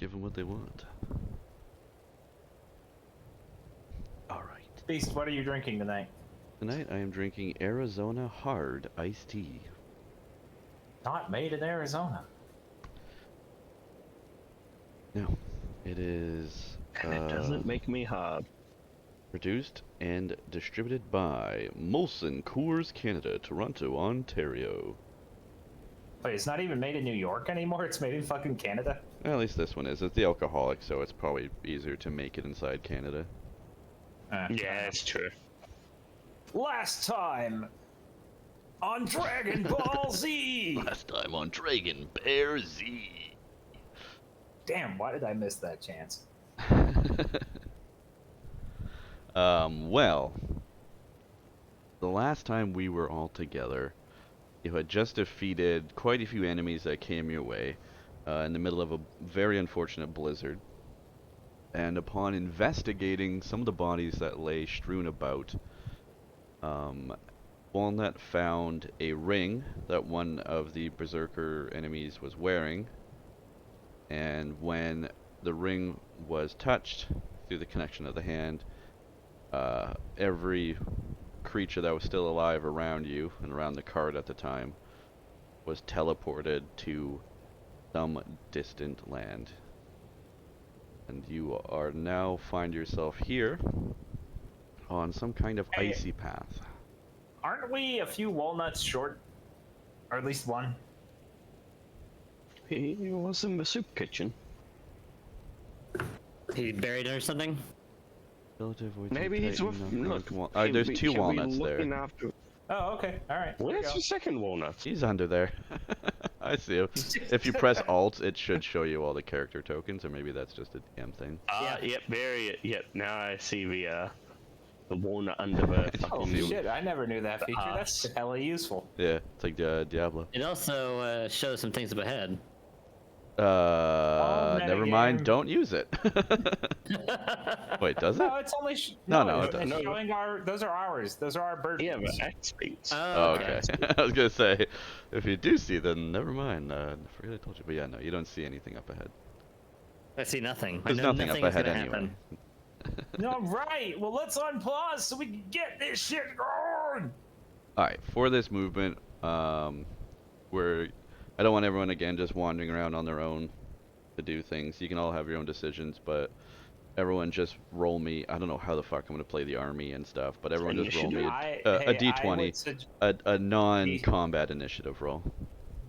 give them what they want. Alright. Beast, what are you drinking tonight? Tonight I am drinking Arizona Hard Iced Tea. Not made in Arizona. No, it is And it doesn't make me hard. produced and distributed by Molson Coors Canada, Toronto, Ontario. Wait, it's not even made in New York anymore? It's made in fucking Canada? Well, at least this one is. It's the alcoholic, so it's probably easier to make it inside Canada. Yeah, it's true. Last time on Dragon Ball Z! Last time on Dragon Bear Z. Damn, why did I miss that chance? Well, the last time we were all together, you had just defeated quite a few enemies that came your way in the middle of a very unfortunate blizzard. And upon investigating some of the bodies that lay strewn about, Walnut found a ring that one of the berserker enemies was wearing. And when the ring was touched through the connection of the hand, every creature that was still alive around you and around the cart at the time was teleported to some distant land. And you are now find yourself here on some kind of icy path. Aren't we a few walnuts short? Or at least one? He was in the soup kitchen. He buried or something? Maybe he's with. Look, there's two walnuts there. After... Oh, okay. Alright. Where's the second walnut? He's under there. I see him. If you press Alt, it should show you all the character tokens, or maybe that's just a DM thing. Yep, bury it. Yep, now I see the walnut under the Oh fucking... shit, I never knew that feature. That's hella useful. Yeah, it's like Diablo. It also shows some things up ahead. Never mind. Don't use it. Wait, does it? No, it's only. No, it's it doesn't. showing our. Those are ours. Those are our bird. Yeah, feeds. but X speeds. Oh, okay. I was gonna say, if you do see, then never mind. I forget I told you, but yeah, no, you don't see anything up ahead. I see nothing. There's I know nothing up is ahead gonna anyway. happen. No, right. Well, let's unpause so we can get this shit going. All right, for this movement, I don't want everyone again just wandering around on their own to do things. You can all have your own decisions, but everyone just roll me. I don't know how the fuck I'm gonna play the army and stuff, but everyone just roll me a d20, a non-combat initiative roll.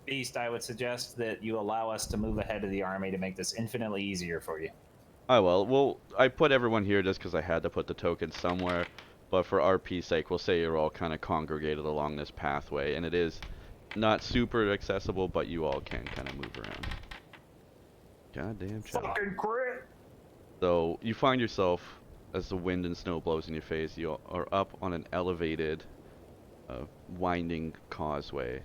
Beast, I would suggest that you allow us to move ahead of the army to make this infinitely easier for you. I will. Well, I put everyone here just because I had to put the token somewhere, but for RP's sake, we'll say you're all kind of congregated along this pathway, and it is not super accessible, but you all can kind of move around. Goddamn child. Fucking crit! So you find yourself, as the wind and snow blows in your face, you are up on an elevated, winding causeway,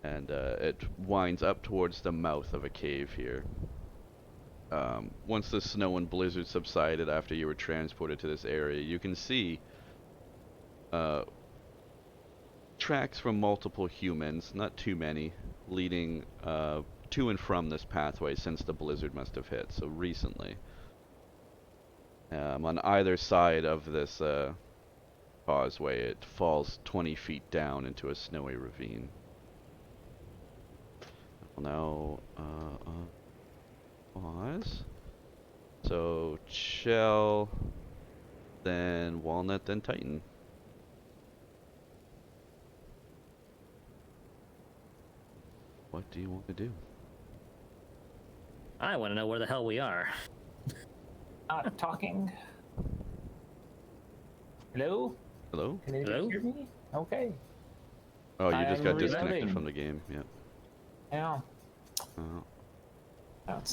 and it winds up towards the mouth of a cave here. Once the snow and blizzard subsided after you were transported to this area, you can see tracks from multiple humans, not too many, leading to and from this pathway since the blizzard must have hit, so recently. On either side of this causeway, it falls 20 feet down into a snowy ravine. Now, pause. So, Shell, then Walnut, then Titan. What do you want to do? I want to know where the hell we are. Not talking. Hello? Hello? Can anybody hear me? Okay. Oh, you just I'm got disconnected reloading. from the game. Yeah. Yeah. Oh.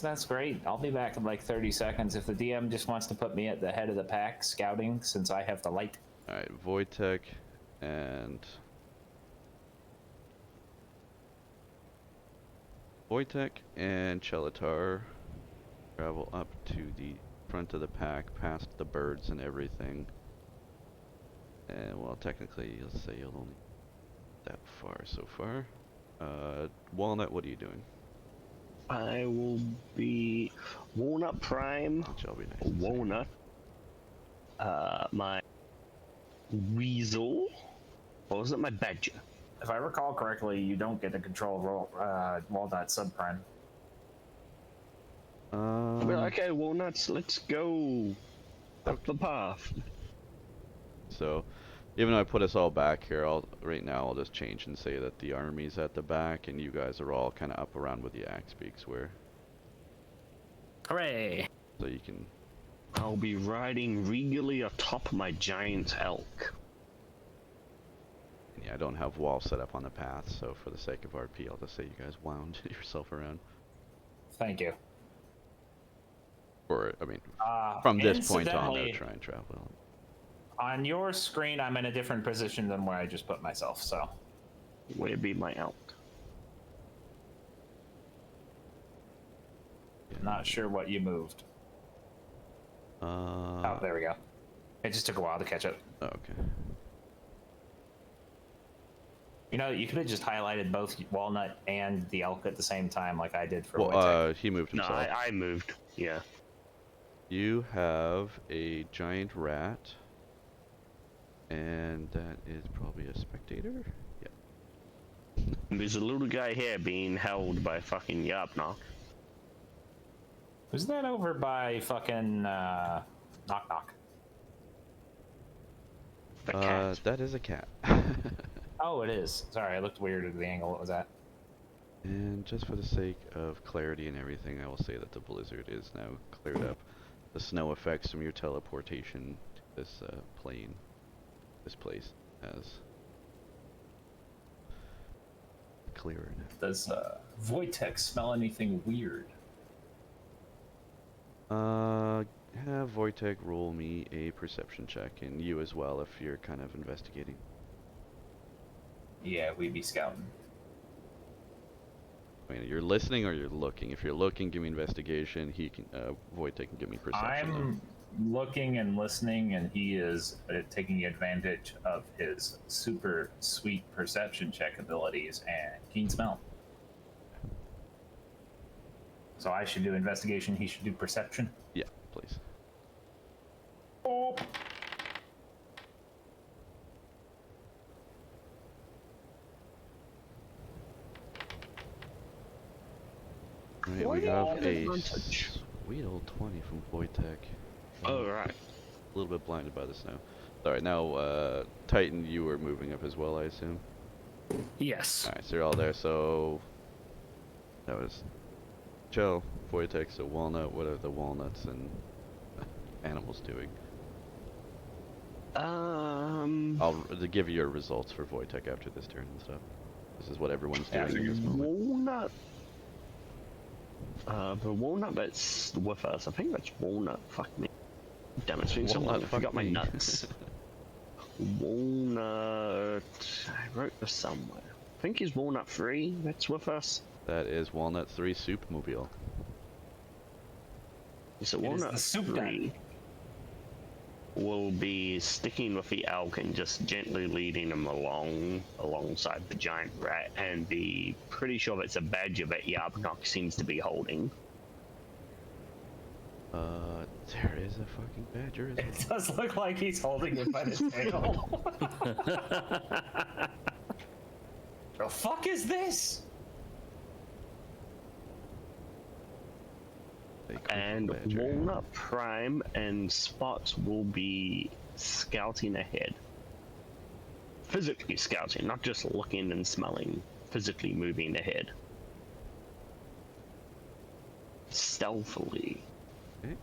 That's great. I'll be back in like 30 seconds if the DM just wants to put me at the head of the pack scouting since I have the light. All right, Wojtek and Chelatar travel up to the front of the pack, past the birds and everything. And well, technically, you'll say you'll only that far so far. Walnut, what are you doing? I will be Walnut Prime. Which I'll be nice and say. Walnut. My Weasel. What was it? My Badger. If I recall correctly, you don't get to control Walnut subprime. I'll be like, okay, Walnuts, let's go up the path. So, even though I put us all back here, right now I'll just change and say that the army's at the back and you guys are all kind of up around where the axe peaks were. Hooray! So you can. I'll be riding regally atop my giant elk. Yeah, I don't have walls set up on the path, so for the sake of RP, I'll just say you guys wound yourself around. Thank you. Or, I mean, from this point on, incidentally, try and travel. On your screen, I'm in a different position than where I just put myself, so. Where be my elk? Not sure what you moved. Oh, there we go. It just took a while to catch up. Oh, okay. You know, you could have just highlighted both Walnut and the elk at the same time, like I did for Well, Wojtek. he moved No, himself. I moved. Yeah. You have a giant rat, and that is probably a spectator? Yeah. There's a little guy here being held by fucking Yabnock. Who's that over by fucking Knock Knock? The cat. That is a cat. Oh, it is. Sorry, I looked weird at the angle it was at. And just for the sake of clarity and everything, I will say that the blizzard is now cleared up. The snow effects from your teleportation to this this place, has cleared. Does Wojtek smell anything weird? Have Wojtek roll me a perception check, and you as well if you're kind of investigating. Yeah, we be scouting. I mean, you're listening or you're looking. If you're looking, give me investigation. He can, Wojtek can give me perception. I'm looking and listening, and he is taking advantage of his super sweet perception check abilities and keen smell. So I should do investigation, he should do perception. Yeah, please. Oh. Right, we have a sweet old 20 from Wojtek. Oh, right. A little bit blinded by the snow. Alright, now, Titan, you were moving up as well, I assume? Yes. Alright, so you're all there, so... That was... Joe, Wojtek, so Walnut, what are the walnuts and animals doing? I'll give you your results for Wojtek after this turn and stuff. This is what everyone's doing in this moment. Walnut. The Walnut that's with us. I think that's Walnut. Fuck me. Damn, it's been so long. I forgot my nuts. Walnut. I wrote this somewhere. I think he's Walnut 3 that's with us. That is Walnut 3 Soup Mobile. So It is Walnut the soup 3 will be sticking with the elk and just gently leading him along alongside the giant rat, and be pretty sure it's a badger that Yabnock seems to be holding. There is a fucking badger as well. It does look like he's holding it by the tail. The fuck is this? And Walnut Prime and Spot will be scouting ahead. Physically scouting, not just looking and smelling. Physically moving ahead. Stealthily. Okay.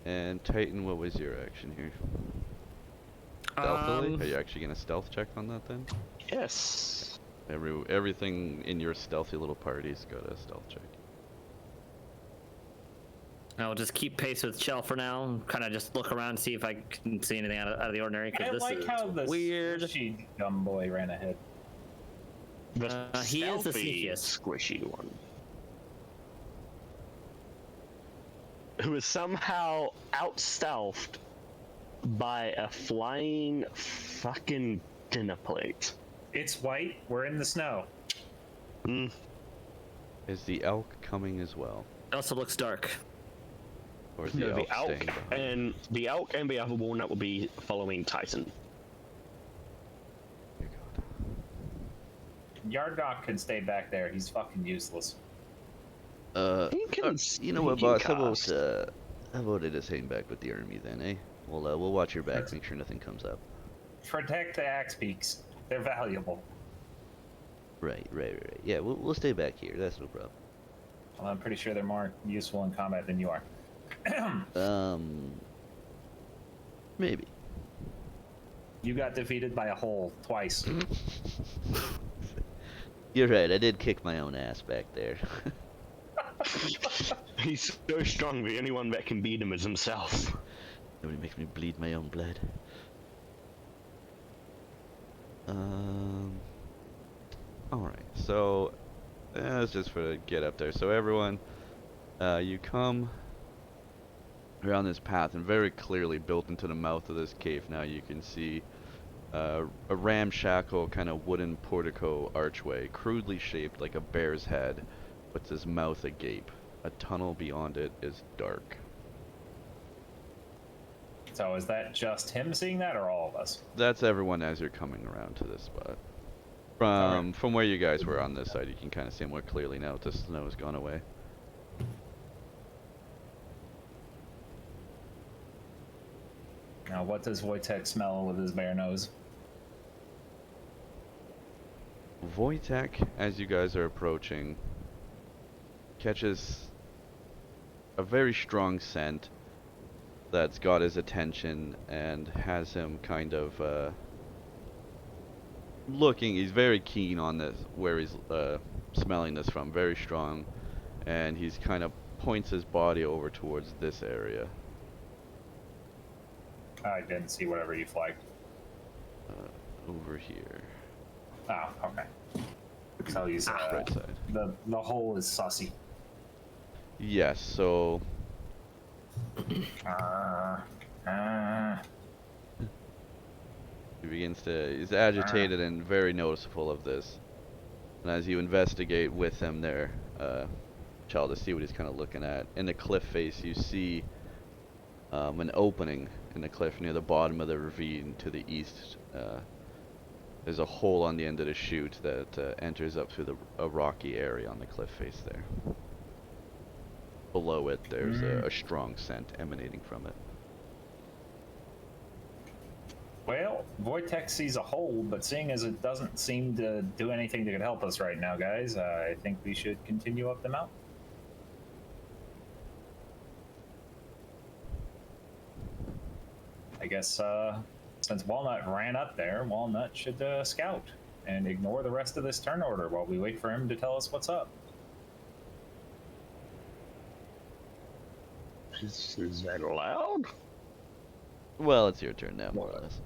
And Titan, what was your action here? Stealthily? Are you actually gonna stealth check on that then? Yes. Everything in your stealthy little party's got a stealth check. I'll just keep pace with Shell for now. Kind of just look around, see if I can see anything out of the ordinary. I Because this like is how the weird. squishy dumb boy ran ahead. The He is the stealthy, sneakiest. squishy one. Who is somehow out-stealthed by a flying fucking dinner plate. It's white. We're in the snow. Is the elk coming as well? It also looks dark. Or is the No, elk the elk staying behind? and the other walnut will be following Tyson. Dear God. Yard Dog can stay back there. He's fucking useless. He can, You know he what, can boss? cast. How about I just hang back with the army then, eh? We'll watch your backs, make sure nothing comes up. Protect the axe peaks. They're valuable. Right. Yeah, we'll stay back here. That's no problem. Well, I'm pretty sure they're more useful in combat than you are. Maybe. You got defeated by a hole twice. You're right. I did kick my own ass back there. He's so strong, the only one that can beat him is himself. Nobody makes me bleed my own blood. Alright, so that's just for to get up there. So everyone, you come around this path, and very clearly built into the mouth of this cave now you can see a ramshackle kind of wooden portico archway, crudely shaped like a bear's head, with his mouth agape. A tunnel beyond it is dark. So is that just him seeing that, or all of us? That's everyone as you're coming around to this spot. From where you guys were on this side, you can kind of see more clearly now that the snow has gone away. Now, what does Wojtek smell with his bare nose? Wojtek, as you guys are approaching, catches a very strong scent that's got his attention and has him kind of looking. He's very keen on this, where he's smelling this from, very strong, and he's kind of points his body over towards this area. I didn't see whatever you flagged. Over here. Oh, okay. So he's Right side. the hole is sussy. Yes, so he's agitated and very noticeable of this. And as you investigate with him there, child, to see what he's kind of looking at, in the cliff face you see an opening in the cliff near the bottom of the ravine to the east. There's a hole on the end of the chute that enters up through a rocky area on the cliff face there. Below it, there's a strong scent emanating from it. Well, Wojtek sees a hole, but seeing as it doesn't seem to do anything that could help us right now, guys, I think we should continue up the mountain. I guess since Walnut ran up there, Walnut should scout and ignore the rest of this turn order while we wait for him to tell us what's up. Is that allowed? Well, it's your turn now, more or less.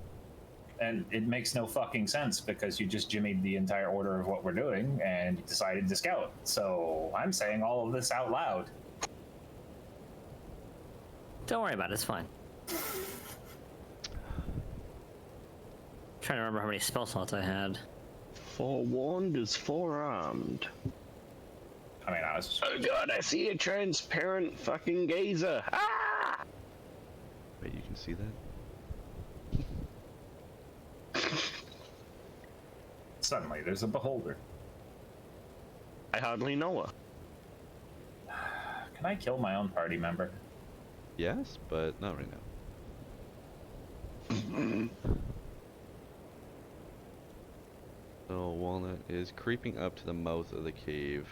And it makes no fucking sense because you just jimmied the entire order of what we're doing and you decided to scout. So I'm saying all of this out loud. Don't worry about it. It's fine. Trying to remember how many spell slots I had. Forewarned is forearmed. I mean, I was just... Oh god, I see a transparent fucking gazer. Ah! Wait, you can see that? Suddenly, there's a beholder. I hardly know her. Can I kill my own party member? Yes, but not right now. So Walnut is creeping up to the mouth of the cave.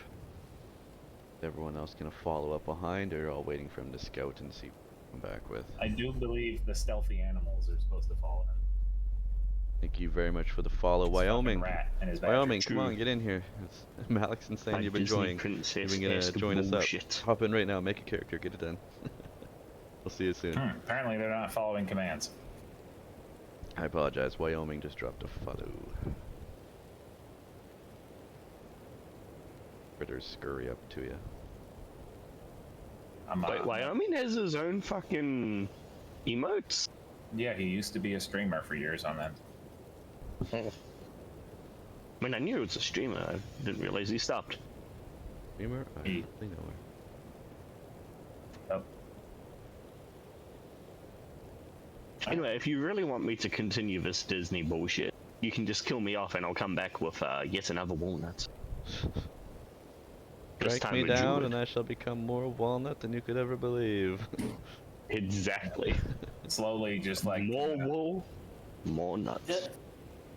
Is everyone else gonna follow up behind, or all waiting for him to scout and see what he come back with? I do believe the stealthy animals are supposed to follow him. Thank you very much for the follow, This Wyoming. fucking rat and his badger. Wyoming, come on, get in here. It's Malik's insane. My You've been Disney enjoying. princess You've been gonna esque join us bullshit. up. Hop in right now. Make a character. Get it done. We'll see you soon. Apparently, they're not following commands. I apologize. Wyoming just dropped a follow. Critters scurry up to you. Wait, Wyoming has his own fucking emotes? Yeah, he used to be a streamer for years on that. I mean, I knew it was a streamer. I didn't realize he stopped. Femur? I E. hardly know her. Oh. Anyway, if you really want me to continue this Disney bullshit, you can just kill me off and I'll come back with yet another walnut. This Strike time me a down, druid. and I shall become more walnut than you could ever believe. Exactly. Slowly, just like More wool, more nuts. If I'm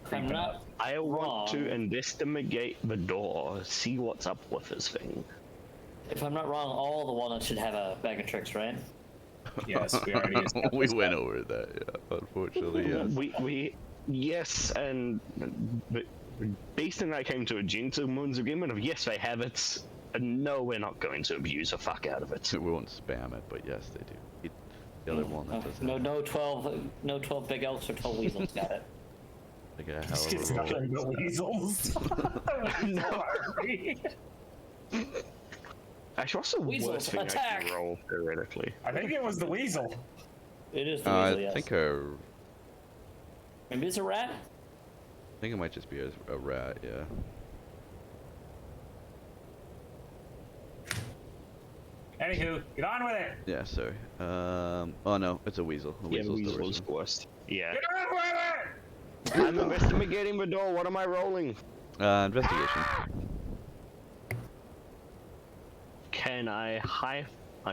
Creeping not up. I want to wrong. investigate the door, see what's up with this thing. If I'm not wrong, all the walnuts should have a bag of tricks, right? Yes, we already established We went that. over that, yeah. Unfortunately, yes. Yes, and but Beast and I came to a gentleman's agreement of yes, they have it, and no, we're not going to abuse the fuck out of it. We won't spam it, but yes, they do. The other walnut does No 12 big elks or 12 weasels got it. They get a hell It's of a roll. nothing but weasels. No. Actually, what's the Weasels, worst thing I attack! can roll theoretically? I think it was the weasel. It is the I weasel, yes. think Maybe it's a rat? it might just be a rat, yeah. Anywho, get on with it. Yeah, sorry. Oh no, it's a weasel. A Yeah, weasel's the weasel's worst worst. Yeah. Get on with it. I'm investigating the door. What am I rolling? one. Investigation. Can I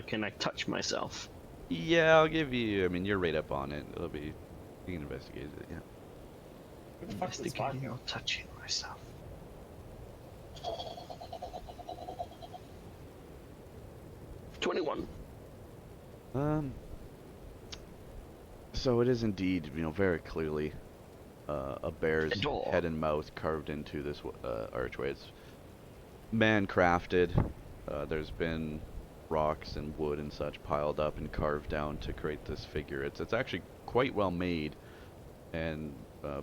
can I touch myself? Yeah, I'll give you. I mean, you're right up on it. It'll be. You can investigate it. Yeah. Who the fuck's this bot? Investigating or touching myself. $21. So it is indeed, very clearly, a bear's A door. head and mouth carved into this archway. It's man-crafted. There's been rocks and wood and such piled up and carved down to create this figure. It's actually quite well made, and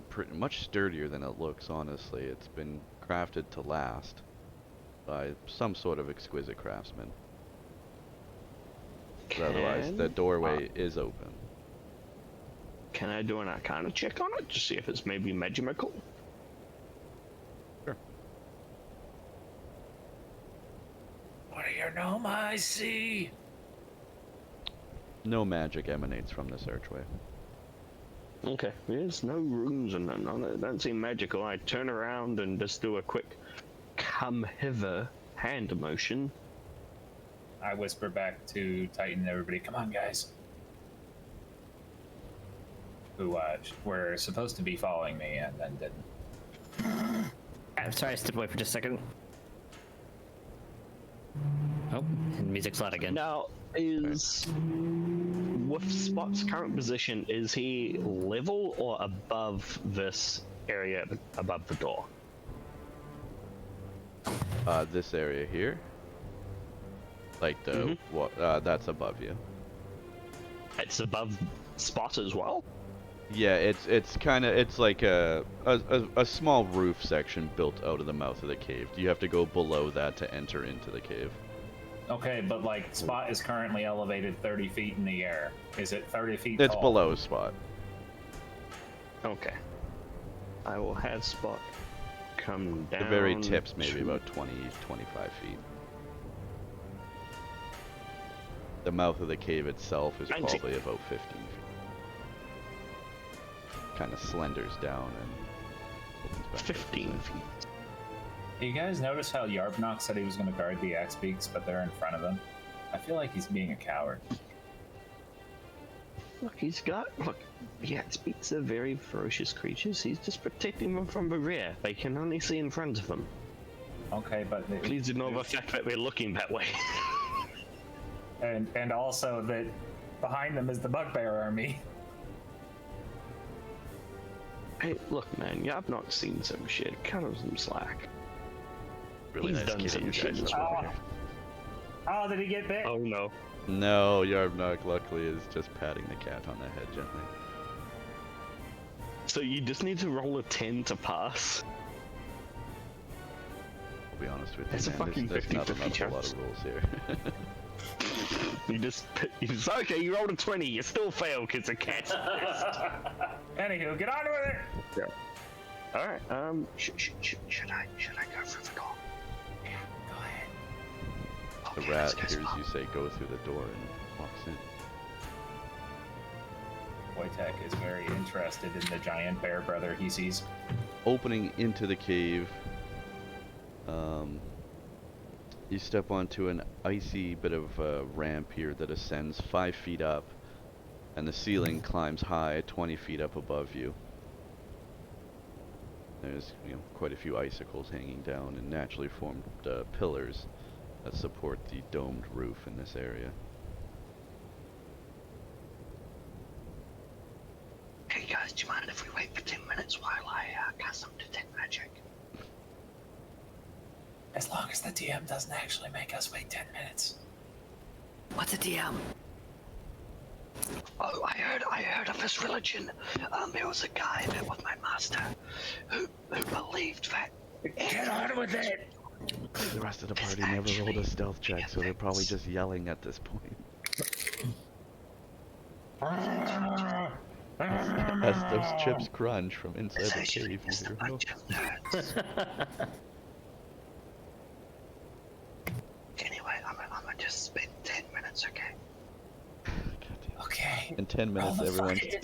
pretty much sturdier than it looks. Honestly, it's been crafted to last by some sort of exquisite craftsman. But otherwise, the doorway is open. Can I do an Arcana check on it to see if it's maybe magical? Sure. What do you know, I see? No magic emanates from this archway. Okay, there's no runes and none. It doesn't seem magical. I turn around and just do a quick come hither hand motion. I whisper back to Titan and everybody, come on, guys. Who were supposed to be following me and then didn't. I'm sorry, I stepped away for just a second. Oh, and music's loud again. Now, is with Spot's current position, is he level or above this area above the door? This area here, like the that's above you. It's above Spot as well. Yeah, it's like a small roof section built out of the mouth of the cave. You have to go below that to enter into the cave. Okay, but like Spot is currently elevated 30 feet in the air. Is it 30 feet It's tall? below Spot. Okay. I will have Spot come down. The very tips maybe to- about 20, 25 feet. The mouth of the cave itself is 19. probably about 15 feet. Kind of slenders down and opens back up. 15 feet. You guys notice how Yarbnock said he was going to guard the axe beaks, but they're in front of him? I feel like he's being a coward. Look, yeah, speaks are very ferocious creatures. He's just protecting them from the rear. They can only see in front of them. Okay, but Please ignore the fact that we're looking that way. and also that behind them is the Bugbear army. Hey, look, man, yeah, I've not seen some shit. Cut him some slack. Really He's nice done kitty some you shit. guys have Oh. over here. Oh, did he get bit? Oh no. No, Yarbnock luckily is just patting the cat on the head gently. So you just need to roll a 10 to pass. I'll be honest with you, That's a man. fucking There's not 50-50 a lot chance. of rules here. You just okay. You rolled a 20. You still fail because the cat's Anywho, get on with it! Yeah. All right. Should I go for the door? Yeah, go ahead. The rat hears you say go through the door and walks in. Wojtek is very interested in the giant bear brother he sees. Opening into the cave, you step onto an icy bit of ramp here that ascends 5 feet up, and the ceiling climbs high 20 feet up above you. There's quite a few icicles hanging down and naturally formed pillars that support the domed roof in this area. Hey guys, do you mind if we wait for 10 minutes while I cast some detect magic? As long as the DM doesn't actually make us wait 10 minutes. What's a DM? Oh, I heard of this religion. There was a guy there with my master who believed that. Get on with it! The rest of the party never rolled a stealth check, so they're probably just yelling at this point. As those chips crunch from inside the cave, you hear no. Anyway, I'm gonna just spend 10 minutes, okay? Okay. In 10 minutes,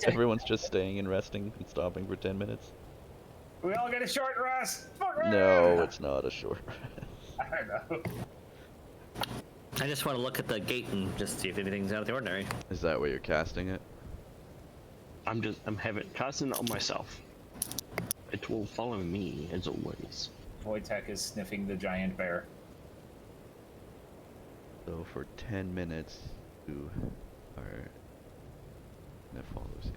everyone's just staying and resting and stopping for 10 minutes. We all get a short rest. No, it's not a short rest. I don't know. I just want to look at the gate and just see if anything's out of the ordinary. Is that where you're casting it? I'm casting it on myself. It will follow me as always. Wojtek is sniffing the giant bear. So for 10 minutes, you are... That follows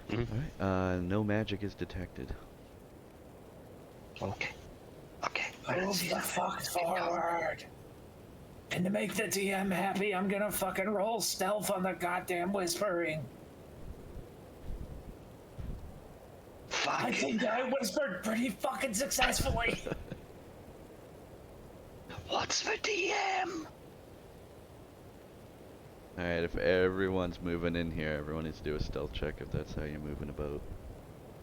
you. Alright, no magic is detected. Okay. Move the fuck forward! And to make the DM happy, I'm gonna fucking roll stealth on the goddamn whispering. I think I whispered pretty fucking successfully. What's the DM? Alright, if everyone's moving in here, everyone needs to do a stealth check if that's how you're moving about.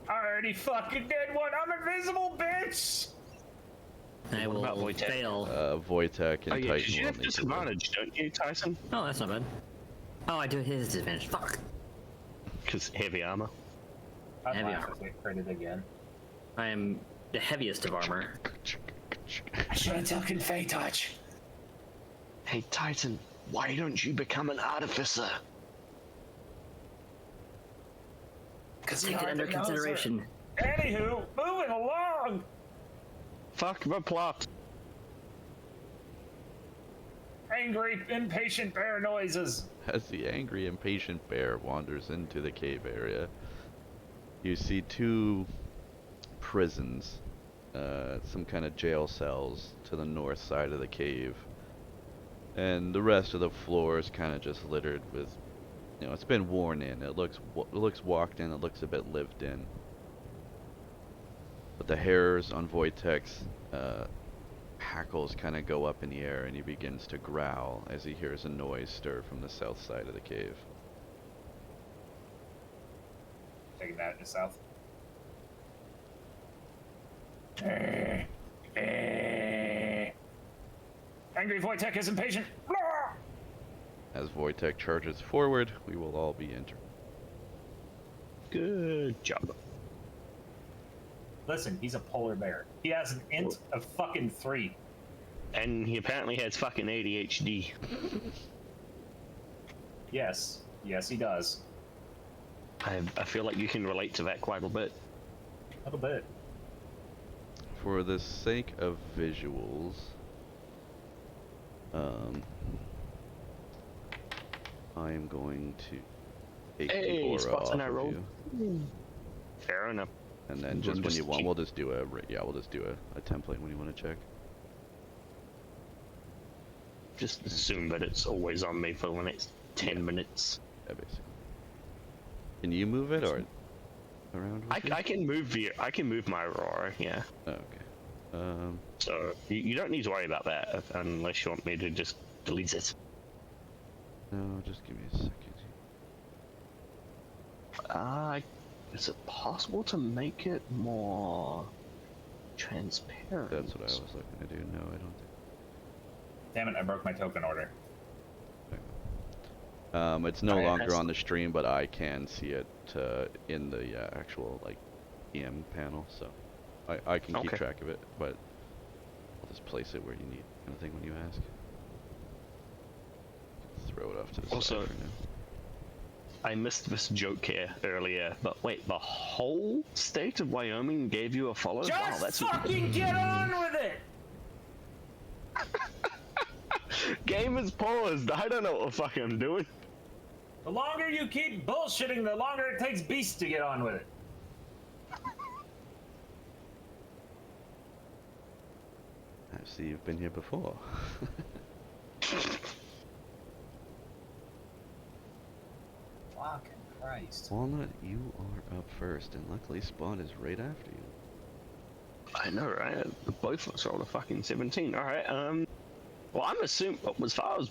I already fucking did one. I'm invisible, bitch. I What about will Wojtek? fail. Wojtek and Oh yeah, Titan you will have need to roll. disadvantage, don't you, Tyson? Oh, that's not bad. Oh, I do his disadvantage. Fuck. Because heavy armor. I'm Heavy laughing armor. if we critted again. I am the heaviest of armor. I should have taken Fey Touch. Hey Titan, why don't you become an artificer? Take it under consideration. Anywho, moving along. Fuck the plot. Angry, impatient bear noises. As the angry, impatient bear wanders into the cave area, you see 2 prisons, some kind of jail cells to the north side of the cave. And the rest of the floor is kind of just littered with, it's been worn in. It looks walked in, it looks a bit lived in. But the hairs on Wojtek's hackles kind of go up in the air, and he begins to growl as he hears a noise stir from the south side of the cave. Taking that in the south. Angry Wojtek is impatient. As Wojtek charges forward, we will all be entering. Good job. Listen, he's a polar bear. He has an int of fucking 3. And he apparently has fucking ADHD. Yes, he does. I feel like you can relate to that quite a bit. A little bit. For the sake of visuals, I am going to take Hey, the aura spots off on that of roll. you, Fair enough. and then just when you want, we'll just do a template when you want to check. Just assume that it's always on me for the next 10 minutes. Yeah, basically. Can you move it or around? With I can move my aurora, yeah. you? Oh, okay. So you don't need to worry about that unless you want me to just delete it. No, just give me a second. Is it possible to make it more transparent? That's what I was looking to do. No, I don't think. Damn it! I broke my token order. It's no Alright, longer that's- on the stream, but I can see it in the actual like EM panel, so I can keep Okay. track of it. But I'll just place it where you need, kind of thing, when you ask. Throw it off to the Also- side for now. I missed this joke here earlier, but wait, the whole state of Wyoming gave you a follow? Wow, Just that's fucking get on with it. game is paused. I don't know what the fuck I'm doing. The longer you keep bullshitting, the longer it takes Beast to get on with it. I see you've been here before. Fucking Christ. Walnut, you are up first, and luckily Spawn is right after you. I know, right? Both of us rolled a fucking 17. Alright, well, I'm assuming, as far as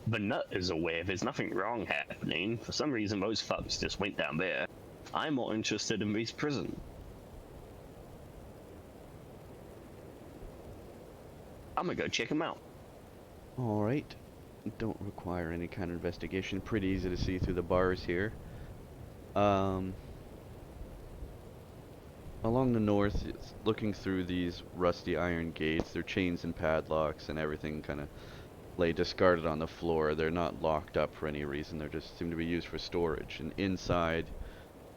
the nut is aware, there's nothing wrong happening. For some reason, those fucks just went down there. I'm more interested in Beast Prison. I'm gonna go check him out. Alright. Don't require any kind of investigation. Pretty easy to see through the bars here. Along the north, it's looking through these rusty iron gates, their chains and padlocks and everything kind of lay discarded on the floor. They're not locked up for any reason. They just seem to be used for storage. And inside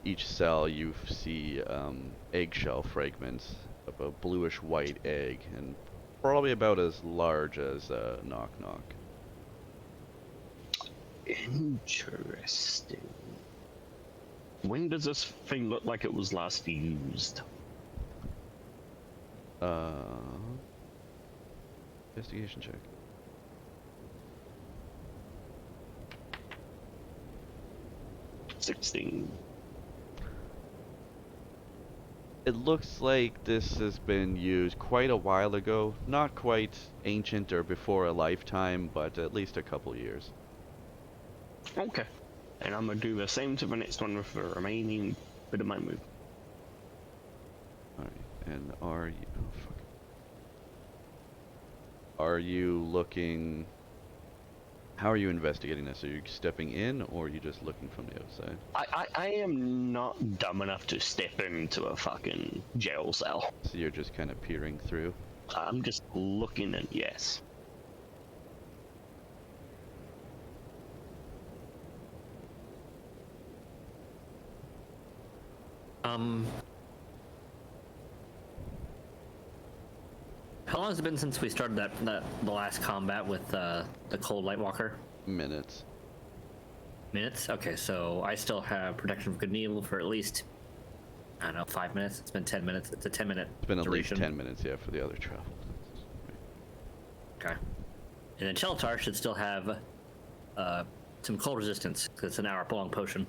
each cell, you see eggshell fragments of a bluish-white egg, and probably about as large as Knock Knock. Interesting. When does this thing look like it was last used? Investigation check. $16. It looks like this has been used quite a while ago. Not quite ancient or before a lifetime, but at least a couple years. Okay. And I'm gonna do the same to the next one with the remaining bit of my move. Alright, and are you... Oh, fuck. Are you looking... How are you investigating this? Are you stepping in, or are you just looking from the outside? I am not dumb enough to step into a fucking jail cell. So you're just kind of peering through? I'm just looking and yes. How long has it been since we started the last combat with the Cold Lightwalker? Minutes. Minutes? Okay, so I still have protection from good and evil for at least, I don't know, 5 minutes. It's been 10 minutes. It's a 10-minute It's been at duration. least 10 minutes, yeah, for the other travel. Okay. And then Cheltar should still have some cold resistance, because it's an hour-long potion.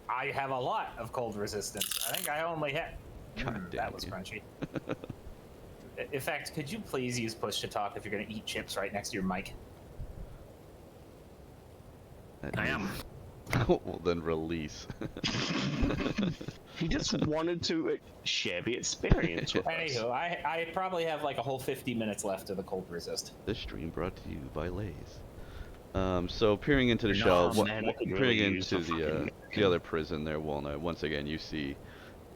I have a lot of cold resistance. I think I only had. God damn That was you. crunchy. In fact, could you please use push to talk if you're going to eat chips right next to your mic? That I am. Well, then release. He just wanted to share the experience with us. Anywho, I probably have like a whole 50 minutes left of the cold resist. This stream brought to you by Lay's. So peering into the No, shell, man, I could peering really use into the fucking- the other prison there, Walnut. Once again, you see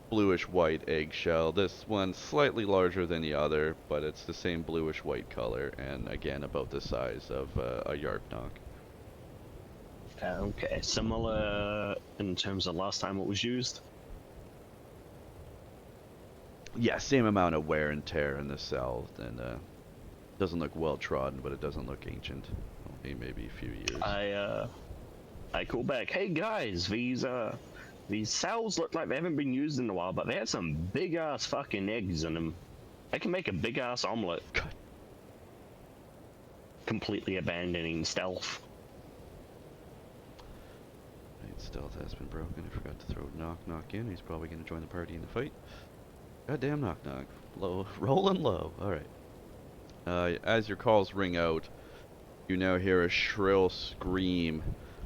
bluish white eggshell. This one slightly larger than the other, but it's the same bluish white color, and again about the size of a yard knock. Okay, similar in terms of last time it was used. Yeah, same amount of wear and tear in the cell, and doesn't look well trodden, but it doesn't look ancient. Only maybe a few years. I call back. Hey guys, these cells look like they haven't been used in a while, but they have some big ass fucking eggs in them. I can make a big ass omelet. God. Completely abandoning stealth. Right, stealth has been broken. I forgot to throw Knock Knock in. He's probably going to join the party in the fight. Goddamn Knock Knock. Low, rolling low. Alright. As your calls ring out, you now hear a shrill scream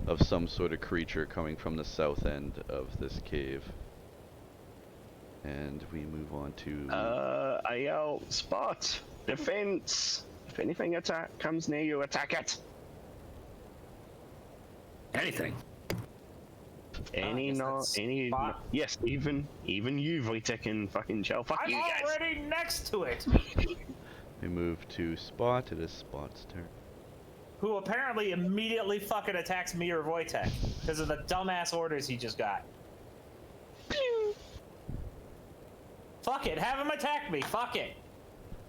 of some sort of creature coming from the south end of this cave. And we move on to... I yell, spot, defense, If anything comes near you, attack it. Anything. Any guess not that's any. Spot. Yes, even you, Wojtek and fucking Shell. Fuck I'm you guys. already next to it. We move to Spot. It is Spot's turn. Who apparently immediately fucking attacks me or Wojtek because of the dumbass orders he just got. Fuck it, have him attack me. Fuck it.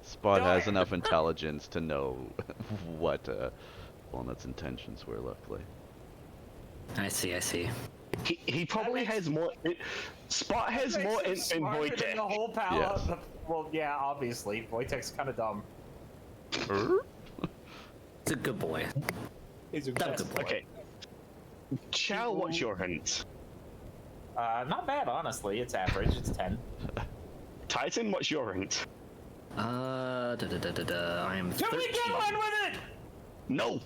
Spot Do has it. enough intelligence to know what Walnut's intentions were, luckily. I see. He probably has more. Spot has Makes more him int than smarter than Wojtek. the whole pal. Yes. Well, yeah, obviously. Wojtek's kind of dumb. It's a good boy. He's a Dumb good boy. Okay. Shell, what's your hint? Not bad, honestly. It's average. It's 10. Titan, what's your hint? I am Can 13. we get one with it? No.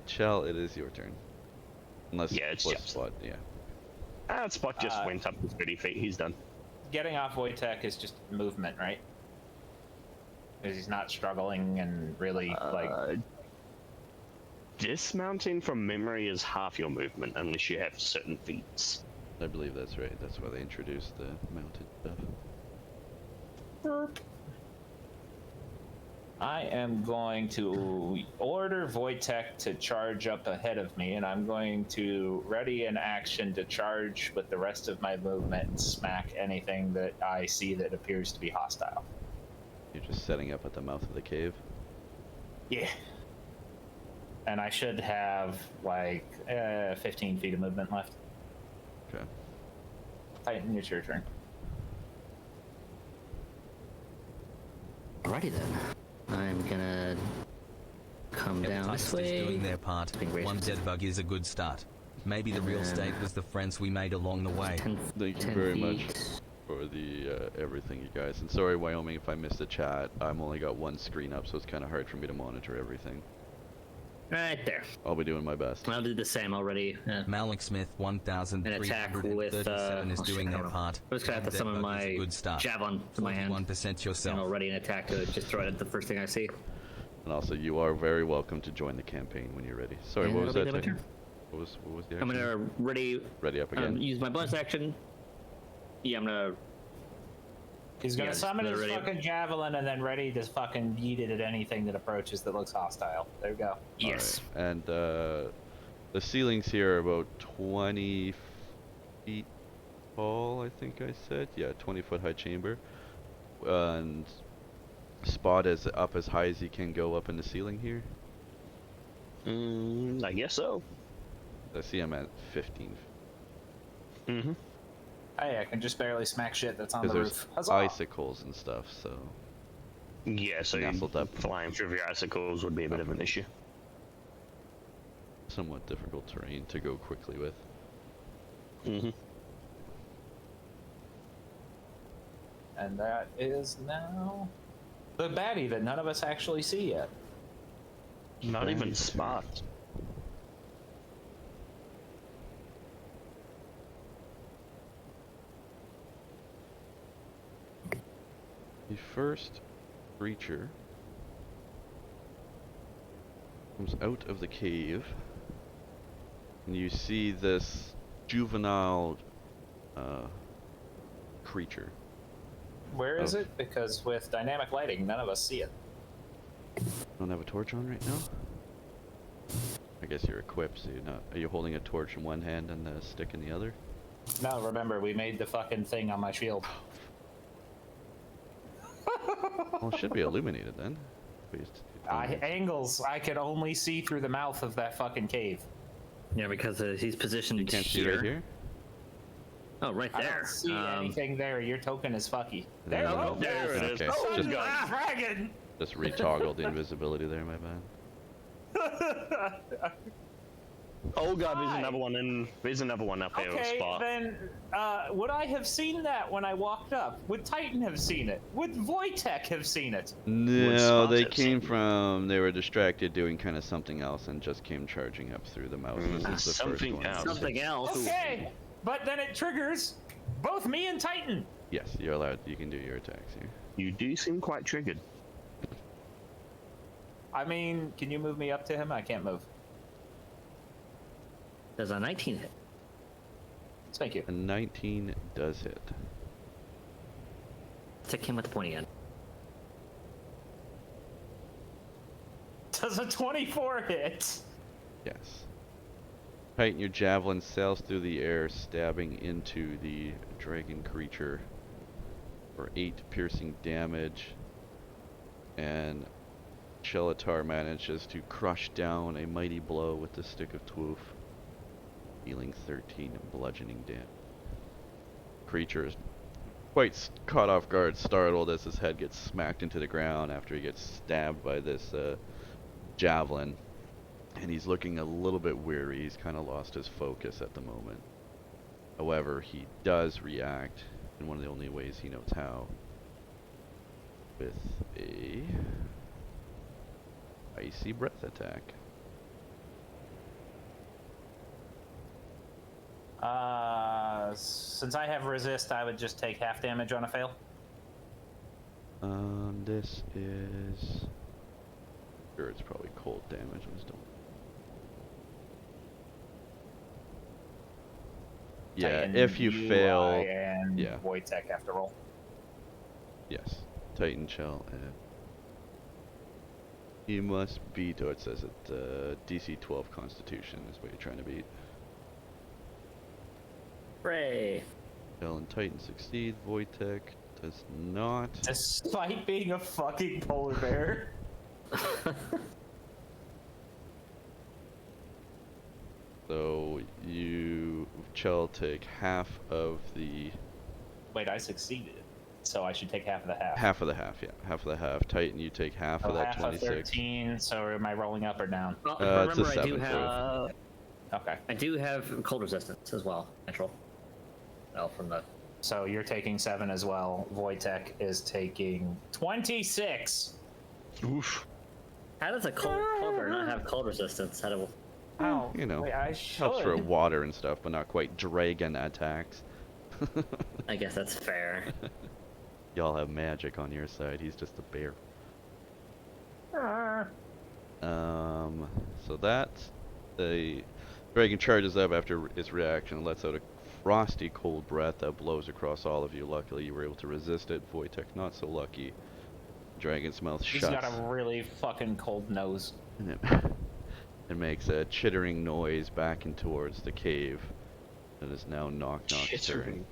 Chell, it is your turn. Unless Yeah, it's plus Chell's. Spot, yeah. Spot just went up to 30 feet. He's done. Getting off Wojtek is just movement, right? Because he's not struggling and really, like... Dismounting from memory is half your movement unless you have certain feats. I believe that's right. That's why they introduced the mounted stuff. I am going to order Wojtek to charge up ahead of me, and I'm going to ready an action to charge with the rest of my movement and smack anything that I see that appears to be hostile. You're just setting up at the mouth of the cave. Yeah. And I should have, like, 15 feet of movement left. Okay. Titan, it's your turn. Alrighty then. I'm gonna come down this Titans way. is doing their part. Being gracious. One dead bug is a good start. Maybe the real state was the friends we made along the way. 10, Thank you 10 very feet. much for the everything, you guys. And sorry, Wyoming, if I missed the chat. I'm only got one screen up, so it's kind of hard for me to monitor everything. Right there. I'll be doing my best. I'll do the same already. Malik Smith An attack with, 1337 is oh, doing shit, I their don't know. part. I'm just gonna have to Dead summon bug is a my good start. javelin to my hand. 41% And yourself. I'll ready an attack to just throw it at the first thing I see. And also, you are very welcome to join the campaign when you're ready. Sorry, And what was that'll that? be my Titan? What was the I'm action? gonna Ready up again. use my bonus action. Yeah, I'm gonna. He's gonna Yeah, summon his literally. fucking javelin and then ready to fucking yeet it at anything that approaches that looks hostile. There you go. Yes. Alright, and the ceilings here are about 20 feet tall, I think I said. Yeah, 20-foot high chamber. And Spot is up as high as he can go up in the ceiling here. I guess so. I see him at 15. Mm-hmm. Hey, I can just barely smack shit that's on Because the there's roof. Huzzah! icicles and stuff, so... Yeah, so Nestled up. flying through your icicles would be a bit of an issue. somewhat difficult terrain to go quickly with. Mm-hmm. And that is now the baddie that none of us actually see yet. Not even Spot. The first creature comes out of the cave, and you see this juvenile creature. Where is Oh. it? Because with dynamic lighting, none of us see it. Don't have a torch on right now? I guess you're equipped, so you're not. Are you holding a torch in one hand and a stick in the other? No, remember, we made the fucking thing on my shield. Well, it should be illuminated then. Please. Angles, I can only see through the mouth of that fucking cave. Yeah, because he's positioned You can't see here. right here? Oh, right I there. don't see anything there. Your token is fucky. There There, you oh, go. There it is. Okay, Oh, just- God. dragon! Just retoggled the invisibility there, my bad. Oh god, there's Hi. another one in. There's another one up here on Okay, Spot. then, would I have seen that when I walked up? Would Titan have seen it? Would Wojtek have seen it? No, Spot they it? came from. They were distracted doing kind of something else and just came charging up through the mouth. This is the Something first one. else. Something else. Okay, but then it triggers both me and Titan. Yes, you're allowed. You can do your attacks here. You do seem quite triggered. I mean, can you move me up to him? I can't move. Does a 19 hit? Thank you. A 19 does hit. Tick him with the pointy end. Does a 24 hit? Yes. Titan, your javelin sails through the air, stabbing into the dragon creature for 8 piercing damage. And Shelatar manages to crush down a mighty blow with the Stick of Twoof, dealing 13 bludgeoning damage. Creature is quite caught off guard, startled as his head gets smacked into the ground after he gets stabbed by this javelin. And he's looking a little bit weary. He's kind of lost his focus at the moment. However, he does react in one of the only ways he knows how, with a icy breath attack. Since I have resist, I would just take half damage on a fail. This is... Sure, it's probably cold damage. I just don't... Yeah, Titan, if you fail... and yeah. Wojtek have to roll. Yes. Titan shall... you must beat, or it says it, DC 12 Constitution is what you're trying to beat. Hooray! Shell and Titan succeed. Wojtek does not. Despite being a fucking polar bear. So you shall take half of the... Wait, I succeeded. So I should take half of the half. Half of the half, yeah. Half of the half. Titan, you take half of that half 26. of 13, so am I rolling up or down? Well, It's a remember, I do 7 have Okay. I do have cold resistance as well, natural. Well, from the So you're taking 7 as well. Wojtek is taking 26. Oof. how does a cold bear not have cold resistance? How do Oh, You know, wait, I helps for should. water and stuff, but not quite dragon attacks. I guess that's fair. Y'all have magic on your side. He's just a bear. So that's the dragon charges up after its reaction and lets out a frosty cold breath that blows across all of you. Luckily, you were able to resist it. Wojtek, not so lucky. Dragon's mouth He's shuts. got a really fucking cold nose. And it makes a chittering noise back and towards the cave that is now knock stirring.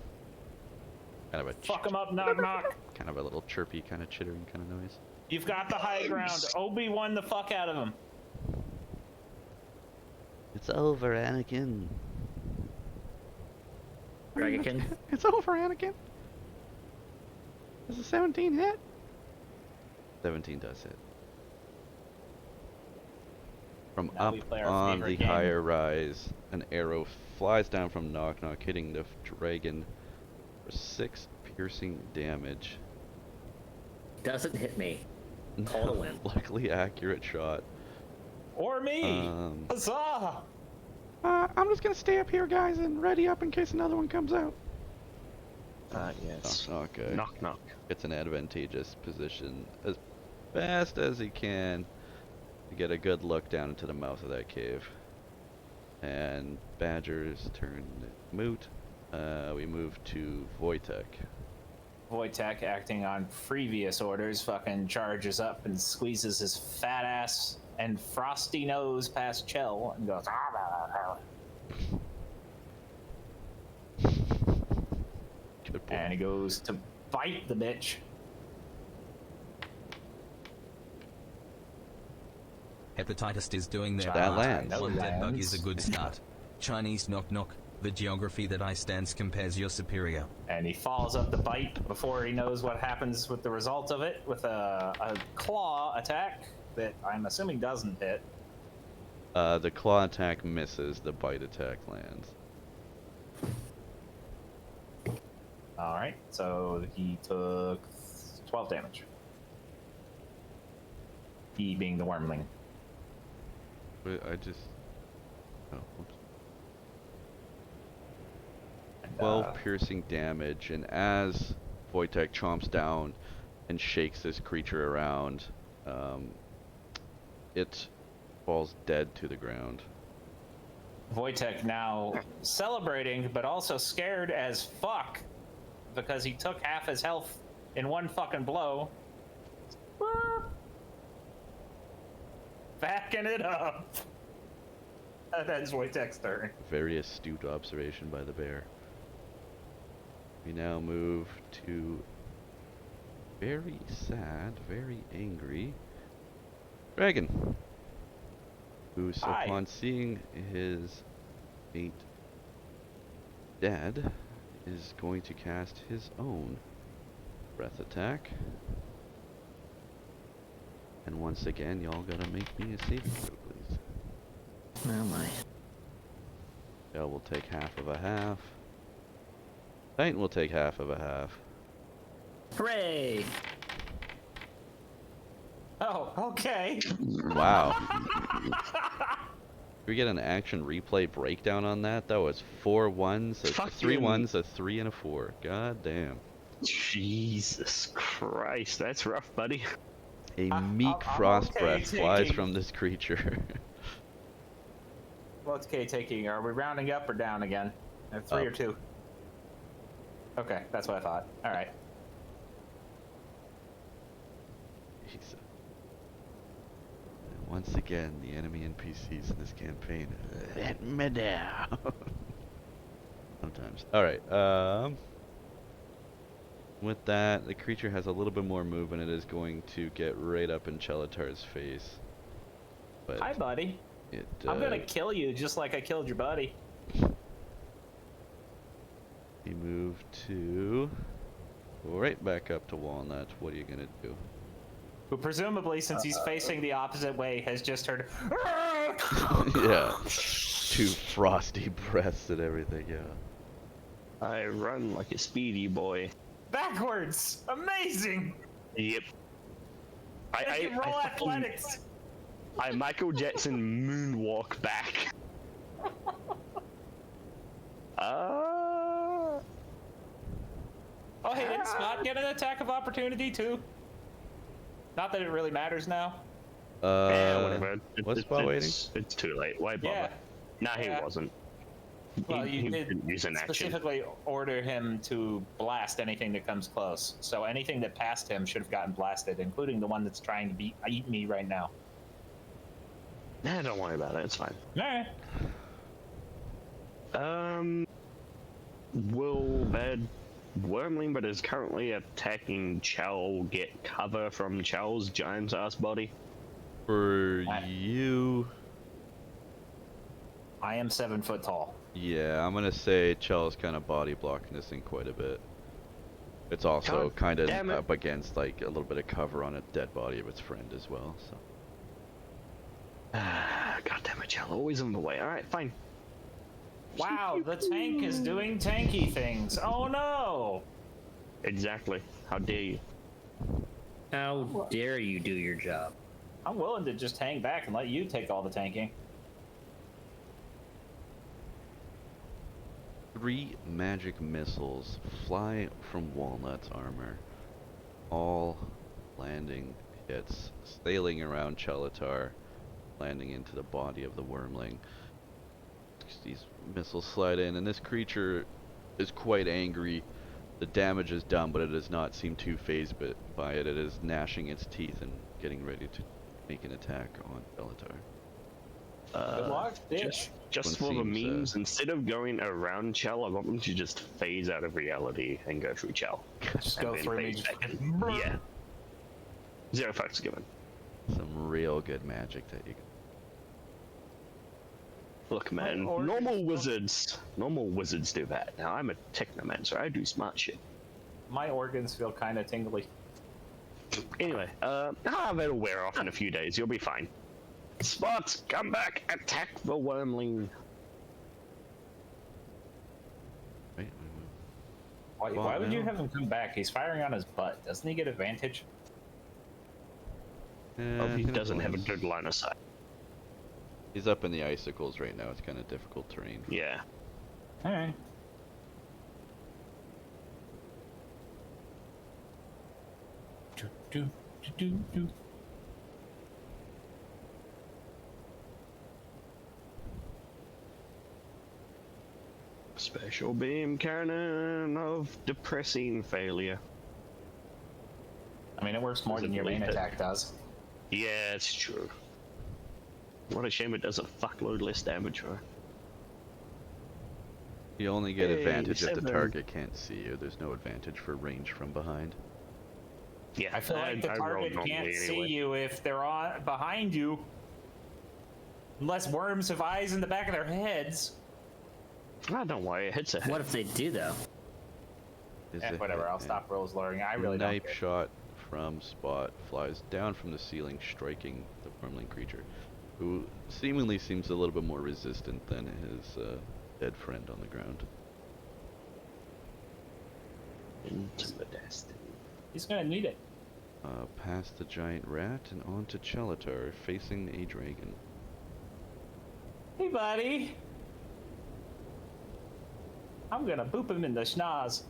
Kind of a Fuck him up, knock knock. kind of a little chirpy, kind of chittering kind of noise. You've got the high ground. Obi-Wan the fuck out of him. It's over, Anakin. Dragonkin? It's over, Anakin. Does a 17 hit? 17 does hit. From Now up we play our on the favorite game. higher rise, an arrow flies down from Knock Knock, hitting the dragon for 6 piercing damage. Doesn't hit me. Call to win. Luckily accurate shot. Or me. Huzzah! I'm just gonna stay up here, guys, and ready up in case another one comes out. Yes. Knock Knock Knock knock. gets an advantageous position as fast as he can to get a good look down into the mouth of that cave. And Badger's turn moot. We move to Wojtek. Wojtek, acting on previous orders, fucking charges up and squeezes his fat ass and frosty nose past Chell and goes. Good boy. And he goes to bite the bitch. Hepatitis is doing their That part. lands. One dead bug lands. is a good start. Chinese knock knock. The geography that I stands compares your superior. And he follows up the bite before he knows what happens with the result of it with a claw attack that I'm assuming doesn't hit. The claw attack misses, the bite attack lands. Alright, so he took 12 damage. He being the wormling. But I just... Oh, whoops. And, 12 piercing damage, and as Wojtek chomps down and shakes this creature around, it falls dead to the ground. Wojtek now celebrating, but also scared as fuck because he took half his health in one fucking blow. Backing it up. That's Wojtek's turn. Very astute observation by the bear. We now move to very sad, very angry dragon, who, Hi. upon seeing his mate dead, is going to cast his own breath attack. And once again, y'all gotta make me a saving throw, please. Oh my. Y'all will take half of a half. Titan will take half of a half. Hooray! Oh, okay. Wow. We get an action replay breakdown on that? That was 4 ones, a 3 Fucking- ones, a 3, and a 4. God damn. Jesus Christ, that's rough, buddy. A I'm- meek I'm frost okay breath flies taking- from this creature. What's K taking? Are we rounding up or down again? 3 or Up. 2? Okay, that's what I thought. All right. He's- and once again, the enemy NPCs in this campaign let me down. Sometimes. Alright, with that, the creature has a little bit more movement. It is going to get right up in Chelatar's face. But Hi, buddy. it, I'm gonna kill you just like I killed your buddy. we move to right back up to Walnut. What are you gonna do? Who presumably, since he's facing the opposite way, has just heard. Yeah. 2 frosty breaths and everything, yeah. I run like a speedy boy. Backwards! Amazing! Yep. I can roll fucking- athletics! I Michael Jackson moonwalk back. Oh, hey, didn't Spot get an attack of opportunity, too? Not that it really matters now. Yeah, whatever. was Spot waiting? It's too late. Why bother? Yeah. Nah, he Yeah. wasn't. Well, he you did didn't use an action. specifically order him to blast anything that comes close. So anything that passed him should have gotten blasted, including the one that's trying to eat me right now. Nah, don't worry about it. It's fine. Alright. Will that wormling that is currently attacking Chow get cover from Chow's giant ass body? For you, I am 7 foot tall. yeah, I'm gonna say Chell's kind of body blocking this thing quite a bit. It's also God kind of damn it. up against like a little bit of cover on a dead body of its friend as well. So God damn it, Chow, always in the way. Alright, fine. Wow, the tank is doing tanky things. Oh no! Exactly. How dare you? How dare you do your job? I'm willing to just hang back and let you take all the tanking. 3 magic missiles fly from Walnut's armor, all landing hits, sailing around Chelatar, landing into the body of the wormling. These missiles slide in, and this creature is quite angry. The damage is done, but it does not seem too phased by it. It is gnashing its teeth and getting ready to make an attack on Chelatar. Good luck, bitch. Just One for the seems, memes, instead of going around Chow, I want them to just phase out of reality and go through Chow. Just And go then through me. phase Just back. fucking... Yeah. 0 fucks given. Some real good magic that you can. Look, man, Or- normal wizards do that. Now, I'm a technomancer. I do smart shit. My organs feel kind of tingly. Anyway, that'll wear off in a few days. You'll be fine. Spots, come back, attack the wormling. Right? Why would you now. have him come back? He's firing on his butt. Doesn't he get advantage? Well, he Kind of doesn't have a close. good line of sight. He's up in the icicles right now. It's kind of difficult terrain. Yeah. Alright. Special beam cannon of depressing failure. I mean, it works more Does it than your main believe it? attack does. Yeah, it's true. What a shame it does a fuckload less damage, right? You only get Hey, advantage if the 7. target can't see you. There's no advantage for range from behind. Yeah, I feel like the rolled target normally can't see anyway. you if they're on behind you. Unless worms have eyes in the back of their heads. Ah, don't worry, it hits a hit. What if they do though? Is a Whatever, hit, I'll yeah. stop rolls lowering. I really don't Knife care. shot from spot flies down from the ceiling, striking the wormling creature, who seemingly seems a little bit more resistant than his dead friend on the ground. Into the destiny. He's gonna need it. Past the giant rat and onto Chelatar, facing a dragon. Hey, buddy. I'm gonna boop him in the schnoz.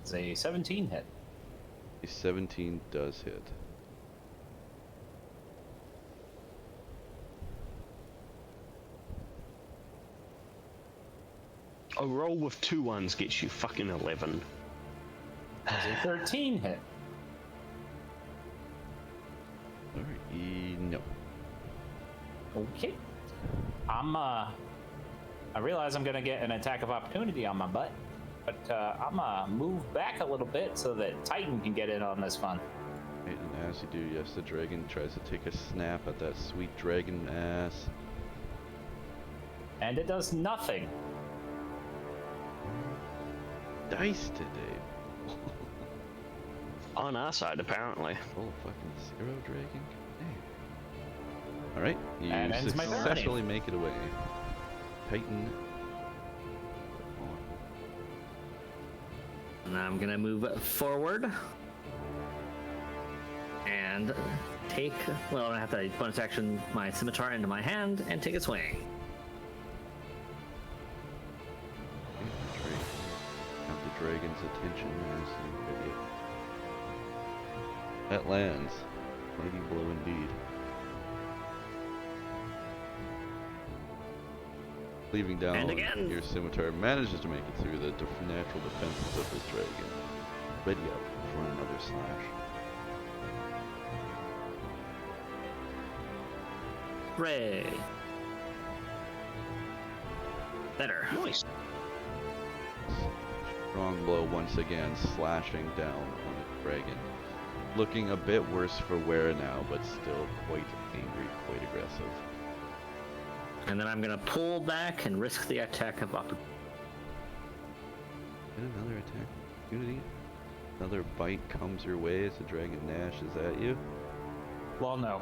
It's a 17 hit. A 17 does hit. A roll with 2 ones gets you fucking 11. It's a 13 hit. Alright, no. Okay. I realize I'm gonna get an attack of opportunity on my butt, but I'm gonna move back a little bit so that Titan can get in on this fun. Right, and as you do, yes, the dragon tries to take a snap at that sweet dragon ass. And it does nothing. Dice today. On our side, apparently. Full fucking 0 dragon. Dang. Alright, you And ends my turn. successfully make it away. Titan. And I'm gonna move forward and take. Well, I have to bonus action my scimitar into my hand and take a swing. Have the dragon's attention as an idiot. That lands. Mighty blow indeed. Leaving down And again. your scimitar manages to make it through the natural defenses of this dragon. Ready up for another slash. Hooray! Better. Nice. Strong blow once again, slashing down on the dragon. Looking a bit worse for wear now, but still quite angry, quite aggressive. And then I'm gonna pull back and risk the attack of opportunity. And another attack opportunity. Another bite comes your way as the dragon gnashes at you. Well, no.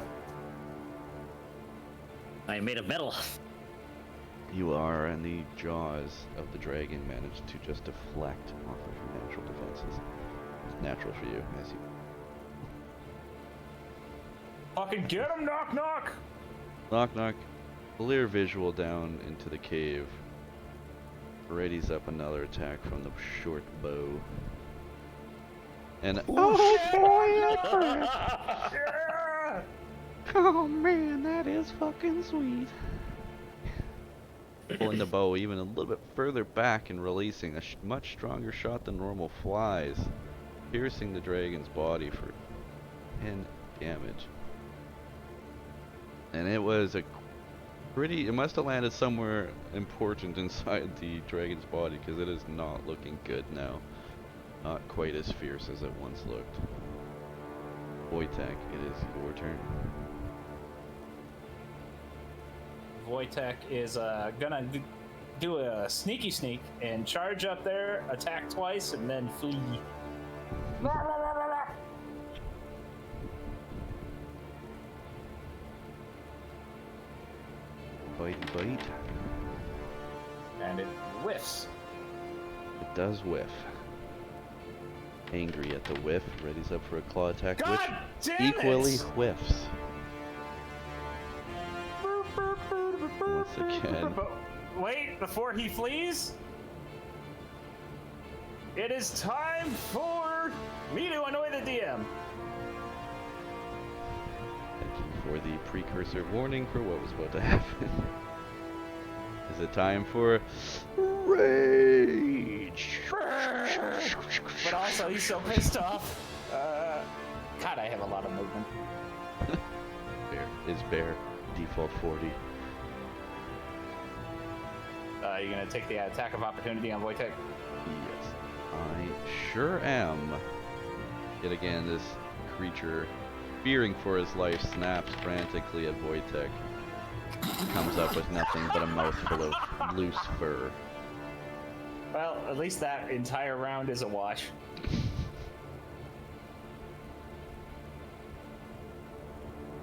I made of metal. You are, and the jaws of the dragon manage to just deflect off of your natural defenses. It's natural for you, as you Fucking get him, knock knock! knock knock. Clear visual down into the cave. Readies up another attack from the short bow. And oh man, that is fucking sweet. Pulling the bow even a little bit further back and releasing a much stronger shot than normal flies, piercing the dragon's body for 10 damage. And it was a it must have landed somewhere important inside the dragon's body, because it is not looking good now. Not quite as fierce as it once looked. Wojtek, it is your turn. Wojtek is gonna do a sneaky sneak and charge up there, attack twice, and then flee. Bite, bite. And it whiffs. It does whiff. Angry at the whiff, readies up for a claw attack, God which damn equally it! whiffs. Once again. Wait, before he flees? It is time for me to annoy the DM. Thank you for the precursor warning for what was about to happen. Is it time for rage? But also, he's so pissed off. God, I have a lot of movement. Bear default 40. You gonna take the attack of opportunity on Wojtek? Yes, I sure am. Yet again, this creature, fearing for his life, snaps frantically at Wojtek. Comes up with nothing but a mouthful of loose fur. Well, at least that entire round is a wash.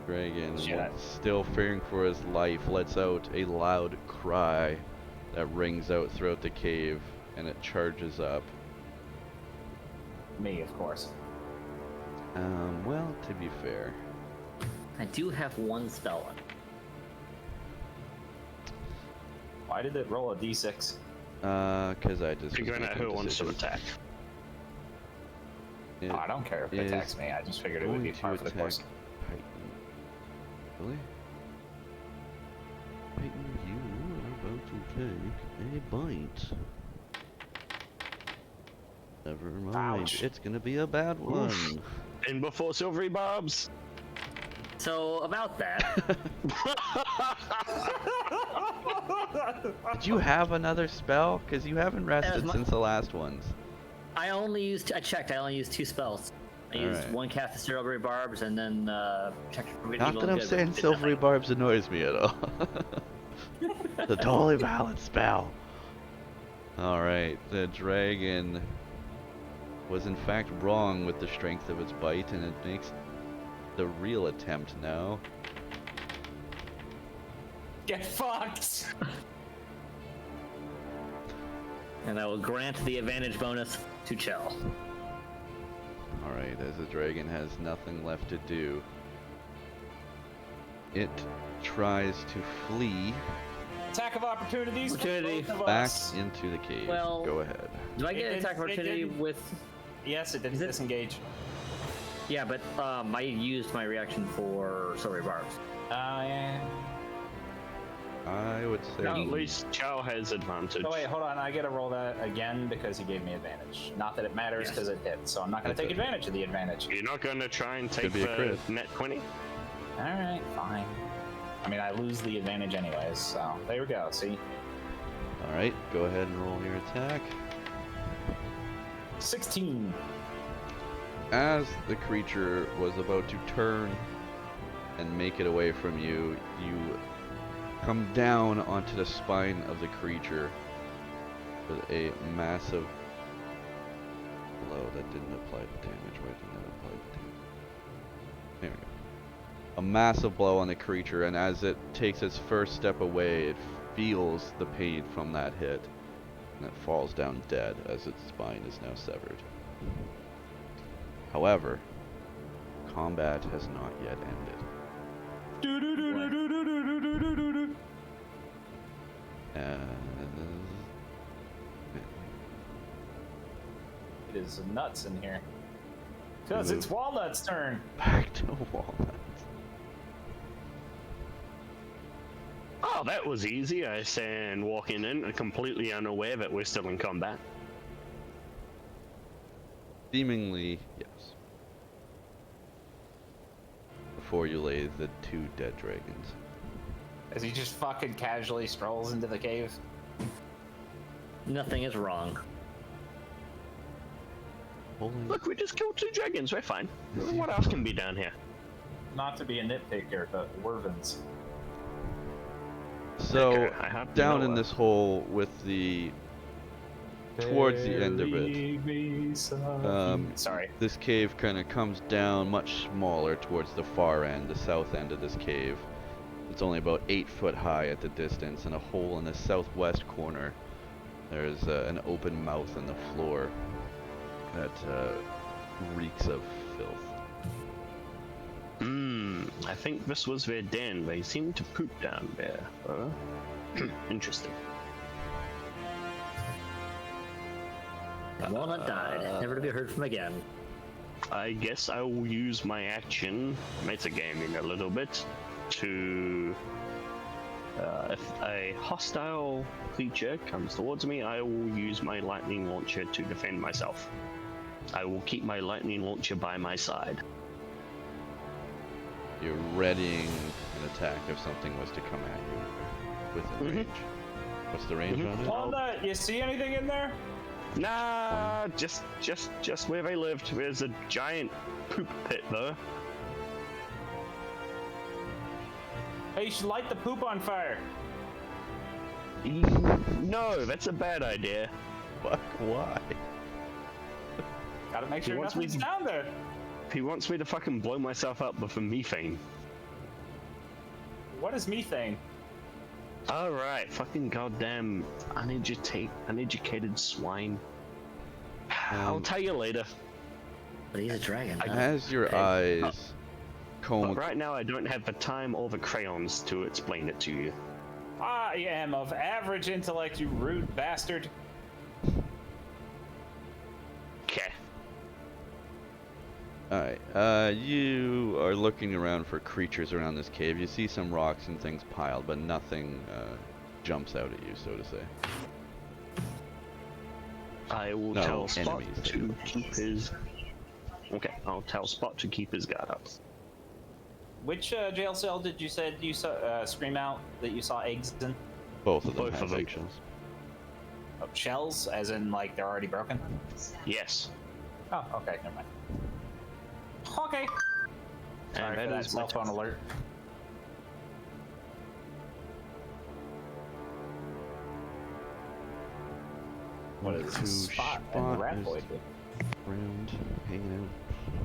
Dragon, Shit. still fearing for his life, lets out a loud cry that rings out throughout the cave, and it charges up. Me, of course. Well, to be fair, I do have one spell on. Why did it roll a d6? cause I just Figuring out who wants to attack. It Oh, I don't care if it is attacks me. I just figured it would be going to par for the course. attack Titan. Really? Titan, you are about to take a bite. Never mind. Ouch. It's gonna be a bad one. Oof. In before silvery barbs. So about that, Did you have another spell? Cause you haven't rested since the last ones. I checked. I only used 2 spells. I used Alright. one cast of silvery barbs and then checked for Not evil that and I'm good, saying which did silvery nothing. barbs annoys me at all. It's a totally valid spell. Alright, the dragon was in fact wrong with the strength of its bite, and it makes the real attempt now. Get fucked! And I will grant the advantage bonus to Chell. Alright, as the dragon has nothing left to do, it tries to flee Attack of opportunities. Opportunity. For both of back us. into the cave. Well- Go ahead. Do I get an It attack did- it opportunity didn't- with? Yes, it didn't Is it- disengage. Yeah, but I used my reaction for silvery barbs. Yeah. I would say At least Chow has advantage. Oh wait, hold on. I gotta roll that again because he gave me advantage. Not that it matters Yes. because it hit, so I'm not gonna That's take okay. advantage of the advantage. You're not going to try and take Could be a the crit. net 20? All right, fine. I mean, I lose the advantage anyways, so there we go. See, Alright, go ahead and roll your attack. 16. As the creature was about to turn and make it away from you, you come down onto the spine of the creature with a massive blow. That didn't apply the damage. Why didn't that apply the damage? There we go. A massive blow on the creature, and as it takes its first step away, it feels the pain from that hit, and it falls down dead as its spine is now severed. However, combat has not yet ended. It is nuts in here. Because it's Walnut's turn. Back to Walnut. Oh, that was easy. I stand walking in, completely unaware that we're still in combat. Seemingly, yes. Before you lay the 2 dead dragons. As he just fucking casually strolls into the cave. Nothing is wrong. Holy Look, we just killed 2 dragons. We're fine. What else can be down here? Not to be a nitpicker, but Wervins. So, Okay, I have down no, in this hole with the... towards the end of it. Sorry. This cave kind of comes down much smaller towards the far end, the south end of this cave. It's only about 8 foot high at the distance, and a hole in the southwest corner. There's an open mouth in the floor that reeks of filth. I think this was their den. They seem to poop down there. Interesting. Walnut died, never to be heard from again. I guess I will use my action, metagaming a little bit, to... if a hostile creature comes towards me, I will use my lightning launcher to defend myself. I will keep my lightning launcher by my side. You're readying an attack if something was to come at you within range. What's the range on it? Walnut, you see anything in there? Nah, just where they lived. There's a giant poop pit though. Hey, you should light the poop on fire. No, that's a bad idea. Fuck, why? Gotta make sure wants me nothing's to- down there. He wants me to fucking blow myself up with a methane. What is methane? Alright, fucking goddamn uneducated swine. I'll tell you later. But he's a dragon. As your Okay. eyes comb But right now I don't have the time or the crayons to explain it to you. I am of average intellect, you rude bastard. Okay. Alright, you are looking around for creatures around this cave. You see some rocks and things piled, but nothing jumps out at you, so to say. I will No, tell Spot enemies that to you- keep his... Okay, I'll tell Spot to keep his guard up. Which jail cell did you said you saw scream out that you saw eggs in? Both of them Both have of them. eggshells. Oh, shells, as in like they're already broken? Yes. Oh, okay, never mind. Okay. Sorry And for that that is my cell phone turn. alert. What is So this spot and Spot the rat is boy do? around, hanging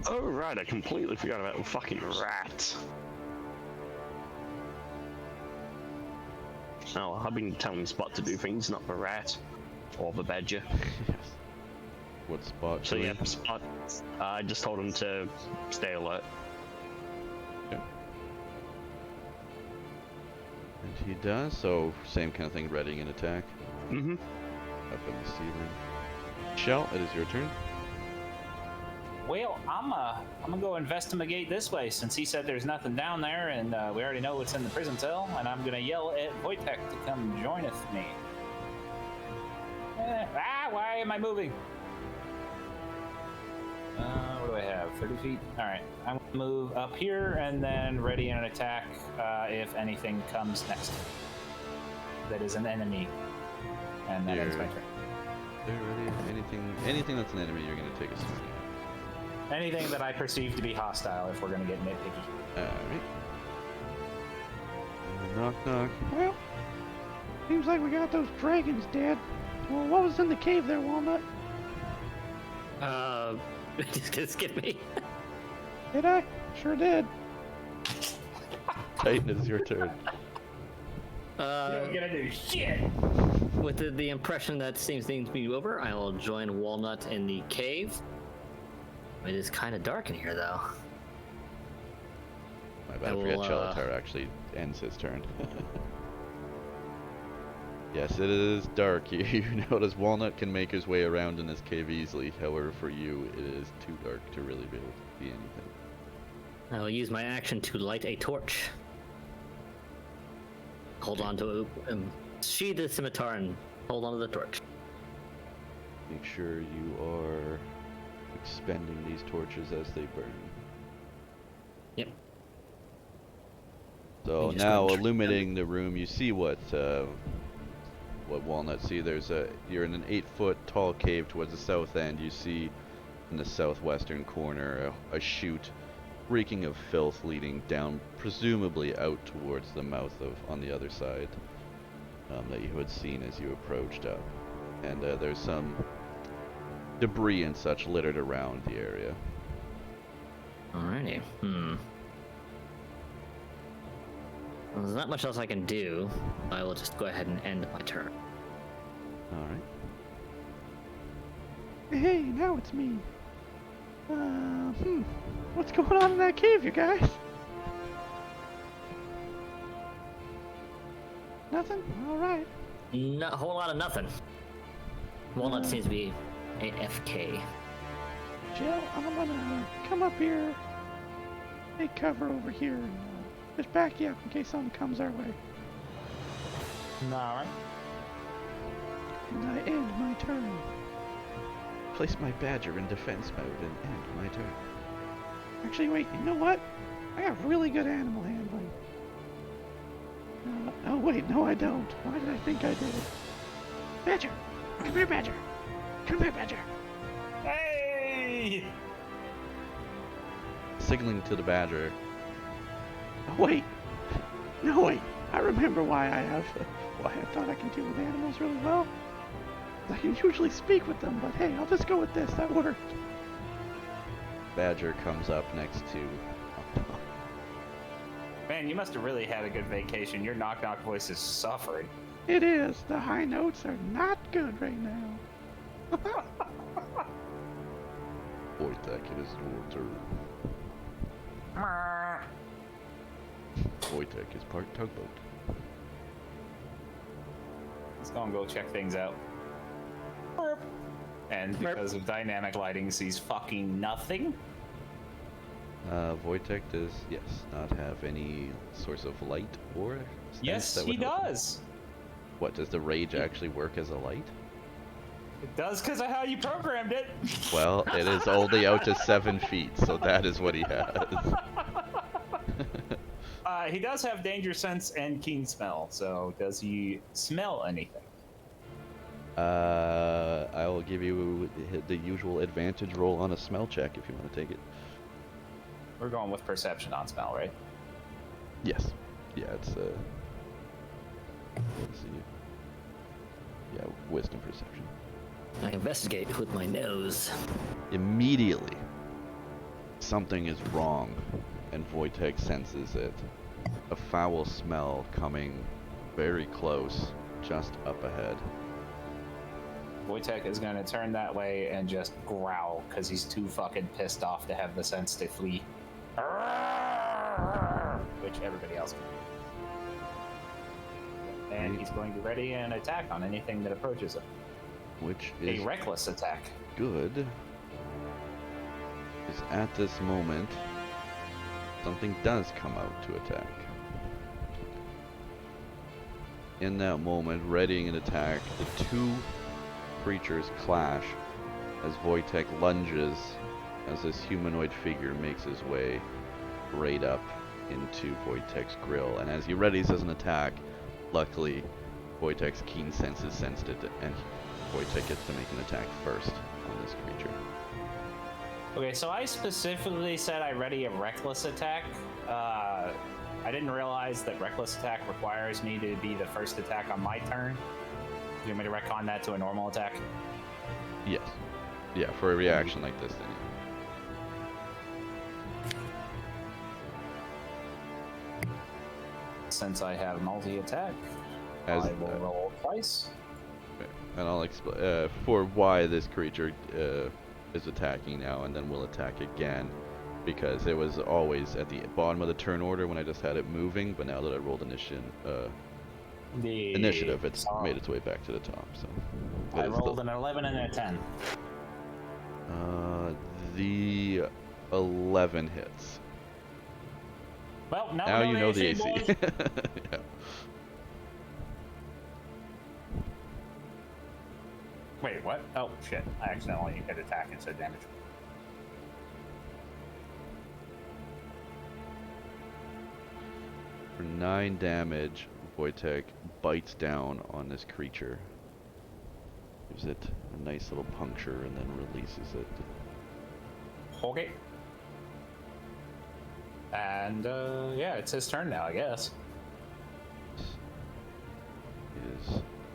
Oh right, I completely forgot about the fucking rat. Oh, I've been telling Spot to do things, not the rat. Or the badger. out. Yes. What Spot? So yeah, doing? Spot, I just told him to stay alert. Okay. And he does, so same kind of thing, readying an attack. Mm-hmm. Up in the ceiling. Shell, it is your turn. Well, I'm gonna go investigate this way since he said there's nothing down there, and we already know what's in the prison cell. And I'm gonna yell at Wojtek to come joineth me. Why am I moving? What do I have? 30 feet. All right, I'm gonna move up here and then ready an attack if anything comes next. That is an enemy, and that ends my You're- turn. They're ready. Anything that's an enemy, you're gonna take a swing Anything that I perceive to be hostile, if we're gonna get nitpicky. at. Alright. Knock knock. Well, seems like we got those dragons dead. Well, what was in the cave there, Walnut? Just skip me. Did I? Sure did. Titan, it is your turn. You're gonna do shit. With the impression that seems to be over, I will join Walnut in the cave. It is kind of dark in here, though. My bad, I I forgot will, Chelatar actually ends his turn. Yes, it is dark. You notice Walnut can make his way around in this cave easily. However, for you, it is too dark to really be able to see anything. I will use my action to light a torch. Hold on to sheathe the scimitar and hold on to the torch. Make sure you are expending these torches as they burn. Yep. So You just now, wanna tr- illuminating the room, you see what Walnut see. You're in an 8-foot tall cave towards the south end. You see in the southwestern corner a chute reeking of filth leading down, presumably out towards the mouth on the other side that you had seen as you approached up. And there's some debris and such littered around the area. Alrighty. Well, there's not much else I can do. I will just go ahead and end my turn. Alright. Hey, now it's me. What's going on in that cave, you guys? Nothing? Alright. Not a whole lot of nothing. Walnut seems to be AFK. Jill, I'm gonna come up here, take cover over here, and just back you up in case something comes our way. Alright. And I end my turn. Place my badger in defense mode and end my turn. Actually, wait, you know what? I got really good animal handling. Oh, wait, no, I don't. Why did I think I did? Badger! Come here, Badger! Come here, Badger! Hey! Signaling to the badger. Oh, wait! No, wait! I remember why I thought I can deal with animals really well. I can usually speak with them, but hey, I'll just go with this. That worked. Badger comes up next to. Man, you must have really had a good vacation. Your knock-knock voice is suffering. It is. The high notes are not good right now. Wojtek, it is your turn. Wojtek is part tugboat. Let's go and go check things out. And because of dynamic lighting, sees fucking nothing. Wojtek does, yes, not have any source of light or sense Yes, that he would help him. does. What, does the rage actually work as a light? It does because of how you programmed it. Well, it is only out to 7 feet, so that is what he has. He does have danger sense and keen smell. So does he smell anything? I will give you the usual advantage roll on a smell check if you want to take it. We're going with perception on smell, right? Yes. Yeah, it's let's see. Yeah, wisdom perception. I investigate with my nose. Immediately, something is wrong, and Wojtek senses it. A foul smell coming very close, just up ahead. Wojtek is going to turn that way and just growl because he's too fucking pissed off to have the sense to flee. Which everybody else can. And he's going to ready an attack on anything that approaches him. Which is A reckless attack. good. Is at this moment, something does come out to attack. In that moment, readying an attack, the two creatures clash as Wojtek lunges as this humanoid figure makes his way right up into Wojtek's grill. And as he readies as an attack, luckily Wojtek's keen senses sensed it, and Wojtek gets to make an attack first on this creature. Okay, so I specifically said I ready a reckless attack. I didn't realize that reckless attack requires me to be the first attack on my turn. You want me to retcon that to a normal attack? Yes. Yeah, for a reaction like this, then Since I have multi-attack, As- I will roll twice. yeah. And I'll explain for why this creature is attacking now, and then we'll attack again. Because it was always at the bottom of the turn order when I just had it moving, but now that I rolled initiative, it's made its way back to the top. So I rolled an 11 and a 10. The 11 hits. Well, Now you know the AC. boys. Yeah. Wait, what? Oh, shit. I accidentally hit attack instead of damage. For 9 damage, Wojtek bites down on this creature. Gives it a nice little puncture and then releases it. Okay. And, yeah, it's his turn now, I guess.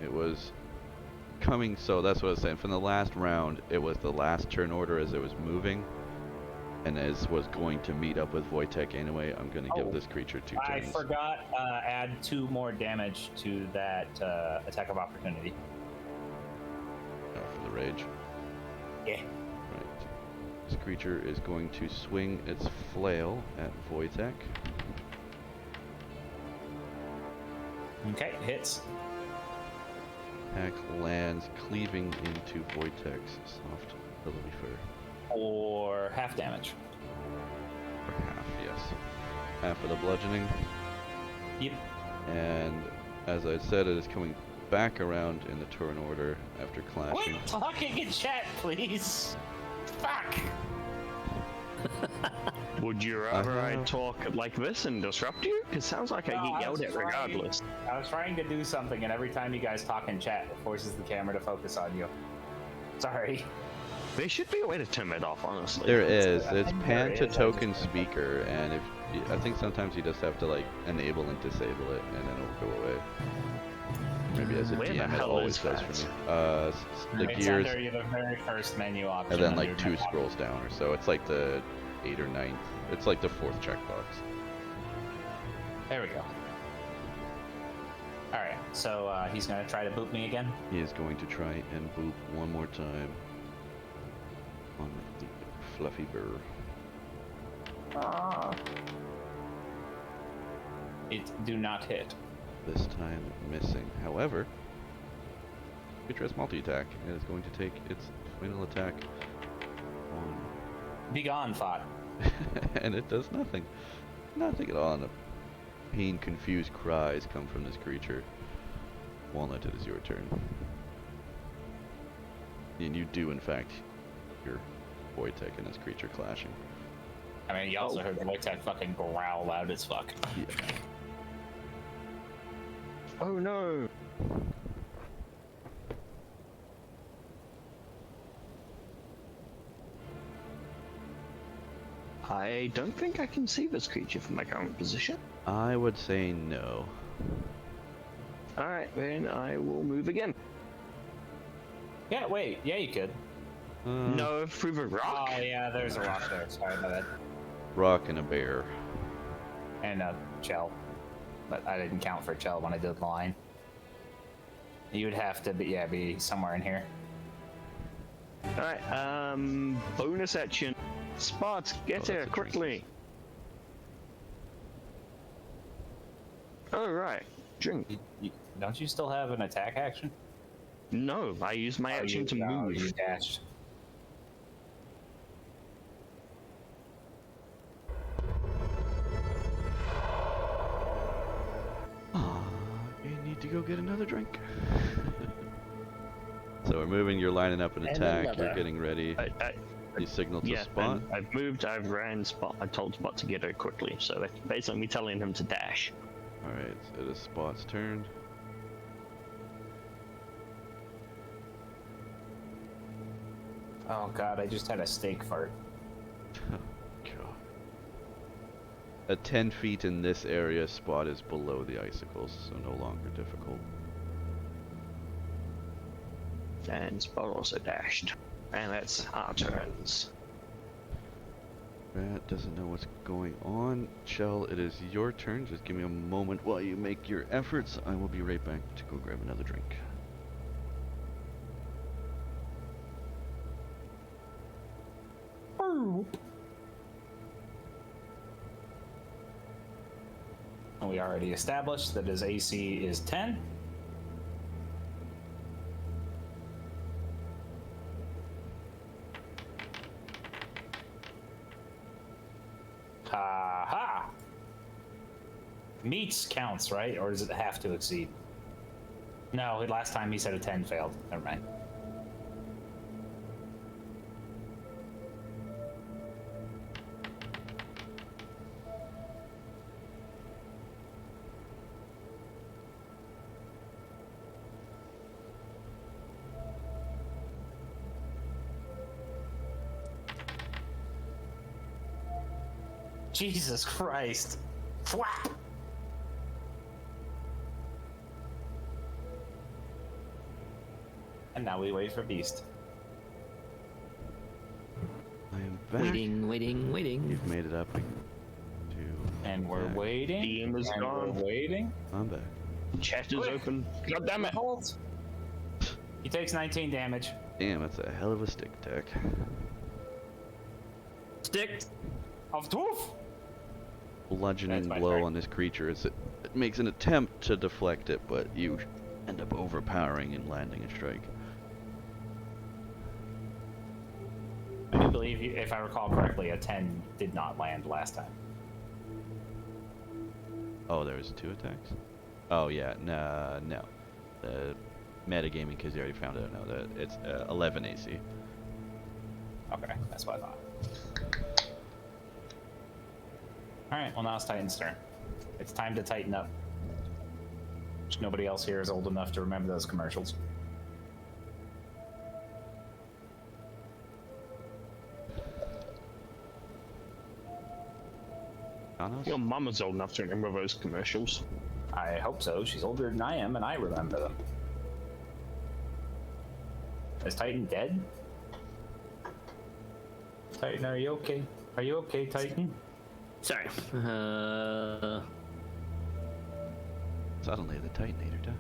It was coming, so that's what I was saying. From the last round, it was the last turn order as it was moving. And as was going to meet up with Wojtek anyway, I'm going to give this creature 2 I turns. forgot, add 2 more damage to that attack of opportunity. For the rage. Yeah. Right. This creature is going to swing its flail at Wojtek. Okay, hits. Attack lands, cleaving into Wojtek's soft pillowy fur. or half damage. Or half, yes. Half of the bludgeoning. Yep. And as I said, it is coming back around in the turn order after clashing. Quit talking in chat, please. Fuck. Would you rather I talk like this and disrupt you? It sounds like I No, get I yelled was at trying- regardless. I was trying to do something, and every time you guys talk in chat, it forces the camera to focus on you. Sorry. There should be a way to turn it off, honestly. There is. I It's think pan there to is, I token just- speaker, and I think sometimes you just have to like enable and disable it, and then it'll go away. Maybe as a Where the DM, it hell always is does that? for me. The It's gears, under the very first menu option. and then under like 2 menu option. scrolls down or so. It's like the 8th or 9th. It's like the 4th checkbox. There we go. Alright, so he's gonna try to boot me again. He is going to try and boop one more time on the fluffy burr. It do not hit. This time missing. However, creature has multi-attack and is going to take its final attack on, Be gone, thought. and it does nothing. Nothing at all. And the pain, confused cries come from this creature. Walnut, it is your turn. And you do, in fact, hear Wojtek and this creature clashing. I mean, you also heard the Wojtek fucking growl loud as fuck. Yeah. Oh no! I don't think I can see this creature from my current position. I would say no. Alright, then I will move again. Yeah, wait. Yeah, you could. No, through the rock? Oh, yeah, there's a rock there. Sorry about that. Rock and a bear. And a Chell. But I didn't count for Chell when I did the line. You would have to be somewhere in here. Alright, bonus action. Spots, get Oh, there that's a quickly. Oh, right. Drink. Don't you still have an attack action? No, I used my action to move. You dashed. You need to go get another drink. So we're moving, you're lining up an And attack, another. you're getting ready. You signal to Yeah, Spot. I've moved, I've ran Spot. I told Spot to get her quickly, so that's basically me telling him to dash. Alright, it is Spot's turn. Oh god, I just had a steak fart. Oh, God. At 10 feet in this area, Spot is below the icicles, so no longer difficult. And Spot also dashed. And that's our turns. Rat doesn't know what's going on. Chell, it is your turn. Just give me a moment while you make your efforts. I will be right back to go grab another drink. And we already established that his AC is 10. Ha ha! Meets counts, right? Or does it have to exceed? No, last time he said a 10 failed. Never mind. Jesus Christ. Thwap! And now we wait for Beast. I am back. Waiting. You've made it up. And we're back. waiting. DM is and gone. We're waiting. I'm back. Chat is Quick. open. God damn it! Hold. He takes 19 damage. Damn, that's a hell of a stick attack. Stick. Of dwarf. Bludgeoning That's my blow turn. on this creature as it makes an attempt to deflect it, but you end up overpowering and landing a strike. I do believe, if I recall correctly, a 10 did not land last time. Oh, there was 2 attacks? Oh, yeah, no. Metagaming, because you already found it. No, it's 11 AC. Okay, that's what I thought. Alright, well now it's Titan's turn. It's time to tighten up. Nobody else here is old enough to remember those commercials. Thanos? Your mama's old enough to remember those commercials. I hope so. She's older than I am, and I remember them. Is Titan dead? Titan, are you okay? Are you okay, Titan? Sorry. Suddenly, the Titanator died.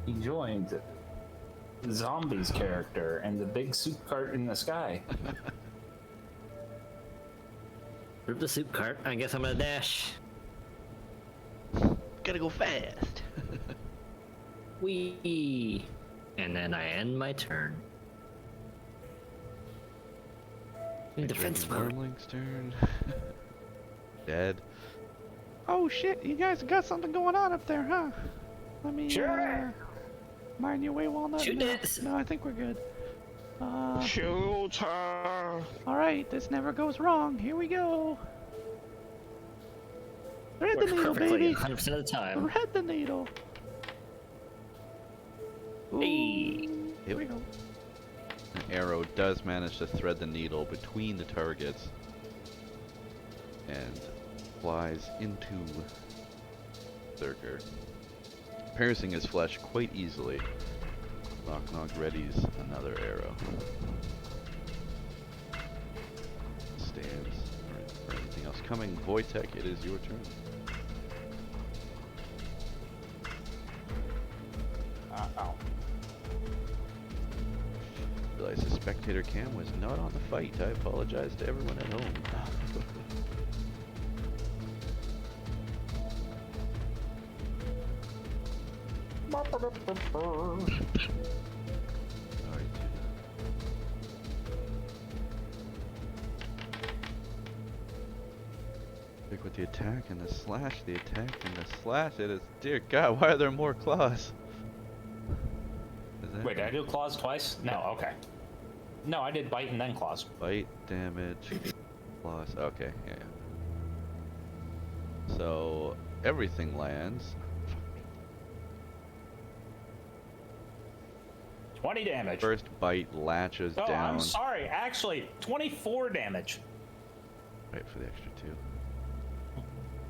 He joined the Zombies character and the big soup cart in the sky. Rip the soup cart. I guess I'm gonna dash. Gotta go fast. Wee. And then I end my turn. In defense mode. Wormling's turn. Dead. Oh shit, you guys got something going on up there, huh? Let me, Sure. mind your way, Walnut. Shoot no, it. no, I think we're good. Shoot her! Alright, this never goes wrong. Here we go. Thread the Works needle, perfectly baby. 100% of the time. Thread the needle. Ooh, Hey. here we go. An arrow does manage to thread the needle between the targets and flies into Berserker, piercing his flesh quite easily. Knock Knock readies another arrow. Stands for anything else coming. Wojtek, it is your turn. Uh-oh. Realize the spectator cam was not on the fight. I apologize to everyone at home. Sorry, Pick with the attack and the slash, the attack and the slash. It is, dear God, why are there more claws? Is that Wait, did I do claws twice? No, okay. No, I did bite and then claws. bite damage, claws? Okay, yeah. So everything lands. 20 damage. First bite latches Oh, down. I'm sorry. Actually, 24 damage. Right, for the extra 2.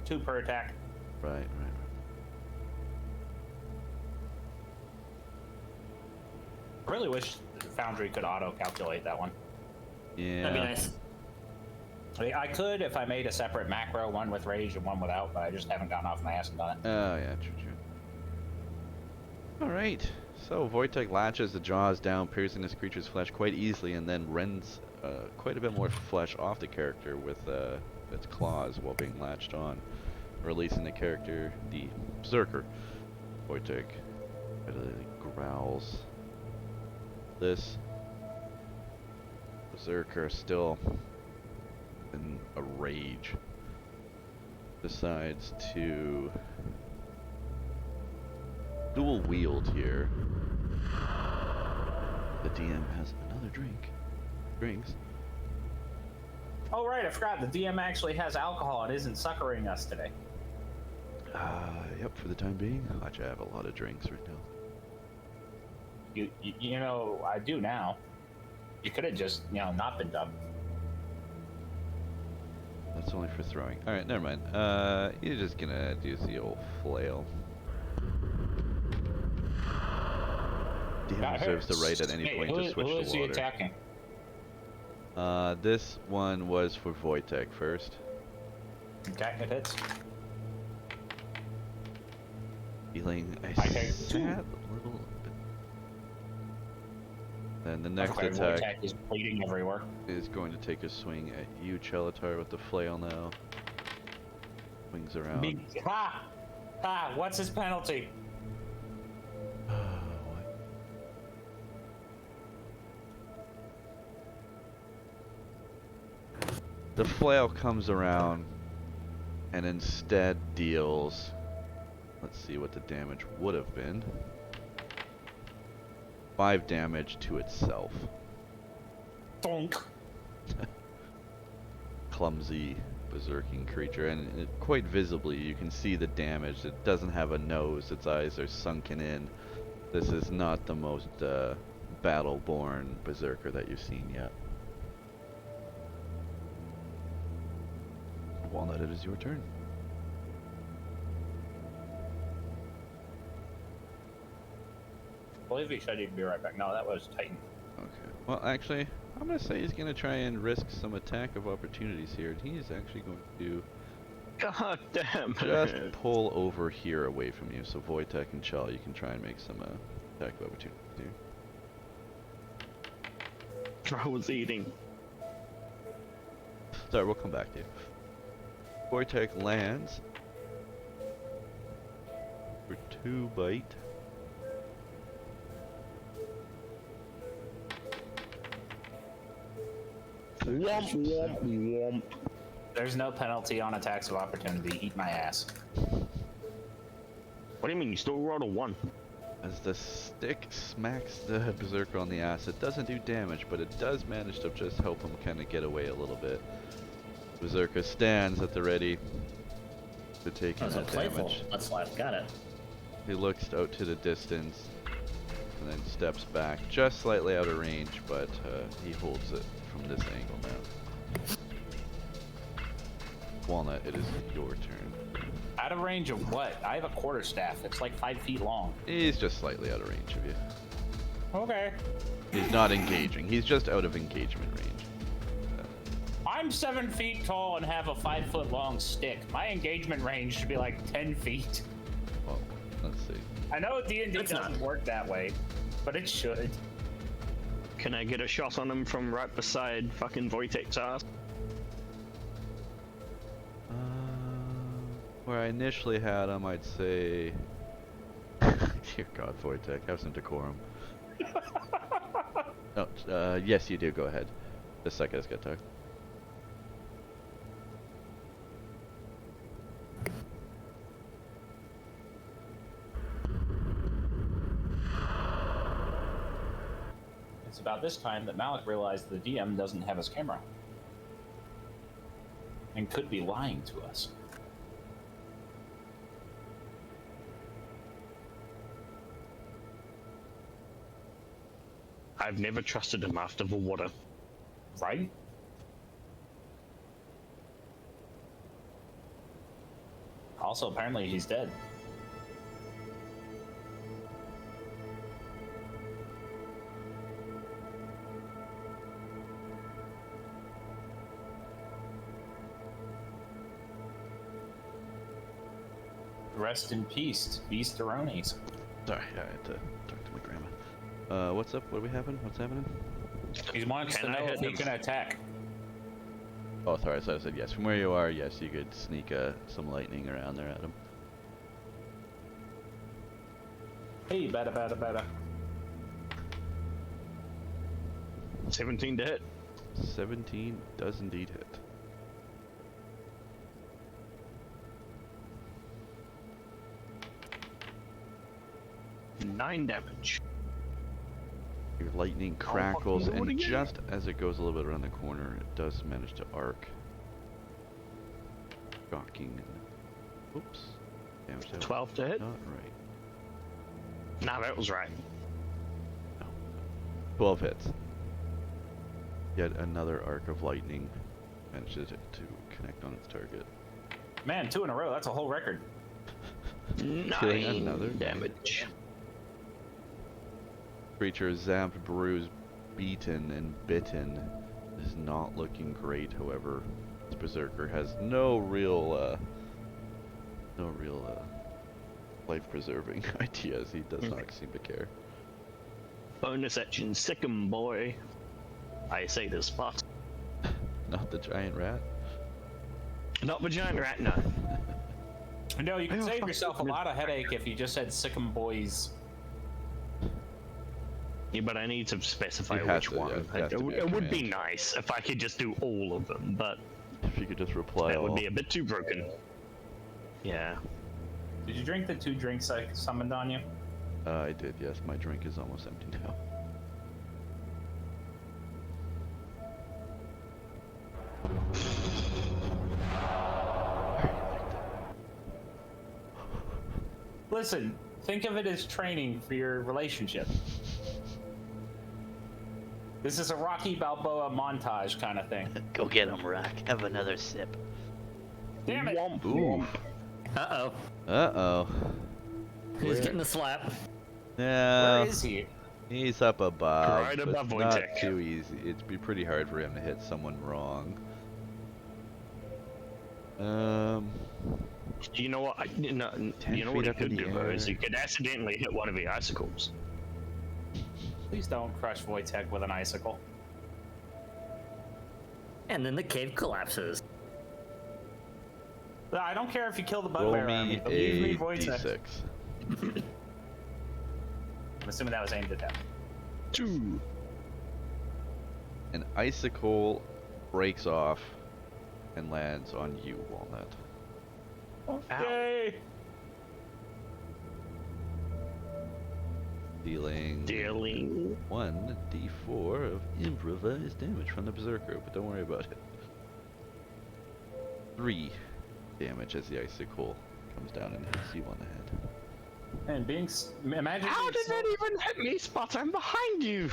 2 per attack. Right. I really wish Foundry could auto-calculate that one. Yeah. That'd be nice. I mean, I could if I made a separate macro, one with rage and one without, but I just haven't gotten off my ass and done it. Oh, yeah, true. Alright, so Wojtek latches the jaws down, piercing this creature's flesh quite easily, and then rends quite a bit more flesh off the character with its claws while being latched on, releasing the character, the Berserker. Wojtek readily growls. This Berserker still in a rage decides to dual wield here. The DM has another drink. Drinks. Oh, right, I forgot. The DM actually has alcohol and isn't suckering us today. Yep, for the time being. Watch, I have a lot of drinks right now. You know, I do now. You could have just, not been dumb. That's only for throwing. Alright, never mind. You're just gonna do the old flail. DM reserves the right at any point to switch who to is he water. attacking? This one was for Wojtek first. Okay, it hits. Feeling a I take 2. sad little bit. Then the next Okay, attack Wojtek is bleeding everywhere. is going to take a swing at you, Chelatar, with the flail now. Swings around. What's his penalty? What? The flail comes around and instead deals, let's see what the damage would have been. 5 damage to itself. Donk. Clumsy, berserking creature, and quite visibly you can see the damage. It doesn't have a nose, its eyes are sunken in. This is not the most battle-born berserker that you've seen yet. Walnut, it is your turn. I believe he said he'd be right back. No, that was Titan. Okay. Well, actually, I'm gonna say he's gonna try and risk some attack of opportunities here. And he's actually going to God damn just it. pull over here away from you. So Wojtek and Chell, you can try and make some attack of opportunity here. I was eating. Sorry, we'll come back to you. Wojtek lands for 2 bite. Womp, womp, womp. There's no penalty on attacks of opportunity. Eat my ass. What do you mean? You still rolled a 1? As the stick smacks the berserker on the ass, it doesn't do damage, but it does manage to just help him kind of get away a little bit. Berserker stands at the ready to take in That's a that playful. damage. Let's laugh. Got it. He looks out to the distance and then steps back, just slightly out of range, but he holds it from this angle now. Walnut, it is your turn. Out of range of what? I have a quarterstaff. It's like 5 feet long. He's just slightly out of range of you. Okay. He's not engaging. He's just out of engagement range. I'm 7 feet tall and have a 5 foot long stick. My engagement range should be like 10 feet. Well, let's see. I know D&D It's doesn't not. work that way, but it should. Can I get a shot on him from right beside fucking Wojtek's ass? Where I initially had him, I'd say... Dear God, Wojtek, have some decorum. Oh, yes you do, go ahead. Just a second, let's get talk. It's about this time that Malik realized the DM doesn't have his camera. And could be lying to us. I've never trusted him after the water. Right? Also, apparently he's dead. Rest in peace, Beasteronis. Sorry, I had to talk to my grandma. What's up? What are we having? What's happening? He wants to Can I know if hit he him? can attack. Oh, sorry, so I said yes. From where you are, yes, you could sneak some lightning around there at him. Hey, better. 17 to hit. 17 does indeed hit. Nine damage. Your lightning I'll crackles, fucking do it and again. just as it goes a little bit around the corner, it does manage to arc. Shocking. Oops. Damage that 12 to hit. was not right. Nah, that was right. 12 hits. Yet another arc of lightning manages it to connect on its target. Man, 2 in a row, that's a whole record. Killing 9 another damage. Creature zapped, bruised, beaten, and bitten. Is not looking great, however. This berserker has no real life-preserving ideas. He does not seem to care. Bonus action, sick 'em, boy. I say this spot. Not the giant rat. Not the giant rat, no. No, you can Oh, save fuck. yourself a lot of headache if you just said Sick'em Boys. Yeah, but I need to specify You have which to, yeah, one. it has to be a It would be command. nice if I could just do all of them, but If you could just reply That would all. be a bit too broken. Yeah. Did you drink the 2 drinks I summoned on you? I did, yes. My drink is almost empty now. Listen, think of it as training for your relationship. This is a Rocky Balboa montage kind of thing. Go get him, Rock. Have another sip. Damn it! Womp, Ooh. womp. Uh-oh. Uh-oh. He's getting a slap. Yeah. Where is he? He's up above. Right but above it's not Wojtek. too easy. It'd be pretty hard for him to hit someone wrong. You know what? You know 10 what feet he up in could the do, though, is air. he could accidentally hit one of the icicles. Please don't crush Wojtek with an icicle. And then the cave collapses. I don't care if you kill the Roll bugbear me army. Believe me, a Wojtek. d6. I'm assuming that was aimed at them. 2. An icicle breaks off and lands on you, Walnut. Okay. Dealing 1d4 of improvised damage from the Berserker, but don't worry about it. 3 damage as the icicle comes down and hits you on the head. And imagine. How being did so- that even hit me, Spot? I'm behind you!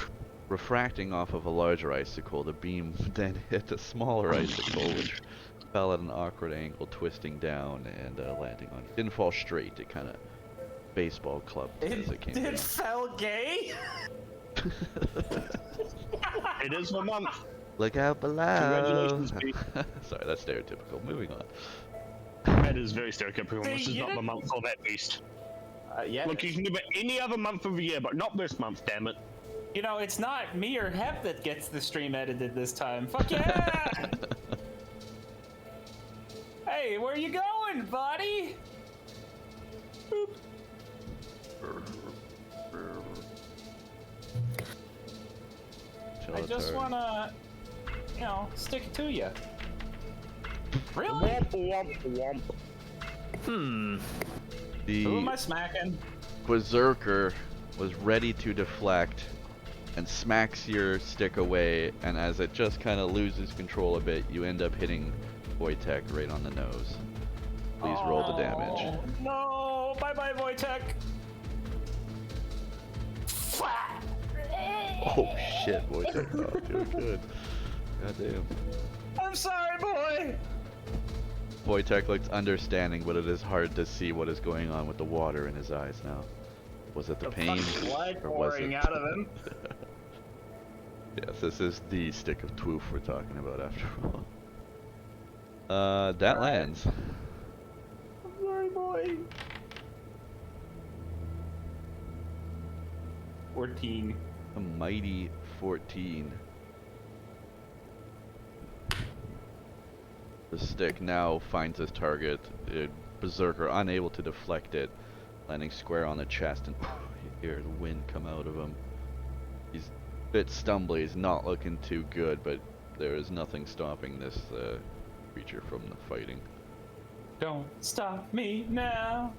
Refracting off of a larger icicle, the beam then hit a smaller icicle, which fell at an awkward angle, twisting down and landing on. Didn't fall straight. It kind of baseball clubbed as it came It fell gay? It is my month. Look out below! Congratulations, Pete. Sorry, that's stereotypical. Moving on. That is very stereotypical. See, This is you not the didn't- month for that beast. Yeah. Look, you can give it any other month of the year, but not this month, damn it. You know, it's not me or Hep that gets the stream edited this time. Fuck yeah! Hey, where you going, buddy? Boop. I just wanna, stick it to you. Really? Womp, womp, womp. Hmm. Who am I The smacking? Berserker was ready to deflect and smacks your stick away, and as it just kind of loses control a bit, you end up hitting Wojtek right on the nose. Please roll the damage. Oh, no! Bye bye, Wojtek! Oh shit, Wojtek. Oh, doing good. Goddamn. I'm sorry, boy! Wojtek looks understanding, but it is hard to see what is going on with the water in his eyes now. Was it the pain? fucking blood or was pouring it- out of him. Yes, this is the stick of twoof we're talking about after all. That lands. I'm sorry, boy. 14. A mighty 14. The stick now finds its target. Berserker unable to deflect it, landing square on the chest, and you hear the wind come out of him. He's a bit stumbly. He's not looking too good, but there is nothing stopping this creature from the fighting. Don't stop me now.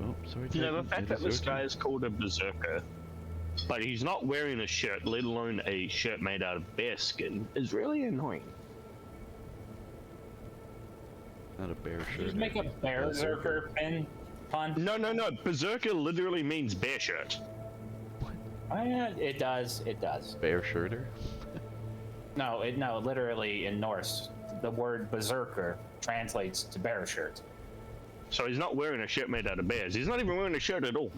Oh, sorry. You know, the Titan, fact it that is this your turn. guy is called a berserker, but he's not wearing a shirt, let alone a shirt made out of bear skin, is really annoying. Not a bear Did shirt. you just make a berserker pun? No, berserker literally means bear shirt. Oh, yeah, it does. It does. Bear shirter? No, literally in Norse, the word berserker translates to bear shirt. So he's not wearing a shirt made out of bears. He's not even wearing a shirt at all.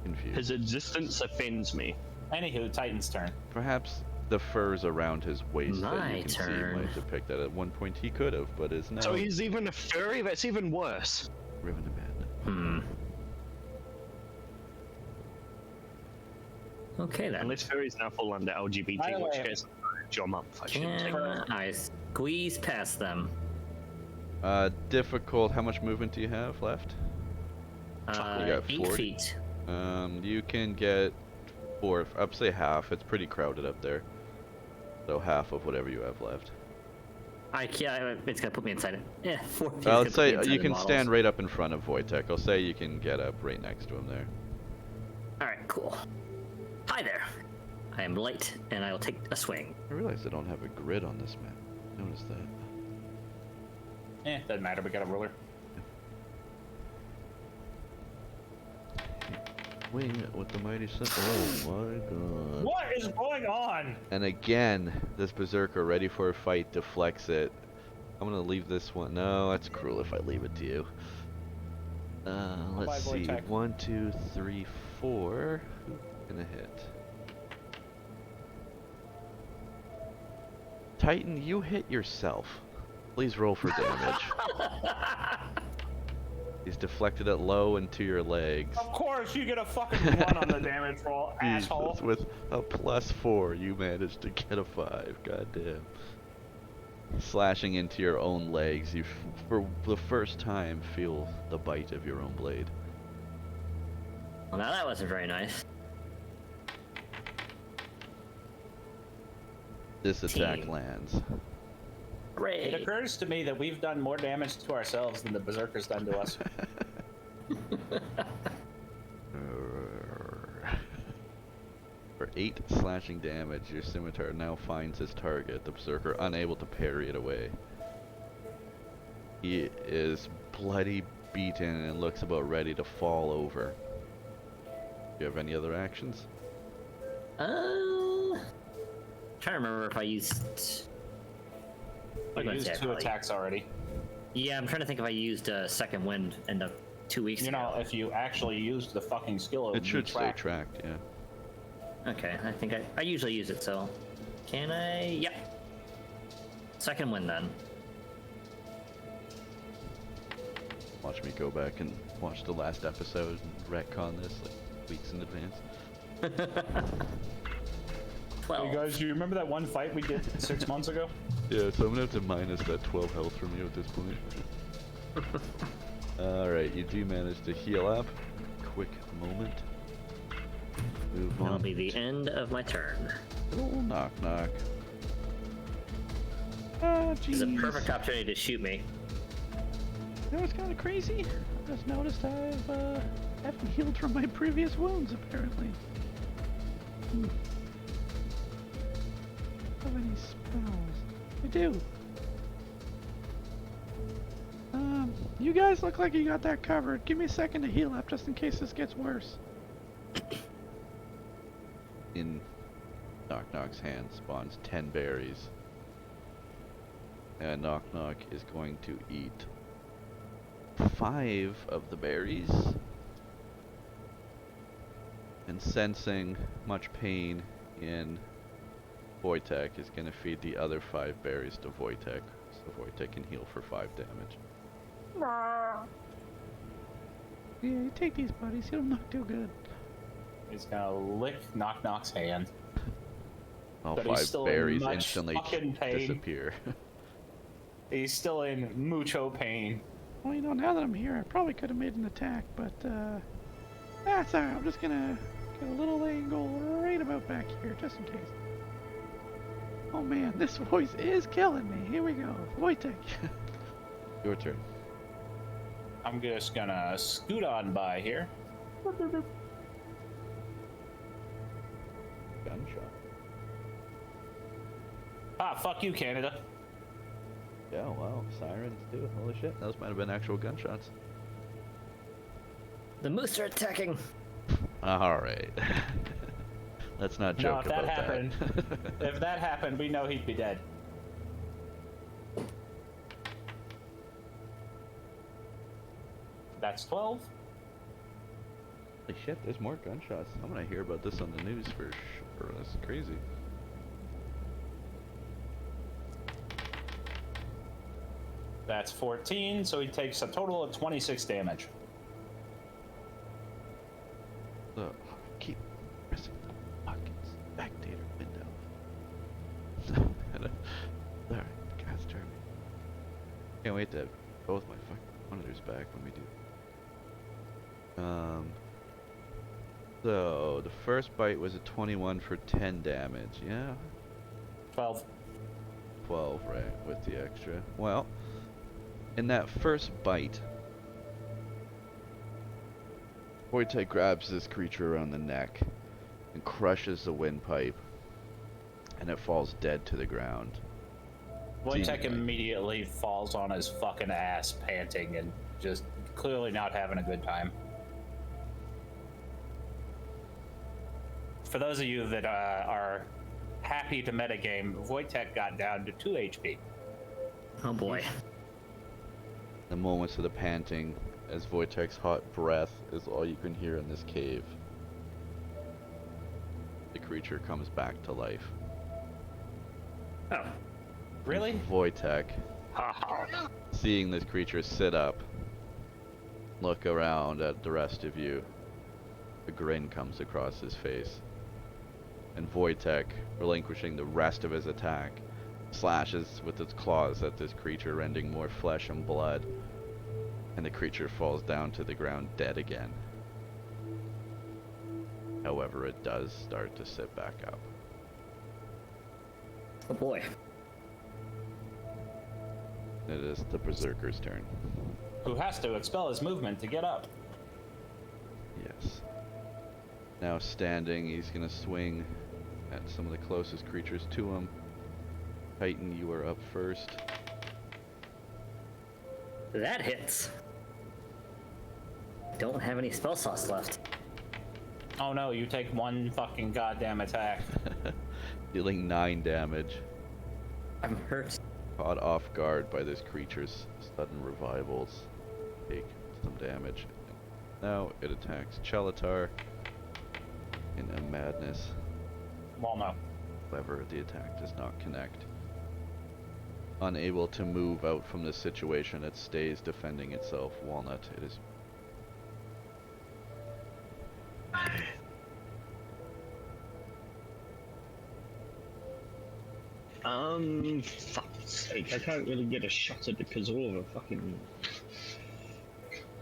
Confused. His existence offends me. Anywho, Titan's turn. Perhaps the furs around his waist that My you can turn. see might depict that. At one point he could have, but is now So he's even a furry? That's even worse. riven to bed. Hmm. Okay then. Unless furries now fall under By LGBT, the which way- case, your month. I shouldn't take Can I squeeze past them? Difficult. How much movement do you have left? You got 8 40? feet. You can get 4, I'd say half. It's pretty crowded up there. So half of whatever you have left. It's gonna put me inside it. Yeah, 14. Well, let's say you can stand right up in front of Wojtek. I'll say you can get up right next to him there. All right, cool. Hi there. I am late, and I will take a swing. I realize I don't have a grid on this map. Notice that. Doesn't matter. We got a ruler. Wing with the mighty sun. Oh my god. What is going on? And again, this berserker ready for a fight deflects it. I'm gonna leave this one. No, that's cruel if I leave it to you. Let's see. Wojtek. 1, 2, 3, 4. Who's gonna hit? Titan, you hit yourself. Please roll for damage. He's deflected it low into your legs. Of course, you get a fucking 1 on the damage roll, asshole. Jesus, with a +4, you managed to get a 5. Goddamn. Slashing into your own legs, you for the first time feel the bite of your own blade. Well, now that wasn't very nice. This attack Team. lands. Hooray. It occurs to me that we've done more damage to ourselves than the berserker's done to us. For 8 slashing damage, your scimitar now finds his target, the berserker unable to parry it away. He is bloody beaten and looks about ready to fall over. Do you have any other actions? Trying to remember if I used. We used 2 attacks already. Yeah, I'm trying to think if I used second wind in the 2 weeks You ago. know, if you actually used the fucking skill, It should stay track. tracked, yeah. Okay, I think I usually use it, so can I? Yep. Second wind then. Watch me go back and watch the last episode and retcon this like weeks in advance. 12. Hey guys, you remember that one fight we did 6 months ago? Yeah, so I'm gonna have to minus that 12 health from you at this point. Alright, you do manage to heal up. Quick moment. Move That'll on. be the end of my turn. Oh, knock knock. Ah, This is a jeez. perfect opportunity to shoot me. That was kind of crazy. I just noticed haven't healed from my previous wounds, apparently. Have any spells? I do. You guys look like you got that covered. Give me a second to heal up, just in case this gets worse. In Knock Knock's hand spawns 10 berries. And Knock Knock is going to eat 5 of the berries. And sensing much pain in Wojtek is going to feed the other 5 berries to Wojtek. So Wojtek can heal for 5 damage. Yeah, you take these, buddies. You don't look too good. He's gonna lick Knock Knock's hand. All But he's 5 still in berries much instantly fucking pain. disappear. He's still in mucho pain. Well, you know, now that I'm here, I probably could have made an attack, but, that's alright. I'm just gonna get a little angle right about back here, just in case. Oh man, this voice is killing me. Here we go. Wojtek. Your turn. I'm just gonna scoot on by here. Gunshot. Ah, fuck you, Canada. Yeah, wow. Sirens too. Holy shit. Those might have been actual gunshots. The moose are attacking. Alright. Let's not No, joke if that about happened, that. if that happened, we know he'd be dead. That's 12. Holy shit, there's more gunshots. I'm gonna hear about this on the news for sure. That's crazy. That's 14, so he takes a total of 26 damage. So, keep pressing the fucking spectator window. Alright, guys, turn me. Can't wait to have both my fucking monitors back when we do. So, the first bite was a 21 for 10 damage, yeah? 12. 12, right, with the extra. Well, in that first bite, Wojtek grabs this creature around the neck and crushes the windpipe, and it falls dead to the ground. Wojtek Seemingly. immediately falls on his fucking ass, panting and just clearly not having a good time. For those of you that are happy to metagame, Wojtek got down to 2 HP. Oh boy. The moments of the panting, as Wojtek's hot breath is all you can hear in this cave. The creature comes back to life. Oh. Really? Wojtek, Haha. seeing this creature sit up, look around at the rest of you, a grin comes across his face. And Wojtek, relinquishing the rest of his attack, slashes with its claws at this creature, rending more flesh and blood, and the creature falls down to the ground dead again. However, it does start to sit back up. Oh boy. It is the Berserker's turn. Who has to expel his movement to get up. Yes. Now standing, he's gonna swing at some of the closest creatures to him. Titan, you are up first. That hits. Don't have any spell slots left. Oh no, you take one fucking goddamn attack. Dealing 9 damage. I'm hurt. Caught off guard by this creature's sudden revivals. Take some damage. Now it attacks Chelatar in a madness. Well, no. However, the attack does not connect. Unable to move out from this situation, it stays defending itself. Walnut, it is. Fuck's sake, I can't really get a shot at it because all the fucking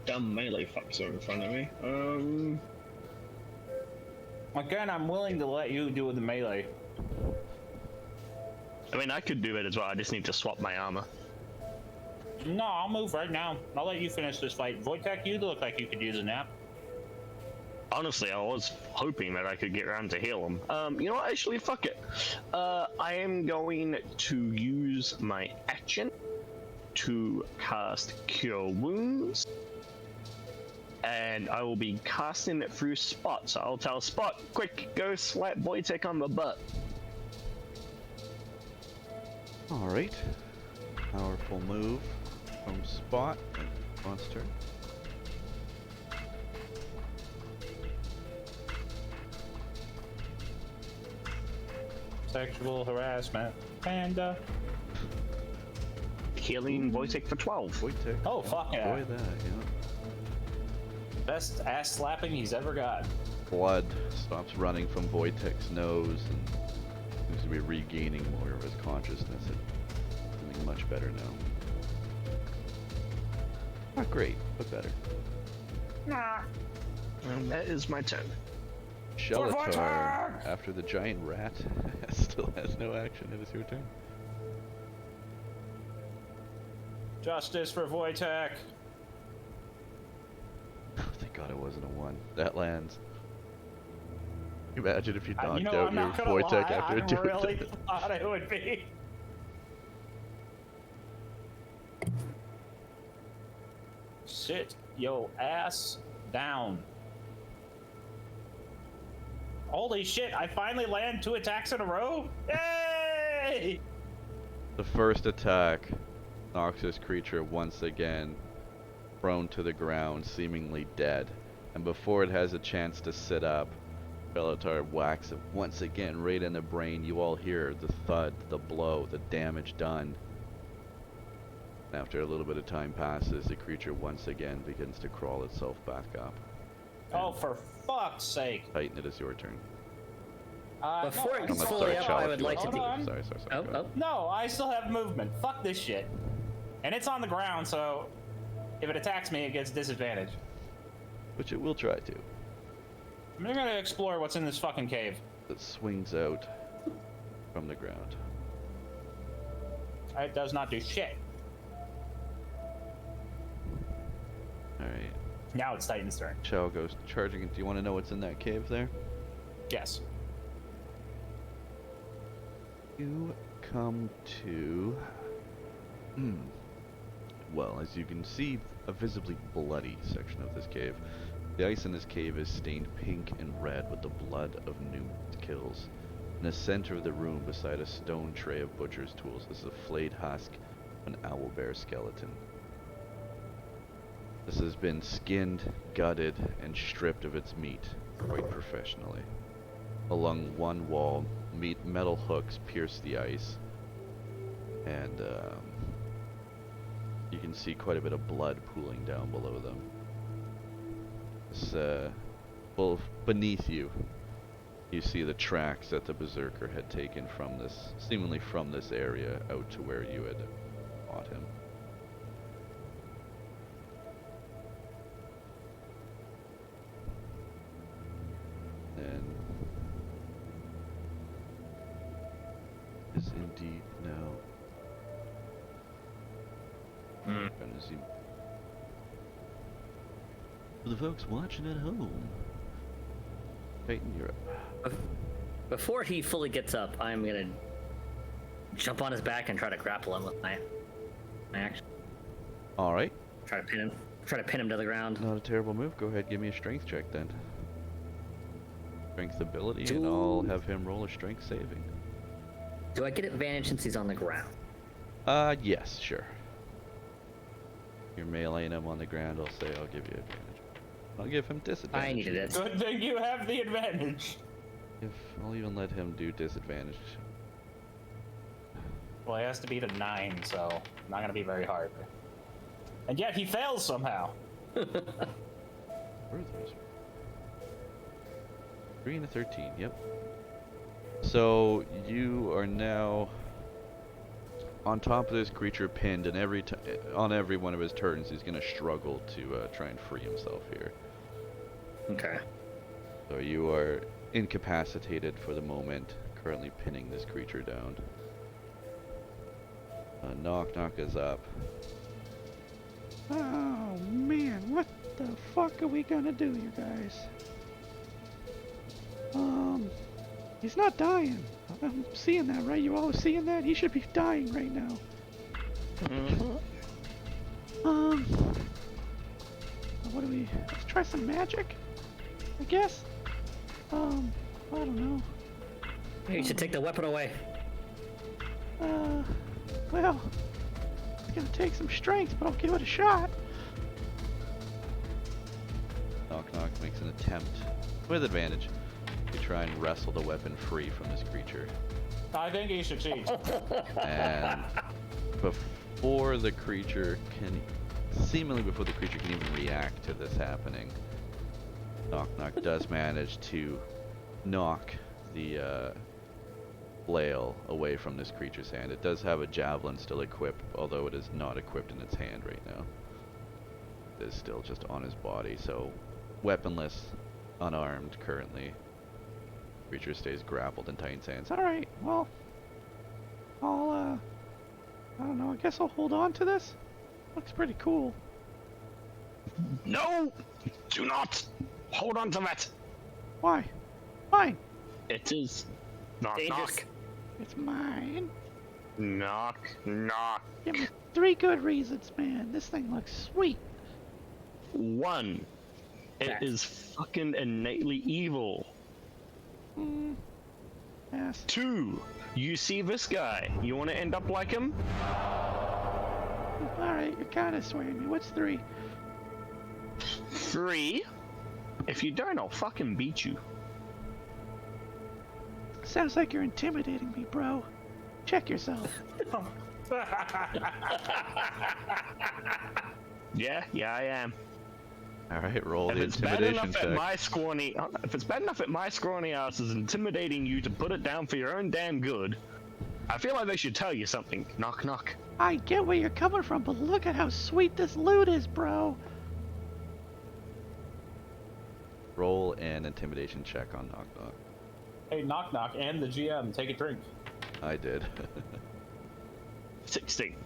dumb melee fucks are in front of me. Again, I'm willing to let you do the melee. I mean, I could do it as well, I just need to swap my armor. No, I'll move right now. I'll let you finish this fight. Wojtek, you look like you could use a nap. Honestly, I was hoping that I could get around to heal him. You know what, actually, fuck it. I am going to use my action to cast Cure Wounds. And I will be casting it through Spot, so I'll tell Spot, quick, go slap Wojtek on the butt. Alright. Powerful move from Spot. Monster. Sexual harassment. Panda. Healing Wojtek for 12. Wojtek. Oh, fuck yeah. Enjoy that, yeah. Best ass slapping he's ever got. Blood stops running from Wojtek's nose and seems to be regaining more of his consciousness and feeling much better now. Not great, but better. And that is my turn. Shelatar, after the giant rat, still has no action. It is your turn. Justice for Wojtek. Oh, thank God it wasn't a 1. That lands. Imagine if you knocked You know, out I'm your not gonna Wojtek lie, after I doing really that. thought it would be. Sit yo ass down. Holy shit, I finally land 2 attacks in a row? Yay! The first attack knocks this creature once again prone to the ground, seemingly dead. And before it has a chance to sit up, Bellatar whacks it once again right in the brain. You all hear the thud, the blow, the damage done. After a little bit of time passes, the creature once again begins to crawl itself back up. Oh, for fuck's sake. Titan, it is your turn. Before it I'm gets sorry, fully up, Chal, I if would you like want to Hold do. on. Sorry, Oh, go ahead. oh. No, I still have movement. Fuck this shit. And it's on the ground, so if it attacks me, it gets disadvantage. Which it will try to. I'm gonna explore what's in this fucking cave. It swings out from the ground. It does not do shit. Alright. Now it's Titan's turn. Chow goes charging. Do you want to know what's in that cave there? Yes. You come to... Well, as you can see, a visibly bloody section of this cave. The ice in this cave is stained pink and red with the blood of numerous kills. In the center of the room, beside a stone tray of butcher's tools, is the flayed husk of an owlbear skeleton. This has been skinned, gutted, and stripped of its meat, quite professionally. Along one wall, metal hooks pierce the ice, and you can see quite a bit of blood pooling down below them. Well, beneath you, you see the tracks that the berserker had taken from this, seemingly from this area out to where you had fought him. And is indeed now. Gonna zoom. For the folks watching at home, Peyton, you're up. Before he fully gets up, I'm gonna jump on his back and try to grapple him with my action. All right, Try to pin him. Try to pin him to the ground. not a terrible move. Go ahead, give me a strength check then. Strength ability, and I'll have him roll a strength saving. Do I get advantage since he's on the ground? Yes, sure. You're meleeing him on the ground, I'll say I'll give you advantage. I'll give him disadvantage. I needed it. Good thing you have the advantage. I'll even let him do disadvantage. Well, he has to beat a 9, so not gonna be very hard. And yet he fails somehow. Where are those? 3 and a 13, yep. So you are now on top of this creature pinned, and on every one of his turns he's going to struggle to try and free himself here. Okay. So you are incapacitated for the moment, currently pinning this creature down. Knock is up. Oh man, what the fuck are we gonna do, you guys? He's not dying. I'm seeing that, right? You all are seeing that? He should be dying right now. What do we... Let's try some magic, I guess? I don't know. You should take the weapon away. Well, it's gonna take some strength, but I'll give it a shot. Knock makes an attempt, with advantage, to try and wrestle the weapon free from this creature. I think he should cheat. And before the creature can even react to this happening, Knock does manage to knock the flail away from this creature's hand. It does have a javelin still equipped, although it is not equipped in its hand right now. It is still just on his body, so weaponless, unarmed currently. Creature stays grappled in Titan's hands. Alright, well, I don't know, I guess I'll hold on to this. Looks pretty cool. No! Do not! Hold on to that! Why? Fine. It is. Knock. It's mine. Knock. Give me 3 good reasons, man. This thing looks sweet. 1. It is fucking innately evil. Yes. 2. You see this guy. You want to end up like him? Alright, you're kind of swaying me. What's 3? 3. If you don't, I'll fucking beat you. Sounds like you're intimidating me, bro. Check yourself. Yeah, I am. Alright, roll If the it's bad intimidation enough check. if it's bad enough at my scrawny ass is intimidating you to put it down for your own damn good, I feel like they should tell you something. Knock. I get where you're coming from, but look at how sweet this loot is, bro. Roll an intimidation check on Knock. Hey, Knock and the GM, take a drink. I did. 16.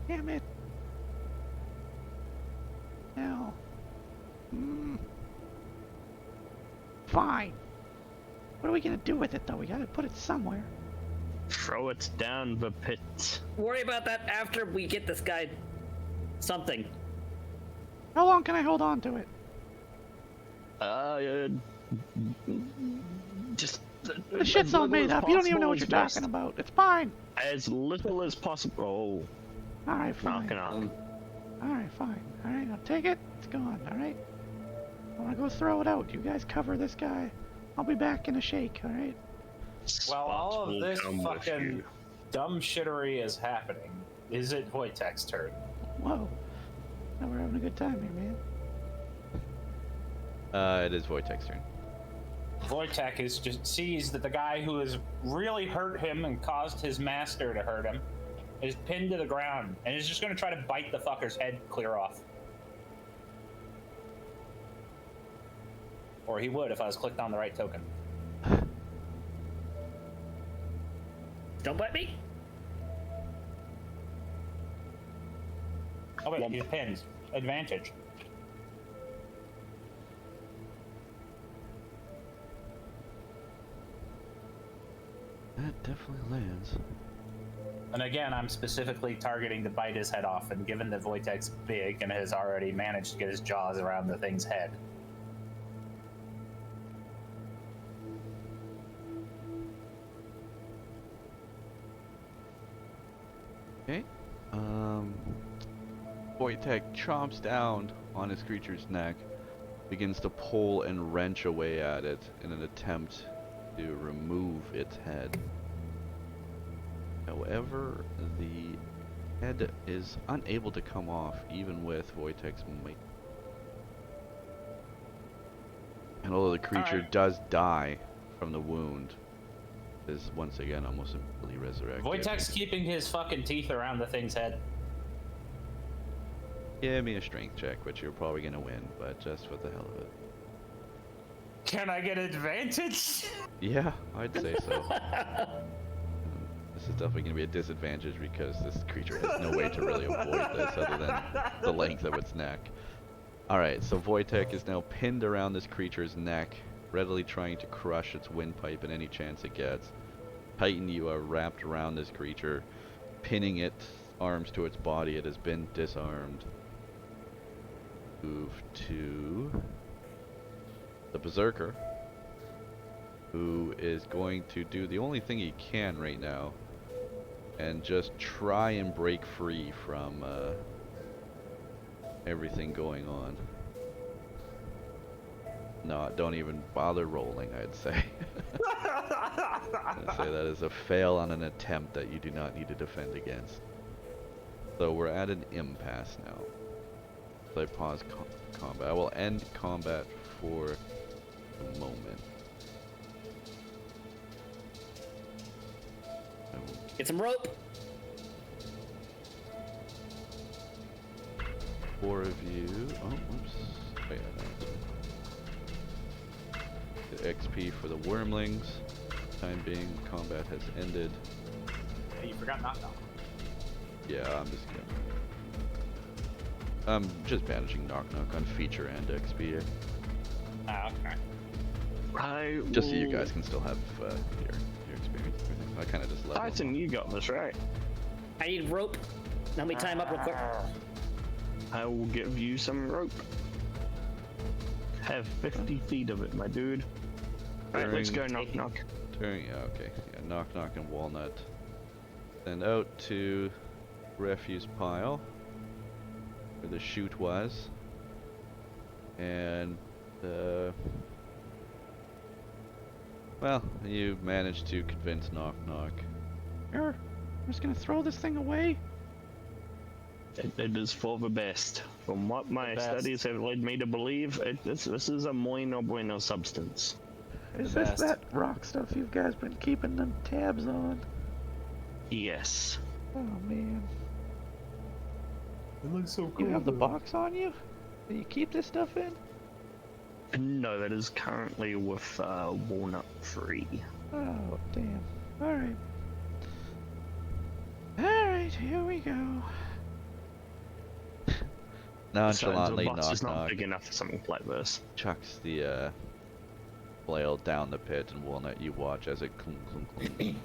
Damn it. Now. Fine. What are we gonna do with it though? We gotta put it somewhere. Throw it down the pit. Worry about that after we get this guy something. How long can I hold on to it? Just The shit's all made up. You don't even know what you're talking about. It's fine. As little as possible. Alright, fine. Knock on. Alright, fine. Alright, I'll take it. It's gone. Alright. I wanna go throw it out. You guys cover this guy. I'll be back in a shake, alright? While all of this fucking dumb shittery is happening, is it Wojtek's turn? Whoa. Now we're having a good time here, man. It is Wojtek's turn. Wojtek is just sees that the guy who has really hurt him and caused his master to hurt him is pinned to the ground and is just going to try to bite the fucker's head clear off. Or he would if I was clicked on the right token. Don't bite me. Oh wait, he's pinned. Advantage. That definitely lands. And again, I'm specifically targeting to bite his head off, and given that Wojtek's big and has already managed to get his jaws around the thing's head. Okay. Wojtek chomps down on his creature's neck, begins to pull and wrench away at it in an attempt to remove its head. However, the head is unable to come off even with Wojtek's might. And although the creature does die from the wound, is once again almost immediately resurrected. Wojtek's keeping his fucking teeth around the thing's head. Give me a strength check, which you're probably gonna win, but just for the hell of it. Can I get advantage? Yeah, I'd say so. This is definitely gonna be a disadvantage because this creature has no way to really avoid this other than the length of its neck. Alright, so Wojtek is now pinned around this creature's neck, readily trying to crush its windpipe in any chance it gets. Titan, you are wrapped around this creature, pinning its arms to its body. It has been disarmed. Move to the Berserker, who is going to do the only thing he can right now and just try and break free from everything going on. No, don't even bother rolling, I'd say. I'd say that is a fail on an attempt that you do not need to defend against. So we're at an impasse now. So I pause combat. I will end combat for a moment. Get some rope. 4 of you. Oh, whoops. Oh, yeah, no. The XP for the wormlings. Time being, combat has ended. Hey, you forgot knock knock. Yeah, I'm just managing knock knock on feature and XP. Ah, okay. Just so you guys can still have your experience. I kind of just let Titan, you got this right. I need rope. Let me tie him up real quick. I will give you some rope. Have 50 feet of it, my dude. Alright, let's go knock knock. Yeah, okay. Yeah, knock knock and walnut. Send out to refuse pile where the chute was. And well, you managed to convince knock knock. Here, I'm just gonna throw this thing away. It is for the best. From what my studies have led me to believe, this is a muy no bueno substance. Is this that rock stuff you guys been keeping them tabs on? Yes. Oh man. It looks so cool. You have the box on you? Do you keep this stuff in? No, that is currently with Walnut Free. Oh damn. Alright. Alright, here we go. Nonchalantly, Besides, the box is knock not knock. big enough for something like this. Chucks the flail down the pit, and Walnut, you watch as it clunk, clunk, clunk,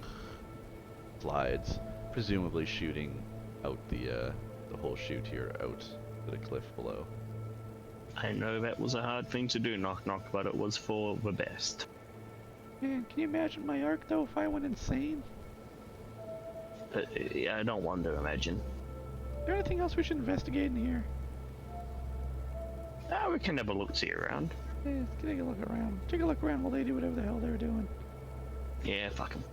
slides, presumably shooting out the whole chute here out to the cliff below. I know that was a hard thing to do, knock knock, but it was for the best. Man, can you imagine my arc though if I went insane? Yeah, I don't want to imagine. Is there anything else we should investigate in here? We can have a look-see around. Yeah, let's take a look around. Take a look around while they do whatever the hell they're doing. Yeah, fuck 'em.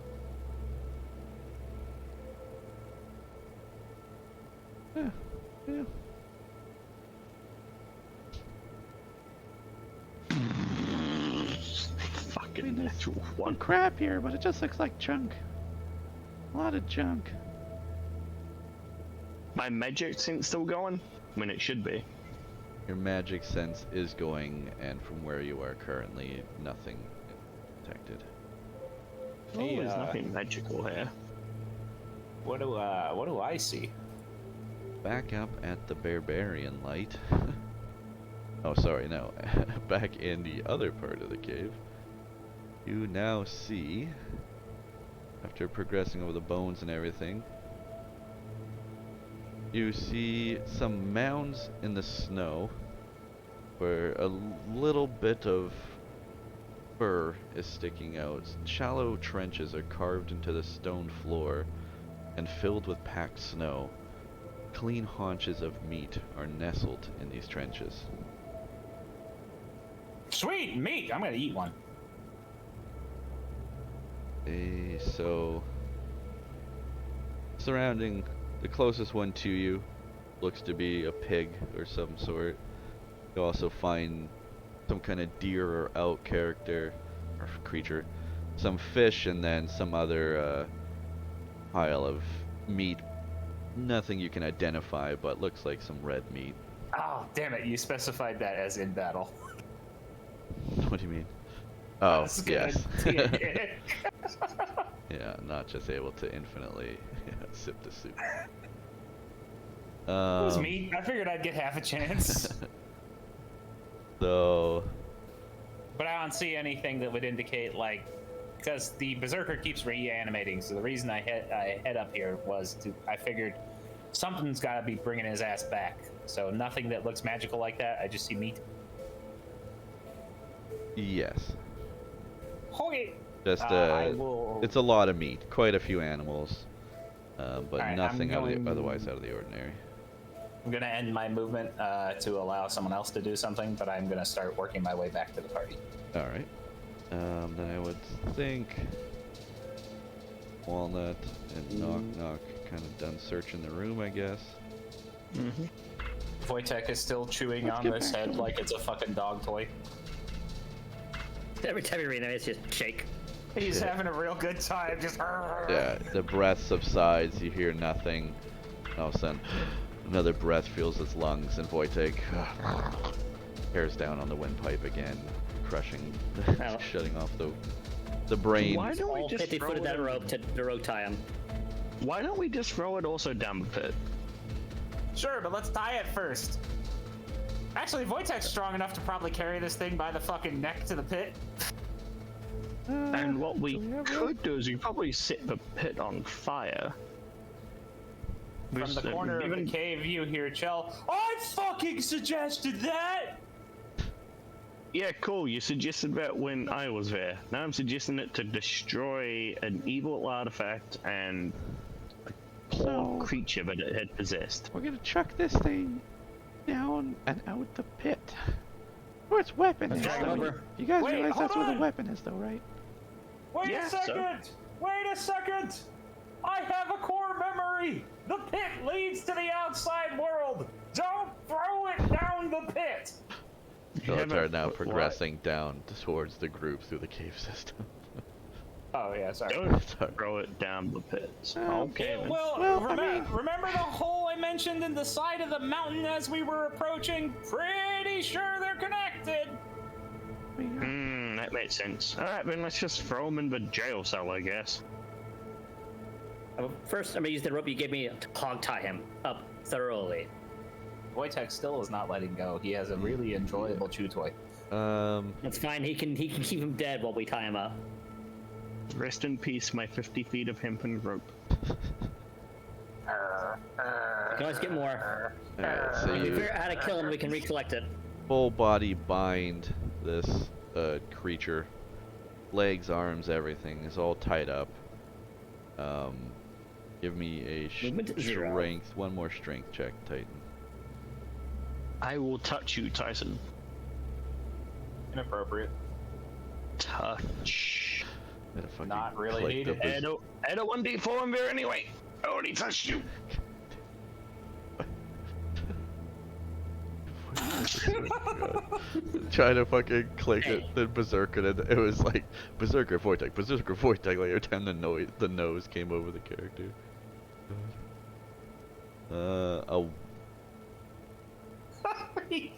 Yeah, yeah. Fucking I mean, there's natural one one. crap here, but it just looks like junk. A lot of junk. My magic sense still going? When it should be. Your magic sense is going, and from where you are currently, nothing detected. Oh, Hey, there's nothing magical here. What do I see? Back up at the Barbarian Light. Oh, sorry, no. Back in the other part of the cave. You now see, after progressing over the bones and everything, you see some mounds in the snow where a little bit of fur is sticking out. Shallow trenches are carved into the stone floor and filled with packed snow. Clean haunches of meat are nestled in these trenches. Sweet meat! I'm gonna eat one. So surrounding the closest one to you looks to be a pig or some sort. You also find some kind of deer or elk character or creature, some fish, and then some other pile of meat. Nothing you can identify, but looks like some red meat. Oh, damn it! You specified that as in battle. What do you mean? Oh, That's good. yes. Yeah, not just able to infinitely sip the soup. It was meat. I figured I'd get half a chance. So, But I don't see anything that would indicate, like, because the Berserker keeps reanimating, so the reason I head up here was I figured something's got to be bringing his ass back. So nothing that looks magical like that. I just see meat. yes. Okay. Just I will... it's a lot of meat, quite a few animals, but Alright, nothing I'm otherwise out of the ordinary. I'm gonna end my movement to allow someone else to do something, but I'm gonna start working my way back to the party. All right. Then I would think Walnut and Knock Knock kind of done searching the room, I guess. Mm-hmm. Wojtek is still chewing Let's on get this back head to like it's a fucking dog toy. Every time you read it, it's just shake. He's having a real good time, just... Yeah, the breath subsides, you hear nothing. And all of a sudden, another breath fills his lungs, and Wojtek tears down on the windpipe again, crushing, Well. shutting off the brain. Why don't we All just 50 throw foot of it that rope to the rope tie him. Why don't we just throw it also down the pit? Sure, but let's tie it first. Actually, Wojtek's strong enough to probably carry this thing by the fucking neck to the pit. And what we do we have could do is we could probably set the pit on fire. From Just, the corner of even- the cave view here, Chell. I fucking suggested that! Yeah, cool. You suggested that when I was there. Now I'm suggesting it to destroy an evil artifact and a poor So- creature that it had possessed. We're gonna chuck this thing down and out the pit. Where its weapon is. drag it though. over. You guys Wait, realize that's hold where the on. weapon is, though, right? Wait Yeah, a so- second! Wait a second! I have a core memory! The pit leads to the outside world! Don't throw it down the pit! Bullets are now What? progressing down towards the group through the cave system. Oh, yeah, sorry. Don't Sorry. throw it down the pit. Oh. Okay, then. Well, I mean- remember the hole I mentioned in the side of the mountain as we were approaching? Pretty sure they're connected! We got- That makes sense. Alright, then let's just throw him in the jail cell, I guess. First, I'm gonna use the rope you gave me to hog tie him up thoroughly. Wojtek still is not letting go. He has a really enjoyable chew toy. That's fine. He can keep him dead while we tie him up. Rest in peace, my 50 feet of hempen rope. You can always get more. Alright, so When we you figure out how to kill him, we can recollect it. full body bind this creature. Legs, arms, everything is all tied up. Give me a Movement 0. strength, one more strength check, Titan. I will touch you, Tyson. Inappropriate. Touch. Gotta fucking Not really click needed. the Add a 1d4 in there anyway. I already touched you. Trying to fucking click it, then Berserker, and it was like Berserker Vortex, like every time the nose came over the character.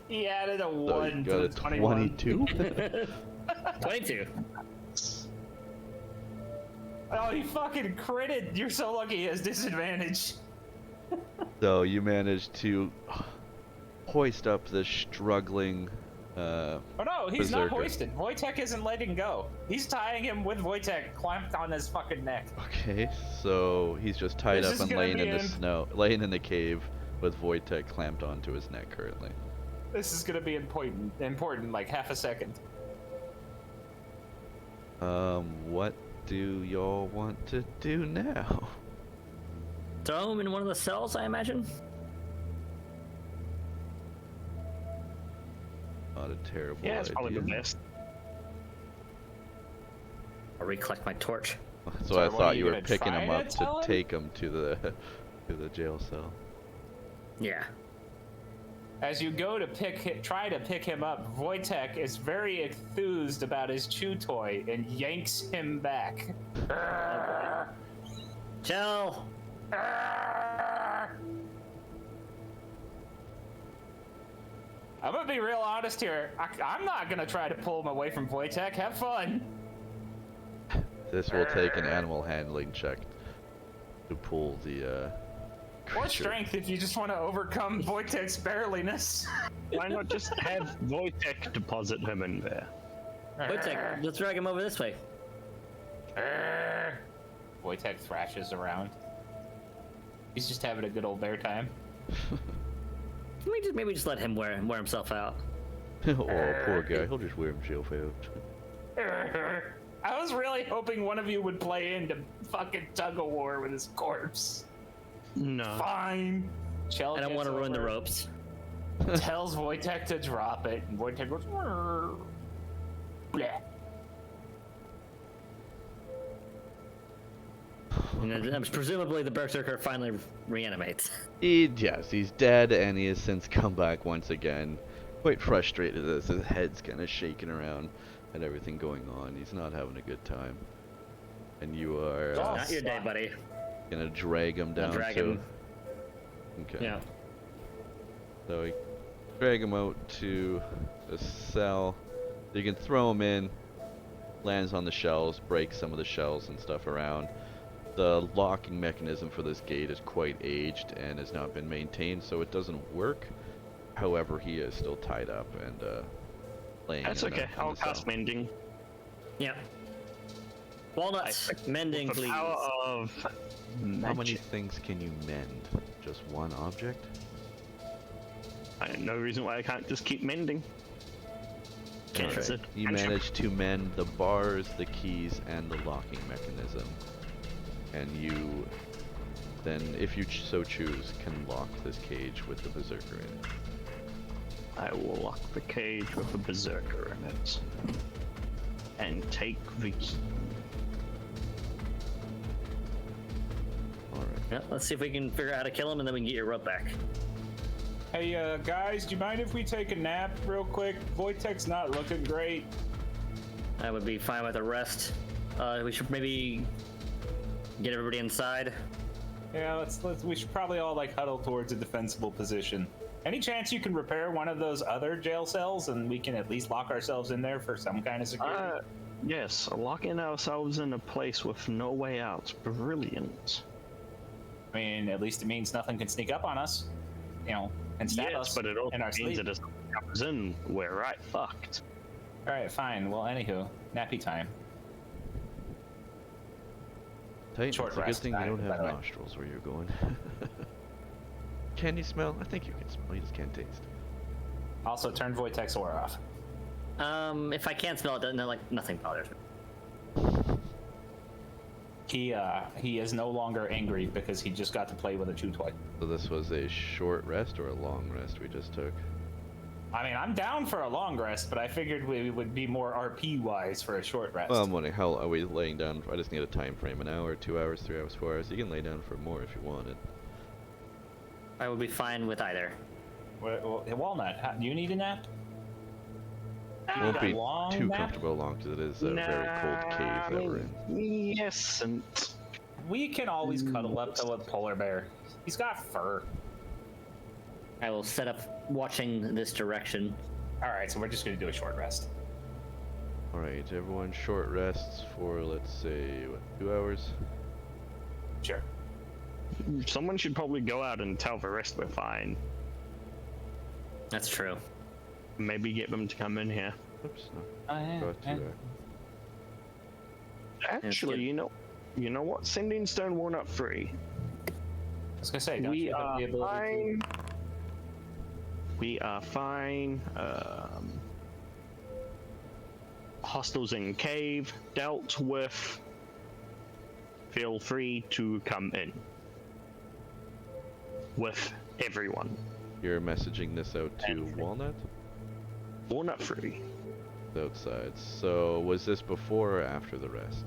He added a So 1 you to got the a 21. 22. 22. Oh, he fucking critted. You're so lucky he has disadvantage. So you managed to hoist up this struggling. Oh no, he's not Berserker. hoisted. Wojtek isn't letting go. He's tying him with Wojtek clamped on his fucking neck. Okay, so he's just tied This up is and gonna laying be in the an- snow, laying in the cave with Wojtek clamped onto his neck currently. This is gonna be important like half a second. What do y'all want to do now? Throw him in one of the cells, I imagine. Not a terrible Yeah, it's probably the idea. best. Or recollect my torch. So Sorry, I what, thought are you you were gonna picking try him to up to tell him? take him to the jail cell. Yeah. As you go to try to pick him up, Wojtek is very enthused about his chew toy and yanks him back. Chill. I'm gonna be real honest here. I'm not gonna try to pull him away from Wojtek. Have fun. This will take an animal handling check to pull the Or creature. strength if you just want to overcome Wojtek's barreliness. Why not just have Wojtek deposit him in there? Wait a sec. Let's drag him over this way. Wojtek thrashes around. He's just having a good old bear time. Can we just maybe just let him wear himself out? Oh, poor guy. He'll just wear himself out. I was really hoping one of you would play into fucking tug of war with his corpse. No. Fine. Chell I don't gets want to ruin the over, ropes. Tells Wojtek to drop it, and Wojtek goes. Bleh. And then, presumably the berserker finally reanimates. Yes, he's dead, and he has since come back once again. Quite frustrated as his head's kind of shaking around at everything going on. He's not having a good time. And you are Oh, Not your day, buddy. gonna drag him down drag to. him. Okay. Yeah. So we drag him out to a cell. You can throw him in, lands on the shells, breaks some of the shells and stuff around. The locking mechanism for this gate is quite aged and has not been maintained, so it doesn't work. However, he is still tied up and laying That's in okay. the I'll cell. cast mending. Yeah. Walnuts, mending, With the please. power of How many magic. things can you mend? Just one object? I have no reason why I can't just keep mending. Can't It's try. a You cantrip. manage to mend the bars, the keys, and the locking mechanism. And you then, if you so choose, can lock this cage with the berserker in it. I will lock the cage with the berserker in it. And take the key. Alright. Yeah, let's see if we can figure out how to kill him, and then we can get your rope back. Hey, guys, do you mind if we take a nap real quick? Wojtek's not looking great. I would be fine with the rest. We should maybe get everybody inside. Yeah, we should probably all like huddle towards a defensible position. Any chance you can repair one of those other jail cells and we can at least lock ourselves in there for some kind of security? Yes, locking ourselves in a place with no way out. Brilliant. I mean, at least it means nothing can sneak up on us, you know, and stab Yes, us but it also in our means sleep. that if something comes in, we're right fucked. All right, fine. Well, anywho, nappy time. Titan, Short it's a good rest thing you time, don't by have the way. nostrils where you're going. Can you smell? I think you can smell. You just can't taste. Also, turn Wojtek's aura off. If I can't smell it, then like nothing bothers me. He is no longer angry because he just got to play with a chew toy. So this was a short rest or a long rest we just took? I mean, I'm down for a long rest, but I figured we would be more RP wise for a short rest. Well, I'm wondering how are we laying down? I just need a time frame, an hour, 2 hours, 3 hours, 4 hours. You can lay down for more if you wanted. I would be fine with either. Walnut, do you need a nap? It won't be long too nap? comfortable long because it is a very cold cave that we're in. Yes, and We can always cuddle up to a polar bear. He's got fur. I will set up watching this direction. All right, so we're just gonna do a short rest. Alright, everyone short rests for, let's say, what, 2 hours? Sure. someone should probably go out and tell the rest we're fine. That's true. Maybe get them to come in here. Oops, no. Oh, yeah, Got to, yeah. Actually, good. you know what? Sending Stone Walnut free. I was gonna say, don't We you have are the ability fine. We are fine. Hostels in cave dealt with. Feel free to come in. With everyone. You're messaging this out to And- Walnut? Walnut free. Outside. So, was this before or after the rest?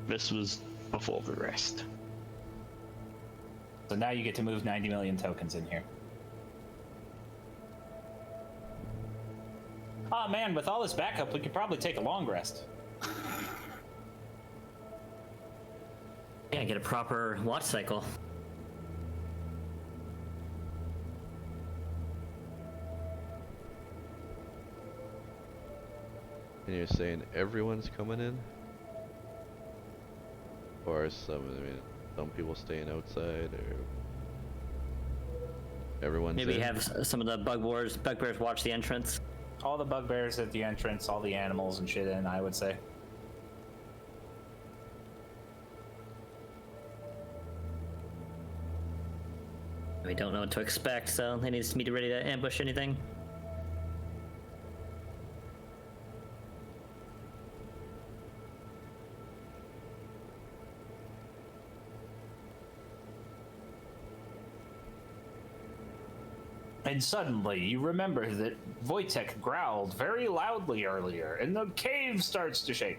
This was before the rest. to? So now you get to move 90 million tokens in here. Oh man, with all this backup, we could probably take a long rest. Yeah, get a proper watch cycle. And you're saying everyone's coming in? Or some people staying outside, or everyone's Maybe in? have some of the bugbears watch the entrance. All the bugbears at the entrance, all the animals and shit in, I would say. We don't know what to expect, so they need me to be ready to ambush anything. And suddenly, you remember that Wojtek growled very loudly earlier, and the cave starts to shake.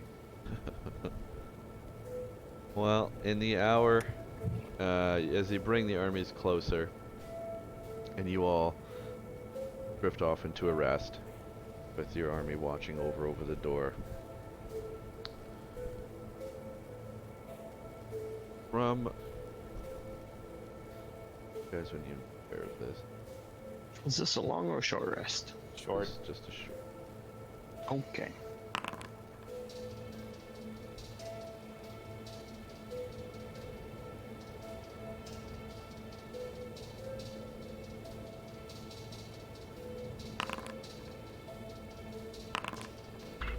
Well, in the hour, as you bring the armies closer, and you all drift off into a rest, with your army watching over the door. From... You guys wouldn't even be aware of this. Is this a long or a short rest? Short. Just a short. Okay.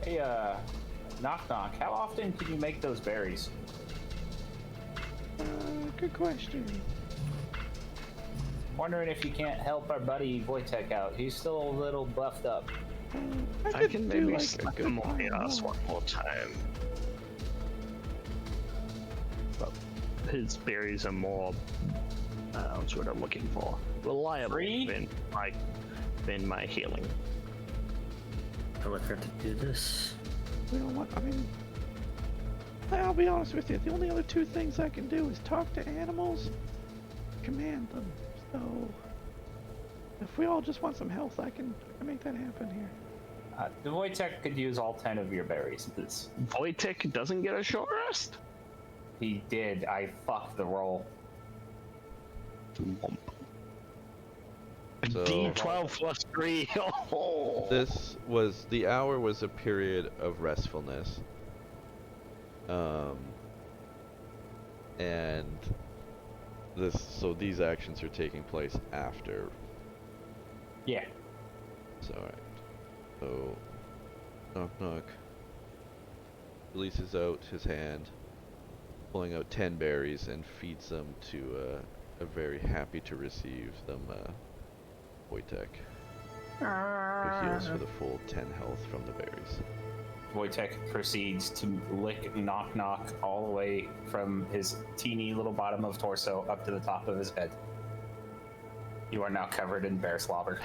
Hey, knock knock, how often can you make those berries? Good question. Wondering if you can't help our buddy Wojtek out. He's still a little buffed up. I could can do, maybe like, slap a him on the pile ass more. one more time. But his berries are more, that's what I'm looking for. Reliable Free? than my healing. I'll let her to do this. We don't want. I mean, I'll be honest with you. The only other two things I can do is talk to animals, command them. So, if we all just want some health, I can make that happen here. The Wojtek could use all 10 of your berries, please. Wojtek doesn't get a short rest? He did. I fucked the roll. So- D12 plus 3. Oh. The hour was a period of restfulness. And So these actions are taking place after. Yeah. So alright. So knock knock. Releases out his hand, pulling out 10 berries and feeds them to a very happy to receive them Wojtek, who heals for the full 10 health from the berries. Wojtek proceeds to lick Knock Knock all the way from his teeny little bottom of torso up to the top of his head. You are now covered in bear slobber.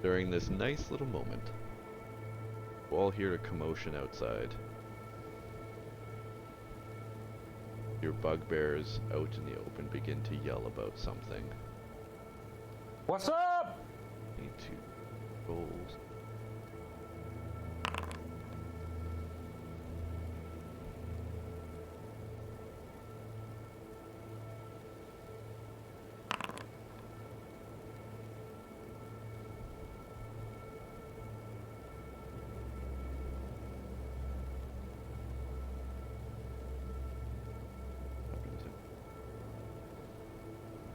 During this nice little moment, you all hear a commotion outside. Your bugbears out in the open begin to yell about something. What's up? Need 2 goals.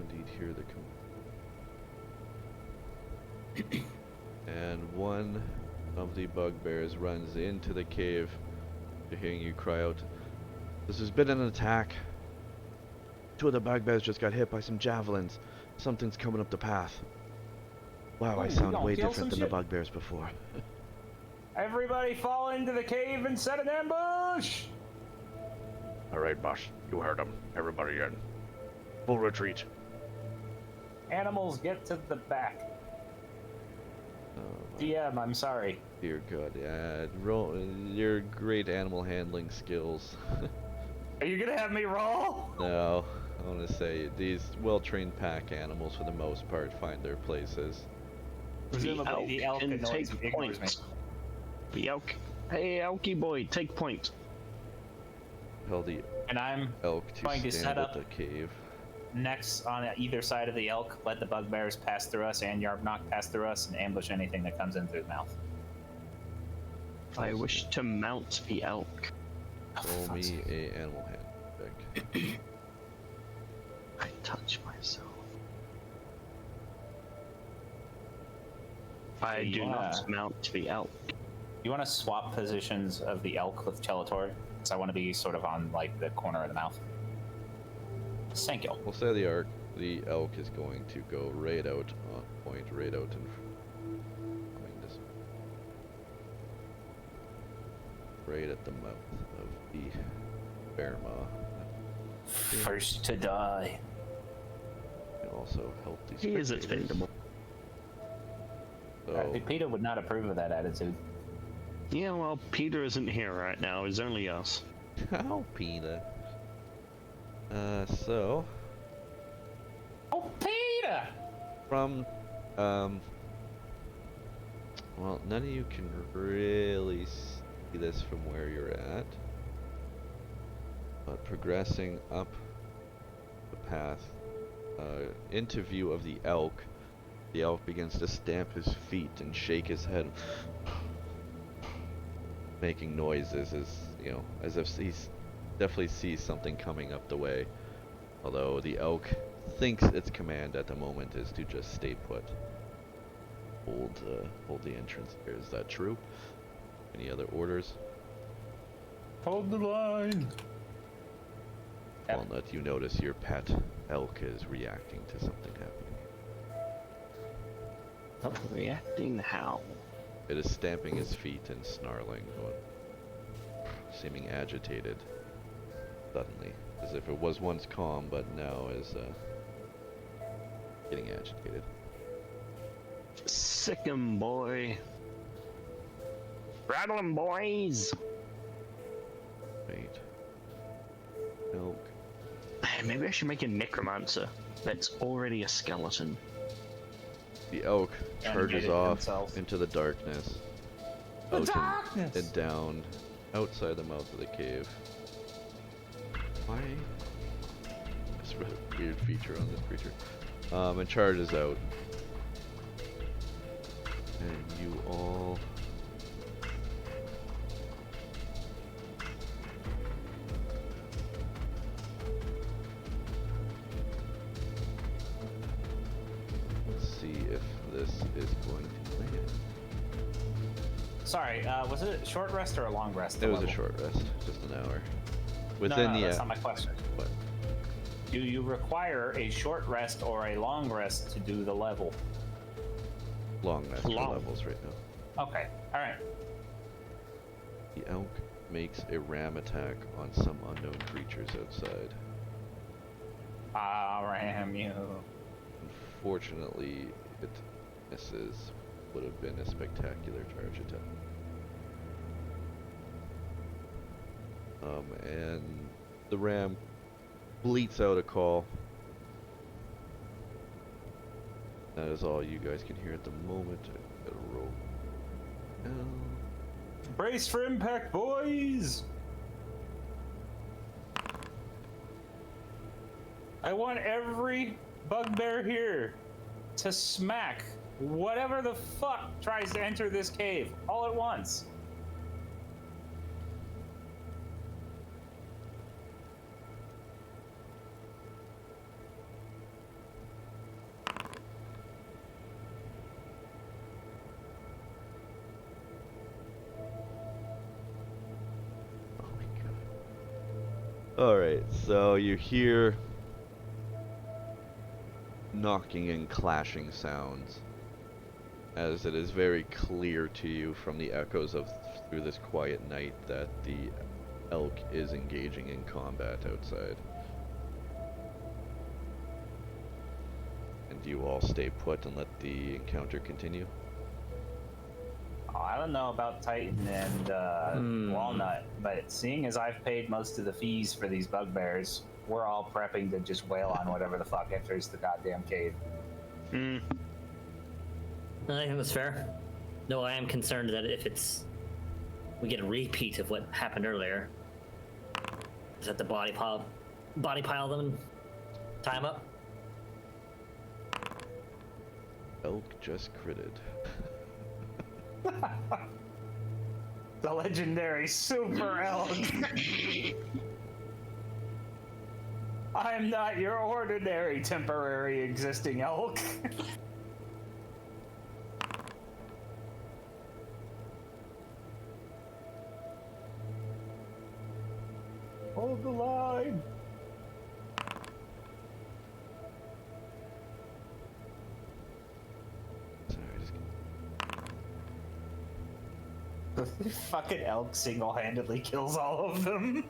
Indeed, hear the and one of the bugbears runs into the cave, hearing you cry out, "This has been an attack. 2 of the bugbears just got hit by some javelins. Something's coming up the path." Wow, I sound way different than the bugbears before. Everybody fall into the cave and set an ambush! Alright, boss. You heard him. Everybody in. Full retreat. Animals, get to the back. DM, I'm sorry. Dear God, yeah. Roll your great animal handling skills. Are you gonna have me roll? No, I want to say these well-trained pack animals, for the most part, find their places. Presumably the elk can annoys take and ignores me. points. The elk. Hey, elky boy, take point. Tell the And I'm elk going to stand set at up the cave. next on either side of the elk, let the bugbears pass through us and Yarbnock pass through us and ambush anything that comes in through the mouth. I wish to mount the elk. Roll me a animal hand check. I touch myself. I do not mount the elk. You want to swap positions of the elk with Chelator? Because I want to be sort of on like the corner of the mouth. Thank you. We'll say the elk is going to go right out on point, right out behind us. Right at the mouth of the bear maw. First to die. Can also help these He is spectators. expendable. I So, think Peter would not approve of that attitude. Yeah, well, Peter isn't here right now. It's only us. how Peter? So Oh, Peter! from well, none of you can really see this from where you're at, but progressing up the path into view of the elk begins to stamp his feet and shake his head, making noises as if he's definitely sees something coming up the way, although the elk thinks its command at the moment is to just stay put. Hold the entrance here. Is that true? Any other orders? Hold the line! Yep. Walnut, you notice your pet elk is reacting to something happening. Reacting how? It is stamping his feet and snarling, seeming agitated suddenly, as if it was once calm, but now is getting agitated. Sick 'em, boy. Rattle 'em, boys. Right. Elk. Maybe I should make a necromancer that's already a skeleton. The elk charges Animated off themselves. into the darkness. The out darkness! And down outside the mouth of the cave. Why? This weird feature on this creature. And charges out. And you all going to land. Sorry, was it a short rest or a long rest? It the was a level? short rest, just an hour. No, Within the that's not my question. What? Do you require a short rest or a long rest to do the level? Long rest for Long. levels right now. Okay, all right. The elk makes a ram attack on some unknown creatures outside. Ah, ram you. Unfortunately, it misses. Would have been a spectacular charge attack. And the ram bleats out a call. That is all you guys can hear at the moment. I gotta roll. Brace for impact, boys! I want every bugbear here to smack whatever the fuck tries to enter this cave all at once. Oh my god. Alright, so you hear knocking and clashing sounds as it is very clear to you from the echoes of through this quiet night that the elk is engaging in combat outside. And do you all stay put and let the encounter continue? Oh, I don't know about Titan and Walnut, but seeing as I've paid most of the fees for these bugbears, we're all prepping to just wail on whatever the fuck enters the goddamn cave. Hmm. I think that's fair. No, I am concerned that if we get a repeat of what happened earlier, is that the body pile them and tie them up? Elk just critted. The legendary Super Elk. I am not your ordinary temporary existing elk. Hold the line. Sorry, just The fucking elk single-handedly kills all of them.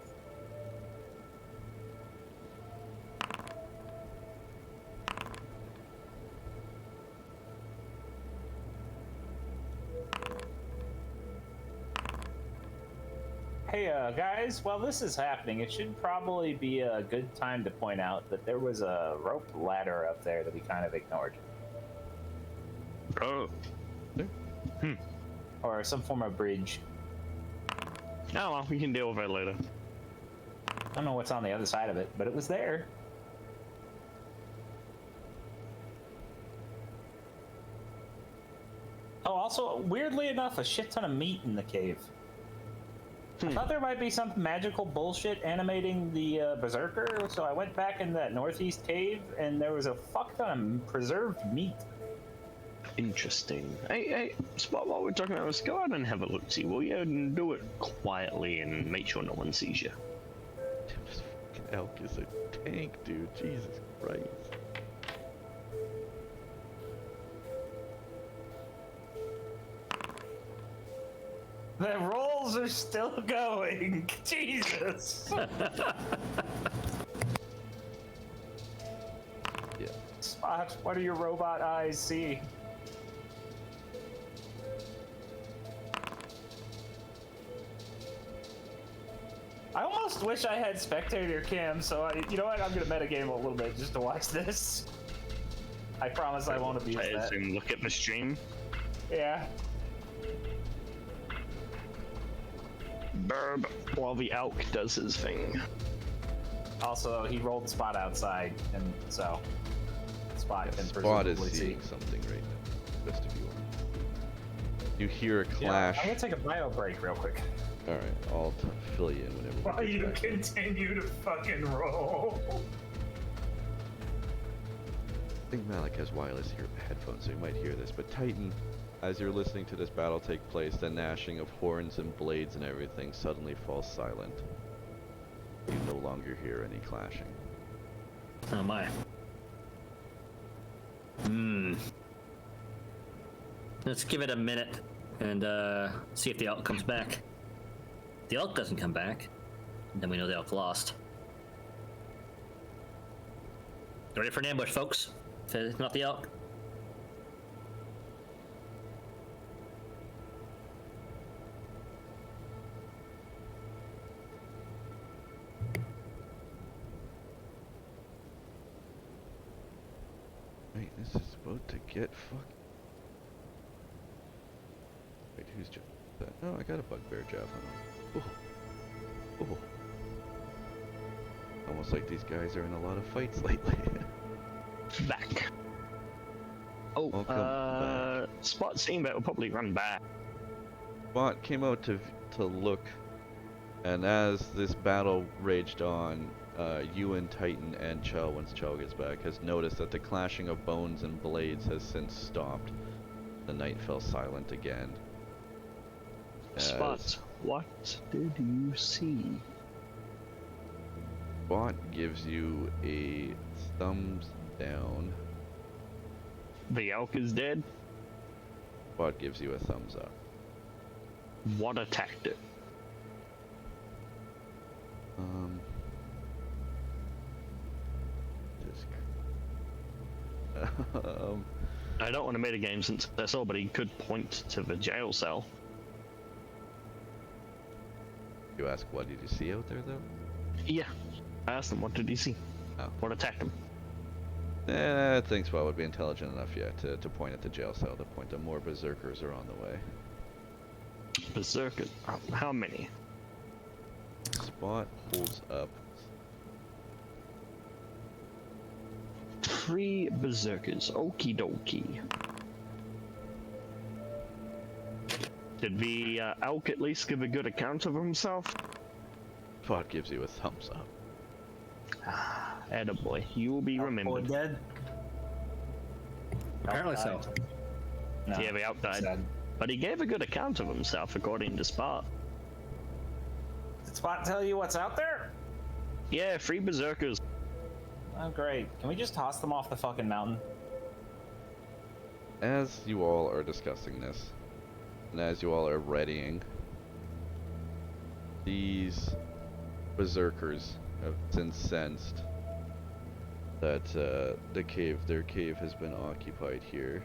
Hey, guys, while this is happening, it should probably be a good time to point out that there was a rope ladder up there that we kind of ignored. Oh. Or some form of bridge. Oh well, we can deal with it later. I don't know what's on the other side of it, but it was there. Oh, also, weirdly enough, a shit ton of meat in the cave. I thought there might be some magical bullshit animating the berserker, so I went back in that northeast cave, and there was a fuck ton of preserved meat. Interesting. Hey, Spot, while we're talking about this, go out and have a look-see, will you? And do it quietly and make sure no one sees you. damn, this fucking elk is a tank, dude. Jesus Christ. The rolls are still going. Jesus. Yeah. Spot, what do your robot eyes see? I almost wish I had spectator cam, so you know what? I'm gonna metagame a little bit just to watch this. I promise I won't abuse I that. assume look at the stream. Yeah. Burb, while the elk does his thing. Also, he rolled Spot outside, and so Spot can Spot is presumably see. seeing something right now. Just if you want. You hear a Yeah, clash. I'm gonna take a bio break real quick. Alright, I'll fill you in whenever we While get you back. continue to fucking roll. I think Malik has wireless headphones, so you might hear this. But Titan, as you're listening to this battle take place, the gnashing of horns and blades and everything suddenly falls silent. You no longer hear any clashing. Oh my. Let's give it a minute and see if the elk comes back. If the elk doesn't come back, then we know the elk lost. Ready for an ambush, folks. If it's not the elk. Wait, this is about to get fucked. Wait, who's just that? Oh, I got a bugbear javelin on. Oh. Oh. Almost like these guys are in a lot of fights lately. Back. Oh, Welcome back. Spot seen that will probably run back. Spot came out to look, and as this battle raged on, you and Titan and Chell, once Chell gets back, has noticed that the clashing of bones and blades has since stopped. The night fell silent again. Spot, what did you see? Spot gives you a thumbs down. The elk is dead. Spot gives you a thumbs up. What attacked it? I don't want to metagame since that's all, but he could point to the jail cell. You ask, what did you see out there, though? Yeah. I asked him, what did he see? Oh. What attacked him? I think Spot would be intelligent enough yet to point at the jail cell, to point that more berserkers are on the way. Berserkers? How many? Spot holds up. 3 berserkers. Okie dokie. Did the elk at least give a good account of himself? Spot gives you a thumbs up. Attaboy, you will be remembered. Dead? Apparently so. No, Yeah, the elk died. sad. But he gave a good account of himself, according to Spot. Did Spot tell you what's out there? Yeah, 3 berserkers. Oh, great. Can we just toss them off the fucking mountain? As you all are discussing this, and as you all are readying, these berserkers have since sensed that their cave has been occupied here.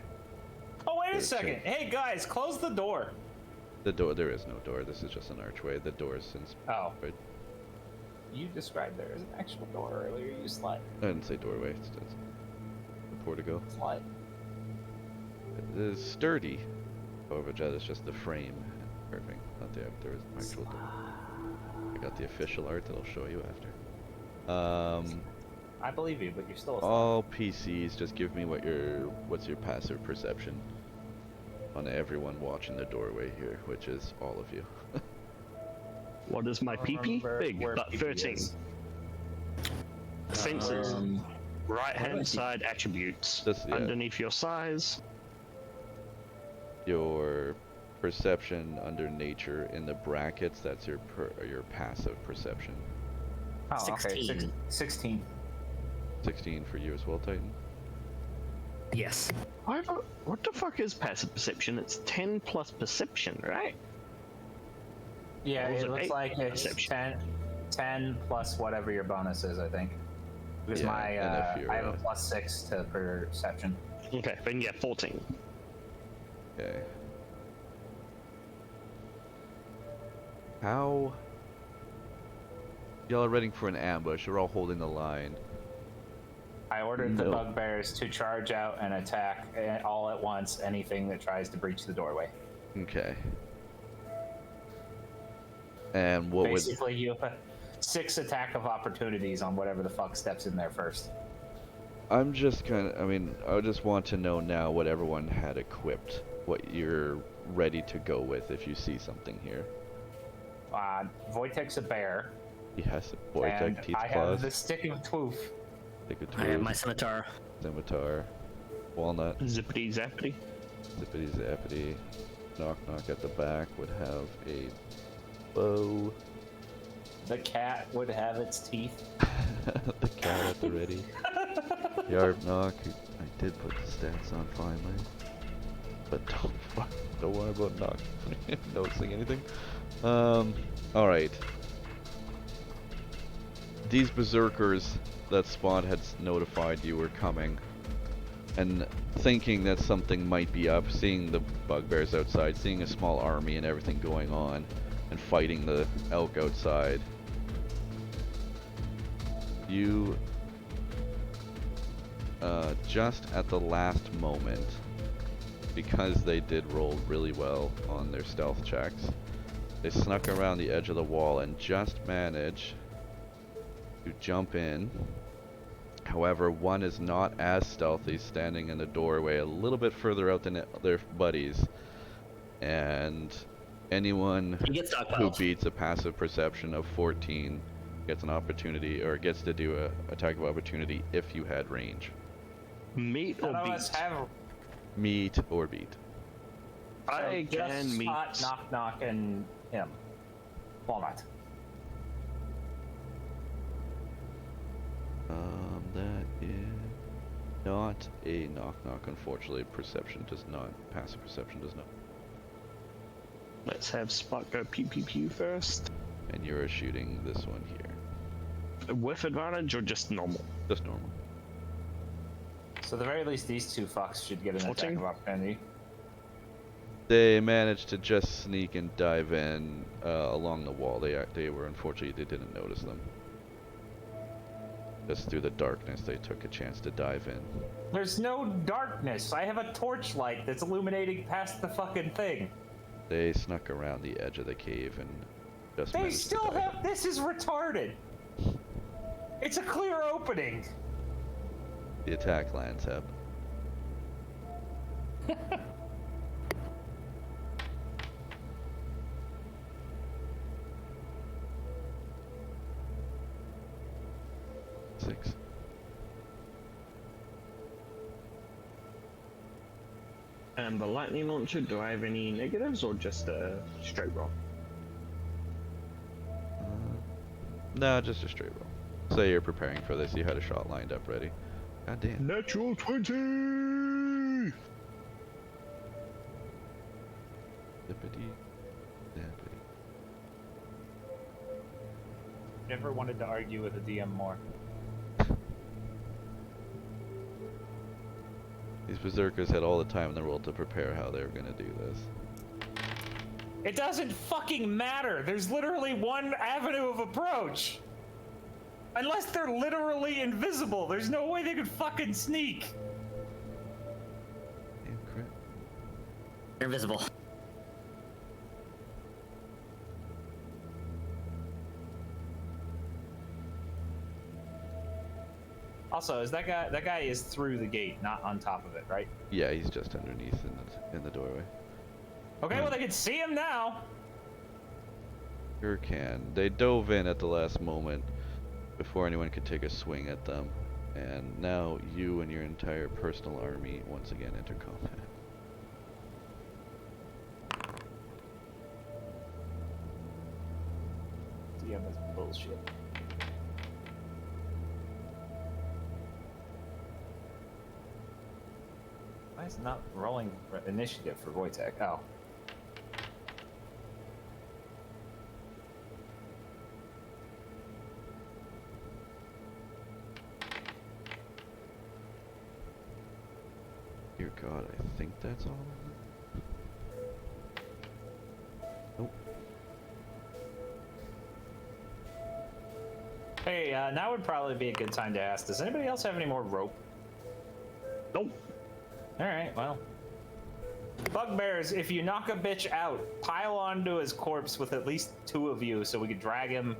Oh, wait a Okay. second. Hey, guys, close the door. The door, there is no door. This is just an archway. The door is since. Oh. Right. You described there as an actual door earlier. You slut. I didn't say doorway. It's a portico. Slut. It is sturdy. However, that is just the frame. Perfect. Not the there is an actual door. I got the official art that I'll show you after. I believe you, but you're still a slut. All PCs, just give me what's your passive perception on everyone watching the doorway here, which is all of you. What is my PP? Remember Big, where but PP 13. is. Fences. Right hand Alright. side attributes. Just, yeah. Underneath your size. Your perception under nature in the brackets, that's your passive perception. Oh, okay. 16. 16. 16 for you as well, Titan. Yes. What the fuck is passive perception? It's 10 plus perception, right? Yeah, What was it it, looks 8? like it's Perception. 10 plus whatever your bonus is, I think. Because Yeah, my and if you're, I have a plus 6 to perception. Okay, then yeah, 14. Okay. How? Y'all are ready for an ambush. You're all holding the line. I ordered the No. bugbears to charge out and attack all at once anything that tries to breach the doorway. Okay. And what would? Basically, you have 6 attack of opportunities on whatever the fuck steps in there first. I'm just kind of. I mean, I just want to know now what everyone had equipped. What you're ready to go with if you see something here. Wojtek's a bear, Yes, and Wojtek, teeth I claws, have the stick of twoof. stick of I have tooth, my scimitar. scimitar. Walnut. Zippity zappity. Zippity zappity. Knock knock at the back would have a bow. The cat would have its teeth. The cat at the ready. Yarb knock. I did put the stats on finally. But don't worry about not noticing anything. Alright. These berserkers that Spawn had notified you were coming, and thinking that something might be up, seeing the bugbears outside, seeing a small army and everything going on, and fighting the elk outside, you just at the last moment, because they did roll really well on their stealth checks, they snuck around the edge of the wall and just managed to jump in. However, one is not as stealthy, standing in the doorway a little bit further out than their buddies, and anyone He gets who stockpiled. beats a passive perception of 14 gets an opportunity, or gets to do a attack of opportunity if you had range. Meet or None of beat? us have. Meet or beat. I So can just meet. Spot, knock knock, and him. Walnut. That is not a knock knock, unfortunately. Perception does not. Passive perception does not. Let's have Spot go pew pew pew first. And you're shooting this one here. With advantage or just normal? Just normal. So at the very least, these two fucks should get an attack 14? of opportunity. They managed to just sneak and dive in along the wall. They were, unfortunately, they didn't notice them. Just through the darkness, they took a chance to dive in. There's no darkness. I have a torchlight that's illuminating past the fucking thing. They snuck around the edge of the cave and just They managed to still dive have. This is retarded. It's a clear opening. in. The attack lands, Heb. Six. And the lightning launcher, do I have any negatives or just a straight roll? No, just a straight roll. Say you're preparing for this. You had a shot lined up ready. God damn. Natural 20! Zippity. Zappity. Never wanted to argue with a DM more. These berserkers had all the time in the world to prepare how they were gonna do this. It doesn't fucking matter. There's literally one avenue of approach. Unless they're literally invisible, there's no way they could fucking sneak. Damn crap. You're invisible. Also, is that guy is through the gate, not on top of it, right? Yeah, he's just underneath in the doorway. Okay, well they can see him now. Sure can. They dove in at the last moment before anyone could take a swing at them. And now you and your entire personal army once again enter combat. DM is bullshit. Why is it not rolling initiative for Wojtek? Oh. Dear God, I think that's all. Nope. Hey, now would probably be a good time to ask, does anybody else have any more rope? Nope. Alright, well. Bugbears, if you knock a bitch out, pile onto his corpse with at least two of you so we could drag him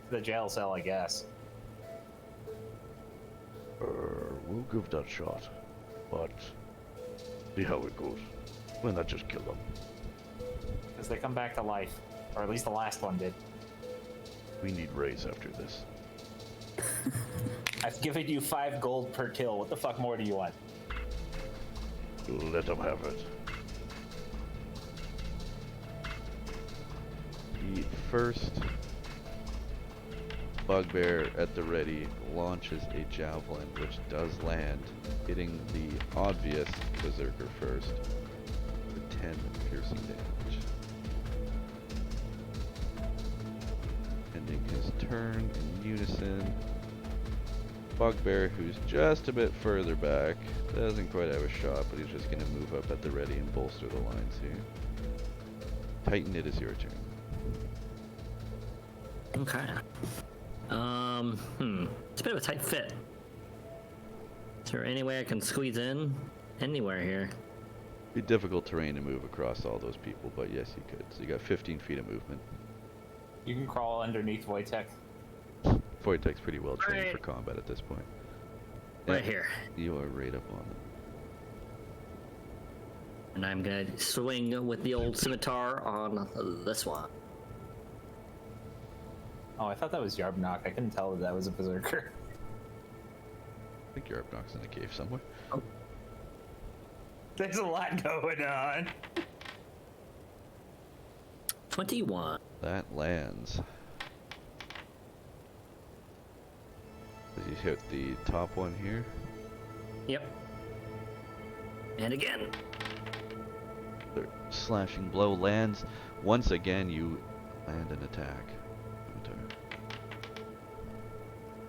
to the jail cell, I guess. We'll give that a shot, but see how it goes. Why not just kill them? Because they come back to life. Or at least the last one did. We need raise after this. I've given you 5 gold per kill. What the fuck more do you want? Let him have it. The first bugbear at the ready launches a javelin, which does land, hitting the obvious berserker first for 10 piercing damage. Ending his turn in unison. Bugbear, who's just a bit further back, doesn't quite have a shot, but he's just going to move up at the ready and bolster the lines here. Titan, it is your turn. Okay. It's a bit of a tight fit. Is there any way I can squeeze in anywhere here? Be difficult terrain to move across all those people, but yes, you could. So you got 15 feet of movement. You can crawl underneath Wojtek. Wojtek's pretty well trained Right. for combat at this point. Right Yeah, here. you are right up on them. And I'm gonna swing with the old scimitar on this one. Oh, I thought that was Yarbnock. I couldn't tell that was a berserker. I think Yarbnock's in a cave somewhere. There's a lot going on. 21. That lands. Does he hit the top one here? Yep. And again. The slashing blow lands. Once again, you land an attack.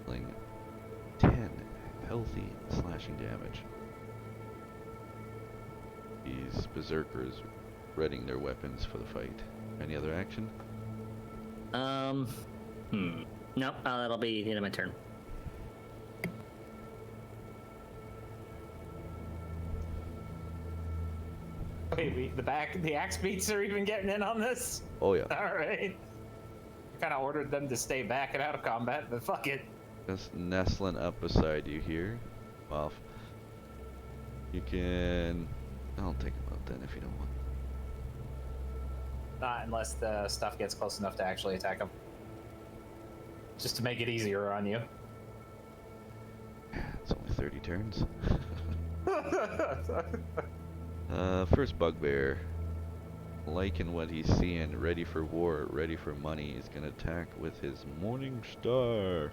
Dealing 10 healthy slashing damage. These berserkers readying their weapons for the fight. Any other action? Nope, that'll be the end of my turn. Wait, the axe beats are even getting in on this? Oh yeah. Alright. I kinda ordered them to stay back and out of combat, but fuck it. Just nestling up beside you here. Well, you can... I'll take him out then if you don't want. Not unless the stuff gets close enough to actually attack them. Just to make it easier on you. It's only 30 turns. First bugbear. Liking what he's seeing, ready for war, ready for money. He's gonna attack with his Morning Star.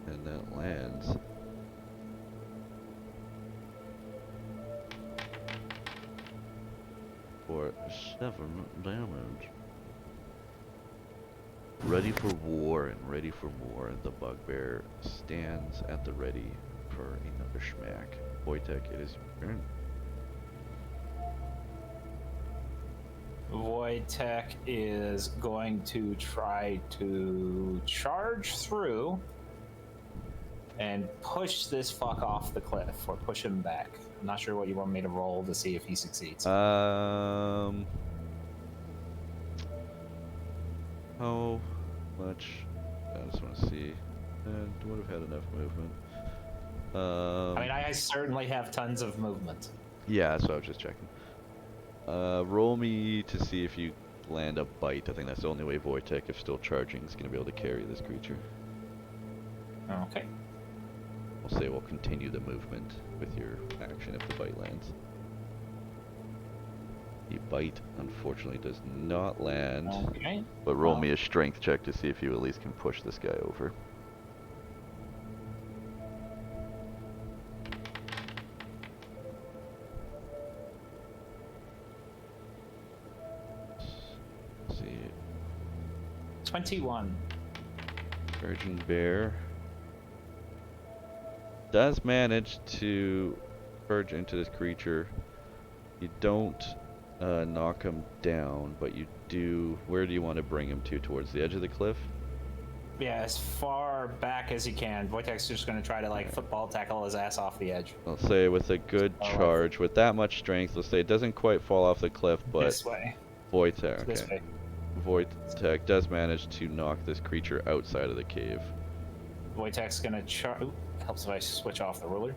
And that lands. For 7 damage. Ready for war and ready for more, the bugbear stands at the ready for another schmack. Wojtek, it is your turn. Wojtek is going to try to charge through and push this fuck off the cliff, or push him back. I'm not sure what you want me to roll to see if he succeeds. How much? I just want to see. Would have had enough movement. I mean, I certainly have tons of movement. Yeah, that's what I was just checking. Roll me to see if you land a bite. I think that's the only way Wojtek, if still charging, is going to be able to carry this creature. Okay. We'll say we'll continue the movement with your action if the bite lands. The bite, unfortunately, does not land. Okay. But roll me a strength check to see if you at least can push this guy over. Let's see. 21. Charging bear does manage to purge into this creature. You don't knock him down, but you do. Where do you want to bring him to? Towards the edge of the cliff? Yeah, as far back as he can. Wojtek's just going to try to, like, football tackle his ass off the edge. I'll say with a good charge, with that much strength, let's say it doesn't quite fall off the cliff, but This way. Wojtek, This okay. way. Wojtek does manage to knock this creature outside of the cave. Wojtek's going to charge. Helps if I switch off the ruler.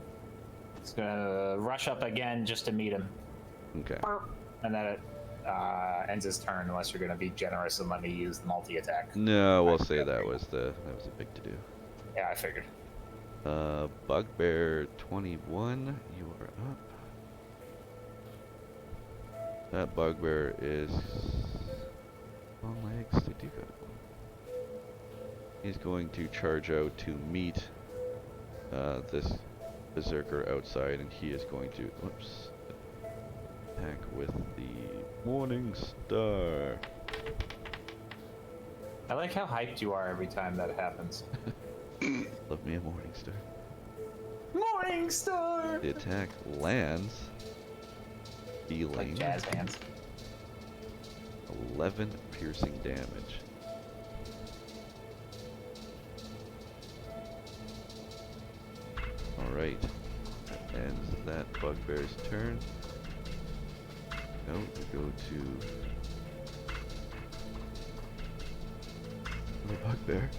He's going to rush up again just to meet him. Okay. And then ends his turn unless you're going to be generous and let me use the multi-attack. No, we'll say that was a big to do. Yeah, I figured. Bugbear 21, you are up. That bugbear is on legs. Did you go? He's going to charge out to meet this berserker outside, and he is going to attack with the Morning Star. I like how hyped you are every time that happens. Love me a Morning Star. Morning Star! The attack lands, dealing Like jazz hands. 11 piercing damage. Alright, that ends that bugbear's turn. Now we go to the bugbear,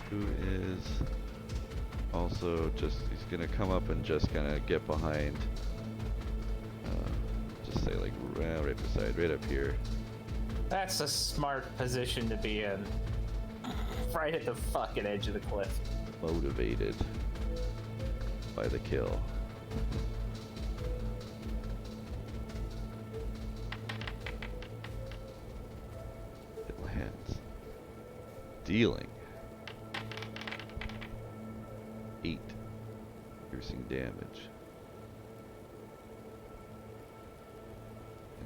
who is also he's gonna come up and just gonna get behind, just say like right beside, right up here. That's a smart position to be in. Right at the fucking edge of the cliff. Motivated by the kill. It lands, dealing 8 piercing damage.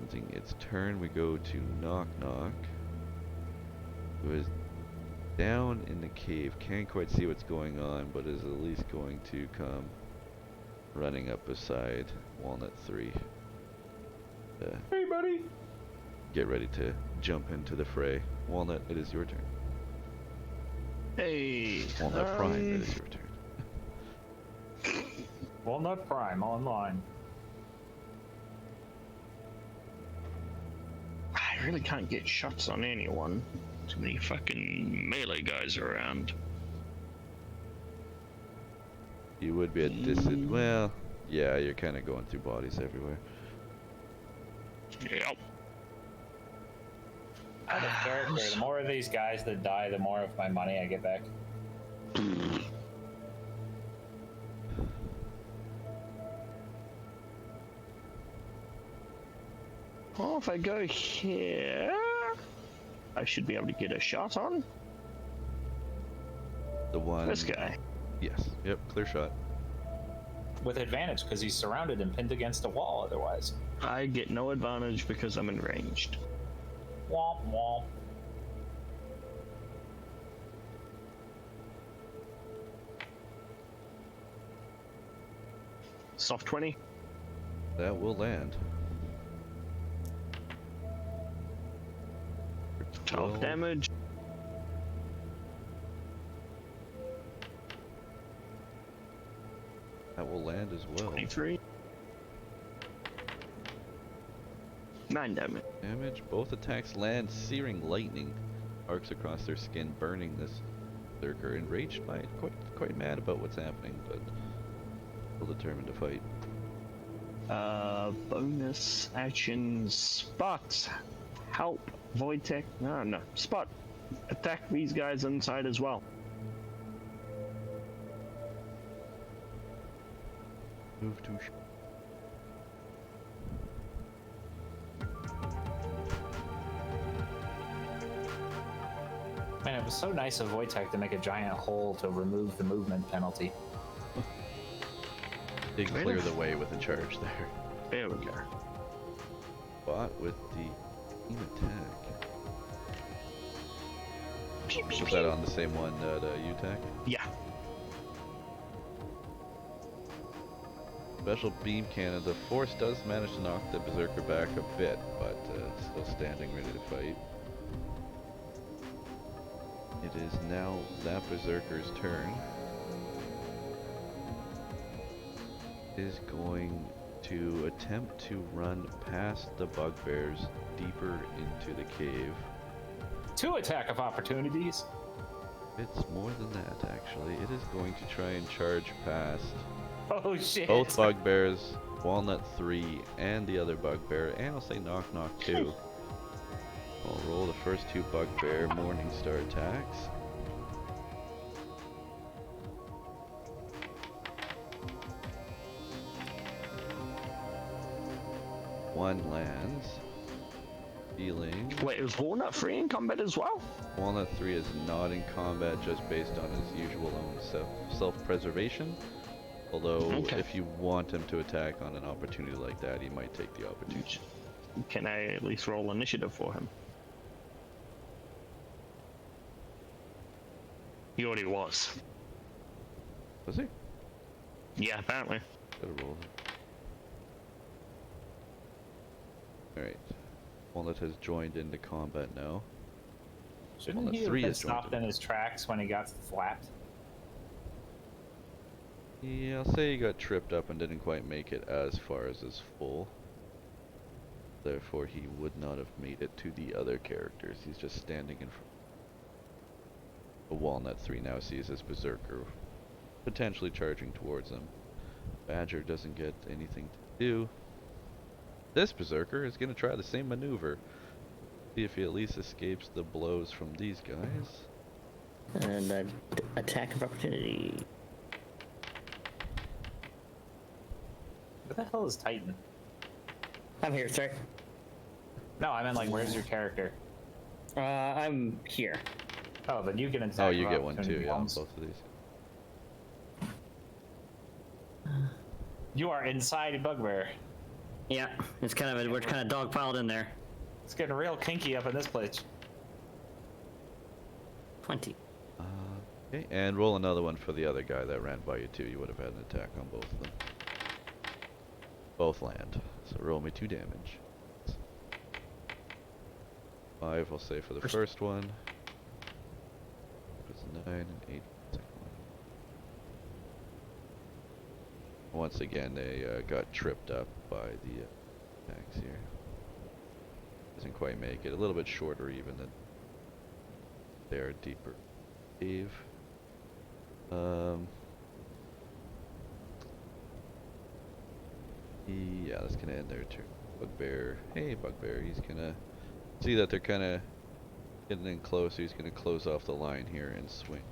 Ending its turn, we go to Knock Knock, who is down in the cave. Can't quite see what's going on, but is at least going to come running up beside Walnut 3. Hey, buddy! Get ready to jump into the fray. Walnut, it is your turn. Hey. Walnut Prime, it is your turn. Walnut Prime online. I really can't get shots on anyone. Too many fucking melee guys around. You would be at disadvantage. Well, yeah, you're kind of going through bodies everywhere. Yep. Out of character, the more of these guys that die, the more of my money I get back. Well, if I go here, I should be able to get a shot on The one. this guy. Yes. Yep. Clear shot. With advantage, because he's surrounded and pinned against a wall otherwise. I get no advantage because I'm enranged. Womp womp. Soft 20. That will land. 12 damage. That will land as well. 23. 9 damage. Damage. Both attacks land. Searing lightning arcs across their skin, burning this berserker. Enraged by it, quite mad about what's happening, but still determined to fight. Bonus action. Spot. Help. Void-Tech. No. Spot. Attack these guys inside as well. Move to. Man, it was so nice of Wojtek to make a giant hole to remove the movement penalty. Did clear the way with a charge there. There we go. Bot with the team attack. Pew, pew, Was that pew. on the same one that you attack? Yeah. Special beam cannon. The force does manage to knock the berserker back a bit, but still standing, ready to fight. It is now that berserker's turn. Is going to attempt to run past the bugbears deeper into the cave. 2 attack of opportunities. It's more than that, actually. It is going to try and charge past Oh shit. both bugbears Walnut 3 and the other bugbear, and I'll say knock knock 2. I'll roll the first 2 bugbear Morningstar attacks. One lands. Dealing. Wait, is Walnut free in combat as well? Walnut 3 is not in combat just based on his usual own self-preservation. Although, Okay. if you want him to attack on an opportunity like that, he might take the opportunity. Can I at least roll initiative for him? He already was. Was he? Yeah, apparently. Gotta roll. Alright. Walnut has joined into combat now. Shouldn't Walnut he have 3 been is joined stopped in his tracks when he got flapped? Yeah, I'll say he got tripped up and didn't quite make it as far as his full. Therefore, he would not have made it to the other characters. He's just standing in front. The Walnut 3 now sees his Berserker potentially charging towards him. Badger doesn't get anything to do. This Berserker is going to try the same maneuver. See if he at least escapes the blows from these guys. And attack of opportunity. What the hell is Titan? I'm here, sir. No, I meant like, where's your character? I'm here. Oh, then you can attack. Oh, you of get one too, opportunity yeah, on ones. both of these. You are inside a bugbear. Yeah, it's kind of we're kind of dogpiled in there. It's getting real kinky up in this place. 20. Okay, and roll another one for the other guy that ran by you too. You would have had an attack on both of them. Both land. So roll me 2 damage. 5, I'll say for the first one. It's 9 and 8 for the second one. Once again, they got tripped up by the attacks here. Doesn't quite make it. A little bit shorter even than their deeper cave. Yeah, that's gonna end their turn. Bugbear. Hey, Bugbear. He's gonna see that they're kind of getting in close. He's gonna close off the line here and swing.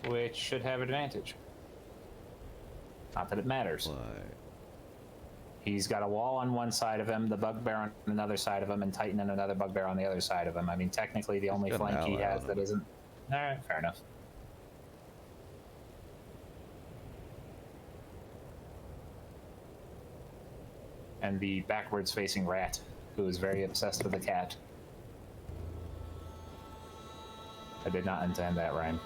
Which should have advantage. Not that it matters. Fly. He's got a wall on one side of him, the bugbear on another side of him, and Titan and another bugbear on the other side of him. I mean, technically, the only got an flank he ally has on that him. isn't. Alright, fair enough. And the backwards facing rat, who is very obsessed with the cat. I did not intend that rhyme.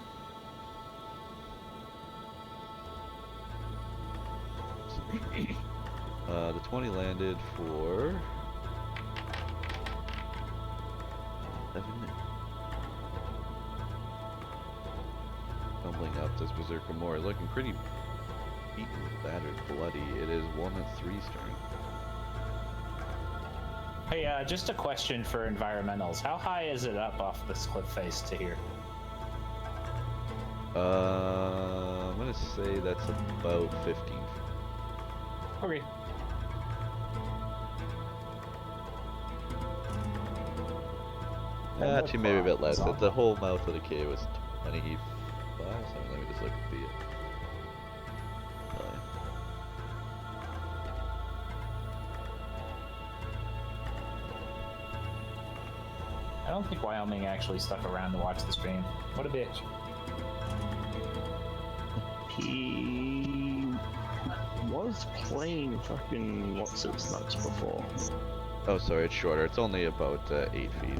The 20 landed for 11. Tumbling up this Berserker more, looking pretty beaten, battered, bloody. It is Walnut 3's turn. Hey, just a question for environmentals. How high is it up off this cliff face to here? I'm gonna say that's about 15 feet. Okay. Actually, maybe a bit less. The whole mouth of the cave was 25. So let me just look at the. I don't think Wyoming actually stuck around to watch the stream. What a bitch. He was playing fucking what's its nuts before. Oh, sorry, it's shorter. It's only about 8 feet.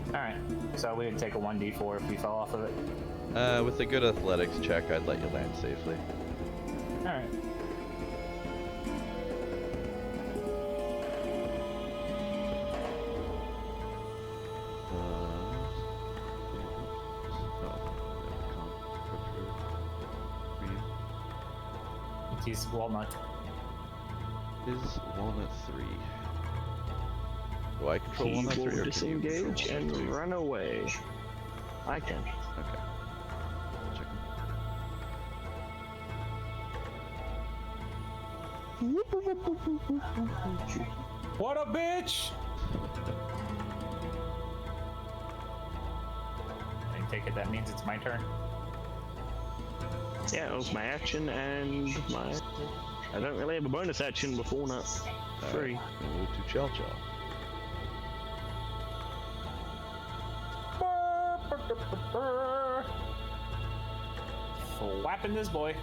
Alright, so we would take a 1d4 if we fell off of it. With a good athletics check, I'd let you land safely. Alright. He's walnut. Is Walnut 3. Do I control He Walnut 3 will or can you disengage control and Walnut 3? run away. I can. Okay. Check. What a bitch! I take it that means it's my turn. Yeah, it was my action and my. I don't really have a bonus action before not free. We move to Chow Chow. Whapping this boy.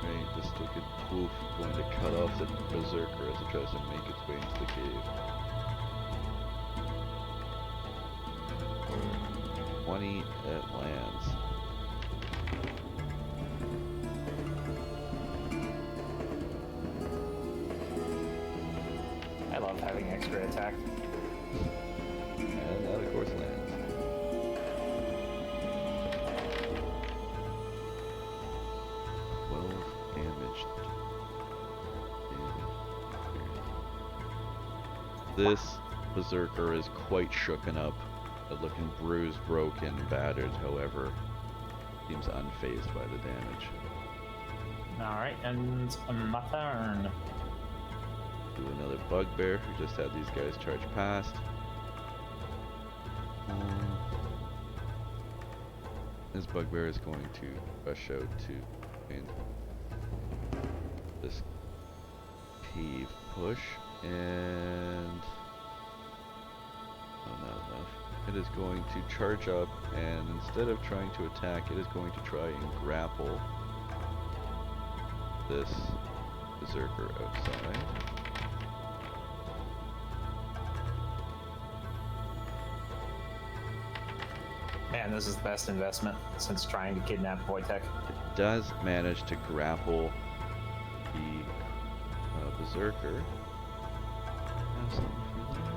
Right, just took a poof, going to cut off the berserker as it tries to make its way into the cave. For 20, it lands. I love having extra attack. And that, of course, lands. Damaged. This berserker is quite shooken up, looking bruised, broken, battered, however, seems unfazed by the damage. Alright, and my turn. Do another bugbear who just had these guys charge past. This bugbear is going to rush out to and this cave push, and not enough. It is going to charge up, and instead of trying to attack, it is going to try and grapple this berserker outside. Man, this is the best investment since trying to kidnap Wojtek. Does manage to grapple the berserker. Have something for that?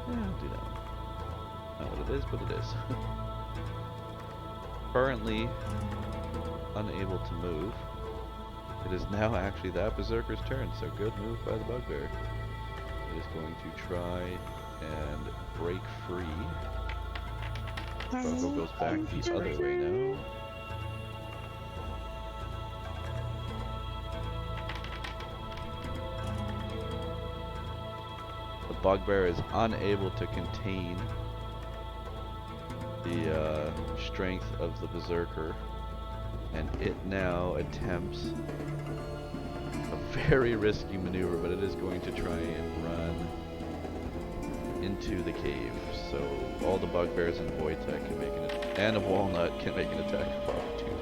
Yeah, I'll do that one. Not what it is, but it is. Currently unable to move. It is now actually that berserker's turn, so good move by the bugbear. It is going to try and break free. Bronco goes back the other way now. The bugbear is unable to contain the strength of the berserker, and it now attempts a very risky maneuver, but it is going to try and run into the cave. So all the bugbears and Wojtek can make an and a walnut can make an attack of opportunity.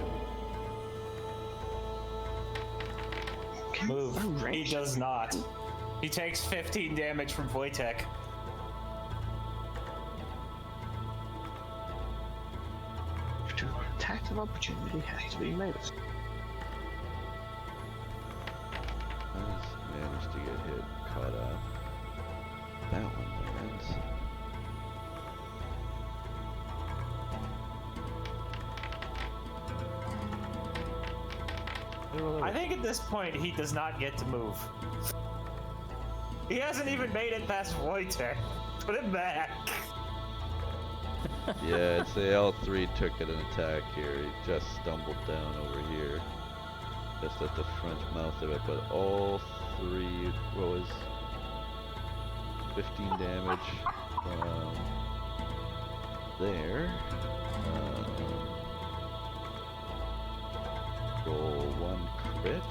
Move. He does not. He takes 15 damage from Wojtek. Attack of opportunity has to be made. Has managed to get hit, caught up. That one lands. I think at this point he does not get to move. He hasn't even made it past Wojtek. Put him back. Yeah, it's the L3 took an attack here. He just stumbled down over here. Just at the front mouth of it, but all three, what was 15 damage from there. Roll one crit.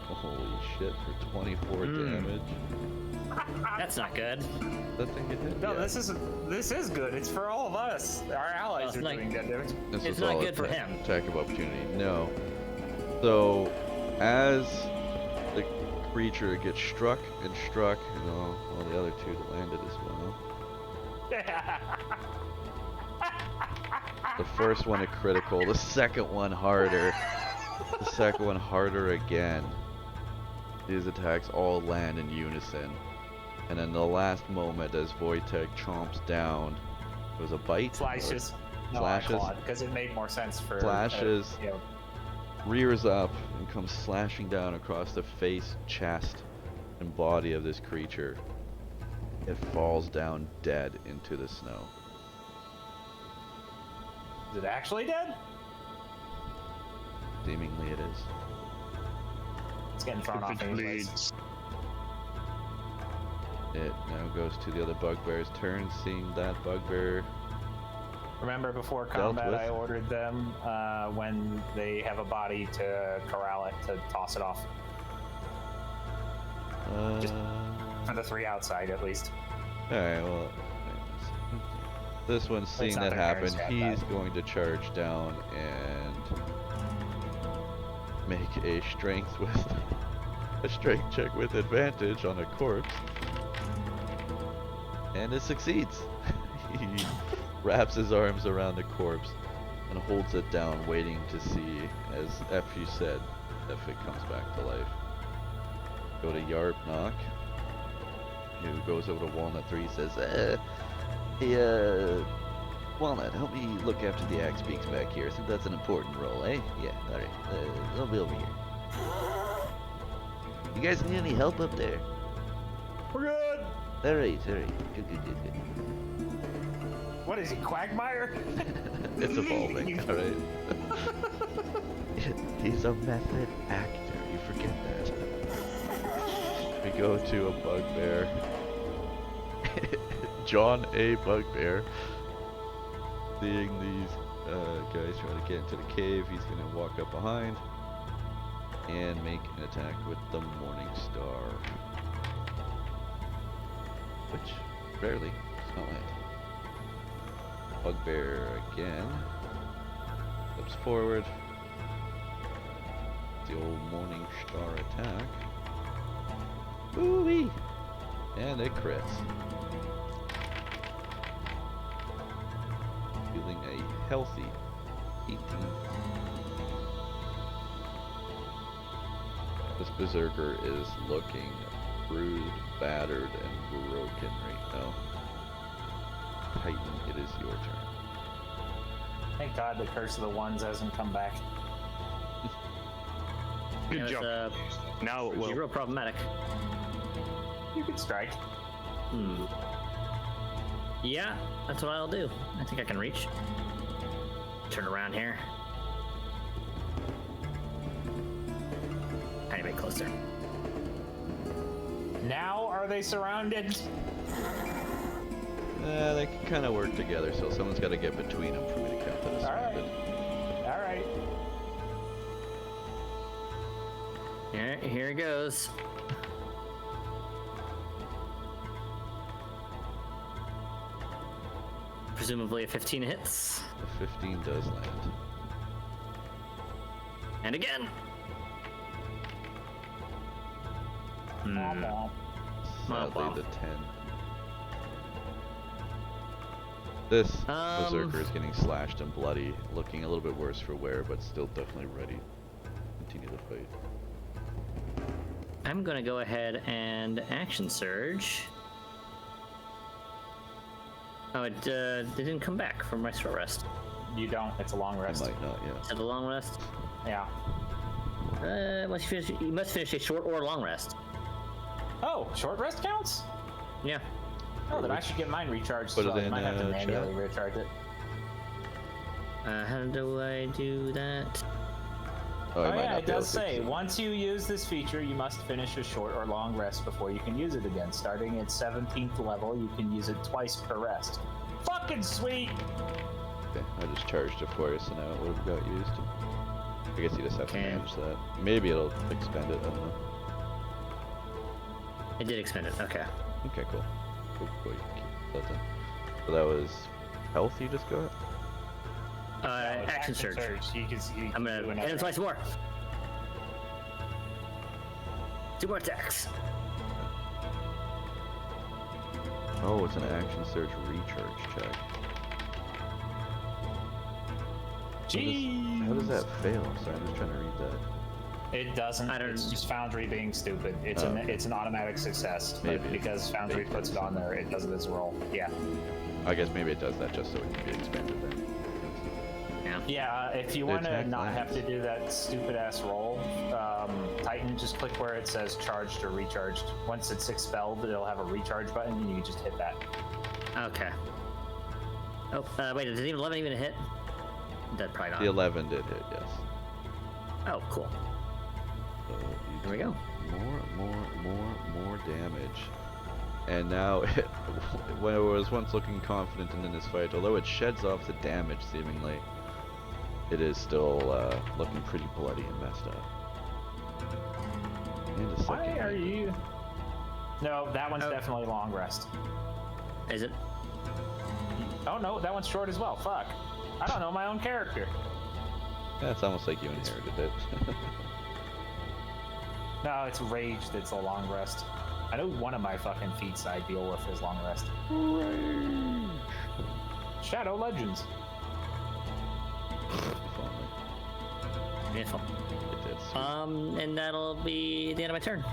Holy shit, for 24 damage. That's not good. That thing get hit? No, Yeah. this is good. It's for all of us. Our allies Well, are like- doing good damage. This It's was not all good for attack- him. Attack of opportunity. No. So, as the creature gets struck, and all the other two that landed as well. The first one a critical, the second one harder, the second one harder again. These attacks all land in unison. And then the last moment as Wojtek chomps down, it was a bite? Flashes. No, Flashes. because it made more sense for Flashes. you know, Rears up and comes slashing down across the face, chest, and body of this creature. It falls down dead into the snow. Is it actually dead? Seemingly it is. It's getting thrown If off it anyways. bleeds, It now goes to the other bugbear's turn, seeing that bugbear. Remember before Dealt combat, with. I ordered them when they have a body to corral it, to toss it off. Just- For the 3 outside, at least. Alright, well. This one, seeing not that their turns happen, yet, he's going to charge down and make a strength with a strength check with advantage on a corpse. And it succeeds. He wraps his arms around the corpse and holds it down, waiting to see, as you said, if it comes back to life. Go to Yarp Knock, who goes over to Walnut 3, says, hey, Walnut, help me look after the axe beaks back here. I think that's an important role, eh? Yeah, alright. I'll be over here. You guys need any help up there? We're good! Alright. Good. What is he, Quagmire? It's evolving, alright? He's a method actor, you forget that. We go to a bugbear. John A. Bugbear. Seeing these guys trying to get into the cave, he's going to walk up behind and make an attack with the Morning Star. Which rarely does not land. Bugbear again. Steps forward. The old Morning Star attack. Ooh-wee! And it crits. Feeling a healthy 18. This berserker is looking bruised, battered, and broken right now. Titan, it is your turn. Thank God the Curse of the Ones hasn't come back. good job. Now it It's will. real problematic. You could strike. Yeah, that's what I'll do. I think I can reach. Turn around here. Tiny bit closer. Now are they surrounded? They can kind of work together, so someone's got to get between them for me to count that as Alright. surrounded. Alright. Here it goes. Presumably a 15 hits. The 15 does land. And again. Womp womp. Sadly, the 10. This berserker is getting slashed and bloody, looking a little bit worse for wear, but still definitely ready to continue the fight. I'm gonna go ahead and action surge. Oh, it didn't come back from my short rest. You don't. It's a long I rest. might not, yeah. Is it a long rest? Yeah. You must finish a short or long rest. Oh, short rest counts? Yeah. Oh, then I should get mine recharged. Put So it I in, might have to chat. manually recharge it. How do I do that? Oh, I Oh might yeah, not it be able does to say, see. once you use this feature, you must finish a short or long rest before you can use it again. Starting at 17th level, you can use it twice per rest. Fucking sweet! Okay, I just charged it for you, so now it would have got used. I guess you just have to Okay. manage that. Maybe it'll expend it, I don't know. It did expend it. Okay. Okay, cool. Cool, you can keep that then. So that was health you just got? Action surge. You can I'm gonna do hit him another- twice more. 2 more attacks. Oh, it's an action surge recharge check. Jeez! How does that fail? Sorry, I'm just trying to read that. It doesn't. I don't- It's just Foundry being stupid. It's Oh. it's an automatic success. But Maybe. because Foundry puts it on there, it does it as a roll. Yeah. I guess maybe it does that just so it can be expanded then. Yeah. Yeah. If you The want to attack not have lands. to do that stupid ass roll, Titan, just click where it says charged or recharged. Once it's expelled, it'll have a recharge button, and you can just hit that. Okay. Oh, wait, did 11 even hit? That probably not. The 11 did hit, yes. Oh, cool. So you There we do go. More damage. And now, when it was once looking confident in this fight, although it sheds off the damage seemingly, it is still looking pretty bloody and messed up. And a Why second are hit. you? No, that one's Oh. definitely long rest. Is it? Oh no, that one's short as well. Fuck. I don't know my own character. Yeah, it's almost like you inherited it. No, it's rage that's a long rest. I know one of my fucking feats I deal with is long rest. Shadow Legends. Finally, Beautiful. it did. Sweet. And that'll be the end of my turn.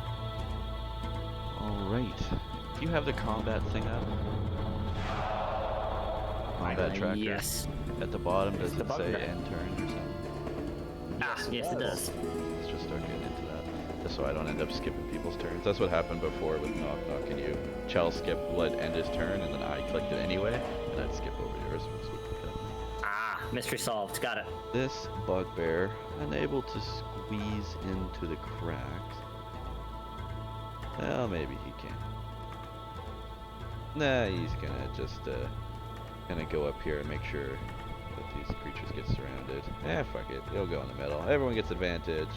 Alright. Do you have the combat thing up? Combat tracker? Yes. At the bottom, does the it say bugbear. end turn or something? Yes, it does. Let's just start getting into that. Just so I don't end up skipping people's turns. That's what happened before with Knock Knock and you. Chell skipped, let end his turn, and then I clicked it anyway, and I'd skip over yours. Ah, mystery solved. Got it. This bugbear, unable to squeeze into the cracks. Well, maybe he can. Nah, he's gonna just gonna go up here and make sure that these creatures get surrounded. Eh, fuck it. He'll go in the middle. Everyone gets advantage.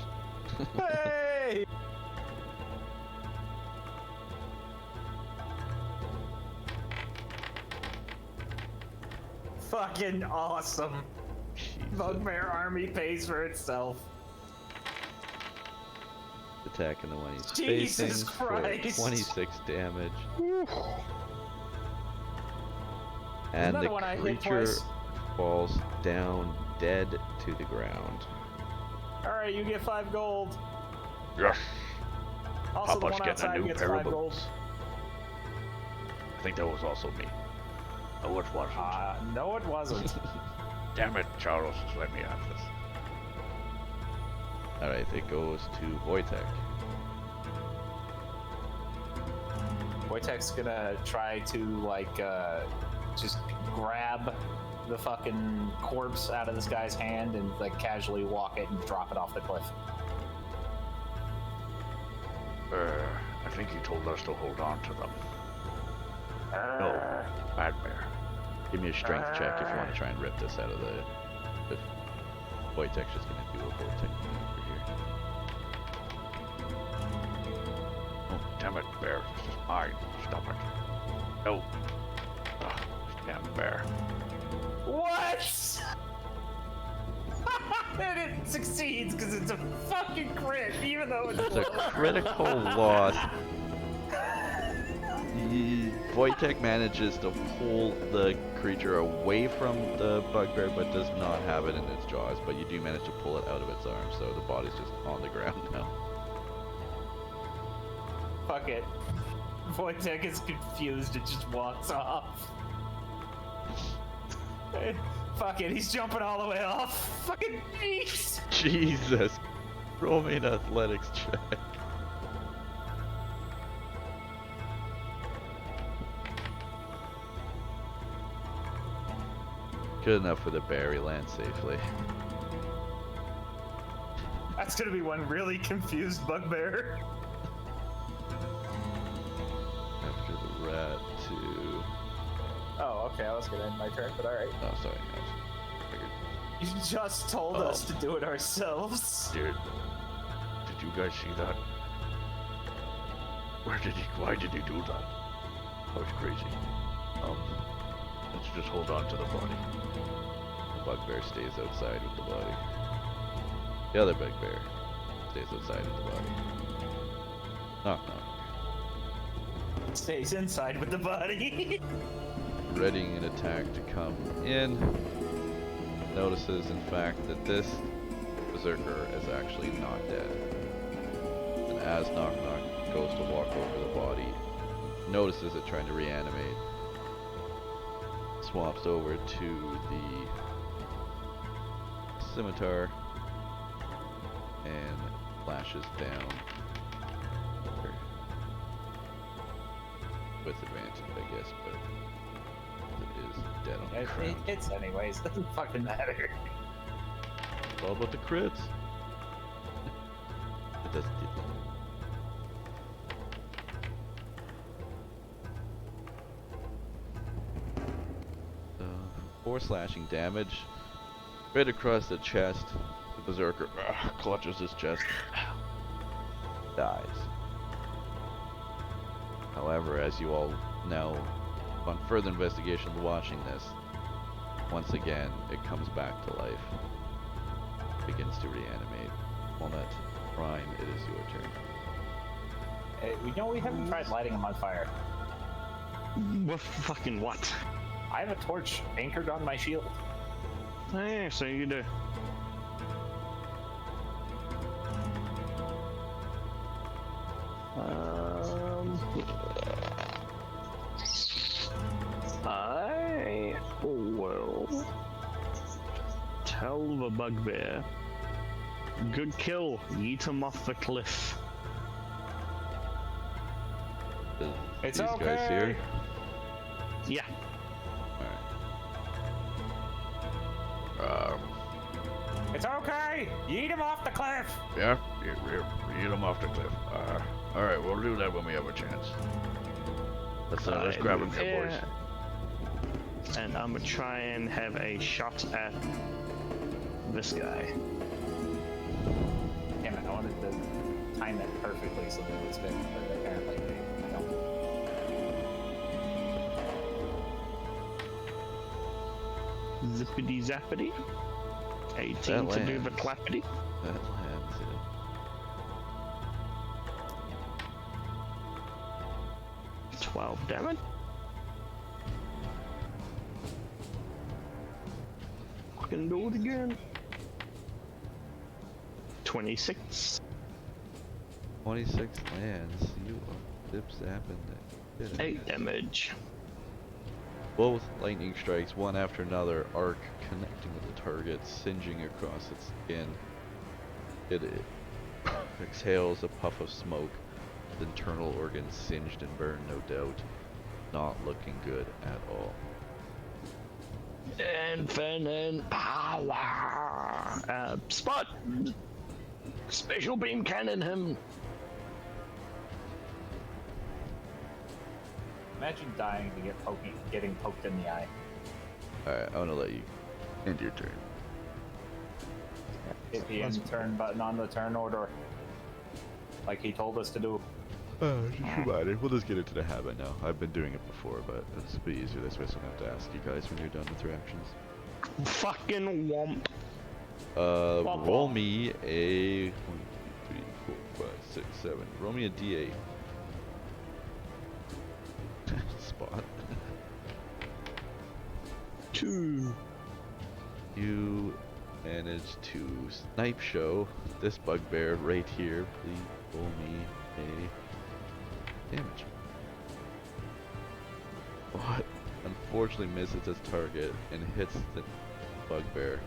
Hey! Fucking awesome. Jesus. Bugbear army pays for itself. Attacking the one he's Jesus facing Christ. for 26 damage. And Another the one I hit creature twice. falls down dead to the ground. Alright, you get 5 gold. Yes. Also, the Papa's one getting a outside new gets pair of 5 gold. boots. I think that was also me. Oh, it wasn't. No, it wasn't. Damn it, Charles, just let me have this. Alright, it goes to Wojtek. Wojtek's gonna try to, like, just grab the fucking corpse out of this guy's hand and, like, casually walk it and drop it off the cliff. I think you told us to hold on to them. No, Arrgh. bad bear. Give me a strength check if you want to try and rip this out of the... If Wojtek's just gonna do a Wojtek over here. Oh, damn it, bear. This is mine. Stop it. No. Ugh, damn bear. What? And it succeeds because it's a fucking crit, even though it's It's a low. critical loss. Wojtek manages to pull the creature away from the bugbear, but does not have it in its jaws. But you do manage to pull it out of its arms, so the body's just on the ground now. Fuck it. Wojtek is confused and just walks off. Fuck it, he's jumping all the way off. Fucking jeez. Jesus. Roll me an athletics check. Good enough for the bear, he lands safely. That's gonna be one really confused bugbear. After the rat to... Oh, okay, I was gonna end my turn, but alright. Oh, sorry. I figured. You just told us to do it ourselves. Dude, did you guys see that? Why did he do that? That was crazy. Let's just hold on to the body. The bugbear stays outside with the body. The other bugbear stays outside with the body. Knock knock. Stays inside with the body. Readying an attack to come in. Notices, in fact, that this berserker is actually not dead. And as Knock Knock goes to walk over the body, notices it trying to reanimate. Swaps over to the scimitar and flashes down with advantage, I guess, but it is dead on the ground. It hits anyways, doesn't fucking matter. All about the crits. It doesn't do that. 4 slashing damage. Right across the chest. The berserker clutches his chest. Dies. However, as you all know, on further investigation watching this, once again, it comes back to life. Begins to reanimate. Walnut, Prime, it is your turn. Hey, we haven't tried lighting him on fire. What fucking what? I have a torch anchored on my shield. Yeah, so you do. I will tell the bugbear. Good kill. Yeet him off the cliff. It's These okay. guys here. Yeah. Alright. It's okay. Yeet him off the cliff. Yeah, eat them off the cliff. Alright, we'll do that when we have a chance. Let's grab him here, boys. And I'm gonna try and have a shot at this guy. Damn it, I wanted to time it perfectly so that it would spin, but apparently I don't. Zippity zappity. 18 That to do the lands. clappity. That lands it. 12 damage. Fucking do it again. 26. 26 lands. You are zip zapping that. 8 damage. Both lightning strikes, one after another, arc connecting with the target, singeing across its skin. It exhales a puff of smoke. The internal organs singed and burned, no doubt. Not looking good at all. Infinite power. Spot. Special beam cannon him. Imagine dying to getting poked in the eye. Alright, I'm gonna let you end your turn. Hit the end turn button on the turn order, like he told us to do. Just remind it. We'll just get into the habit now. I've been doing it before, but it's a bit easier this way, so I don't have to ask you guys when you're done with your actions. Fucking womp. Roll me a 1, 2, 3, 4, 5, 6, 7. Roll me a D8. Spot. 2. You managed to snipe show this bugbear right here. Please roll me a damage. What? Unfortunately misses its target and hits the bugbear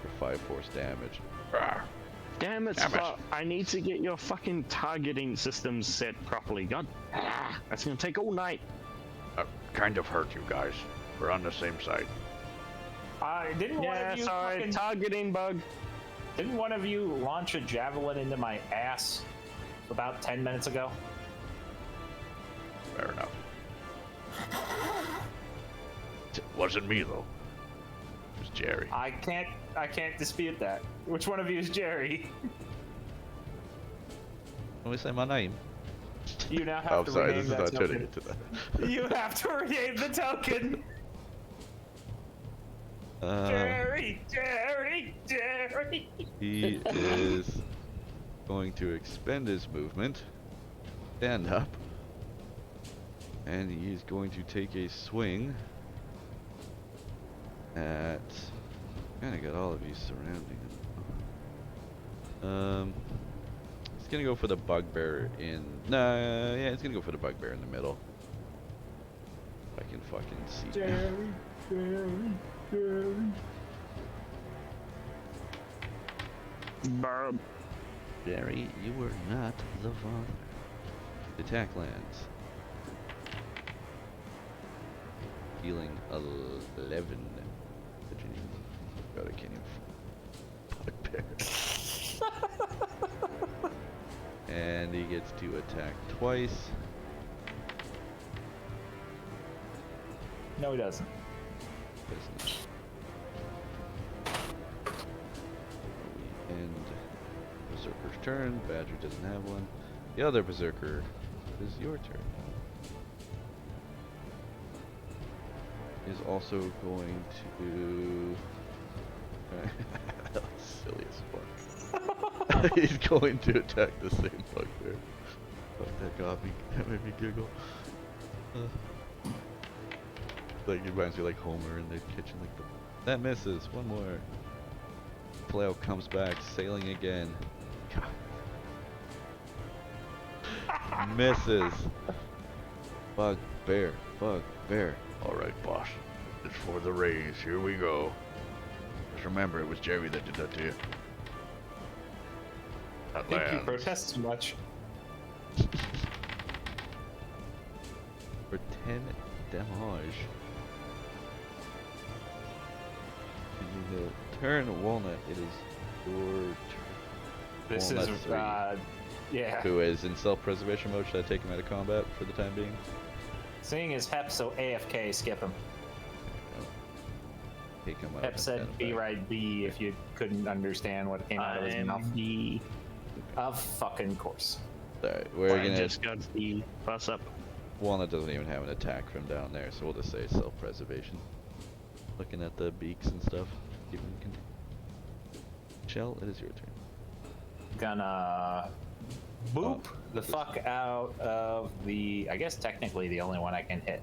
for 5 force damage. Rawr. Damn it, Damn it. Spot. I need to get your fucking targeting systems set properly. God, that's gonna take all night. Kind of hurt you guys. We're on the same side. Didn't one Yeah, of you sorry, fucking- targeting bug. Didn't one of you launch a javelin into my ass about 10 minutes ago? Fair enough. It wasn't me though. It was Jerry. I can't dispute that. Which one of you is Jerry? Let me say my name. You now have Oh, to sorry, rename this is that not turning token. into that. You have to rename the token. Jerry, Jerry, Jerry. He is going to expend his movement, stand up, and he's going to take a swing at. Kind of got all of you surrounding him. He's gonna go for the bugbear in. Nah, yeah, he's gonna go for the bugbear in the middle. If I can fucking see. Jerry, Jerry, Jerry. Burb. Jerry, you were not the father. The attack lands. Healing 11. God, I can't even bear. And he gets to attack twice. No, he doesn't. Doesn't it? We end Berserker's turn. Badger doesn't have one. The other Berserker is your turn. Is also going to. That was silly as fuck. He's going to attack the same bugbear. Oh, that got me. That made me giggle. Like it reminds me like Homer in the kitchen. Like that misses. One more. Flail comes back, sailing again. God. Misses. Bugbear. Bugbear. Alright, boss. It's for the raise. Here we go. Just remember, it was Jerry that did that to you. I That think you lands. protest too much. For 10 damage. And you turn Walnut. It is your turn. This Walnut is, 3. yeah. Who is in self-preservation mode. Should I take him out of combat for the time being? Seeing as Hep, so AFK, skip him. Take him out. Hep said B right B if you couldn't understand what came out of his mouth. The Of fucking course. Alright, we're I gonna. just got the bus up. Walnut doesn't even have an attack from down there, so we'll just say self-preservation. Looking at the beaks and stuff. Keep them continue. Shell, it is your turn. Gonna boop Oh, the this- fuck out of the, I guess technically the only one I can hit.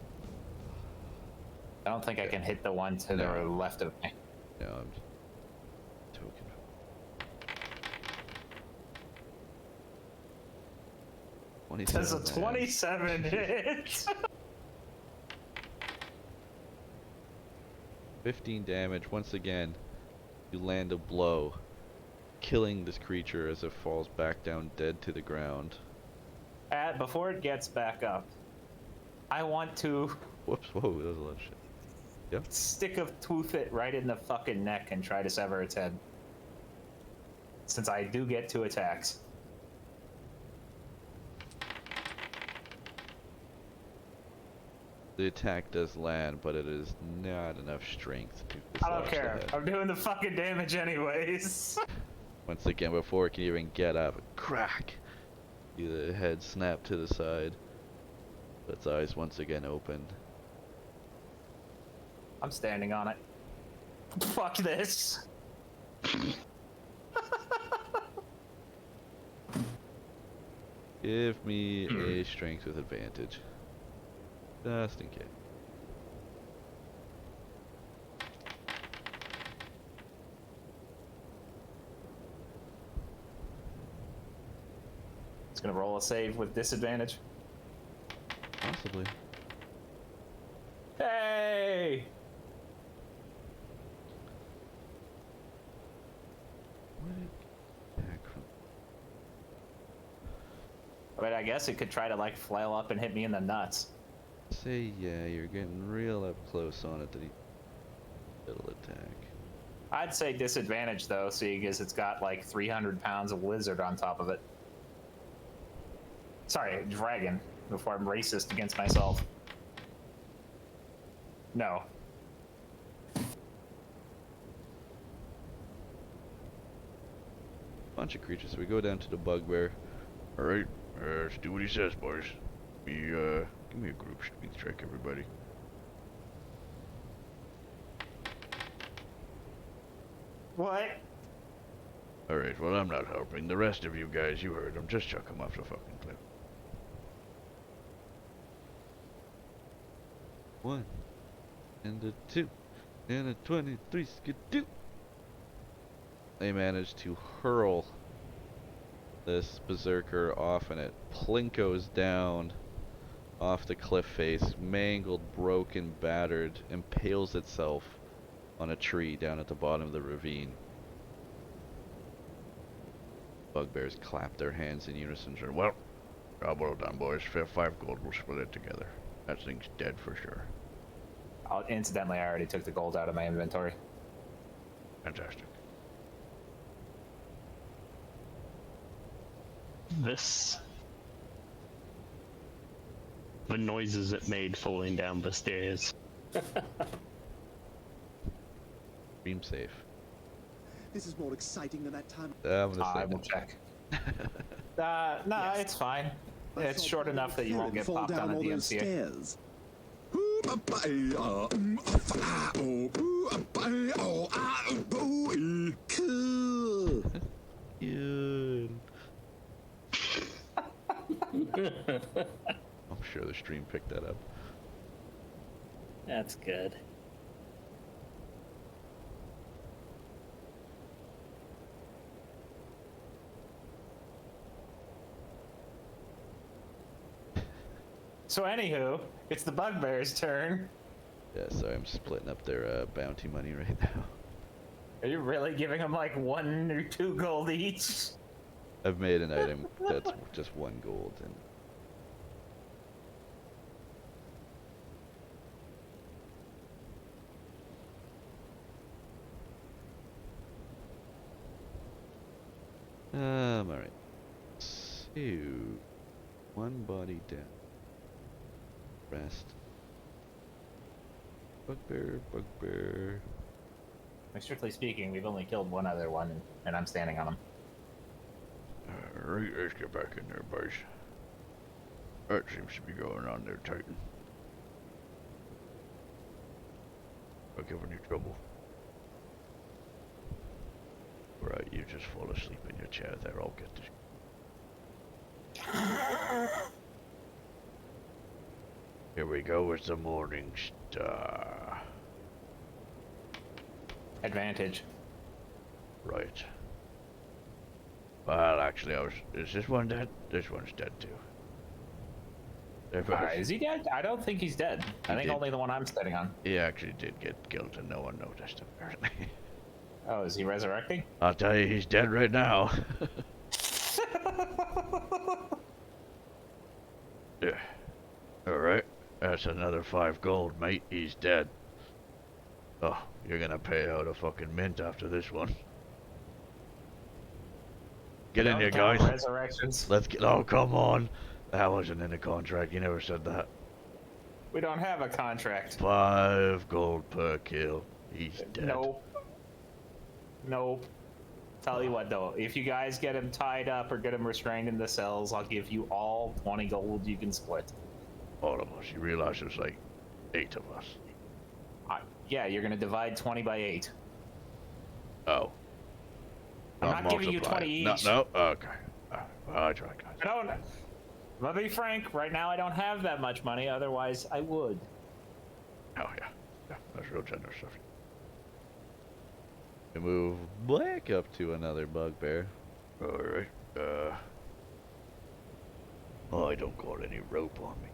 I don't think I can hit the one to the No. left of me. No, I'm token. Does a 27 27 hit? 15 damage. Once again, you land a blow, killing this creature as it falls back down dead to the ground. Before it gets back up, I want to Whoops, whoa, that was a lot of shit. stick a tooth it right in the fucking neck and try to sever its head. Since I do get 2 attacks. The attack does land, but it is not enough strength to I don't dislodge the care. head. I'm doing the fucking damage anyways. Once again, before it can even get up, crack! The head snap to the side. Its eyes once again open. I'm standing on it. Fuck this. Give me a strength with advantage. Just in case. It's gonna roll a save with disadvantage. Possibly. Hey! What did attack from? But I guess it could try to like flail up and hit me in the nuts. Say yeah, you're getting real up close on it. That it'll attack. I'd say disadvantage though, seeing as it's got like 300 pounds of lizard on top of it. Sorry, dragon, before I'm racist against myself. No. Bunch of creatures. So we go down to the bugbear. Alright, let's do what he says, boys. Give me a group strength check, everybody. What? Alright, well, I'm not helping. The rest of you guys, you heard them. Just chuck them off the fucking cliff. 1 and a 2 and a 23 skidoo. They managed to hurl this berserker off, and it plinkos down off the cliff face, mangled, broken, battered, impales itself on a tree down at the bottom of the ravine. Bugbears clap their hands in unison. So, well, job well done, boys. 5 gold, we'll split it together. That thing's dead for sure. Incidentally, I already took the gold out of my inventory. Fantastic. this. The noises it made falling down the stairs. Stream safe. This is more exciting than that time. I'm gonna say I will no. check. No, Yes. it's fine. I It's saw short Brother enough that you won't Karen get fall popped down on a all those DMCA. stairs. Cool. Good. I'm sure the stream picked that up. That's good. So anywho, it's the bugbear's turn. Yeah, sorry, I'm splitting up their bounty money right now. Are you really giving them like 1 or 2 gold each? I've made an item that's just 1 gold, and alright. So, 1 body down. Rest. Bugbear. Like, strictly speaking, we've only killed one other one, and I'm standing on him. Alright, let's get back in there, boys. That seems to be going on there, Titan. I'll give any trouble. Right, you just fall asleep in your chair there, I'll get this. Here we go with the morning star. Advantage. Right. Well, actually, is this one dead? This one's dead too. They're both- Is he dead? I don't think he's dead. I think did. only the one I'm standing on. He actually did get killed and no one noticed, apparently. Oh, is he resurrecting? I'll tell you, he's dead right now. Yeah. Alright, that's another 5 gold, mate. He's dead. Oh, you're gonna pay out a fucking mint after this one. Get in Don't here, count guys. Resurrections. Let's get. Oh, come on. That wasn't in the contract. You never said that. We don't have a contract. 5 gold per kill. He's dead. Nope. Tell you what though, if you guys get him tied up or get him restrained in the cells, I'll give you all 20 gold you can split. All of us. You realize there's like 8 of us. Yeah, you're gonna divide 20 by 8. Oh. I'm not giving you 20 No, each. no. Okay. Well, I tried, guys. I don't. I'm gonna be frank. Right now, I don't have that much money. Otherwise, I would. Oh yeah. Yeah, that's real generous of you. we move back up to another bugbear. Alright, oh, I don't got any rope on me.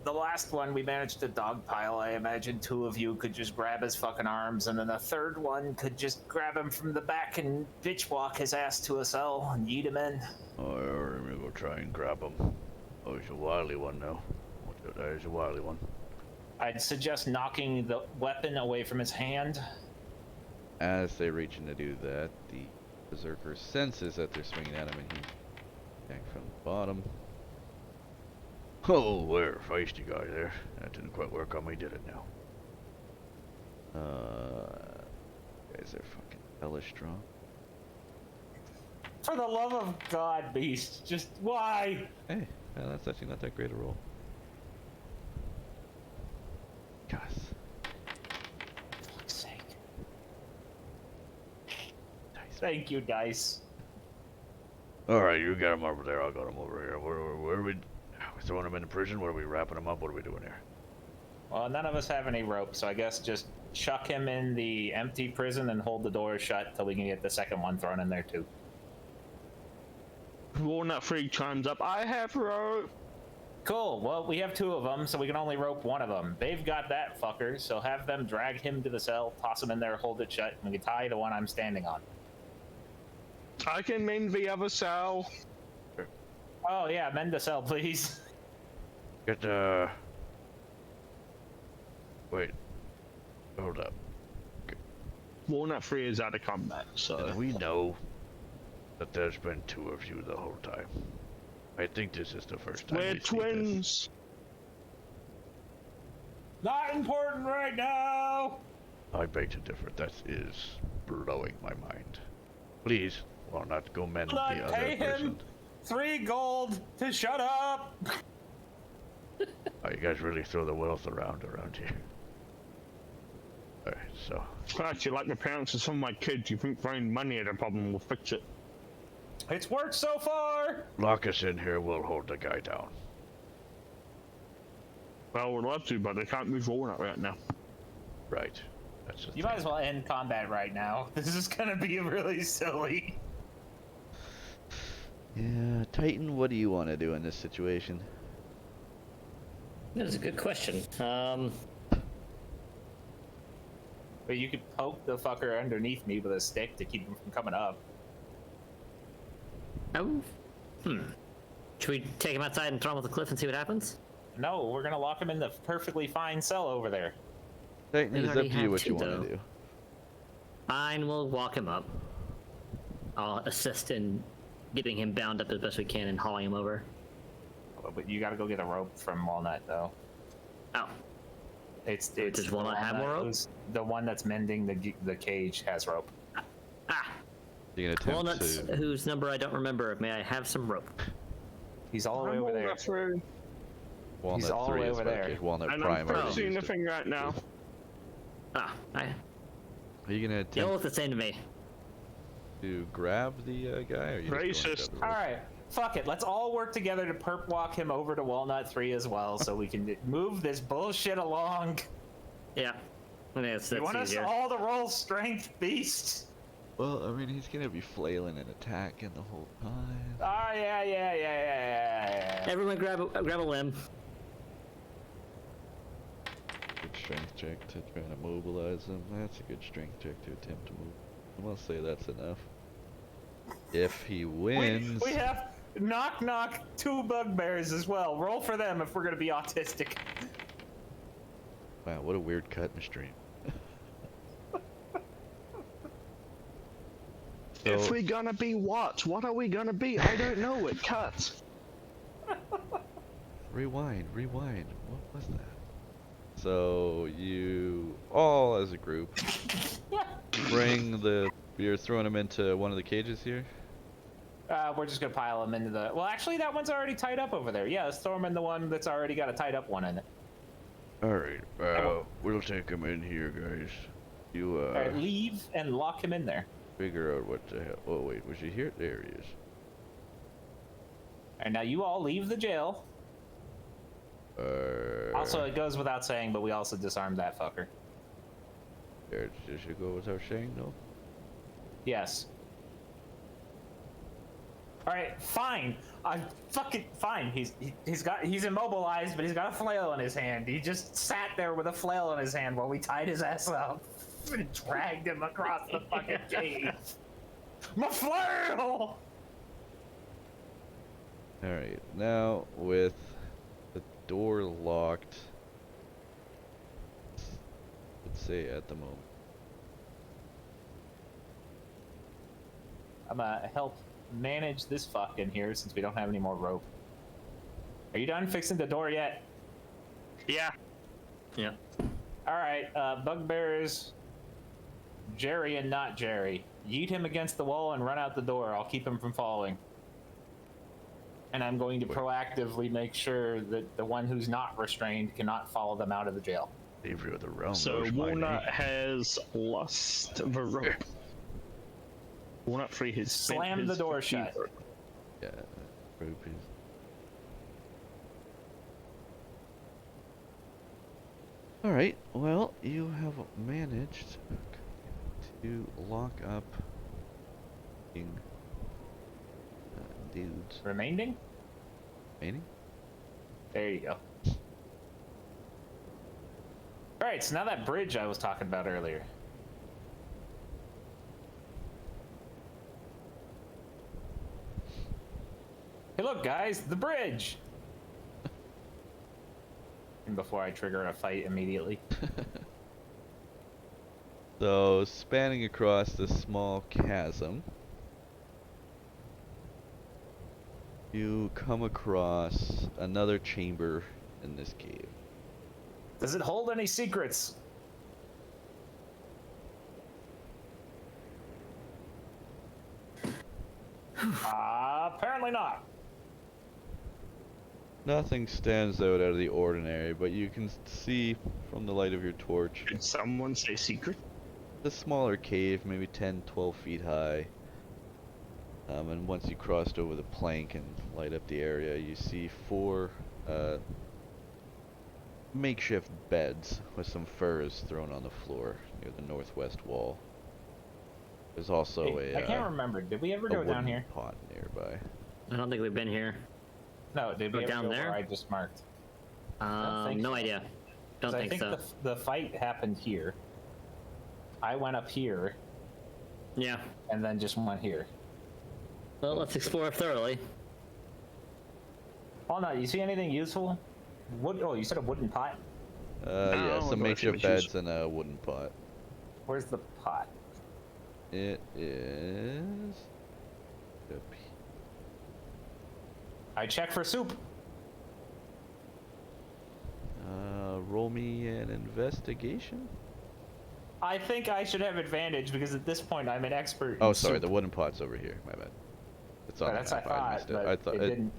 The last one we managed to dogpile. I imagine 2 of you could just grab his fucking arms, and then the third one could just grab him from the back and bitch walk his ass to a cell and yeet him in. Oh, I'm gonna go try and grab him. Oh, he's a wily one now. He's a wily one. I'd suggest knocking the weapon away from his hand. As they reach in to do that, the berserker senses that they're swinging at him, and he back from the bottom. Oh, we're feisty guy there. That didn't quite work on me, did it now? Guys are fucking hella strong. For the love of God, Beast, just why? Hey, that's actually not that great a roll. Guys. Fuck's sake. Thank you, dice. Alright, you got him over there, I'll got him over here. Where are we throwing him into prison? What are we wrapping him up? What are we doing here? Well, none of us have any rope, so I guess just chuck him in the empty prison and hold the door shut till we can get the second one thrown in there too. Walnut Freak chimes up, I have rope! Cool, well, we have 2 of them, so we can only rope 1 of them. They've got that fucker, so have them drag him to the cell, toss him in there, hold it shut, and we can tie the one I'm standing on. I can mend the other cell. Oh yeah, mend the cell, please. Get, wait. Hold up. Walnut Free is out of combat, so... We know. that there's been two of you the whole time. I think this is the first time We're we see this. twins. Not important right now. I beg to differ. That is blowing my mind. Please, well, not go mend the Not other pay him person. 3 gold to shut up. Oh, you guys really throw the wealth around here. Alright, so Actually, like the parents of some of my kids, you think throwing money at a problem will fix it. It's worked so far. lock us in here. We'll hold the guy down. Well, we'd love to, but they can't move Walnut right now. Right. That's the You thing. might as well end combat right now. This is gonna be really silly. Yeah, Titan, what do you want to do in this situation? That is a good question. But you could poke the fucker underneath me with a stick to keep him from coming up. Oh. Should we take him outside and throw him off the cliff and see what happens? No, we're gonna lock him in the perfectly fine cell over there. Titan, We it's up already to you have what you two, want though. to do. Fine, we'll walk him up. I'll assist in getting him bound up as best we can and hauling him over. But you gotta go get a rope from Walnut, though. Oh. It's Does the Walnut have more rope? The one that's mending the cage has rope. Ah! You're gonna Walnuts, attempt to. whose number I don't remember. May I have some rope? He's all the way over there. Through. Walnut He's all the 3 way is over what there. it is. Walnut And Prime I'm already seeing used the it. thing right now. Ah, Are you gonna they all attempt look the same to me. to grab the guy, or are you just going to Racist. grab the All rope? right, fuck it. Let's all work together to perp walk him over to Walnut 3 as well, so we can move this bullshit along. Yeah. I think that's You want easier. us all to roll strength, beast? Well, I mean, he's gonna be flailing and attacking the whole time. Oh yeah. Everyone grab a limb. Good strength check to try to mobilize him. That's a good strength check to attempt to move. I'm gonna say that's enough. If he wins, We have knock 2 bugbears as well. Roll for them if we're gonna be autistic. wow, what a weird cut in the stream. If So- we're gonna be what? What are we gonna be? I don't know. It cuts. Rewind. What was that? So you all, as a group, you're throwing him into one of the cages here. We're just gonna pile them into the. Well, actually, that one's already tied up over there. Yeah, let's throw them in the one that's already got a tied up one in it. All right. We'll take him in here, guys. You All right, leave and lock him in there. figure out what the hell. Oh wait, was he here? There he is. And now you all leave the jail. Also, it goes without saying, but we also disarmed that fucker. There, does it go without saying, no? Yes. All right, fine. Fucking fine. He's immobilized, but he's got a flail in his hand. He just sat there with a flail in his hand while we tied his ass up and dragged him across the fucking cave. My flail! All right, now with the door locked, let's say at the moment. I'm gonna help manage this fuck in here since we don't have any more rope. Are you done fixing the door yet? Yeah. Yeah. All right, bugbears, Jerry and not Jerry. Yeet him against the wall and run out the door. I'll keep him from falling. And I'm going to proactively make sure that the one who's not restrained cannot follow them out of the jail. Savior of the realm. So knows my Walnut name. has lost the rope. Walnut 3 has spent Slam the his door 15 shut. rope. Yeah, rupees. All right. Well, you have managed to lock up dudes. Remaining? Remaining? There you go. All right, so now that bridge I was talking about earlier. Hey, look, guys, the bridge. And before I trigger a fight immediately. So, spanning across this small chasm You come across another chamber in this cave. Does it hold any secrets? Apparently not. Nothing stands out of the ordinary, but you can see from the light of your torch Did someone say secret? a smaller cave, maybe 10, 12 feet high. And once you crossed over the plank and light up the area, you see 4 makeshift beds with some furs thrown on the floor near the northwest wall. There's also Hey, I can't remember. Did we ever a go down wooden here? pot nearby. I don't think we've been here. No, did we Oh, ever down go there? where I just marked? think No so. idea. 'Cause Don't I think think so. the fight happened here. I went up here Yeah. and then just went here. Well, let's explore thoroughly. Oh no, you see anything useful? Wood? Oh, you said a wooden pot? Yeah, Oh, some I see makeshift what you beds and a wooden pot. Where's the pot? It is... up I check for soup. roll me an investigation. I think I should have advantage because at this point I'm an expert. Oh, in sorry, soup. the wooden pot's over here. My bad. It's on Oh, the that's I map. thought, missed it. but I thought it didn't.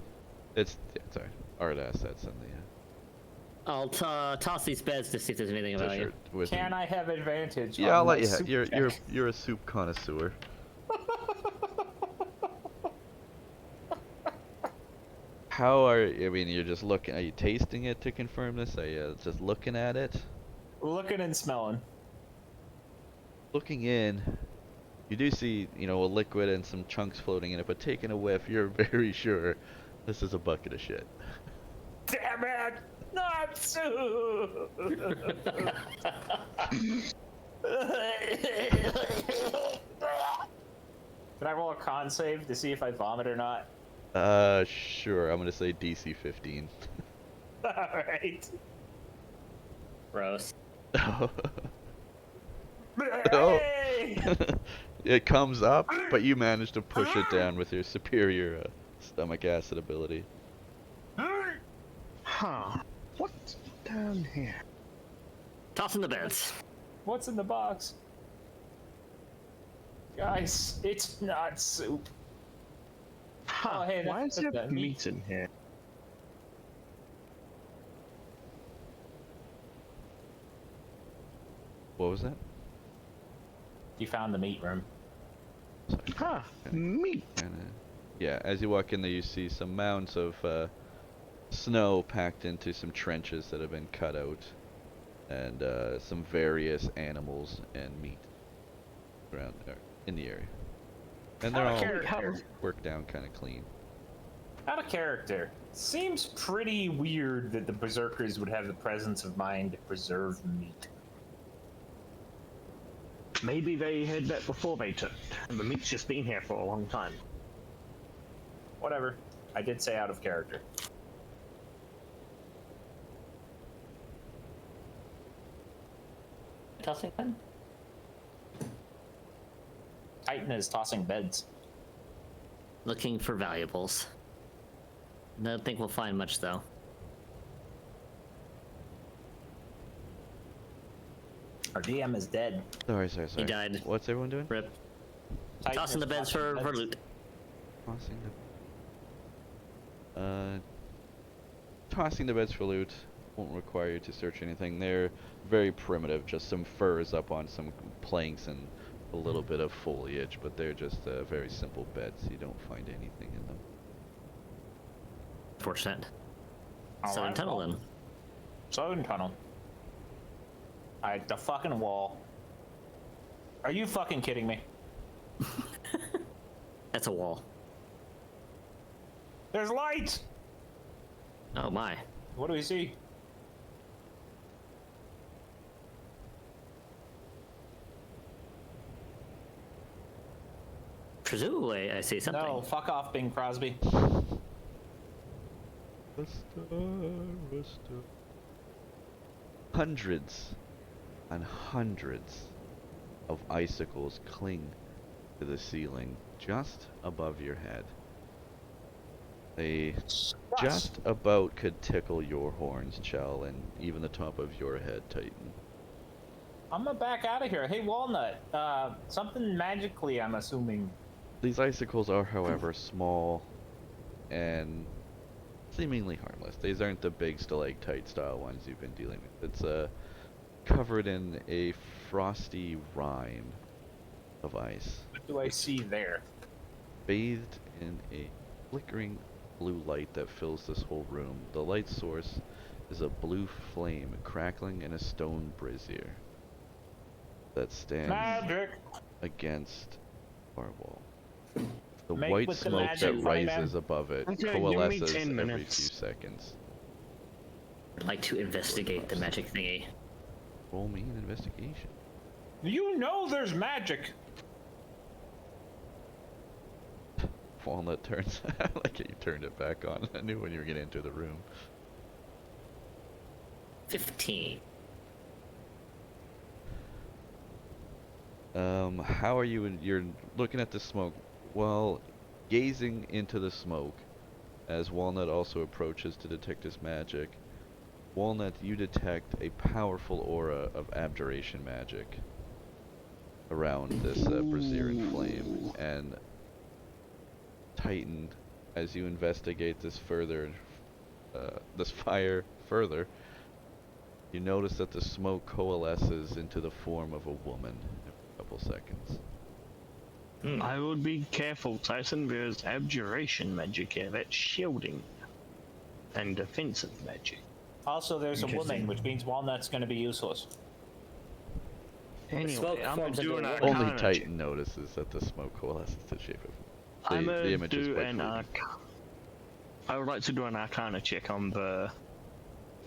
It's yeah, sorry. Art assets in the I'll toss these beds to see if there's anything of value. t-shirt with Can me. I have advantage? Yeah, on I'll my let you have. soup You're check? you're a soup connoisseur. How are I mean? You're just looking. Are you tasting it to confirm this? Are you just looking at it? Looking and smelling. Looking in, you do see, you know, a liquid and some chunks floating in it, but taking a whiff, you're very sure this is a bucket of shit. Damn it! Not soup. Can I roll a con save to see if I vomit or not? Sure. I'm gonna say DC 15. Alright. Gross. Hey! It comes up, but you manage to push it down with your superior stomach acid ability. Huh. What's down here? Toss in the beds. What's in the box? Guys, it's not soup. Huh. Oh, hey, Why is that's there the meat. meat in here? What was that? You found the meat room. Huh. Meat. Yeah, as you walk in there, you see some mounds of snow packed into some trenches that have been cut out, and some various animals and meat around there in the area. And they're Out of all character. worked down kind of clean. Out of character. Seems pretty weird that the berserkers would have the presence of mind to preserve meat. Maybe they had that before they took, and the meat's just been here for a long time. Whatever. I did say out of character. Tossing then? Titan is tossing beds. Looking for valuables. Don't think we'll find much though. Our DM is dead. Sorry. He died. What's everyone doing? Rip. Titan Tossing is the beds tossing for loot. Tossing the beds for loot won't require you to search anything. They're very primitive, just some furs up on some planks and a little bit of foliage, but they're just very simple beds. You don't find anything in them. Fortunate. All Southern right, tunnel well. then. Southern tunnel. Alright, the fucking wall. Are you fucking kidding me? That's a wall. There's light! Oh my. What do we see? Presumably, I see something. No, fuck off, Bing Crosby. Hundreds and hundreds of icicles cling to the ceiling just above your head. They Yes. just about could tickle your horns, Chell, and even the top of your head, Titan. I'm gonna back out of here. Hey, Walnut. Something magically, I'm assuming. These icicles are, however, small and seemingly harmless. These aren't the big stalactite style ones you've been dealing with. It's covered in a frosty rime of ice, What do I see there? bathed in a flickering blue light that fills this whole room. The light source is a blue flame crackling in a stone brazier that stands Magic. against our wall. The Make white with the smoke magic, that fight rises man. above it Okay, give me coalesces 10 every minutes. few seconds. I'd like to investigate the magic thingy. Roll me an investigation. You know there's magic. Walnut turns like you turned it back on. I knew when you were getting into the room. 15. How are you? You're looking at the smoke. Well, gazing into the smoke, as Walnut also approaches to detect his magic. Walnut, you detect a powerful aura of abjuration magic around this brazier flame, and Titan, as you investigate this further, this fire further, you notice that the smoke coalesces into the form of a woman in a couple seconds. I would be careful, Tyson. There's abjuration magic here. That's shielding and defensive magic. Also, there's a woman, Interesting. which means Walnut's gonna be useless. Anyway, smoke I'm forms gonna do an into a arcana Only check. Titan notices that the smoke coalesces to the shape of I'm the gonna image is do quite an fleeting. I would like to do an arcana check on the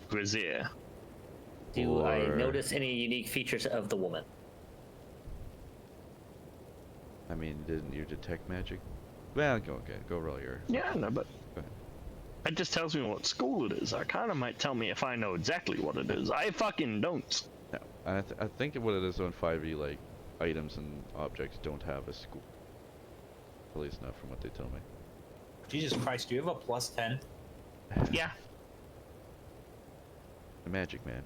brazier. Do I Or- notice any unique features of the woman? I mean, didn't you detect magic? Well, go roll your. Yeah, no, but Go ahead. it just tells me what school it is. Arcana might tell me if I know exactly what it is. I fucking don't. No, I think what it is on 5e, like items and objects don't have a school. At least not from what they tell me. Jesus Christ, do you have a +10? Yeah, The magic man.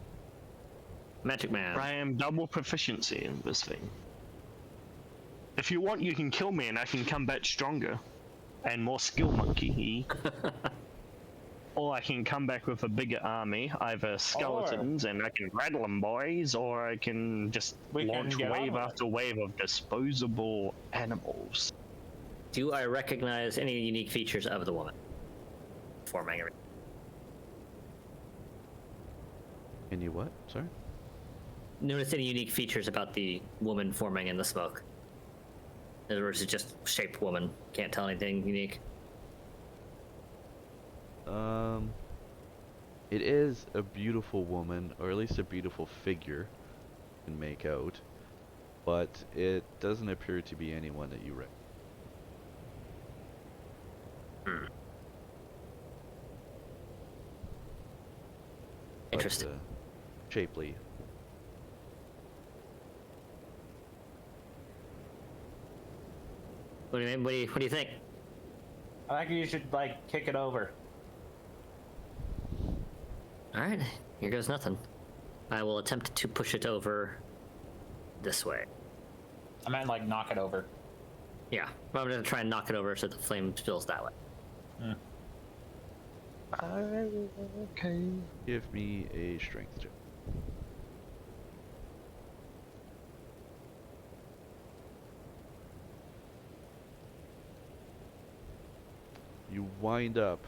Magic man. I am double proficiency in this thing. If you want, you can kill me and I can come back stronger and more skill monkey. Or I can come back with a bigger army, either skeletons and I can rattle them, boys, or I can just We can launch get on wave with it. after wave of disposable animals. Do I recognize any unique features of the woman? Forming everything. And you what? Sorry? Notice any unique features about the woman forming in the smoke? In other words, it's just shaped woman. Can't tell anything unique. It is a beautiful woman, or at least a beautiful figure you can make out, but it doesn't appear to be anyone that you recognize. Interesting. Shapely. What do you mean? What do you think? I think you should, like, kick it over. All right, here goes nothing. I will attempt to push it over this way. I meant, like, knock it over. Yeah, well, I'm gonna try and knock it over so the flame spills that way. Okay. Give me a strength check. You wind up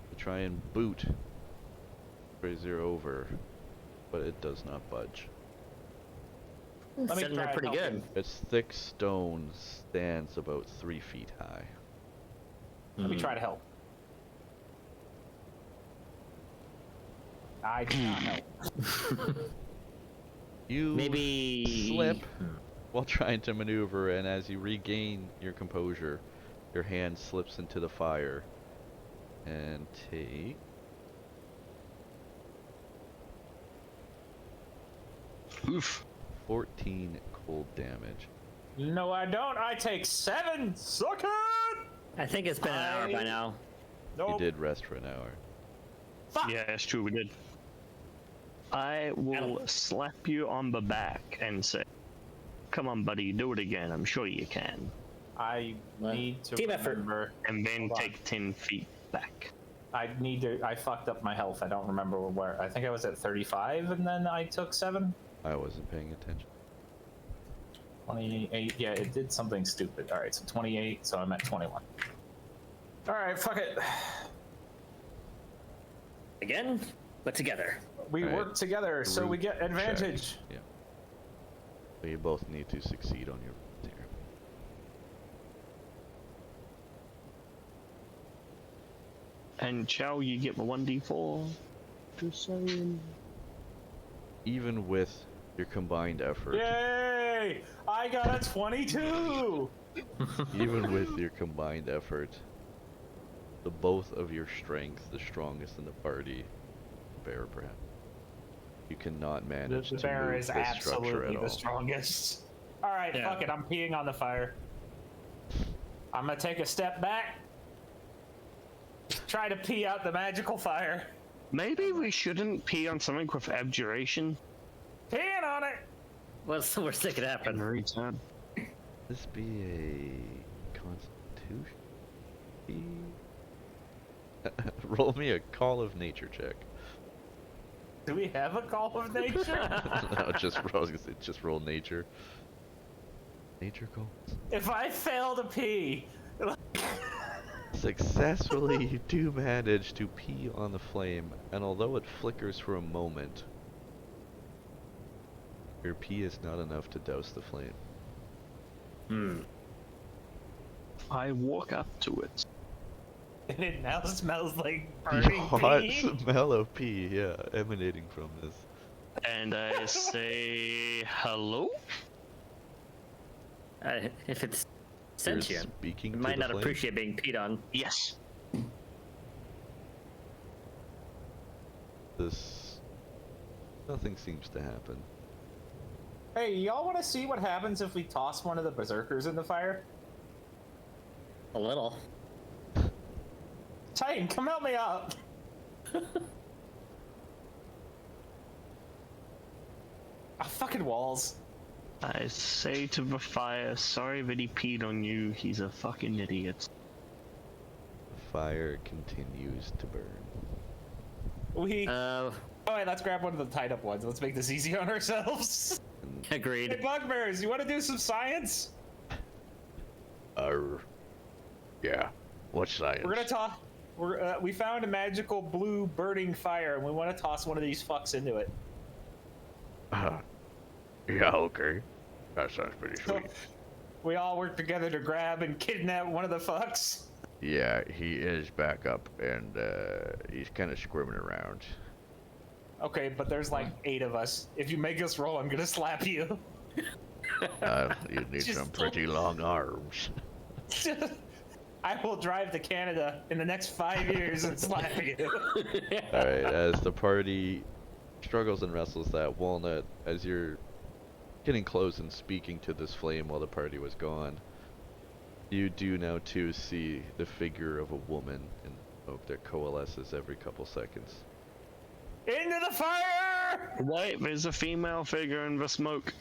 to try and boot Brazier over, but it does not budge. Let me Sitting there try pretty and help good. him. Its thick stone stands about 3 feet high. Let me try to help. I do not help. You Maybe slip while trying to maneuver, and as you regain your composure, your hand slips into the fire and take Oof. 14 cold damage. No, I don't. I take 7. Suck it! I think it's been an hour by now. Nope. You did rest for an hour. Fuck. Yeah, that's true, we did. I will slap you on the back and say, come on, buddy, do it again. I'm sure you can. I need to Team effort. remember. And then Hold on. take 10 feet back. I need to. I fucked up my health. I don't remember where. I think I was at 35, and then I took 7. I wasn't paying attention. 28. Yeah, it did something stupid. All right, so 28. So I'm at 21. All right, fuck it. Again, but together. We All right. work together, so we get Group check. advantage. Yeah. So you both need to succeed on your here. And Chow, you get the 1d4. Just saying. Even with your combined effort, Yay! I got a 22. even with your combined effort, the both of your strength, the strongest in the party, bear perhaps. You cannot manage The to bear move is this structure absolutely at the all. strongest. All right, Yeah. fuck it. I'm peeing on the fire. I'm gonna take a step back. Try to pee out the magical fire. Maybe we shouldn't pee on something with abjuration. Peeing on it. What's the worst that could happen? Return. This be a constitution? Roll me a call of nature check. Do we have a call of nature? No, just roll nature. Nature calls. If I fail to pee, Successfully, you do manage to pee on the flame, and although it flickers for a moment, your pee is not enough to douse the flame. I walk up to it. and it now smells like The burning hot pee. smell of pee, yeah, emanating from this. And I say, hello? If it's You're sentient, speaking it to might the not flame? appreciate being peed on. Yes. This... Nothing seems to happen. Hey, y'all want to see what happens if we toss one of the berserkers in the fire? A little. Titan, come help me out. Fucking walls. I say to the fire, sorry that he peed on you, he's a fucking idiot. The fire continues to burn. We. Uh, Alright, let's grab one of the tied up ones. Let's make this easy on ourselves. Hey, agreed. bugbears, you want to do some science? Yeah. What science? We're gonna toss. We found a magical blue burning fire, and we want to toss one of these fucks into it. Yeah, okay. That sounds pretty So, sweet. we all work together to grab and kidnap one of the fucks. Yeah, he is back up, and he's kind of squirming around. Okay, but there's like 8 of us. If you make us roll, I'm gonna slap you. You need Just some pretty long arms. I will drive to Canada in the next 5 years and slap you. Alright, as the party struggles and wrestles that walnut, as you're getting close and speaking to this flame while the party was gone, you do now too see the figure of a woman in smoke that coalesces every couple seconds. Into the fire! Wait, there's a female figure in the smoke.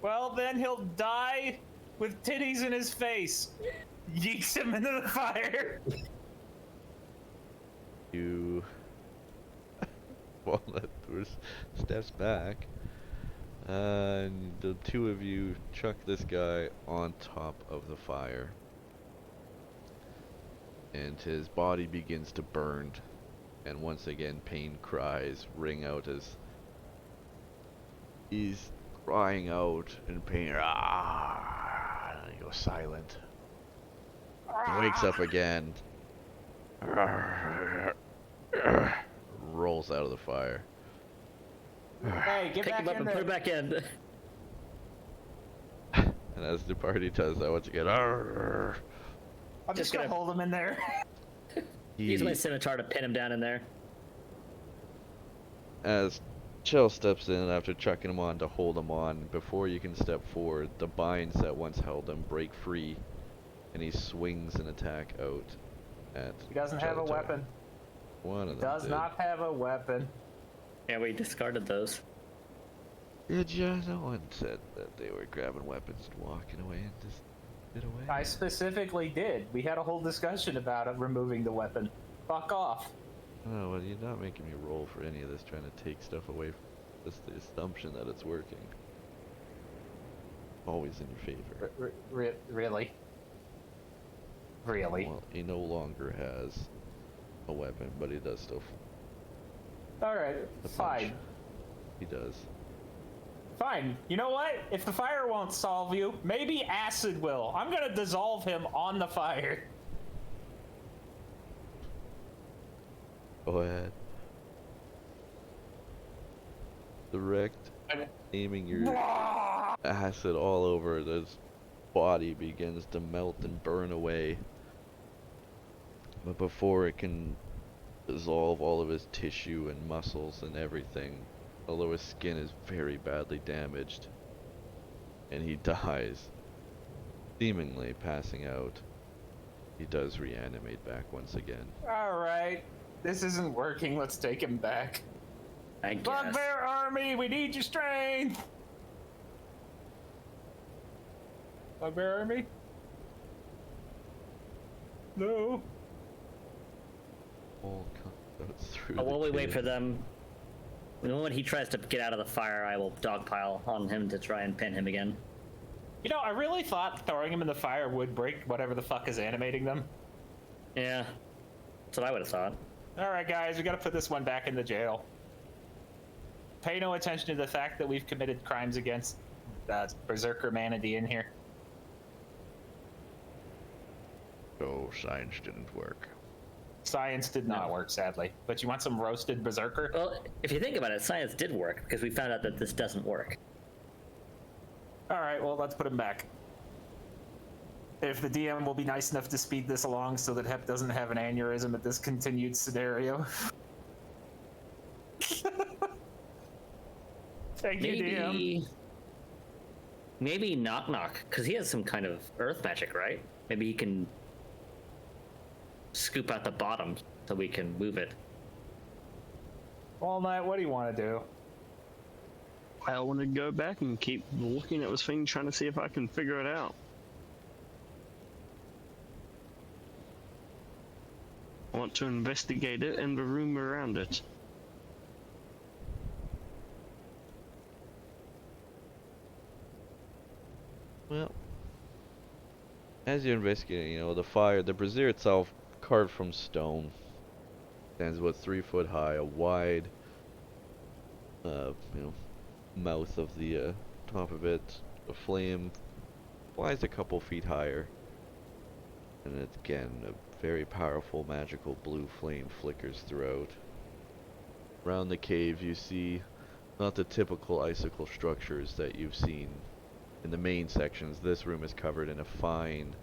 Well, then he'll die with titties in his face. Yeeks him into the fire. You... Walnut steps back, and the two of you chuck this guy on top of the fire. And his body begins to burn, and once again pain cries ring out as he's crying out in pain. Ah! And he goes silent. He wakes up again. Rolls out of the fire. Hey, get Pick back him up in and there. put it back in. And as the party does that once again, I'm just Just gonna gonna- hold him in there. Use my scimitar to pin him down in there. as Chell steps in after chucking him on to hold him on, before you can step forward, the binds that once held him break free, and he swings an attack out at He doesn't each have a other. weapon. One of them Does did. not have a weapon. Yeah, we discarded those. Did ya? No one said that they were grabbing weapons and walking away and just get away. I specifically did. We had a whole discussion about it, removing the weapon. Fuck off. Oh, well, you're not making me roll for any of this, trying to take stuff away from just the assumption that it's working. Always in your favor. Really? Really? Well, he no longer has a weapon, but he does still. Alright, a fine. punch. He does. Fine. You know what? If the fire won't solve you, maybe acid will. I'm gonna dissolve him on the fire. Go ahead. Direct aiming your acid all over his body begins to melt and burn away. But before it can dissolve all of his tissue and muscles and everything, although his skin is very badly damaged, and he dies, seemingly passing out, he does reanimate back once again. Alright. This isn't working. Let's take him back. I guess. Bugbear Army, we need your strength! Bugbear Army? No. All comes out through While we the wait cave. for them, the moment he tries to get out of the fire, I will dogpile on him to try and pin him again. You know, I really thought throwing him in the fire would break whatever the fuck is animating them. Yeah, that's what I would have thought. Alright guys, we gotta put this one back in the jail. Pay no attention to the fact that we've committed crimes against Berserker Manatee in here. So science didn't work. Science did not work, sadly. But you want some roasted Berserker? Well, if you think about it, science did work, because we found out that this doesn't work. Alright, well, let's put him back. If the DM will be nice enough to speed this along so that Hep doesn't have an aneurysm at this continued scenario. Thank you, DM. Maybe Knock Knock, because he has some kind of earth magic, right? Maybe he can scoop out the bottom so we can move it. Walnut, what do you want to do? I want to go back and keep looking at this thing, trying to see if I can figure it out. I want to investigate it and the room around it. Well, as you're investigating, the brazier itself, carved from stone, stands about 3 foot high, a wide, mouth of the top of it. The flame flies a couple feet higher, and it's again a very powerful magical blue flame flickers throughout. Around the cave, you see not the typical icicle structures that you've seen in the main sections. This room is covered in a fine,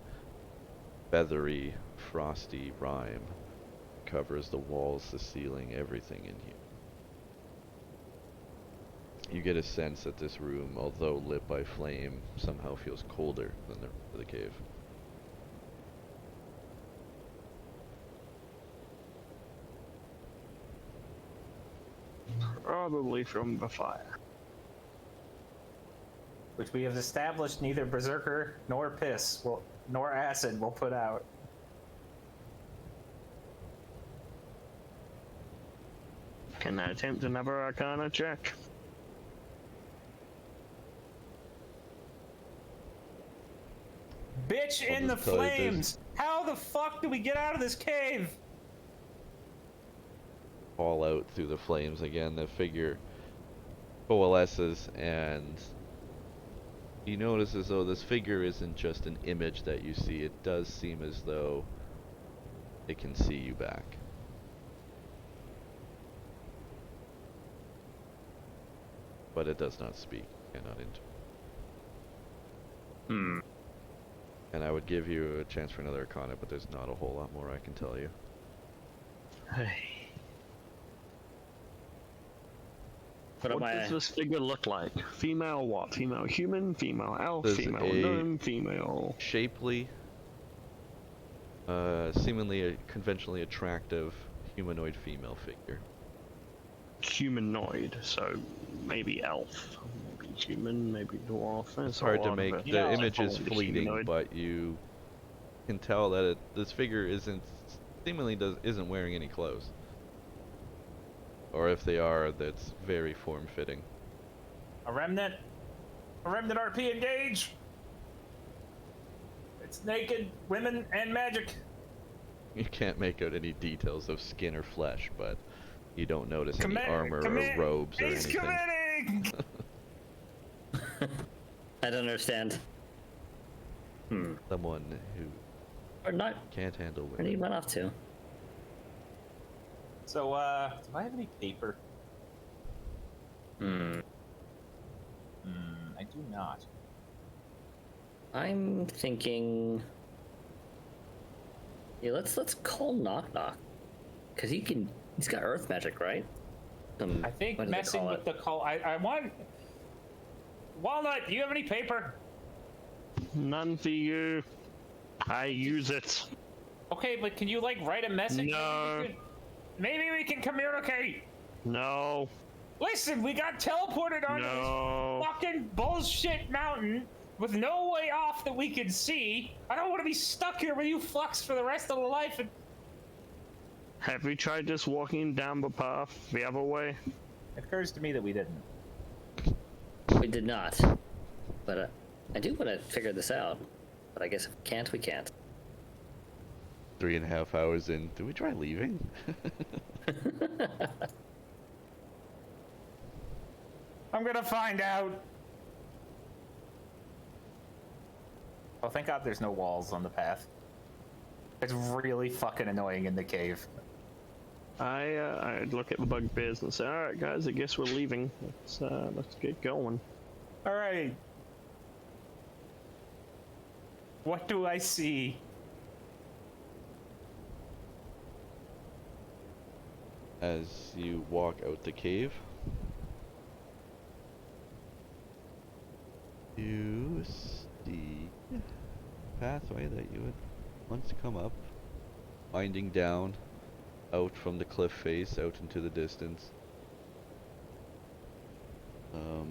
feathery, frosty rime. Covers the walls, the ceiling, everything in here. You get a sense that this room, although lit by flame, somehow feels colder than the rest of the cave. Probably from the fire. Which we have established neither Berserker nor piss nor acid will put out. Can I attempt another Arcana check? Bitch I'll in the just tell you this. flames! How the fuck do we get out of this cave? Fall out through the flames again. The figure coalesces, and you notice as though this figure isn't just an image that you see. It does seem as though it can see you back. But it does not speak, cannot enter. And I would give you a chance for another Arcana, but there's not a whole lot more I can tell you. What does this figure look like? Female what? Female human? Female elf? There's Female a gnome? Female... Shapely, Seemingly a conventionally attractive humanoid female figure. Humanoid, so maybe elf, maybe human, maybe dwarf. It's hard to make. You The know, image is Definitely fleeting, humanoid. but you can tell that this figure isn't wearing any clothes. Or if they are, that's very form-fitting. A remnant RP engage. It's naked women and magic. You can't make out any details of skin or flesh, but you don't notice any armor or Commit. robes or He's anything. committing. I don't understand. Someone who Or not. can't handle Where did he women. run off to? So, do I have any paper? I do not. I'm thinking. Yeah, let's call Knock Knock, cause he's got earth magic, right? I think what do they messing call with it? the call. I want. Walnut, do you have any paper? None for you. I use it. Okay, but can you like write a message? No. Maybe we can communicate. No. Listen, we got teleported onto No. this fucking bullshit mountain with no way off that we can see. I don't want to be stuck here with you fucks for the rest of the life. And Have we tried just walking down the path the other way? it occurs to me that we didn't. We did not, but I do want to figure this out. But I guess if we can't, we can't. 3.5 hours in. Do we try leaving? I'm gonna find out. Oh, thank God there's no walls on the path. It's really fucking annoying in the cave. I'd look at the bugbears and say, all right, guys, I guess we're leaving. Let's get going. All right. What do I see? As you walk out the cave, you see a pathway that you had once come up, winding down out from the cliff face out into the distance. How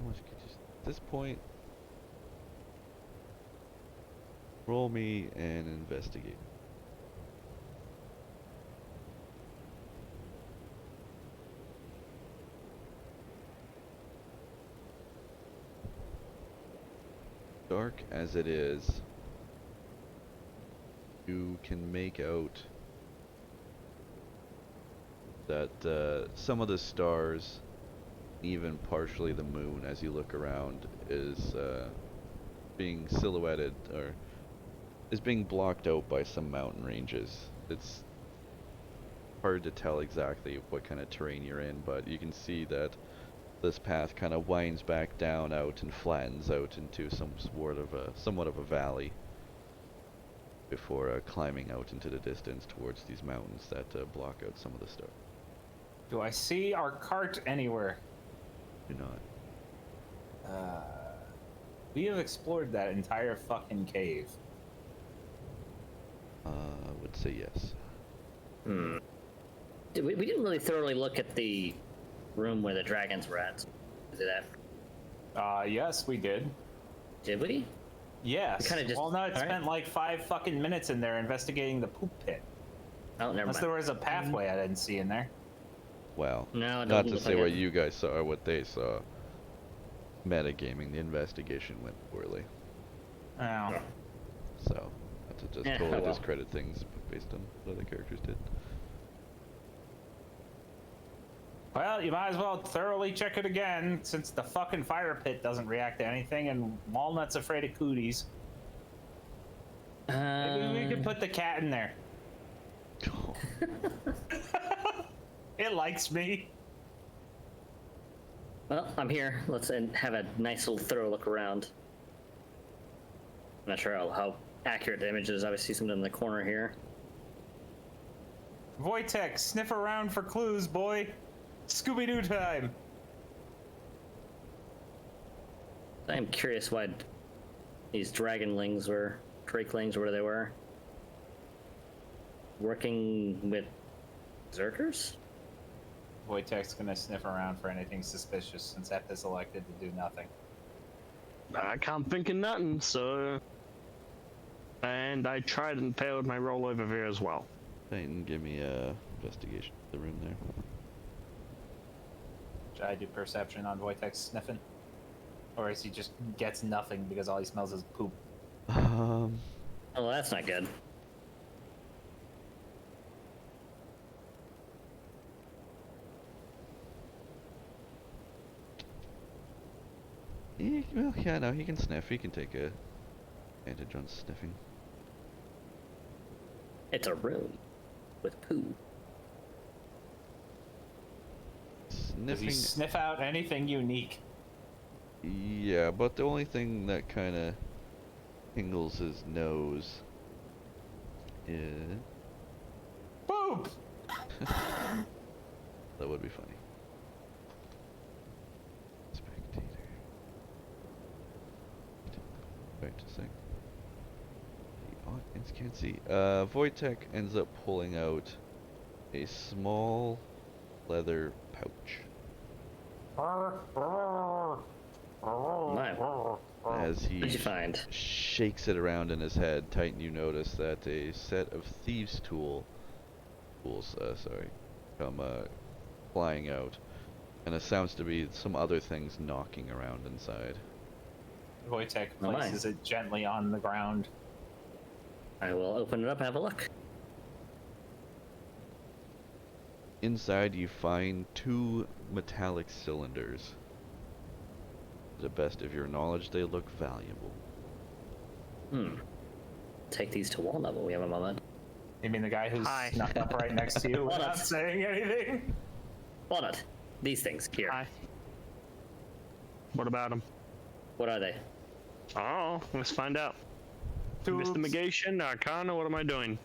much could you at this point? Roll me and investigate. Dark as it is, you can make out that some of the stars, even partially the moon as you look around, is being silhouetted or is being blocked out by some mountain ranges. It's hard to tell exactly what kind of terrain you're in, but you can see that this path kind of winds back down out and flattens out into somewhat of a valley before climbing out into the distance towards these mountains that block out some of the stars. Do I see our cart anywhere? Do not. We have explored that entire fucking cave. I would say yes. We didn't really thoroughly look at the room where the dragons were at. Is it that? Yes, we did. Did we? Yes. We kinda just- Walnut alright. spent like 5 fucking minutes in there investigating the poop pit. Oh, never Unless mind. there was a pathway I didn't see in there. Well, No, it not doesn't to look say like what it. you guys saw or what they saw. Metagaming, the investigation went poorly. Oh. So, not to just Yeah, totally well. discredit things based on what other characters did. Well, you might as well thoroughly check it again, since the fucking fire pit doesn't react to anything, and Walnut's afraid of cooties. Maybe we could put the cat in there. It likes me. Well, I'm here. Let's have a nice little thorough look around. I'm not sure how accurate the image is. Obviously, something in the corner here. Wojtek, sniff around for clues, boy. Scooby-Doo time. I'm curious why these dragonlings or drakelings or whatever they were working with berserkers? Wojtek's gonna sniff around for anything suspicious since Epis elected to do nothing. I can't think of nothing, so... And I tried and failed my roll over here as well. Titan, give me a investigation of the room there. Should I do perception on Wojtek sniffing? Or is he just gets nothing because all he smells is poop? Oh, that's not good. Well, yeah, no, he can sniff. He can take a advantage on sniffing. It's a room with poo. Does he Sniffing. sniff out anything unique? Yeah, but the only thing that kind of tingles his nose is... Poop! That would be funny. Spectator. Back to sing. The audience can't see. Wojtek ends up pulling out a small leather pouch. My, As what did he you find? shakes it around in his head, Titan, you notice that a set of thieves' tools, come flying out, and it sounds to be some other things knocking around inside. Wojtek Oh my. places it gently on the ground. I will open it up and have a look. Inside, you find two metallic cylinders. To the best of your knowledge, they look valuable. Take these to wall level. We have a moment. You mean the guy who's Hi. snuck up right next to you without saying anything? Walnut. These things here. Hi. What about him? What are they? Oh, let's find out. Tubes. Investigation, Arcana, what am I doing?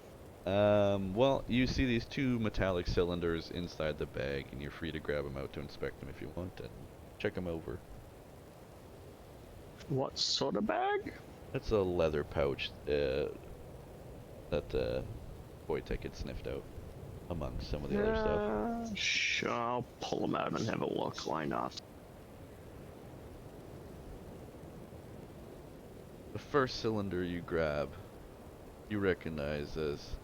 Well, you see these two metallic cylinders inside the bag, and you're free to grab them out to inspect them if you want, and check them over. What sort of bag? That's a leather pouch that Wojtek had sniffed out among some of the other stuff. Sure, I'll pull them out and have a look. Why not? The first cylinder you grab, you recognize as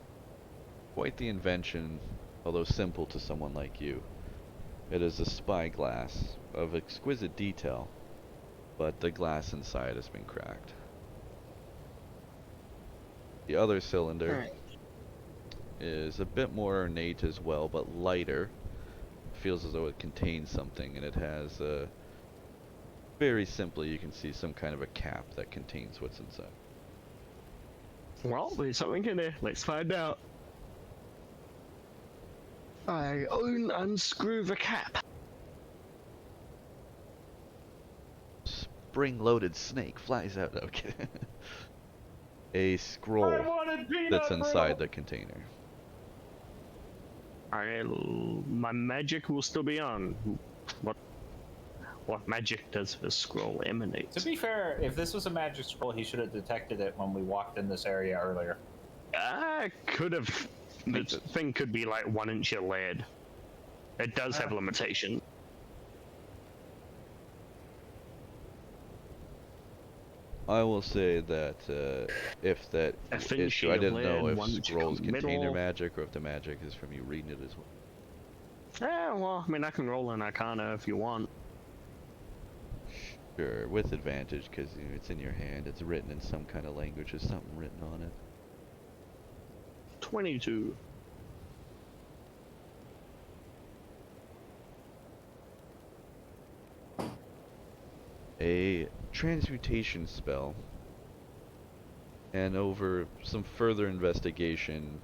quite the invention, although simple to someone like you. It is a spyglass of exquisite detail, but the glass inside has been cracked. The other cylinder is a bit more ornate as well, but lighter. Feels as though it contains something, and it has very simply, you can see some kind of a cap that contains what's inside. Well, there's something in there. Let's find out. I unscrew the cap. Spring-loaded snake flies out. Okay. A I scroll wanted peanut that's inside brittle. the container. My magic will still be on. What magic does the scroll emanate? To be fair, if this was a magic scroll, he should have detected it when we walked in this area earlier. I could have. The thing could be like 1 inch of lead. It does have limitation. I will say that if that A thin issue, sheet I of didn't know lead, if 1 inch scrolls container middle. magic or if the magic is from you reading it as well. Well, I mean, I can roll an Arcana if you want. Sure, with advantage because it's in your hand. It's written in some kind of language. There's something written on it. 22. A transmutation spell, and over some further investigation,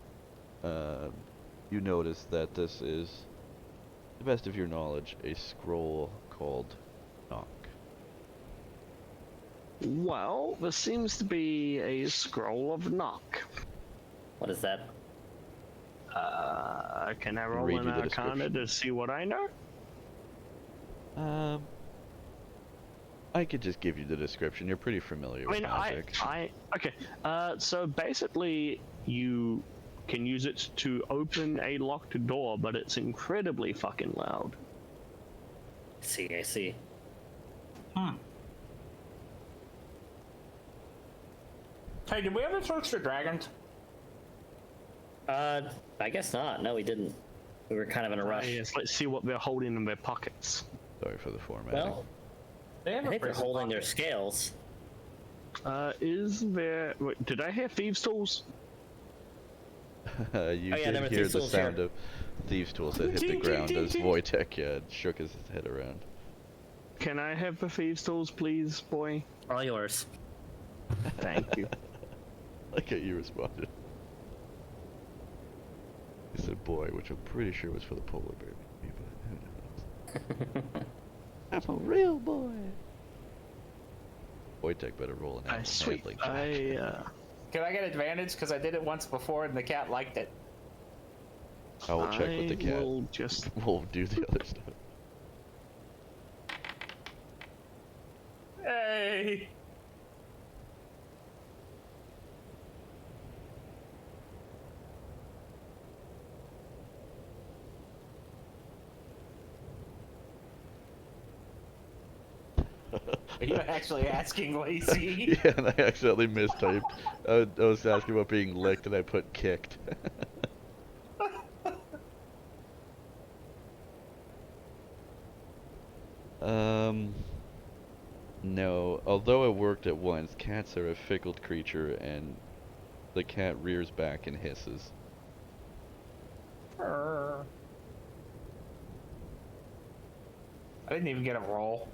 you notice that this is, to the best of your knowledge, a scroll called Knock. Well, there seems to be a scroll of knock. What is that? Can I roll read an you the Arcana description. to see what I know? I could just give you the description. You're pretty familiar I with mean, magic. okay. So basically, you can use it to open a locked door, but it's incredibly fucking loud. I see. Hey, did we ever search for dragons? I guess not. No, we didn't. We were kind of in a rush. Yes, let's see what they're holding in their pockets. Sorry for the formatting. Well, They have I a think they're prison holding their pocket. scales. Is there? Wait, did I hear thieves' tools? You Oh, yeah, did there were hear thieves' the tools sound here. of thieves' tools that hit the ground as Wojtek shook his head around. Can I have the thieves' tools, please, boy? All yours. Thank you. Like how you responded. He said boy, which I'm pretty sure was for the polar bear maybe, but who knows. I'm a real boy. Wojtek better roll an animal Sweet. handling check. Can I get advantage? Because I did it once before and the cat liked it. I will check with the cat. Will just. We'll do the other stuff. Hey! Are you actually asking, Lacey? Yeah, and I accidentally mistyped. I was asking about being licked and I put kicked. No. Although it worked at once, cats are a fickle creature and the cat rears back and hisses. I didn't even get a roll.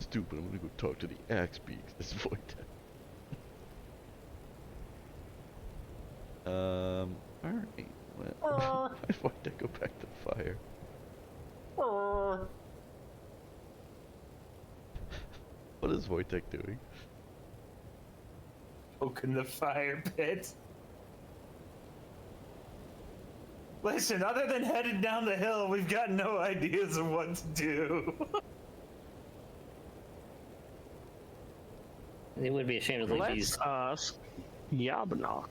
Stupid, I'm gonna go talk to the axe beaks this void. Alright. Well, why did I go back to the fire? What is Wojtek doing? Poking the fire pit. Listen, other than headed down the hill, we've got no ideas of what to do. It would be a shame to leave Let's these. ask Yabnok.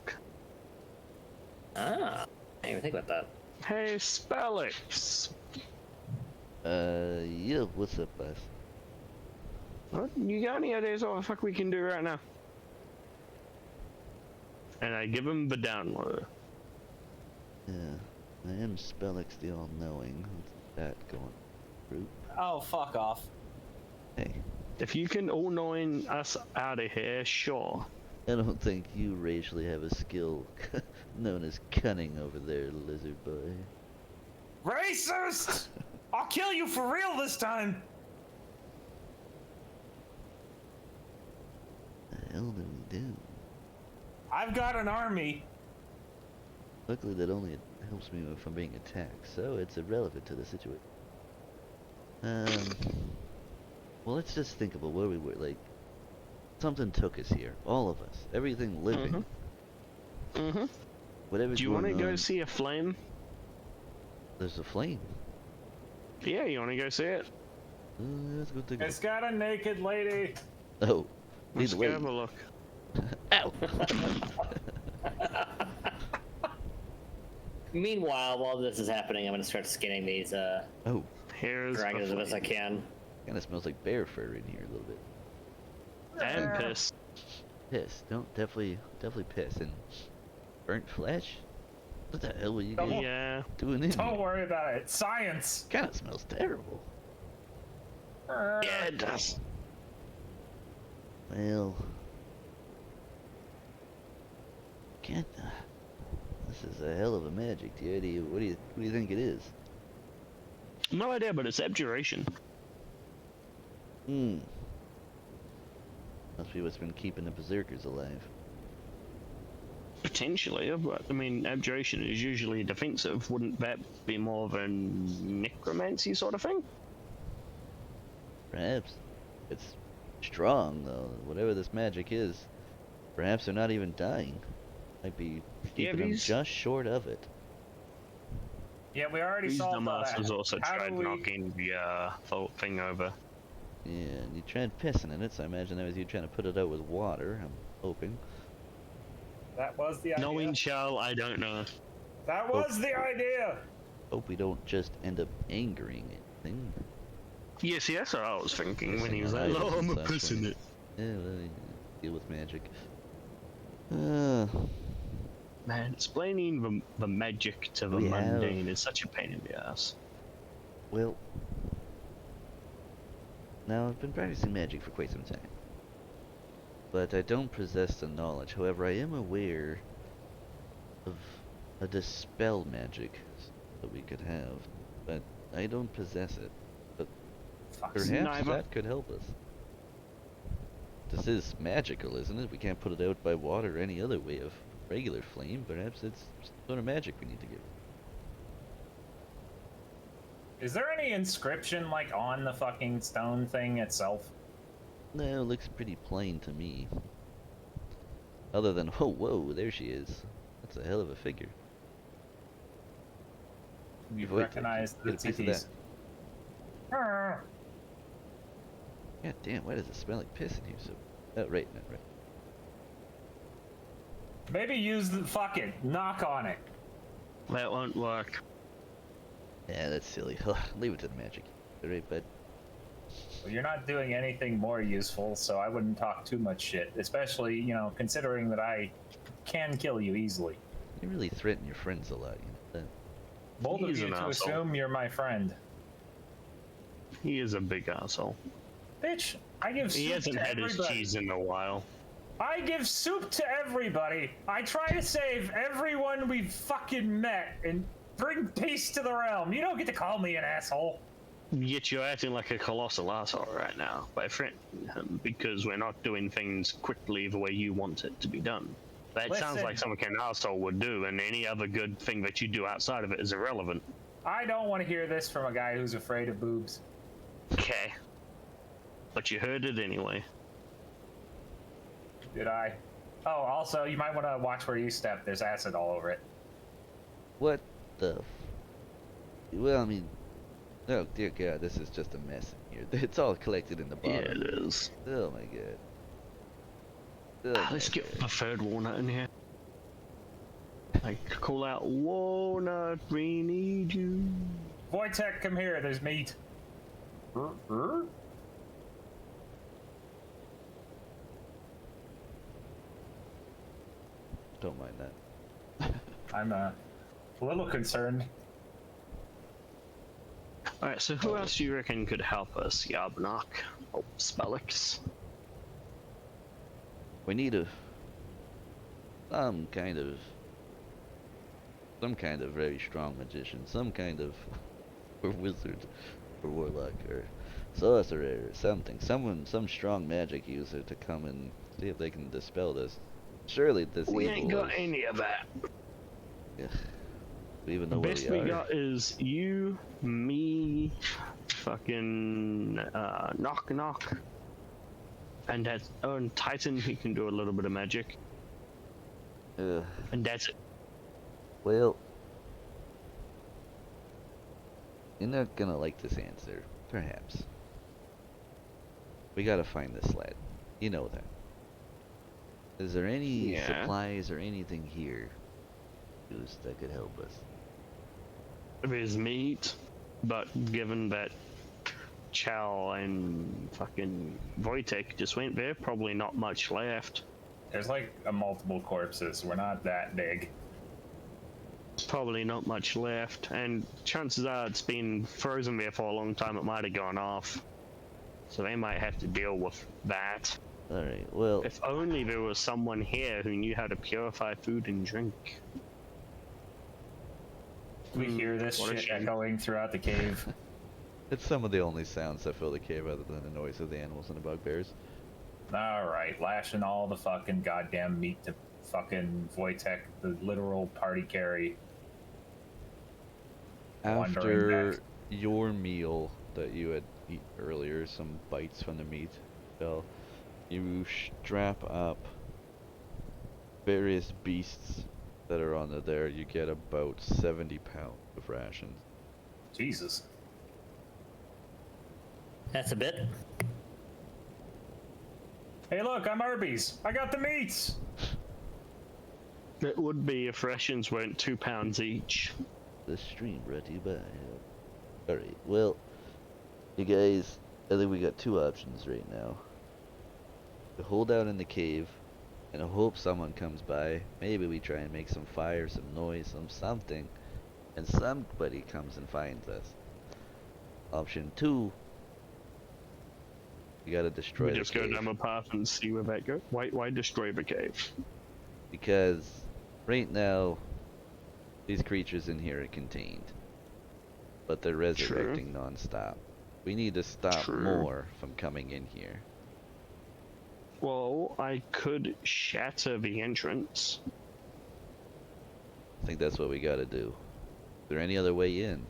Ah, I didn't even think about that. Hey, Spellix. Yeah, what's up, boss? What? You got any ideas what the fuck we can do right now? And I give him the download. Yeah, I am Spellix the All-Knowing. What's that going through? Oh, fuck off. Hey, If you can all-knowing us out of here, sure. I don't think you racially have a skill known as cunning over there, lizard boy. Racist! I'll kill you for real this time! The hell do we do? I've got an army. Luckily, that only helps me if I'm being attacked, so it's irrelevant to the situation. Well, let's just think about where we were. Like, something took us here. All of us. Everything living. Mm-hmm. Whatever's Do you want to going go on, see a flame? there's a flame. Yeah, you want to go see it? Let's go take a It's got a naked lady. Oh, Let's either go way. have a look. Ow! Meanwhile, while this is happening, I'm gonna start skinning these Oh, Here's dragons the as best I can. kind of smells like bear fur in here a little bit. flame. And piss. Piss. Don't definitely piss. And burnt flesh. What the hell were you guys Yeah. doing in Don't here? worry about it. Science. Kind of smells terrible. Yeah, it does. Well, can't. This is a hell of a magic, dear. What do you think it is? No idea, but it's abjuration. Hmm. Must be what's been keeping the berserkers alive. Potentially, but I mean, abjuration is usually defensive. Wouldn't that be more of a necromancy sort of thing? Perhaps. It's strong, though. Whatever this magic is. Perhaps they're not even dying. Might be Yeah, keeping them these- just short of it. Yeah, we already Who's solved all dumbass has that. also How tried do we... knocking the thing over. Yeah, and you tried pissing in it, so I imagine that was you trying to put it out with water. I'm hoping. That was the idea. Knowing Shell, I don't know. That was the idea! Hope we don't just end up angering anything. Yes, that's what I was thinking when Pissing he was on like, items "Oh, and I'm a such piss in when- it." Yeah, well, you deal with magic. Man, explaining the magic to the We have- mundane is such a pain in the ass. Well, now I've been practicing magic for quite some time, but I don't possess the knowledge. However, I am aware of a dispel magic that we could have, but I don't possess it. But Fuck. perhaps Neither. that could help us. This is magical, isn't it? We can't put it out by water or any other way of regular flame. Perhaps it's some sort of magic we need to give. Is there any inscription, like, on the fucking stone thing itself? No, it looks pretty plain to me. Other than, oh, whoa, there she is. That's a hell of a figure. You Wait, recognize the get a piece of titties. God damn, why does it smell like piss in here? So, right. Maybe use the... Fuck it. Knock on it. That won't work. Yeah, that's silly. Leave it to the magic. Alright, bud. Well, you're not doing anything more useful, so I wouldn't talk too much shit. Especially, you know, considering that I can kill you easily. You really threaten your friends a lot, you know that. Bold of He's you an to asshole. assume you're my friend. He is a big asshole. Bitch, I give He soup hasn't to had his everybody. cheese in a while. I give soup to everybody. I try to save everyone we've fucking met and bring peace to the realm. You don't get to call me an asshole. Yet you're acting like a colossal asshole right now, my friend, because we're not doing things quickly the way you want it to be done. That sounds Listen. like something an asshole would do, and any other good thing that you do outside of it is irrelevant. I don't want to hear this from a guy who's afraid of boobs. Okay. But you heard it anyway. Did I? Oh, also, you might want to watch where you step. There's acid all over it. What the Well, I mean... Oh, dear God, this is just a mess in here. It's all collected in the bottom. Yeah, it is. Oh my God. Oh Let's my get God. the third walnut in here. Like, call out, Walnut, we need you. Wojtek, come here. There's meat. Don't mind that. I'm a little concerned. Alright, so who else do you reckon could help us, Yabnock? Oh, Spellix. We need some kind of very strong magician, some kind of or wizard or warlock or sorcerer or something. Some strong magic user to come and see if they can dispel this. Surely this We evil ain't got is- any of that. Yeah. We even know The where best we we are. got is you, me, fucking knock knock, and that's and Titan. He can do a little bit of magic, and that's it. Well, you're not gonna like this answer, perhaps. We gotta find this lad. You know that. Is there any Yeah. supplies or anything here that could help us? There's meat, but given that Chow and fucking Wojtek just went there, probably not much left. There's like multiple corpses. We're not that big. Probably not much left, and chances are it's been frozen there for a long time. It might have gone off, so they might have to deal with that. Alright, well, If only there was someone here who knew how to purify food and drink. We hear this what a shit shame. echoing throughout the cave. it's some of the only sounds that fill the cave other than the noise of the animals and the bugbears. Alright, lashing all the fucking goddamn meat to fucking Wojtek, the literal party carry. Wandering After back. your meal that you had eaten earlier, some bites from the meat, Bill, you strap up various beasts that are on there, you get about 70 pounds of rations. Jesus. That's a bit. Hey, look, I'm Arby's. I got the meats. It would be if rations weren't £2 each. This stream brought to you by. Alright, well, you guys, I think we got two options right now. To hold out in the cave and hope someone comes by. Maybe we try and make some fire, some noise, something, and somebody comes and finds us. Option 2, you gotta destroy We the just go cave. down the path and see where that goes. Why destroy the cave? Because right now, these creatures in here are contained. But they're resurrecting non-stop. We need to stop more from coming in here. Well, I could shatter the entrance. I think that's what we gotta do. Is there any other way in?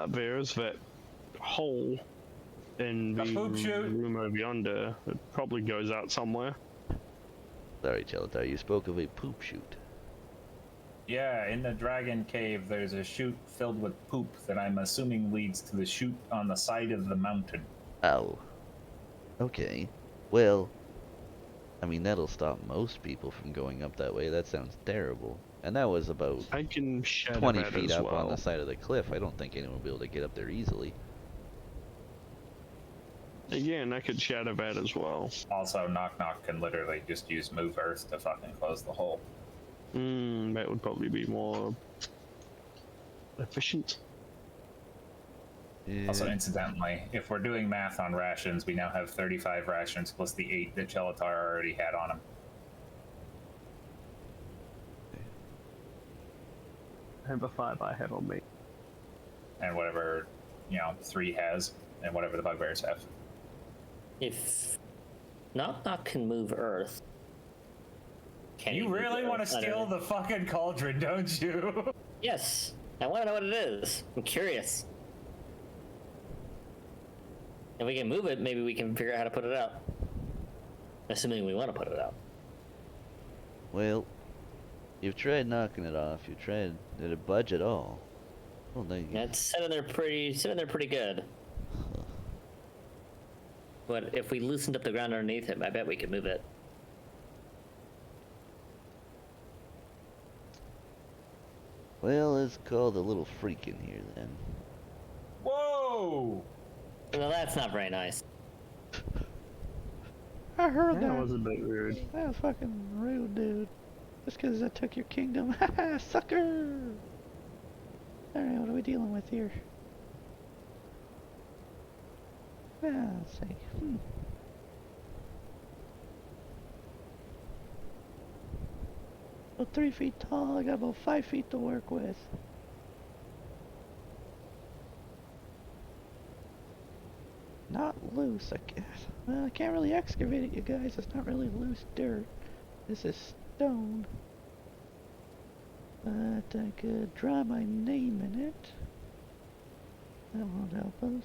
There's that hole in the poop chute. room over yonder. It probably goes out somewhere. Sorry, Chelatar, you spoke of a poop chute. Yeah, in the dragon cave, there's a chute filled with poop that I'm assuming leads to the chute on the side of the mountain. Oh. Okay. Well, I mean, that'll stop most people from going up that way. That sounds terrible. And that was about I can shatter 20 that feet as up well. on the side of the cliff. I don't think anyone will be able to get up there easily. Again, I could shatter that as well. Also, Knock Knock can literally just use Move Earth to fucking close the hole. That would probably be more efficient. Yeah. Also, incidentally, if we're doing math on rations, we now have 35 rations plus the 8 that Chelatar already had on him. And the 5 I have on me. And whatever, 3 has, and whatever the bugbears have. If Knock Knock can move Earth, can You he move really Earth? want to I don't steal know. the fucking cauldron, don't you? Yes, I want to know what it is. I'm curious. If we can move it, maybe we can figure out how to put it out. Assuming we want to put it out. Well, you've tried knocking it off. You've tried. Did it budge at all? I don't think. Yeah, it's sitting there pretty good. But if we loosened up the ground underneath it, I bet we could move it. Well, let's call the little freak in here then. Whoa! Well, that's not very nice. I heard That that. was a bit weird. That was fucking rude, dude. Just because I took your kingdom. Haha, sucker! Alright, what are we dealing with here? Let's see. About 3 feet tall, I got about 5 feet to work with. Not loose, I guess. Well, I can't really excavate it, you guys. It's not really loose dirt. This is stone. But I could draw my name in it. That won't help us.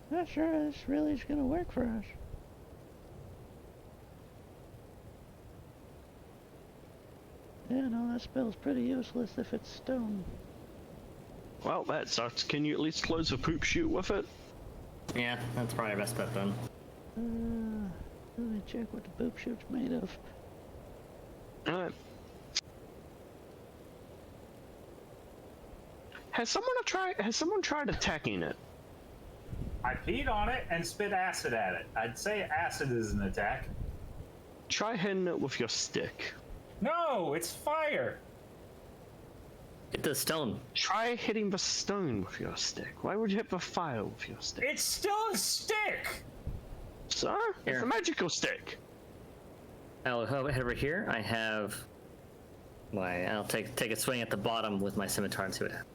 Not sure this really is gonna work for us. Yeah, no, that spell's pretty useless if it's stone. Well, that sucks. Can you at least close the poop chute with it? Yeah, that's probably our best bet then. Let me check what the poop chute's made of. Alright. Has someone tried attacking it? I peed on it and spit acid at it. I'd say acid is an attack. Try hitting it with your stick. No, it's fire. Hit the stone. Try hitting the stone with your stick. Why would you hit the fire with your stick? It's still a stick. Sir, it's Here. a magical stick. I'll head over here. I have I'll take a swing at the bottom with my scimitar and see what happens.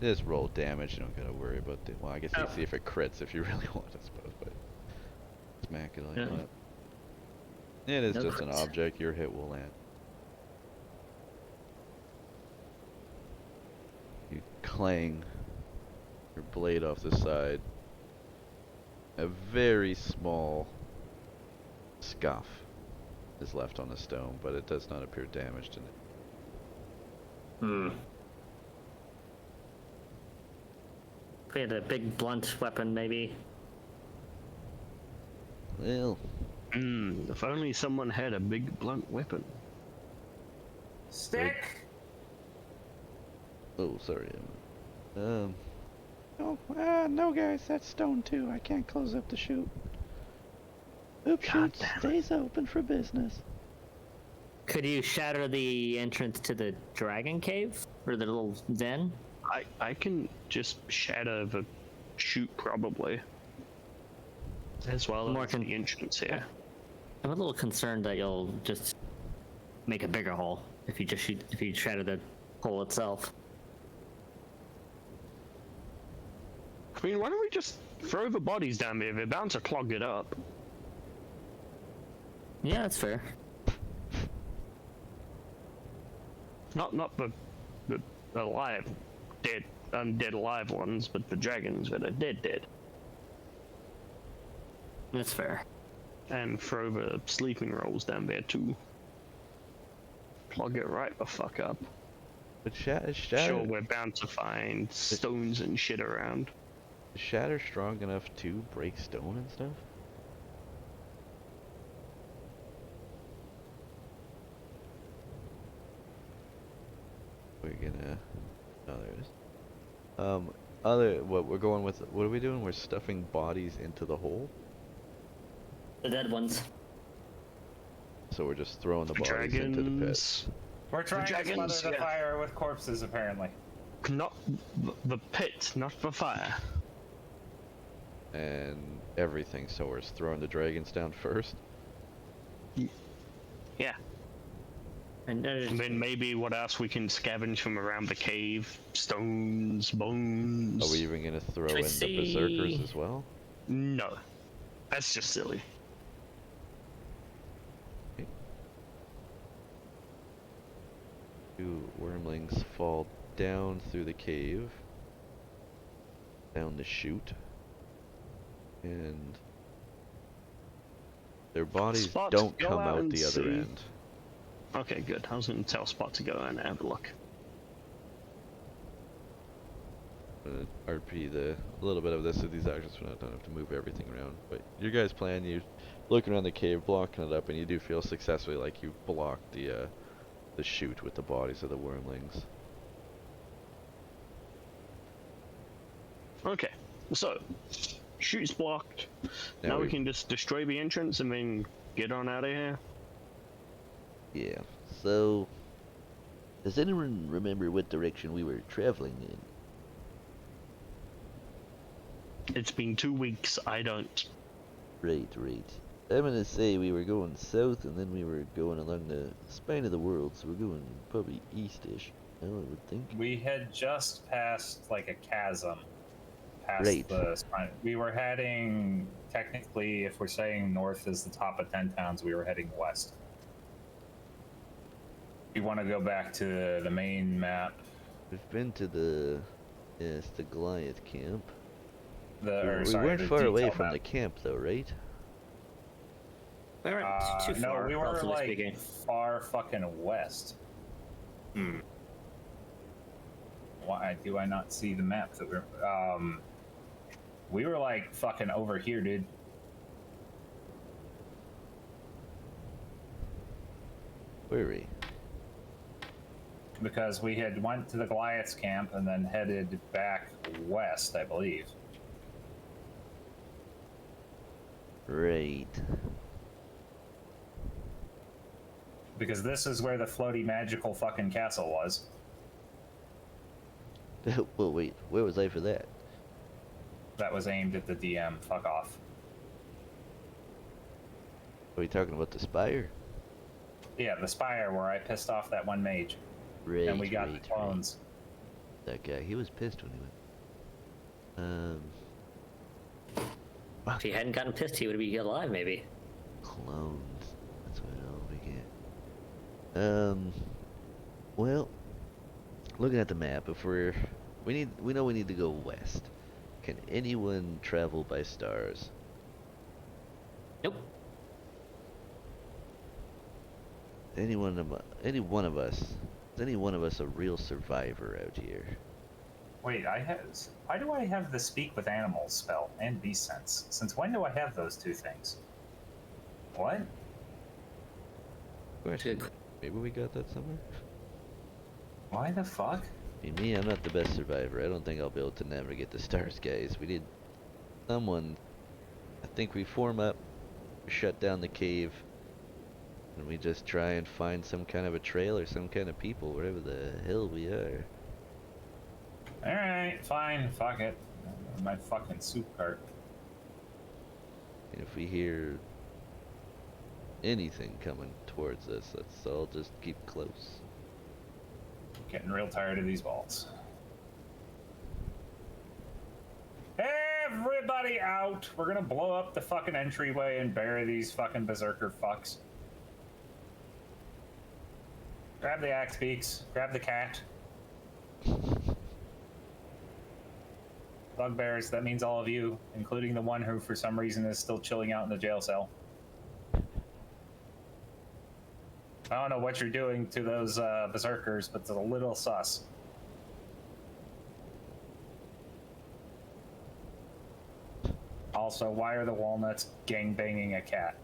Just roll damage. You don't gotta worry about the. Well, I guess you see if it crits if you really want, I suppose. But smack it like Yeah. that. It is No just an crits. object. Your hit will land. clang your blade off the side. A very small scuff is left on the stone, but it does not appear damaged in it. Hmm. If we had a big blunt weapon, maybe. Well, If only someone had a big blunt weapon. Stick. oh, sorry. Oh, no, guys, that's stone too. I can't close up the chute. Oop, God chute damn it. stays open for business. Could you shatter the entrance to the dragon cave? Or the little den? I can just shatter the chute probably. As well More as can- the entrance here. I'm a little concerned that you'll just make a bigger hole if you shatter the hole itself. I mean, why don't we just throw the bodies down there? They're bound to clog it up. Yeah, that's fair. Not the alive, dead, undead alive ones, but the dragons that are dead. That's fair. And throw the sleeping rolls down there too. Plug it right the fuck up. But shatter, Sure, we're bound to find stones and shit around. is shatter strong enough to break stone and stuff? We're gonna. Oh, there it is. What we're going with? What are we doing? We're stuffing bodies into the hole. The dead ones. So we're just throwing the The bodies into the pit. dragons. We're trying to dragons, smother the yeah. fire with corpses, apparently. Not the pit, not the fire. And everything, so we're just throwing the dragons down first. Yeah. And And then maybe what else we can scavenge from around the cave? Stones, bones. Are we even gonna throw Should we in the berserkers see- as well? No. That's just silly. Two wormlings fall down through the cave, down the chute, and their bodies Spot, don't go come out out and the other see. end. Okay, good. I was gonna tell Spot to go and have a look. RP a little bit of this of these actions, so I don't have to move everything around. But your guys' plan, you look around the cave, blocking it up, and you do feel successfully like you blocked the chute with the bodies of the wormlings. Okay, so chute's blocked. Now Now we we- can just destroy the entrance and then get on out of here. Yeah. So, does anyone remember what direction we were traveling in? It's been 2 weeks. I don't. Right. I'm gonna say we were going south, and then we were going along the spine of the world, so we're going probably east-ish. I would think. We had just passed like a chasm. Past Right. the spine. We were heading, technically, if we're saying north is the top of 10 towns, we were heading west. You want to go back to the main map? We've been to the Goliath camp. We we weren't far away from the camp, though, right? We weren't too No, far, we were relatively like speaking. far fucking west. Hmm. Why do I not see the map that we were like fucking over here, dude. Where are we? Because we had went to the Goliath's camp and then headed back west, I believe. Right. Because this is where the floaty magical fucking castle was. Well, wait. Where was I for that? That was aimed at the DM. Fuck off. Are we talking about the spire? Yeah, the spire where I pissed off that one mage. Right. And we got right, the clones. That guy, he was pissed when he went. If he hadn't gotten pissed, he would be alive, maybe. Clones. That's what all we get. Well, looking at the map, if we're We know we need to go west. Can anyone travel by stars? Nope. Any one of us? Is any one of us a real survivor out here? Wait, why do I have the speak with animals spell and beast sense? Since when do I have those two things? What? Question. Maybe we got that somewhere? Why the fuck? Me, I'm not the best survivor. I don't think I'll be able to navigate the stars, guys. We need someone. I think we form up, shut down the cave, and we just try and find some kind of a trail or some kind of people, wherever the hell we are. Alright, fine, fuck it. My fucking soup cart. And if we hear anything coming towards us, let's all just keep close. Getting real tired of these balls. Everybody out! We're gonna blow up the fucking entryway and bury these fucking berserker fucks. Grab the axe beaks. Grab the cat. Bugbears, that means all of you, including the one who for some reason is still chilling out in the jail cell. I don't know what you're doing to those berserkers, but it's a little sus. Also, why are the walnuts gangbanging a cat?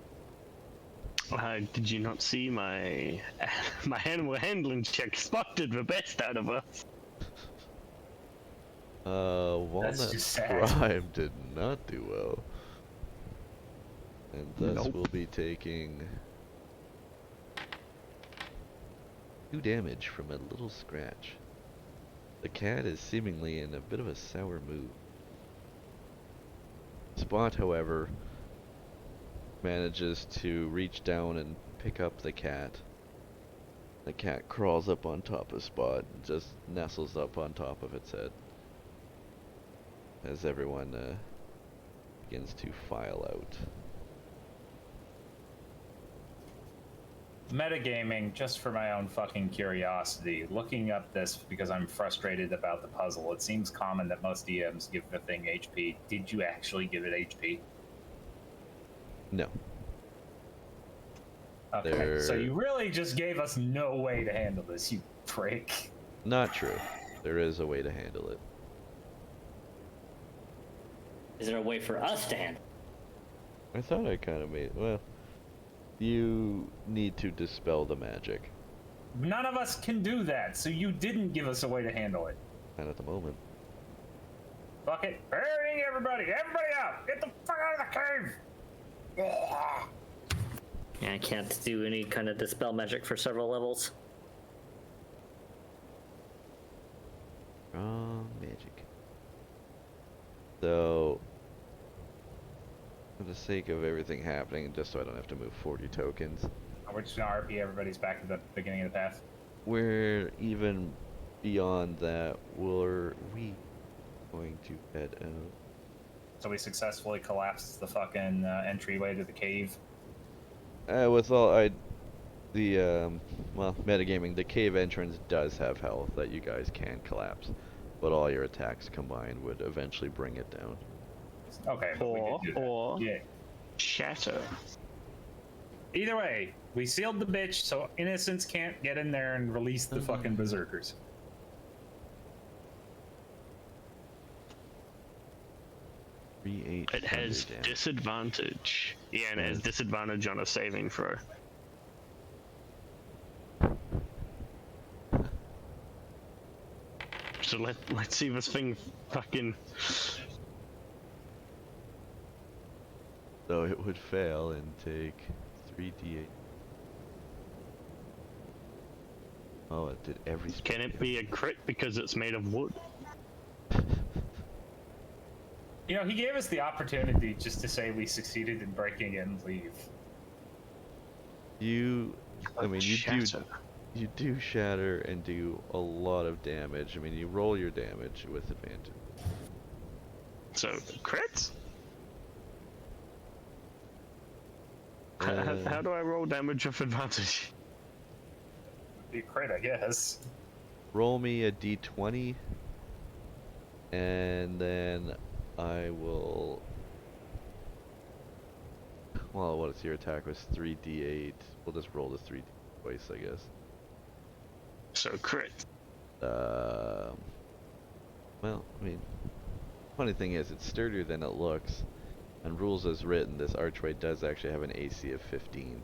Did you not see my animal handling check spotted the best out of us? Walnut just sad. Prime did not do well. And thus Nope. we'll be taking 2 damage from a little scratch. The cat is seemingly in a bit of a sour mood. Spot, however, manages to reach down and pick up the cat. The cat crawls up on top of Spot and just nestles up on top of its head as everyone begins to file out. Metagaming, just for my own fucking curiosity, looking up this because I'm frustrated about the puzzle. It seems common that most DMs give the thing HP. Did you actually give it HP? No. Okay, so you really just gave us no way to handle this, you prick. Not true. There is a way to handle it. Is there a way for us to handle? I thought I kind of made... Well, you need to dispel the magic. None of us can do that, so you didn't give us a way to handle it. And at the moment. Fuck it. Burying everybody! Everybody out! Get the fuck out of the cave! Ugh. Yeah, I can't do any kind of dispel magic for several levels. Wrong magic. So, for the sake of everything happening, just so I don't have to move 40 tokens, We're just gonna RP everybody's back to the beginning of the path. we're even beyond that. We're going to head out? So we successfully collapsed the fucking entryway to the cave. With all well, metagaming, the cave entrance does have health that you guys can collapse, but all your attacks combined would eventually bring it down. Okay, but we did do that. Or Yeah. shatter. Either way, we sealed the bitch so innocents can't get in there and release the fucking berserkers. It has disadvantage. Yeah, and it has disadvantage on a saving throw. So let's see this thing fucking... So it would fail and take 3d8. Oh, it did every spell. Can it be a crit because it's made of wood? You know, he gave us the opportunity just to say we succeeded in breaking in and leave. I mean, Shatter. you do shatter and do a lot of damage. I mean, you roll your damage with advantage. So, crits? Uh, How do I roll damage with advantage? Be crit, I guess. Roll me a d20 And then I will. Well, what is your attack was 3d8. We'll just roll the 3d twice, I guess. So crit. Well, I mean, funny thing is, it's sturdier than it looks. And rules as written, this archway does actually have an AC of 15.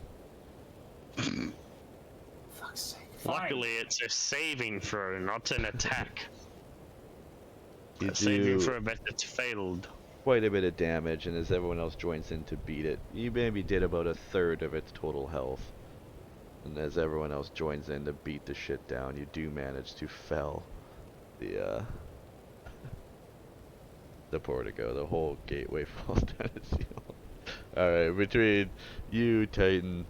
Fuck's sake. Luckily, it's a saving throw, not an attack. You A saving do throw that it's failed. quite a bit of damage, and as everyone else joins in to beat it, you maybe did about a third of its total health. And as everyone else joins in to beat the shit down, you do manage to fell the portico. The whole gateway falls down its heel. Alright, between you, Titan,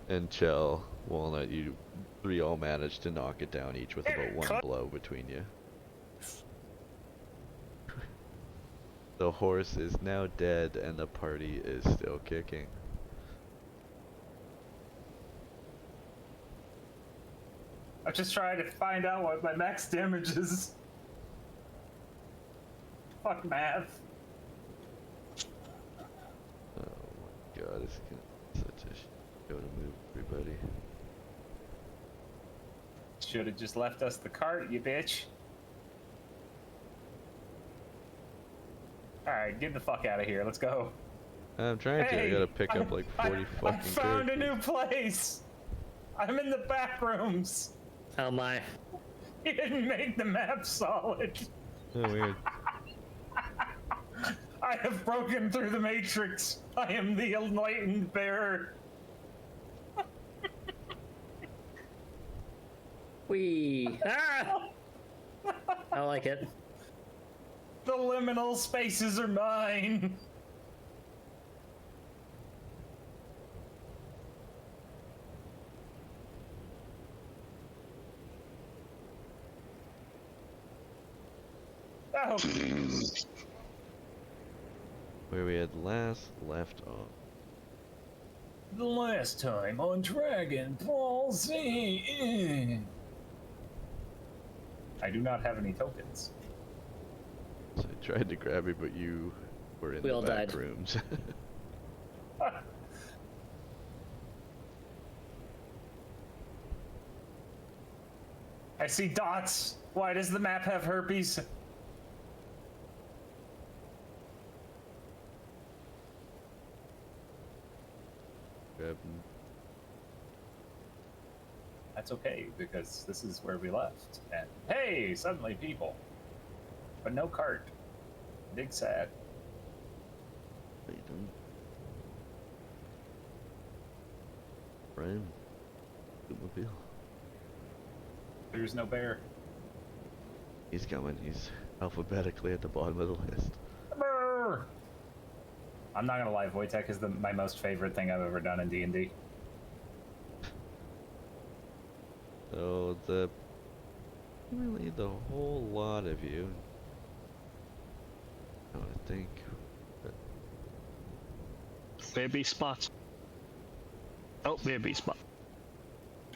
and Chell, Walnut, you three all managed to knock it down, each with about one blow between you. The horse is now dead, and the party is still kicking. I'm just trying to find out what my max damage is. Fuck math. Oh my god, it's such a shit to move everybody. Should have just left us the cart, you bitch. Alright, get the fuck out of here. Let's go. I'm trying to. I gotta pick up like 40 I fucking found a characters. new place. I'm in the back rooms. Oh my. You didn't make the map solid. Oh, weird. I have broken through the matrix. I am the enlightened bearer. Wee. Ah! I like it. The liminal spaces are mine. Oh. Where we had last left off. The last time on Dragon Ball Z. I do not have any tokens. So I tried to grab you, but you were in We the all back died. rooms. I see dots. Why does the map have herpes? Grab That's okay, because this is where we left. And hey, suddenly people. But no cart. Big sad. Wait, don't. Brian. Bootmobile. There's no bear. He's coming. He's alphabetically at the bottom of the list. Brr. I'm not gonna lie, Wojtek is my most favorite thing I've ever done in D&D. So really the whole lot of you. I want to think. Baby spot. Oh, baby spot.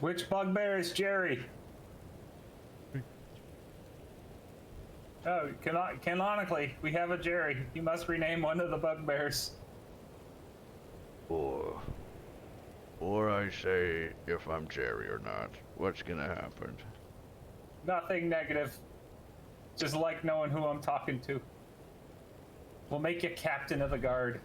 Which bugbear is Jerry? Oh, canonically, we have a Jerry. You must rename one of the bugbears. Or I say if I'm Jerry or not. What's gonna happen? Nothing negative. Just like knowing who I'm talking to. We'll make you captain of the guard.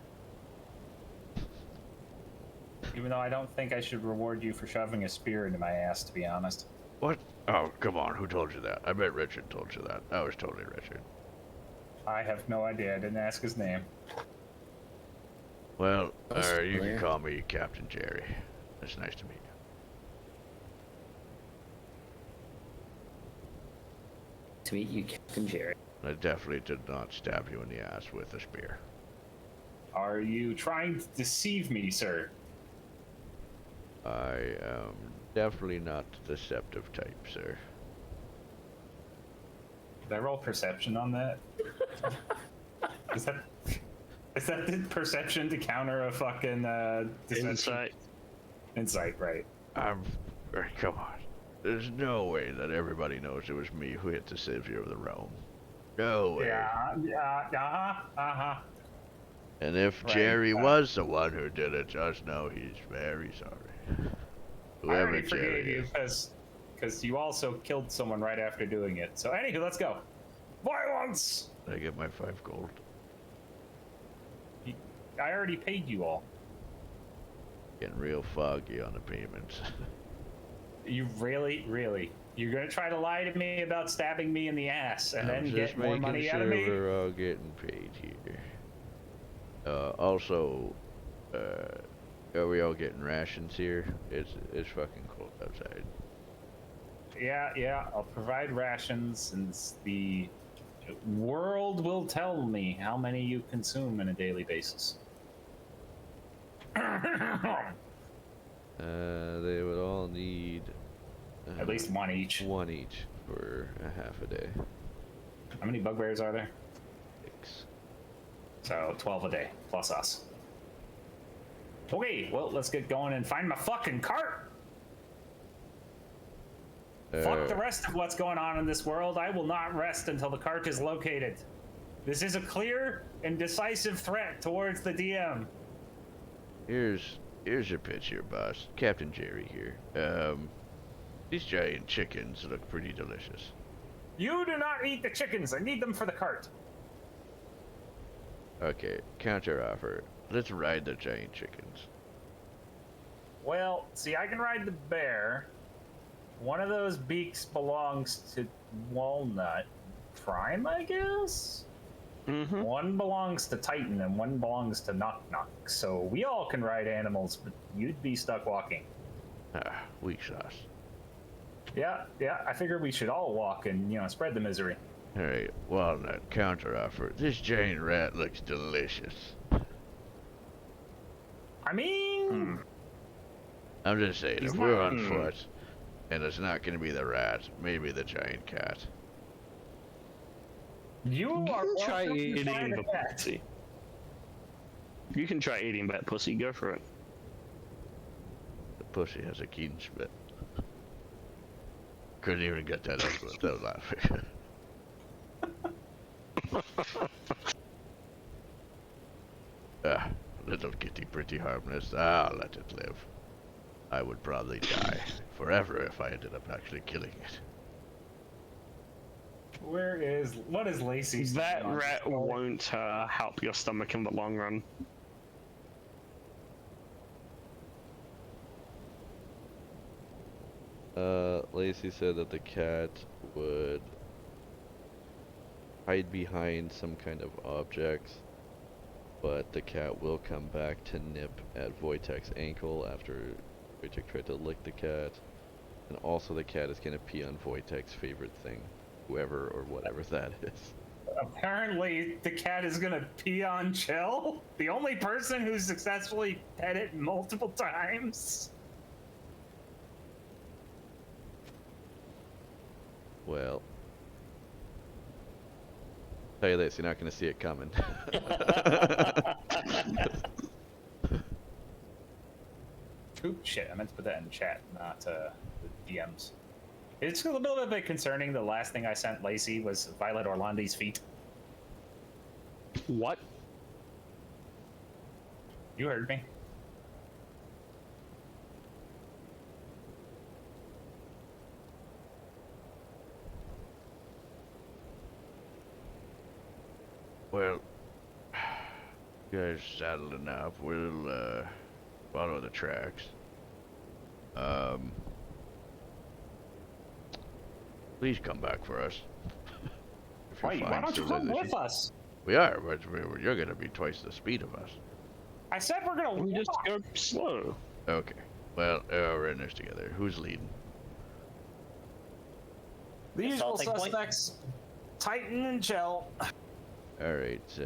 Even though I don't think I should reward you for shoving a spear into my ass, to be honest. What? Oh, come on. Who told you that? I bet Richard told you that. That was totally Richard. I have no idea. I didn't ask his name. Well, That's you clear. can call me Captain Jerry. It's nice to meet you. To meet you, Captain Jerry. I definitely did not stab you in the ass with a spear. Are you trying to deceive me, sir? I am definitely not the deceptive type, sir. Did I roll perception on that? Is that the perception to counter a fucking deception? Insight. Insight, right. Come on. There's no way that everybody knows it was me who hit the savior of the realm. No way. Uh-huh. And if Right, Jerry was the one who did it, just know he's very sorry. I Whoever already Jerry forgave you is. because you also killed someone right after doing it. So anywho, let's go. Violence! I get my 5 gold. I already paid you all. Getting real foggy on the payments. You really? You're gonna try to lie to me about stabbing me in the ass and I'm then just get more making money sure out of me? we're all getting paid here. Also, are we all getting rations here? It's fucking cold outside. Yeah. I'll provide rations, and the world will tell me how many you consume on a daily basis. They would all need At least one each. one each for a half a day. How many bugbears are there? 6. So 12 a day, plus us. Okay, well, let's get going and find my fucking cart. Fuck the rest of what's going on in this world. I will not rest until the cart is located. This is a clear and decisive threat towards the DM. Here's your pitch here, boss. Captain Jerry here. These giant chickens look pretty delicious. You do not eat the chickens. I need them for the cart. Okay, counter offer. Let's ride the giant chickens. Well, see, I can ride the bear. One of those beaks belongs to Walnut Prime, I guess? Mm-hmm. One belongs to Titan and one belongs to Knock Knock. So we all can ride animals, but you'd be stuck walking. Ah, weak sauce. Yeah, I figured we should all walk and, spread the misery. Alright, Walnut, counter offer. This giant rat looks delicious. I mean, I'm just saying, He's if we're not- on foot, and it's not gonna be the rat, maybe the giant cat. you You are can try welcome to eating find the a cat. pussy. You can try eating that pussy. Go for it. The pussy has a keen spit. Couldn't even get that out without laughing. Little kitty pretty harmless. I'll let it live. I would probably die forever if I ended up actually killing it. What is Lacey's? That rat won't help your stomach in the long run. Lacey said that the cat would hide behind some kind of objects, but the cat will come back to nip at Wojtek's ankle after Wojtek tried to lick the cat. And also the cat is gonna pee on Wojtek's favorite thing, whoever or whatever that is. Apparently, the cat is gonna pee on Chell, the only person who's successfully pet it multiple times. Well, tell you this, you're not gonna see it coming. Oop, shit, I meant to put that in chat, not the DMs. It's a little bit concerning. The last thing I sent Lacey was Violet Orlandi's feet. What? You heard me. Well, you guys saddling up. We'll follow the tracks. Please come back for us. If Wait, why find don't you some come other with shit. us? We are, but you're gonna be twice the speed of us. I said we're gonna We just walk. go slow. Okay. Well, we're in this together. Who's leading? The Guess I'll usual take point. suspects, Titan and Chell. All right.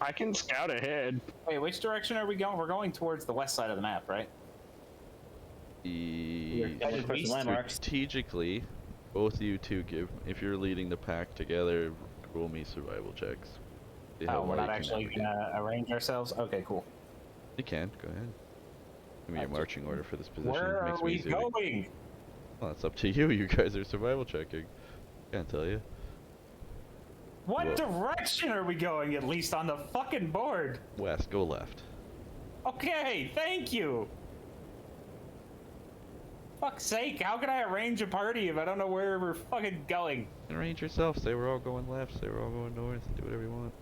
I can scout ahead. Wait, which direction are we going? We're going towards the west side of the map, right? Headed for some landmarks. Strategically, both of you two if you're leading the pack together, roll me survival checks. See how Oh, we're well not you can actually navigate. gonna arrange ourselves? Okay, cool. You can, go ahead. Give me your marching order for this position. Where Makes are me we easier to- going? Well, it's up to you. You guys are survival checking. Can't tell you. What Whoa. direction are we going, at least on the fucking board? West, go left. Okay, thank you. Fuck's sake, how can I arrange a party if I don't know where we're fucking going? Arrange yourself. Say we're all going left. Say we're all going north. Do whatever you want.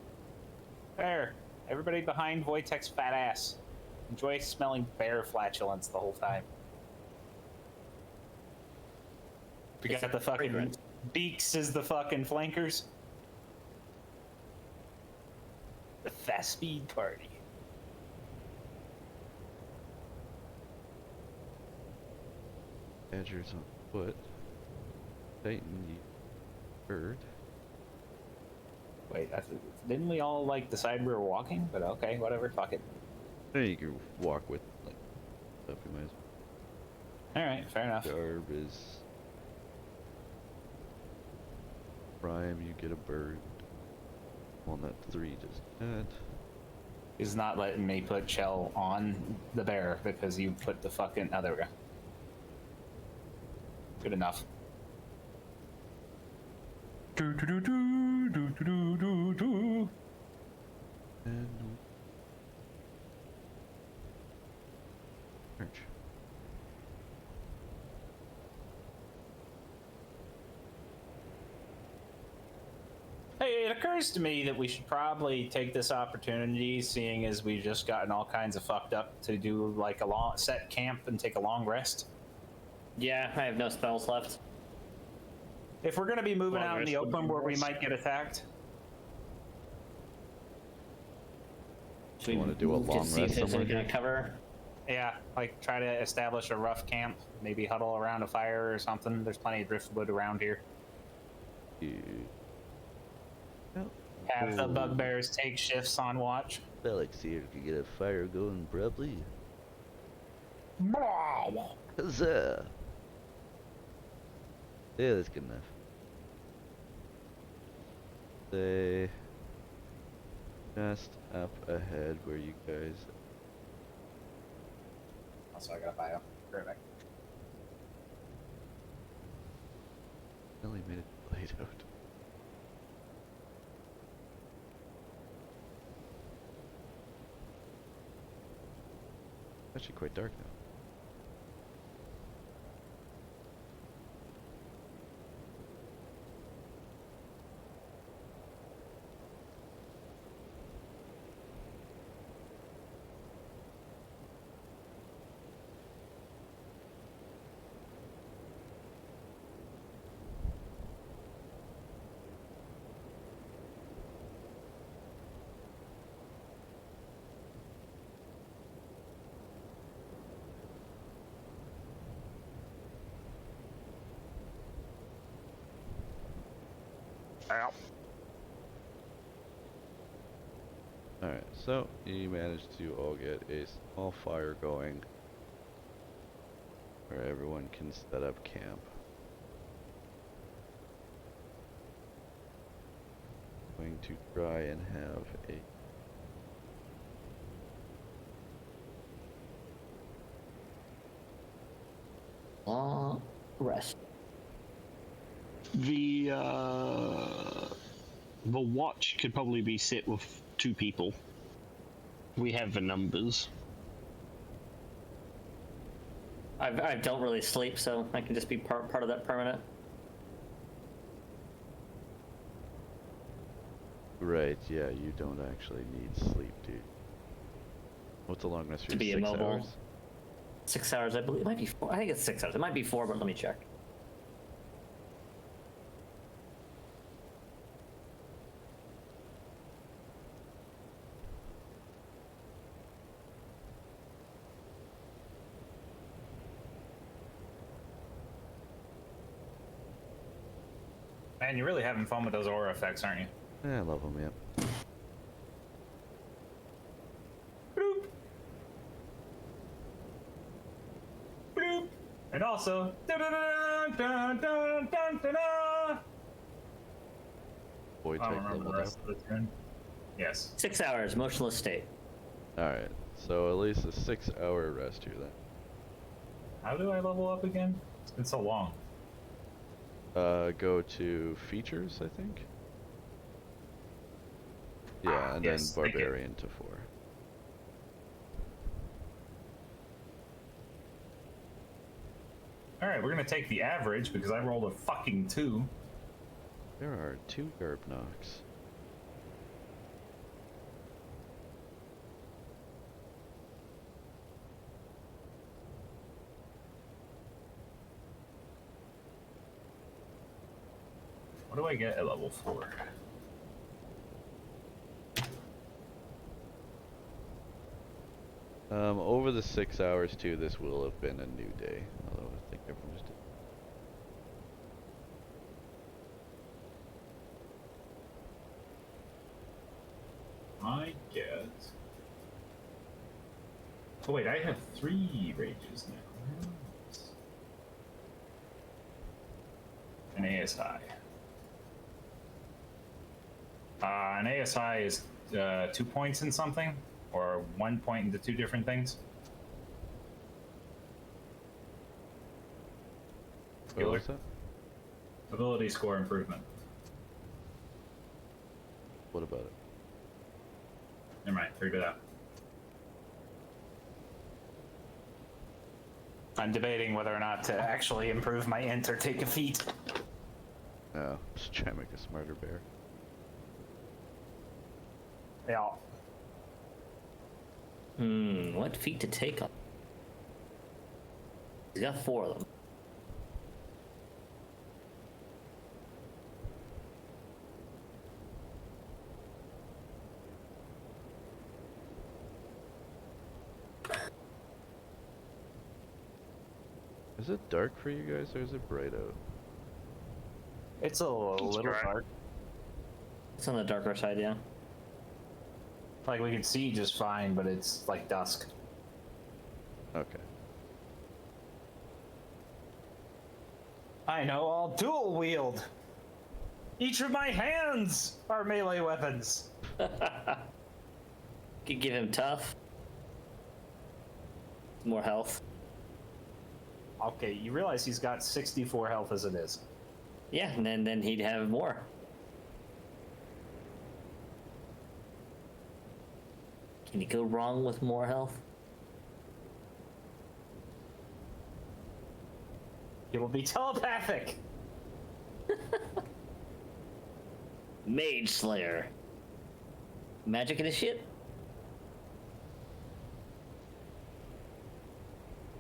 There. Everybody behind Wojtek's fat ass. Enjoy smelling bear flatulence the whole time. We got the fucking fragrant. beaks as the fucking flankers. The fast speed party. Badgers on foot. Titan, you bird. Wait, didn't we all like decide we were walking? But okay, whatever, fuck it. There you can walk with like stuff you might as All right, fair enough. well. Garb is prime, you get a bird. Walnut 3 does that. He's not letting me put shell on the bear because you put the fucking. Oh, there we go. Good enough. Do do do do do do do do. And Church. Hey, it occurs to me that we should probably take this opportunity, seeing as we've just gotten all kinds of fucked up, to do like a long set camp and take a long rest. Yeah, I have no spells left. If we're gonna be moving Long out in the rest would be open where we nice. might get attacked, Should we wanna do a move long to see if rest there's any somewhere kind of cover? yeah, like try to establish a rough camp, maybe huddle around a fire or something. There's plenty of driftwood around here. You... Well, Have the bugbears take shifts on watch. Felix here could get a fire going probably. Huzzah! Yeah, that's good enough. Say just up ahead where you guys. Also, I got a bio. Perfect. Only made it light out. Actually, quite dark now. Ow. Alright, so you managed to all get a small fire going where everyone can set up camp. Going to try and have a Long rest. The watch could probably be set with 2 people. We have the numbers. I don't really sleep, so I can just be part of that permanent. Right, yeah, you don't actually need sleep, dude. What's the long rest for To you? be 6 immobile. hours? 6 hours, I believe. It might be 4. I think it's 6 hours. It might be 4, but let me check. Man, you're really having fun with those aura effects, aren't you? Yeah, I love them, yeah. Bloop. Bloop. And also, da-da-da-da-da-da-da-da-da. Boy, I don't take remember the leveled up. rest of the tune. Yes. 6 hours, motionless state. Alright, so at least a 6-hour rest here then. How do I level up again? It's been so long. Go to features, I think. Yeah, and yes, then thank you. barbarian to 4. All right, we're gonna take the average because I rolled a fucking 2. There are 2 Garb knocks. What do I get at level 4? Over the 6 hours too, this will have been a new day. Although I think everyone just did. I get. Oh wait, I have 3 rages now. An ASI. An ASI is 2 points in something, or 1 point into 2 different things. What was that? Ability score improvement. What about it? Never mind, figured it out. I'm debating whether or not to actually improve my int or take a feat. No, just try to make a smarter bear. Yeah. What feat to take on? He's got 4 of them. Is it dark for you guys or is it bright out? It's a little dark. It's on the darker side, yeah. Like we can see just fine, but it's like dusk. Okay. I know, I'll dual wield. Each of my hands are melee weapons. Could give him tough. More health. Okay, you realize he's got 64 health as it is. Yeah, and then he'd have more. Can you go wrong with more health? It will be telepathic. Mage Slayer. Magic in his shit?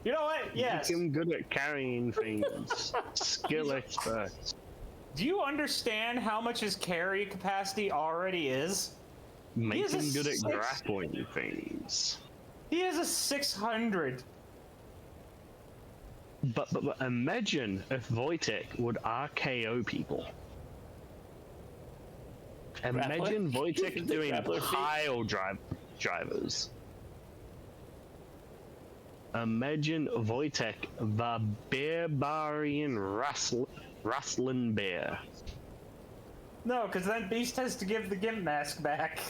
You know what? Yes. Make him good at carrying things. Skill expert. Do you understand how much his carry capacity already is? Make He's a him good at 6. grappling things. He has a 600. But imagine if Wojtek would RKO people. Imagine Grappler? Wojtek The doing grappler feat? pile drivers. Imagine Wojtek, the barbarian wrestling bear. No, because then Beast has to give the Gimp mask back.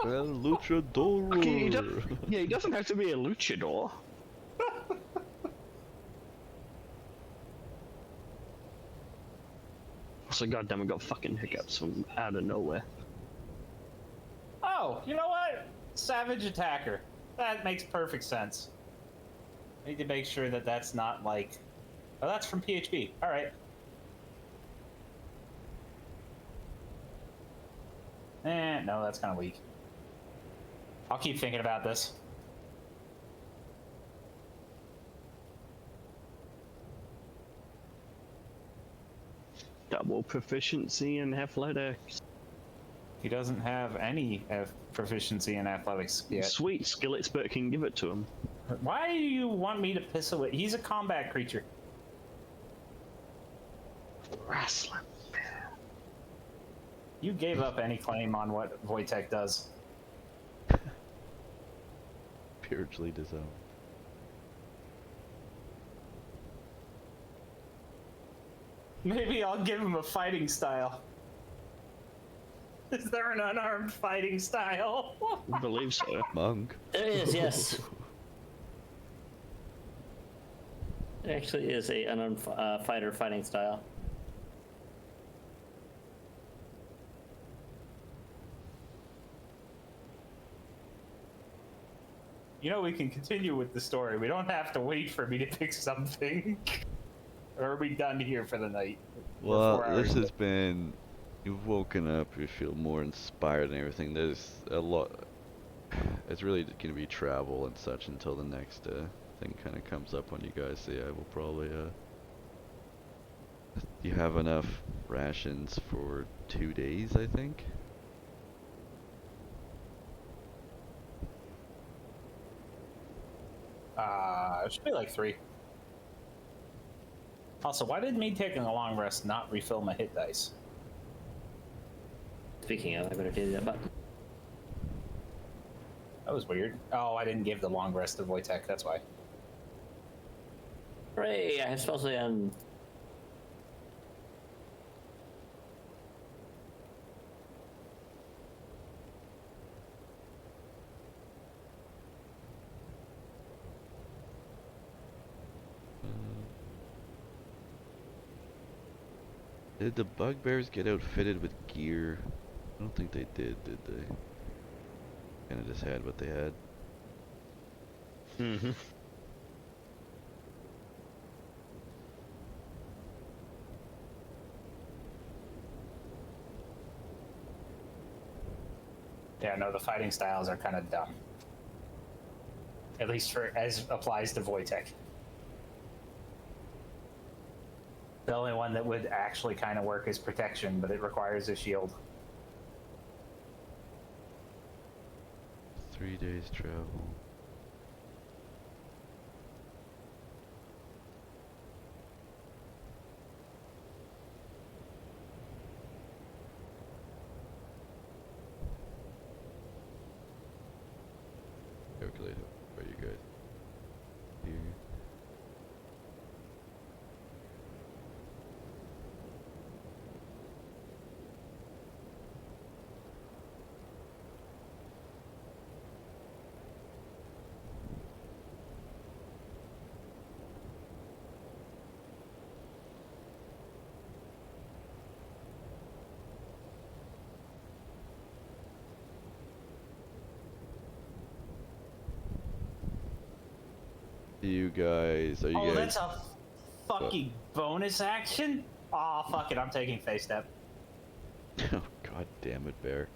El luchador. Okay, he doesn't have to be a luchador. So goddamn, I got fucking hiccups from out of nowhere. Oh, you know what? Savage attacker. That makes perfect sense. I need to make sure that that's not like... Oh, that's from PHP. All right. No, that's kind of weak. I'll keep thinking about this. Double proficiency in athletics. He doesn't have any proficiency in athletics yet. Sweet, skill expert can give it to him. Why do you want me to piss away? He's a combat creature. Wrestling. You gave up any claim on what Wojtek does. Purely disowned. Maybe I'll give him a fighting style. Is there an unarmed fighting style? I believe so. Monk. There is, yes. It actually is a unarmed fighter fighting style. You know, we can continue with the story. We don't have to wait for me to pick something. Or are we done here for the night? We're Well, 4 this hours has in. been. You've woken up. You feel more inspired and everything. There's a lot. It's really gonna be travel and such until the next thing kind of comes up when you guys say I will probably you have enough rations for 2 days, I think. It should be like 3. Also, why did me taking a long rest not refill my hit dice? Speaking of, I better do that button. That was weird. Oh, I didn't give the long rest to Wojtek, that's why. Hooray! I have spells on. Did the bugbears get outfitted with gear? I don't think they did they? Kinda just had what they had. Mm-hmm. Yeah, no, the fighting styles are kind of dumb. At least for as applies to Wojtek. The only one that would actually kind of work is protection, but it requires a shield. 3 days travel. Calculate it. Where are you guys? Here. You guys, are you Oh, guys? that's a fucking bonus action? Oh, fuck it, I'm taking face step. Oh, god damn it, bear.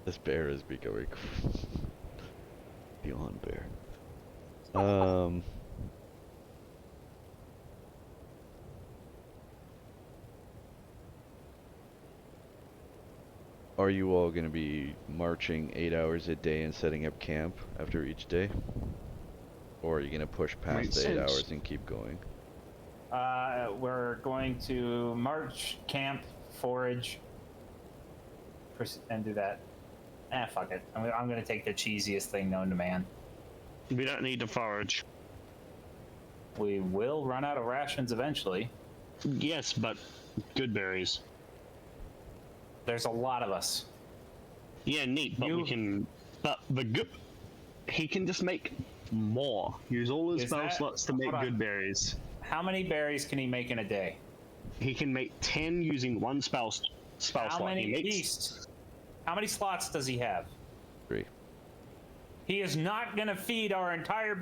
This bear is becoming beyond bear. Are you all gonna be marching 8 hours a day and setting up camp after each day? Or are you gonna push past Makes the 8 sense. hours and keep going? We're going to march, camp, forage, and do that. Fuck it. I'm gonna take the cheesiest thing known to man. We don't need to forage. We will run out of rations eventually. Yes, but good berries. There's a lot of us. Yeah, neat, but we You- can... But the good... He can just make more. Use all his Is spell that- slots to make hold on. good berries. How many berries can he make in a day? He can make 10 using one spell How slot. many He makes... beasts? How many slots does he have? 3. He is not gonna feed our entire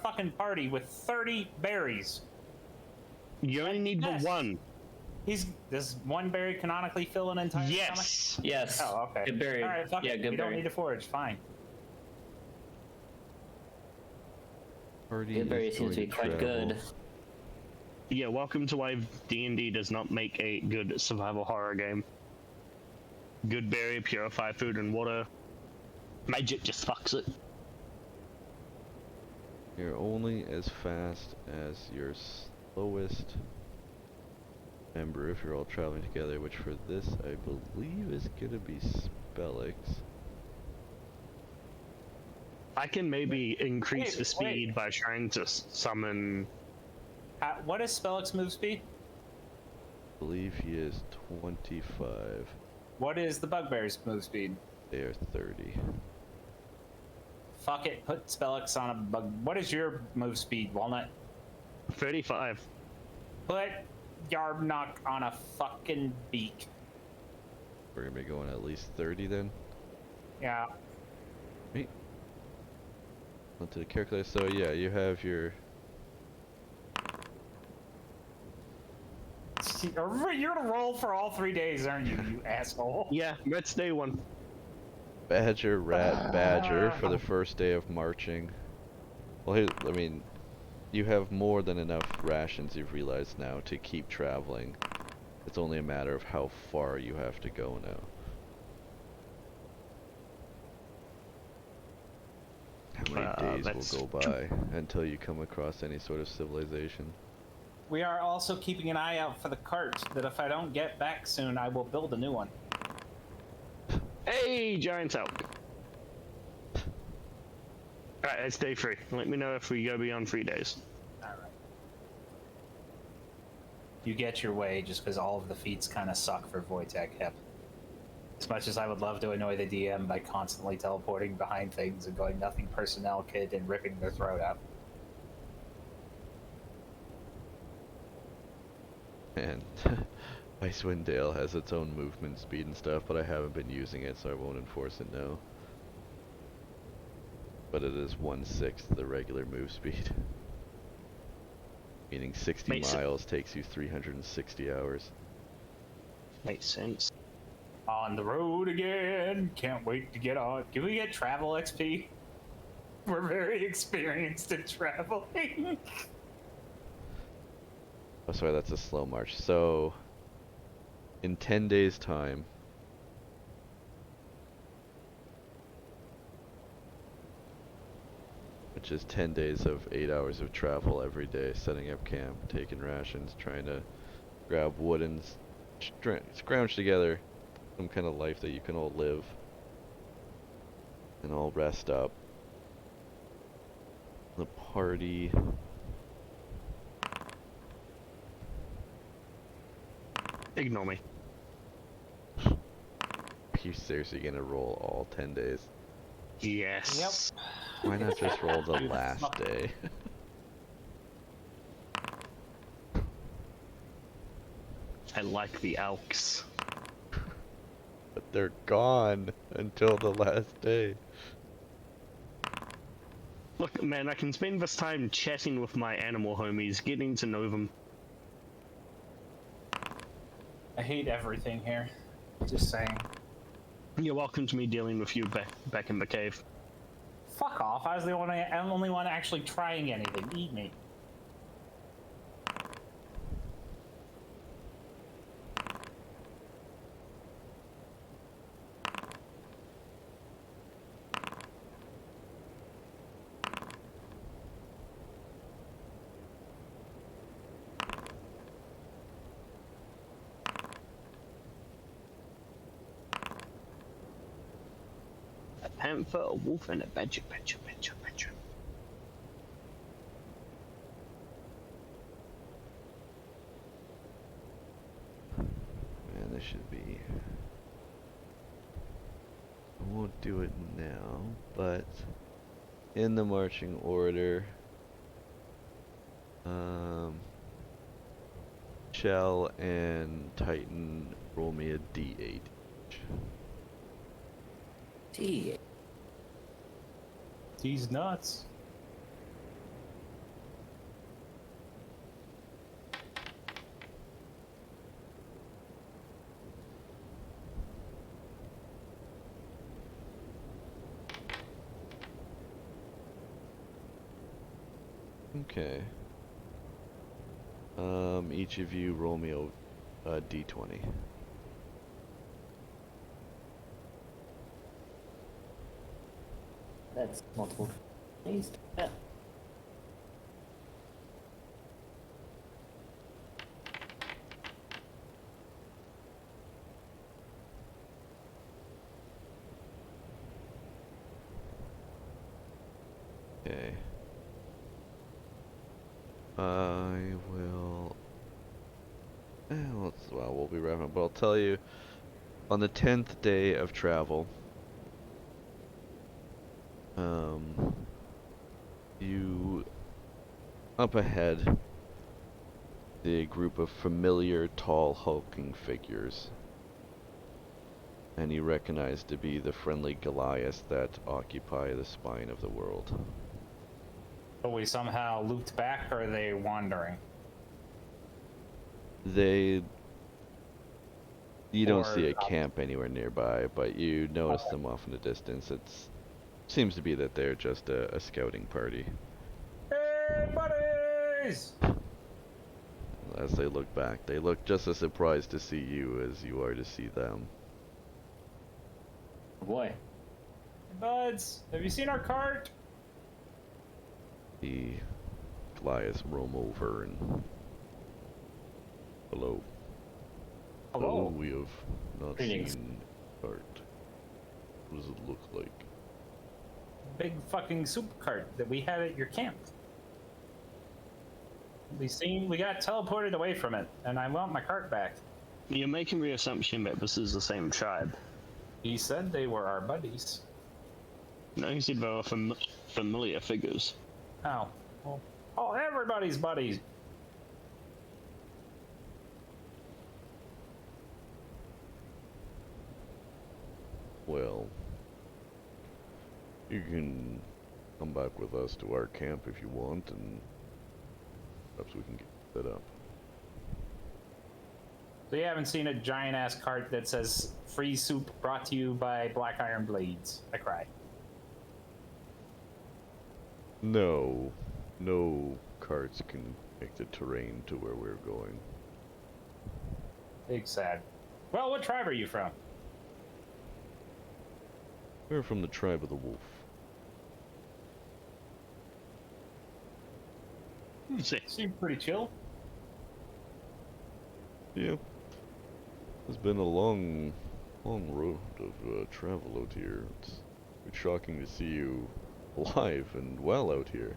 fucking party with 30 berries. You only need Yes. the one. Does one berry canonically fill an entire stomach? Yes! Yes. Oh, okay. Good berry. All right, fuck Yeah, it. good We berry. don't need to forage. Fine. Party Good berry is seems to going be quite travel. good. Yeah, welcome to why D&D does not make a good survival horror game. Good berry, purify food and water. Magic just fucks it. You're only as fast as your slowest member if you're all traveling together, which for this I believe is gonna be Spellix. I can maybe increase Wait, the speed by trying to summon... What is Spellix move speed? I believe he is 25. What is the Bugbear's move speed? They are 30. Fuck it. Put Spellix on a bug. What is your move speed, Walnut? 35. Put Yarbnock on a fucking beak. We're gonna be going at least 30 then. Yeah. onto the calculator. So yeah, you have your You're gonna roll for all 3 days, aren't you, you asshole? Yeah, let's do one. badger, rat, badger for the first day of marching. Well, here, I mean, you have more than enough rations, you've realized now, to keep traveling. It's only a matter of how far you have to go now. How many days will go by until you come across any sort of civilization? We are also keeping an eye out for the cart, that if I don't get back soon, I will build a new one. Hey, giant's out. Alright, it's day 3. Let me know if we go beyond 3 days. Alright. You get your way just because all of the feats kind of suck for Wojtek Hep. As much as I would love to annoy the DM by constantly teleporting behind things and going nothing personnel kid and ripping their throat out. And Icewind Dale has its own movement speed and stuff, but I haven't been using it, so I won't enforce it now. But it is 1/6 the regular move speed. Meaning 60 miles takes you 360 hours. Makes sense. On the road again. Can't wait to get on. Can we get travel XP? We're very experienced in traveling. Oh, sorry, that's a slow march. So, in 10 days' time, which is 10 days of 8 hours of travel every day, setting up camp, taking rations, trying to grab wood and scrounge together some kind of life that you can all live and all rest up. The party... Ignore me. Are you seriously gonna roll all 10 days? Yes. Yep. Why not just roll the last day? I like the Alks. But they're gone until the last day. Look, man, I can spend this time chatting with my animal homies, getting to know them. I hate everything here. Just saying. You're welcome to me dealing with you back in the cave. Fuck off. I'm the only one actually trying anything. Eat me. A panther, a wolf, and a badger. Man, this should be... I won't do it now, but in the marching order, Shell and Titan roll me a D8 each. D8. These nuts. Okay. Each of you roll me a D20. That's multiple. Please. Yeah. Okay. I will... well, we'll be wrapping up, but I'll tell you, on the 10th day of travel, you, up ahead, the group of familiar, tall, hulking figures, and you recognize to be the friendly Goliaths that occupy the spine of the world. So we somehow looped back, or are they wandering? You don't see a Or- camp anywhere nearby, but you notice them off in the distance. Seems to be that they're just a scouting party. Hey, buddies! As they look back, they look just as surprised to see you as you are to see them. Oh boy. Buds, have you seen our cart? The Goliath roam over and... Hello. Hello. We have not Greetings. seen cart. What does it look like? Big fucking soup cart that we had at your camp. We got teleported away from it, and I want my cart back. You're making the assumption that this is the same tribe. He said they were our buddies. No, he said they were familiar figures. Oh. Well, oh, everybody's buddies. Well, you can come back with us to our camp if you want, and perhaps we can get set up. So you haven't seen a giant ass cart that says free soup brought to you by Black Iron Blades. I cry. No carts can make the terrain to where we're going. Big sad. Well, what tribe are you from? We're from the tribe of the wolf. Seem pretty chill. Yeah. It's been a long road of travel out here. It's shocking to see you alive and well out here.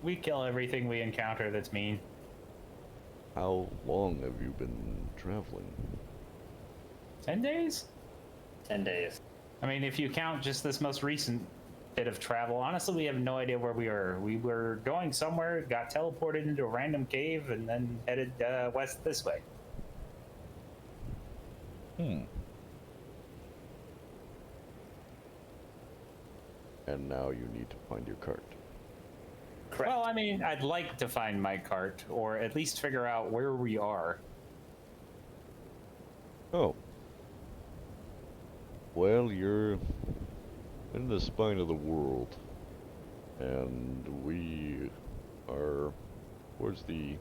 We kill everything we encounter that's mean. How long have you been traveling? 10 days? 10 days. I mean, if you count just this most recent bit of travel, honestly, we have no idea where we are. We were going somewhere, got teleported into a random cave, and then headed west this way. And now you need to find your cart. Correct. Well, I mean, I'd like to find my cart, or at least figure out where we are. Oh. Well, you're in the spine of the world. And we are towards the...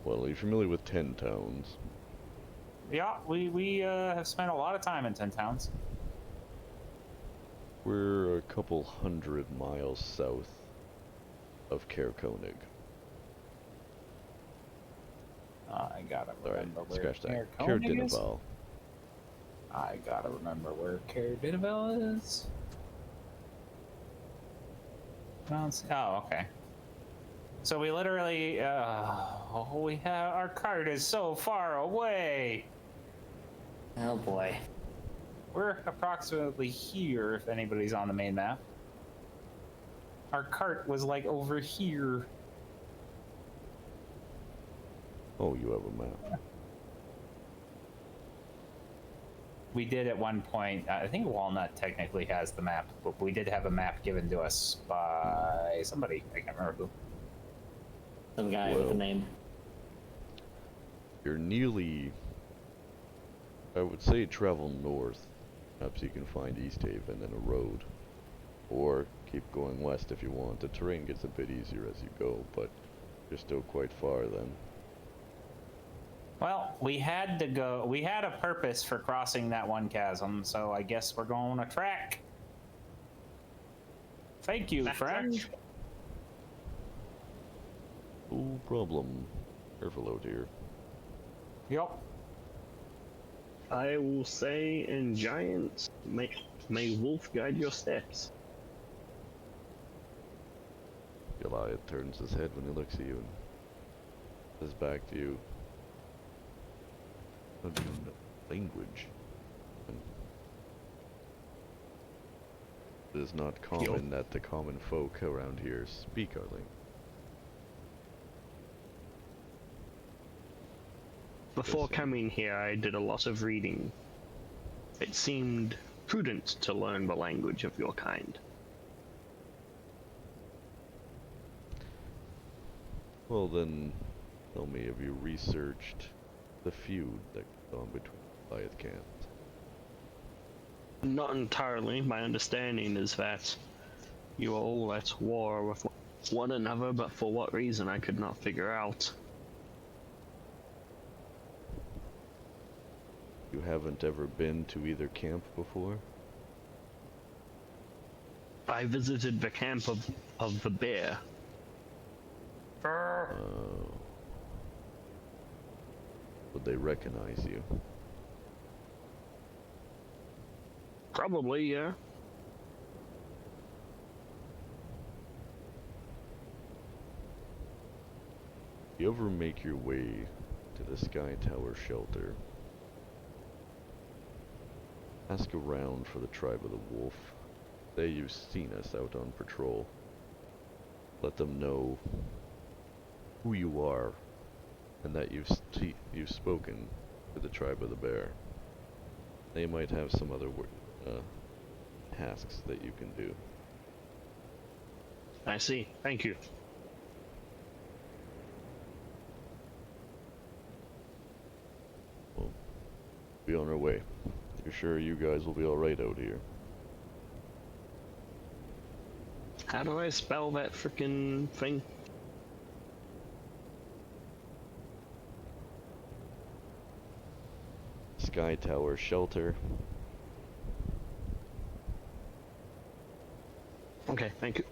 Well, are you familiar with 10 towns? Yeah, we have spent a lot of time in 10 towns. We're a couple 100 miles south of Koenig. I gotta Alright, remember where scratch that. Koenig is. Kirdinival. I gotta remember where Kirdinival is. Oh, okay. So we literally, we have, our cart is so far away. Oh boy. We're approximately here, if anybody's on the main map. Our cart was like over here. Oh, you have a map. We did at one point, I think Walnut technically has the map, but we did have a map given to us by somebody, I can't remember who. Some guy with a name. You're nearly... I would say travel north. Perhaps you can find East Haven and a road. Or keep going west if you want. The terrain gets a bit easier as you go, but you're still quite far then. Well, we had to go, we had a purpose for crossing that one chasm, so I guess we're going to track. Thank you, friend. No problem. Careful out here. Yup. I will say in Giants, may Wolf guide your steps. Goliath turns his head when he looks at you and says back to you. How do you know language? It is not common that the common folk around here speak our language. Before Yes, coming here, I did a lot of reading. It seemed prudent to learn the language of your kind. Well then, tell me, have you researched the feud that goes on between Goliath camps? Not entirely. My understanding is that you are all at war with one another, but for what reason I could not figure out. You haven't ever been to either camp before? I visited the camp of the bear. Oh. Would they recognize you? Probably, yeah. You ever make your way to the Sky Tower shelter? Ask around for the tribe of the wolf. Say you've seen us out on patrol. Let them know who you are and that you've spoken to the tribe of the bear. They might have some other tasks that you can do. I see. Thank you. Well, be on our way. You're sure you guys will be alright out here? How do I spell that frickin' thing? Sky Tower shelter. Okay, thank you.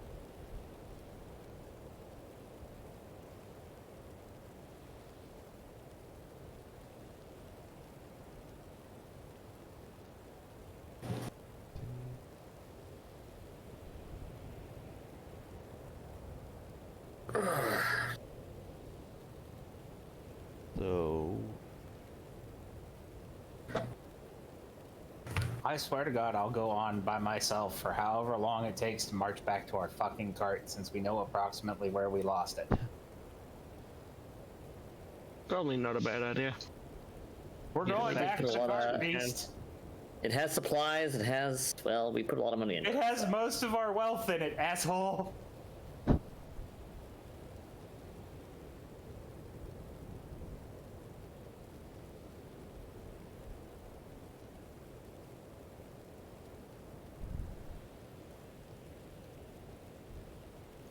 So, I swear to God, I'll go on by myself for however long it takes to march back to our fucking cart, since we know approximately where we lost it. Probably not a bad idea. We're Yeah, going I back to put a the lot cart, of- beast. It has supplies. It has, well, we put a lot of money in It it. has most of our wealth in it, asshole.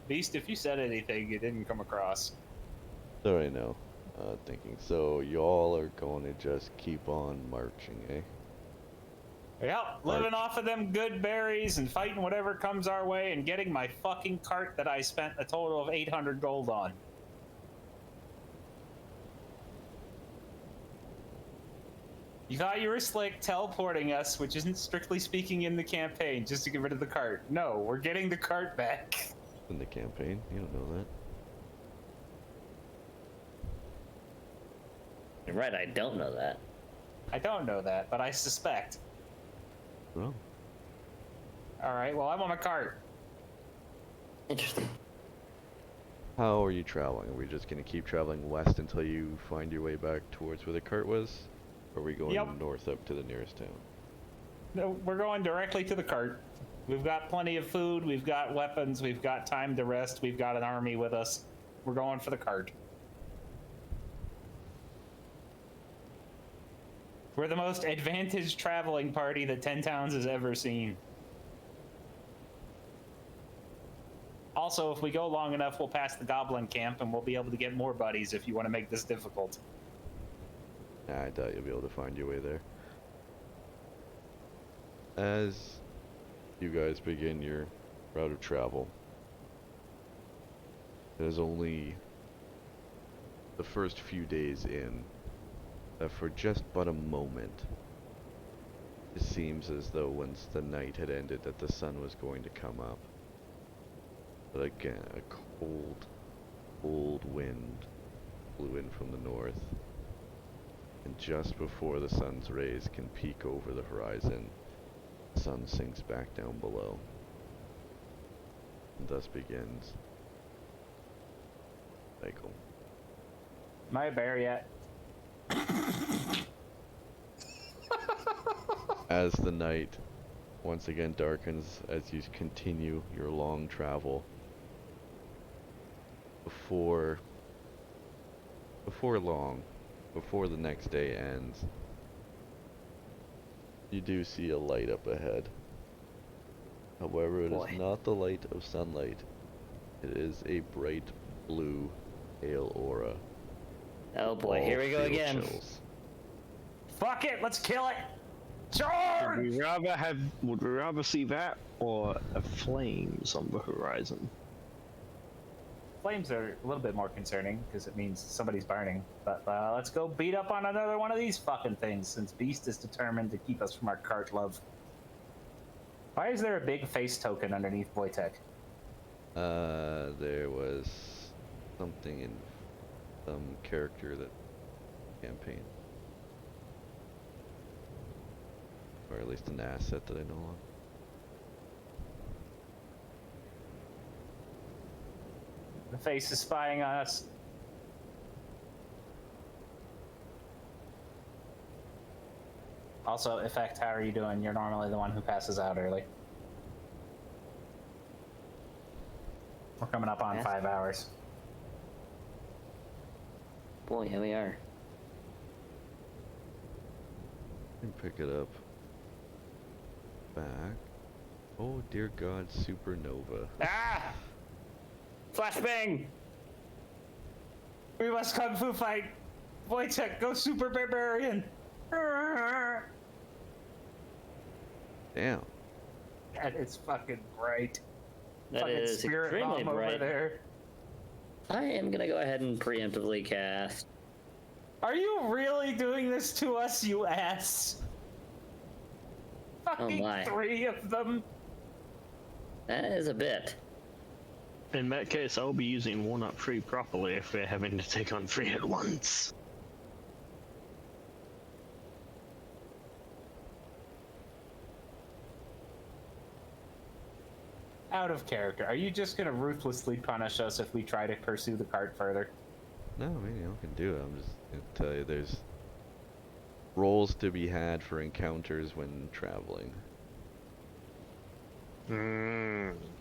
Beast, if you said anything, it didn't come across. sorry now. Thinking. So, y'all are going to just keep on marching, eh? Yep, living off of them good berries and fighting whatever comes our way and getting my fucking cart that I spent a total of 800 gold on. You thought you were slick teleporting us, which isn't strictly speaking in the campaign, just to get rid of the cart. No, we're getting the cart back. In the campaign? You don't know that. You're right, I don't know that. I don't know that, but I suspect. Well, Alright, well, I'm on a cart. Interesting. how are you traveling? Are we just going to keep traveling west until you find your way back towards where the cart was? Or are we going Yep. north up to the nearest town? No, we're going directly to the cart. We've got plenty of food, we've got weapons, we've got time to rest, we've got an army with us. We're going for the cart. We're the most advantaged traveling party that 10 Towns has ever seen. Also, if we go long enough, we'll pass the goblin camp and we'll be able to get more buddies if you want to make this difficult. Nah, I doubt you'll be able to find your way there. As you guys begin your route of travel, it is only the first few days in that for just but a moment, it seems as though once the night had ended that the sun was going to come up. But again, a cold, cold wind blew in from the north. And just before the sun's rays can peek over the horizon, the sun sinks back down below. And thus begins cycle. Am I a bear yet? As the night once again darkens as you continue your long travel. Before long, before the next day ends, you do see a light up ahead. However, it is not the light of sunlight. It is a bright blue pale aura. Oh boy, All here we go feel again. chills. Fuck it, let's kill it! Would Charge! would we rather see that or a flames on the horizon? Flames are a little bit more concerning because it means somebody's burning. But let's go beat up on another one of these fucking things since Beast is determined to keep us from our cart love. Why is there a big face token underneath Wojtek? There was something in some character that campaign. Or at least an asset that I know of. The face is spying on us. Also, Effect, how are you doing? You're normally the one who passes out early. We're coming up on Yes. 5 hours. Boy, here we are. And pick it up. Back. Oh dear God, supernova. Ah! Flashbang! We must kung fu fight! Wojtek, go super barbarian! Damn. God, it's fucking bright. That Fucking is spirit extremely bomb over bright. there. I am gonna go ahead and preemptively cast. Are you really doing this to us, you ass? Fucking my. 3 of them. That is a bit. In that case, I'll be using 1-up 3 properly if we're having to take on 3 at once. Out of character. Are you just gonna ruthlessly punish us if we try to pursue the cart further? No, I mean, you can do it. I'm just gonna tell you there's roles to be had for encounters when traveling.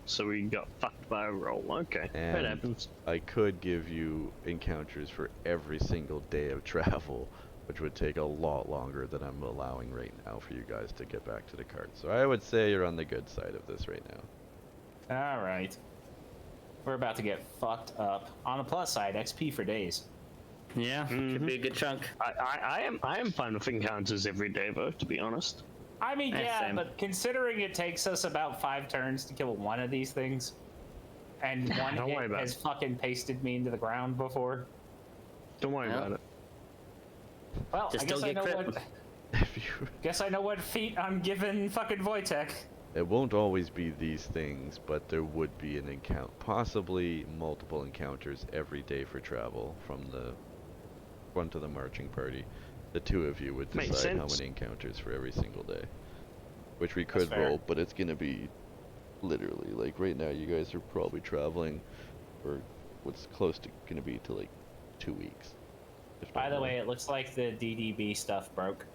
So we got fucked by a roll. Okay, that And happens. I could give you encounters for every single day of travel, which would take a lot longer than I'm allowing right now for you guys to get back to the cart. So I would say you're on the good side of this right now. Alright. We're about to get fucked up. On the plus side, XP for days. Yeah, could be a good chunk. I am fine with encounters every day, though, to be honest. I mean, yeah, same. but considering it takes us about 5 turns to kill one of these things, and one Don't worry hit about has it. fucking pasted me into the ground before. Don't worry Well. about it. Well, Just I guess don't I know get crit. what. If you, Guess I know what feat I'm giving fucking Wojtek. it won't always be these things, but there would be an encounter, possibly multiple encounters every day for travel from the front of the marching party. The 2 of you would Makes decide how sense. many encounters for every single day, which we could fair. roll, but it's gonna be literally like right now. You guys are probably traveling for what's close to gonna be to like 2 weeks. if By not the more. way, it looks like the DDB stuff broke.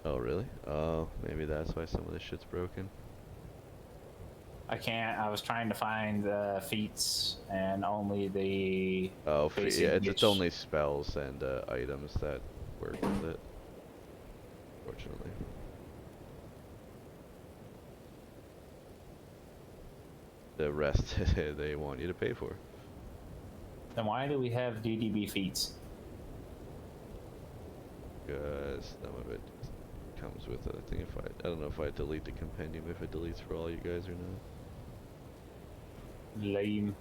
Oh really? Oh, maybe that's why some of this shit's broken. I can't. I was trying to find the feats and only the. Oh, basic yeah, it's which- only spells and items that work with it. Fortunately. The rest they want you to pay for. Then why do we have DDB feats? Because some of it comes with it. I think if I don't know if I delete the compendium, if it deletes for all you guys or not. Lame.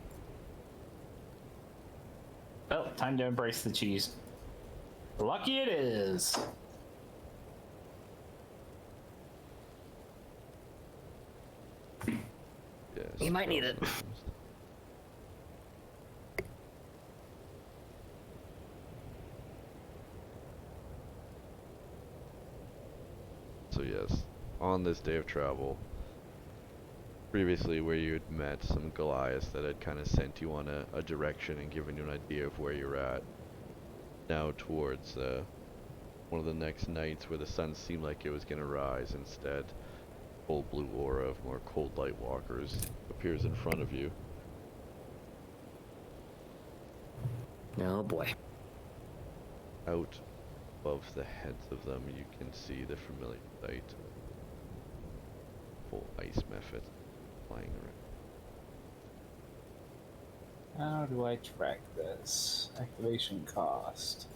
Well, time to embrace the cheese. Lucky it is. Yes. You might need it. So yes, on this day of travel, previously where you had met some Goliaths that had kind of sent you on a direction and given you an idea of where you're at, now towards one of the next nights where the sun seemed like it was going to rise, instead cold blue aura of more cold light walkers appears in front of you. Oh boy. Out above the heads of them, you can see the familiar sight. Full ice method flying around. How do I track this? Activation cost.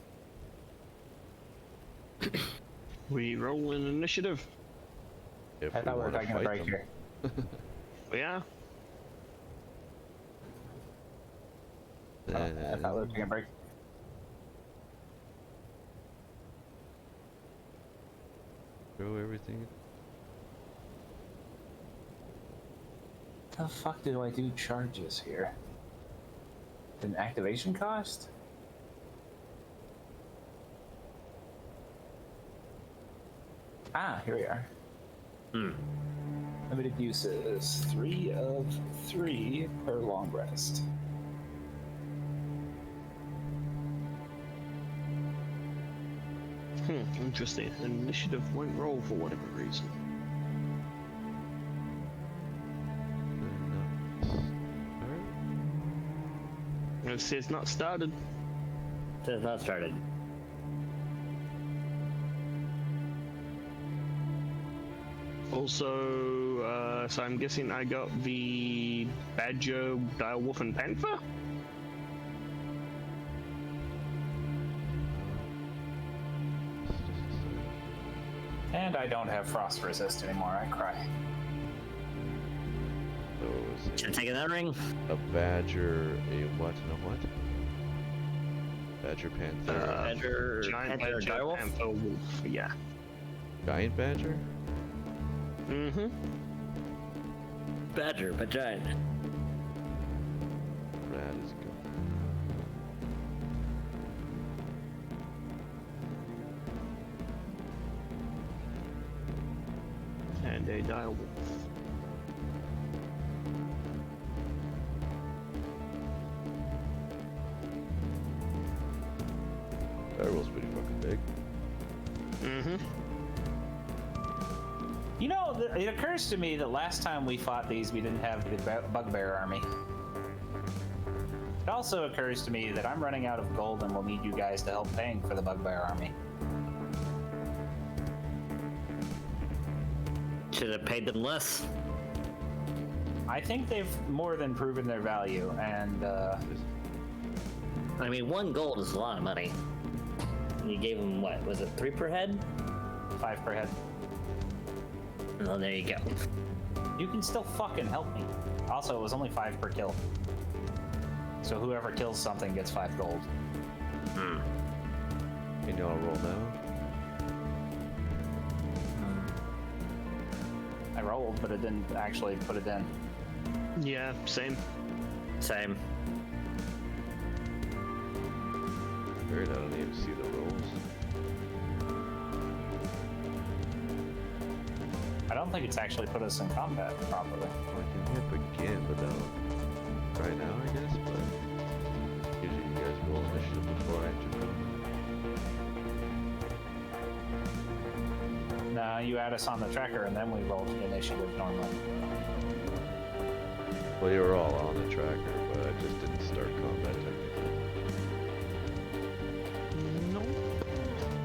We roll in initiative. If I we thought we were want to taking a fight break them. here. We are. I thought we were taking a break. Throw everything. How the fuck do I do charges here? An activation cost? Ah, here we are. Limited uses 3 of 3 per long rest. Interesting. Initiative won't roll for whatever reason. It says not started. It has not started. Also, so I'm guessing I got the Badger, Direwolf, and Panther? And I don't have frost resist anymore, I cry. So is Should have taken that ring. a badger, a what, and a what? Badger, panther, Badger, Giant Panther, Badger, Direwolf? Panther, Wolf. Yeah. giant badger? Mm-hmm. Badger, but giant. Rad is good. And a Direwolf. That roll's pretty fucking big. Mm-hmm. You know, it occurs to me that last time we fought these, we didn't have the Bugbear army. It also occurs to me that I'm running out of gold and will need you guys to help paying for the Bugbear army. Should have paid them less. I think they've more than proven their value, and I mean, 1 gold is a lot of money. And you gave them, what, was it 3 per head? 5 per head. Oh, there you go. You can still fucking help me. Also, it was only 5 per kill. So whoever kills something gets 5 gold. Can y'all roll now? I rolled, but it didn't actually put it in. Yeah, same. Same. Weird, I don't even see the rolls. I don't think it's actually put us in combat properly. Well, I can hit again, but that'll try now, I guess, but usually you guys roll initiative before I enter combat. No, you add us on the tracker and then we roll the initiative normally. Well, you were all on the tracker, but I just didn't start combat technically. No.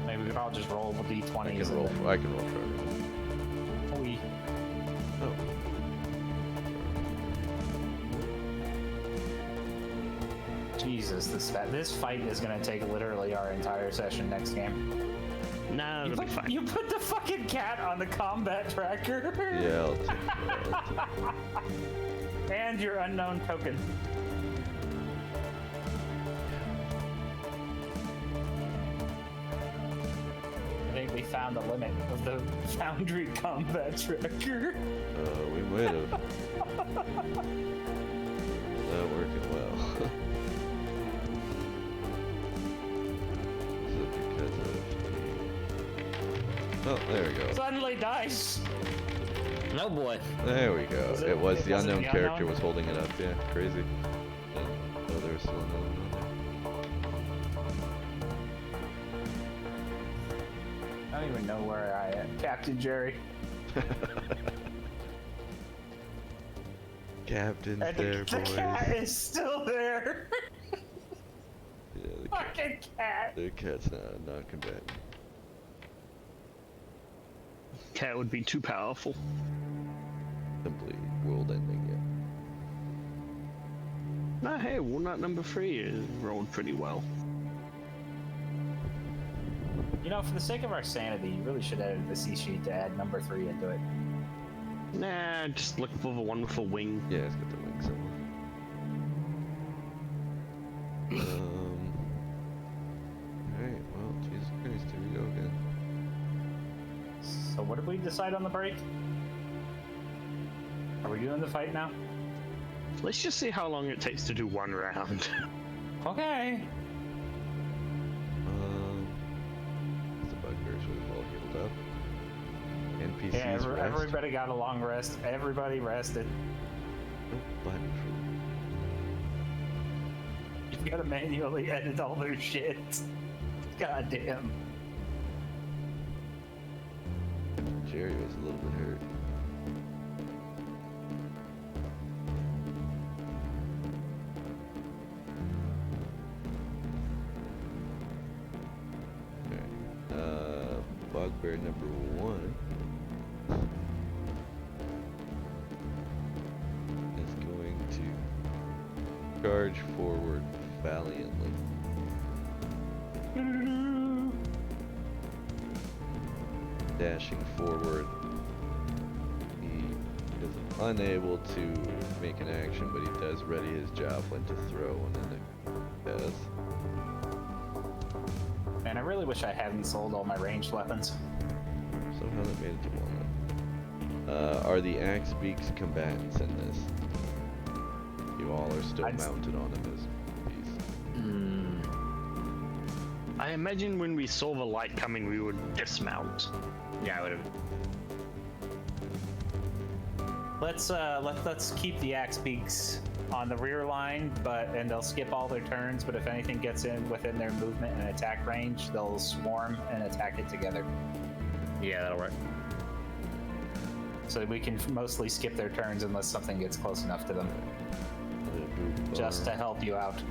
Maybe we could all just roll with d20s. I can roll for everyone. We Oh. Jesus, this fight is gonna take literally our entire session next game. No, it'll be fine. You put the fucking cat on the combat tracker. Yeah, I'll take that. And your unknown token. I think we found the limit of the Foundry combat tracker. We might have. Not working well. Is it because of... Oh, there we go. Suddenly dice. No boy. There we go. Was It was it the wasn't unknown the character unknown? was holding it up. Yeah, crazy. Oh, there's still another one I don't even know where I am. Captain Jerry. there. captain's And there, the boys. cat is still there. Yeah, Fucking cat. the cat's not combatant. Cat would be too powerful. Simply world-ending, yeah. No, hey, walnut number 3 rolled pretty well. You know, for the sake of our sanity, you really should edit the C sheet to add number 3 into it. Nah, just looking for the one with a wing. Yeah, it's got the wings somewhere. Alright, well, Jesus Christ, here we go again. So what did we decide on the break? Are we doing the fight now? Let's just see how long it takes to do one round. Okay. The bugbears would have all healed up. NPCs Yeah, rest. everybody got a long rest. Everybody rested. No button You gotta manually edit all their shit. God damn. for Jerry was a little bit hurt. Bugbear number 1 is going to charge forward valiantly. Dashing forward, he is unable to make an action, but he does ready his javelin to throw, and then it does. Man, I really wish I hadn't sold all my ranged weapons. Somehow that made it to Walnut. Are the axe beaks combatants in this? You all are still mounted on him as beasts. I imagine when we saw the light coming, we would dismount. Yeah, I would have. Let's keep the axe beaks on the rear line, and they'll skip all their turns. But if anything gets in within their movement and attack range, they'll swarm and attack it together. Yeah, that'll work. So we can mostly skip their turns unless something gets close enough to them. Just to help you out.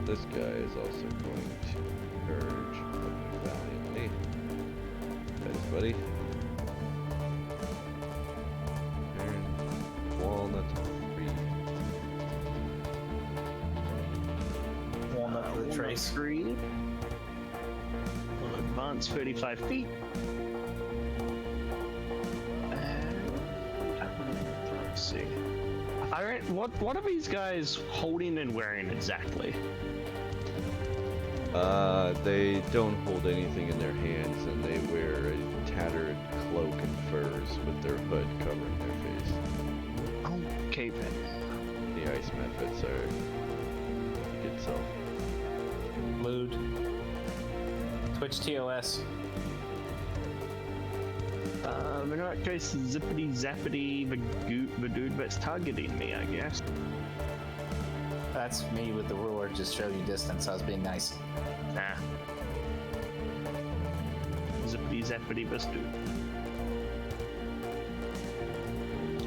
This guy is also going to purge valiantly. Thanks, buddy. Turn Walnut 3. Walnut to the trace. 3. We'll advance 35 feet. And let's see. Alright, what are these guys holding and wearing exactly? They don't hold anything in their hands, and they wear a tattered cloak and furs with their hood covering their face. Okay then. The ice methods are good self. Lewd. Twitch TOS. In that case, zippity zappity, the dude that's targeting me, I guess. That's me with the ruler, just show you distance. I was being nice. Nah. Zippity zappity, this dude.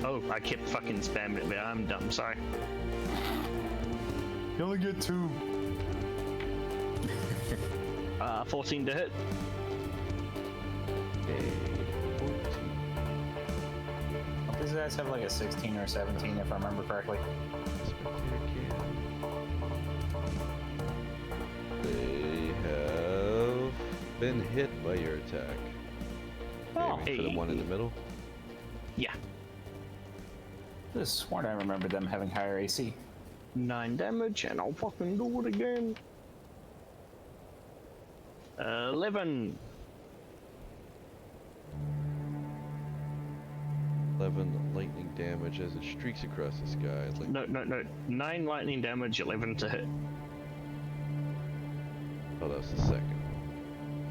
Oh, I kept fucking spamming it, but I'm dumb, sorry. You only get 2. 14 to hit. These guys have like a 16 or 17, if I remember correctly. They have been hit by your attack. Oh. Maybe for the one in the middle. Yeah. I just sworn I remember them having higher AC. 9 damage, and I'll fucking do it again. 11. 11 lightning damage as it streaks across the sky. Like, No. 9 lightning damage, 11 to hit. oh, that's the second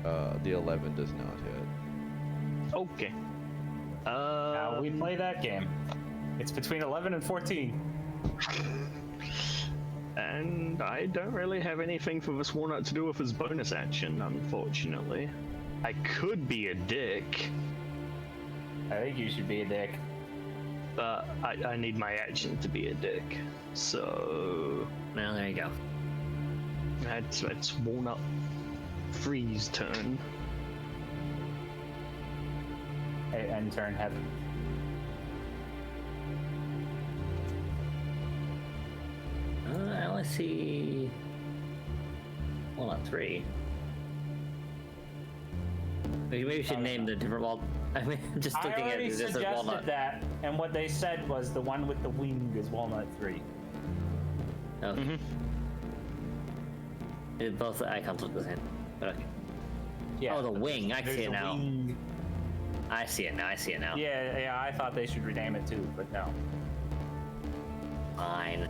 one. The 11 does not hit. Okay. Now we play that game. It's between 11 and 14. And I don't really have anything for this Walnut to do with his bonus action, unfortunately. I could be a dick. I think you should be a dick. but I need my action to be a dick. So Well, there you go. that's Walnut Freeze turn. Hey, end turn heaven. I only see. Well, not 3. Maybe we should name the different wall. I mean, just I looking at already it, this is suggested walnut. that, and what they said was the one with the wing is Walnut 3. Okay. Both the icons look the same. But okay. Yeah. Oh, the but wing. I there's see it a now. wing. I see it now. I see it now. Yeah, I thought they should rename it too, but no. Fine.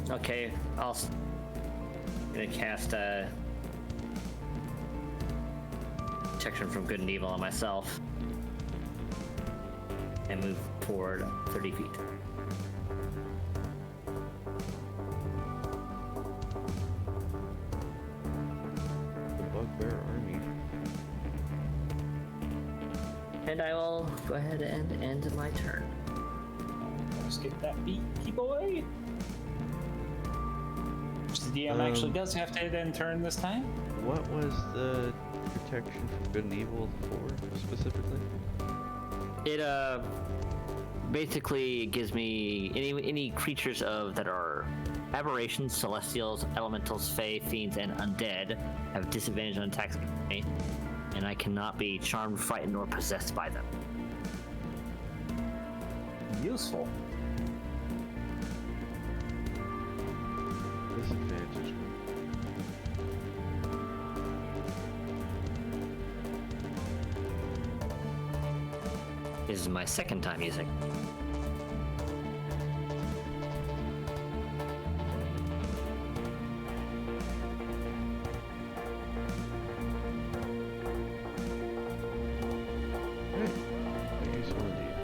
Okay. Gonna cast protection from good and evil on myself, and move forward 30 feet. The Bugbear Army. And I will go ahead and end my turn. Let's get that beaky boy. The DM actually does have to hit end turn this time. What was the protection from good and evil for specifically? It basically gives me any creatures that are aberrations, celestials, elementals, fae, fiends, and undead have disadvantage on attacks against me, and I cannot be charmed, frightened, or possessed by them. Useful. Disadvantage. This is my second time using. Right. Useful indeed.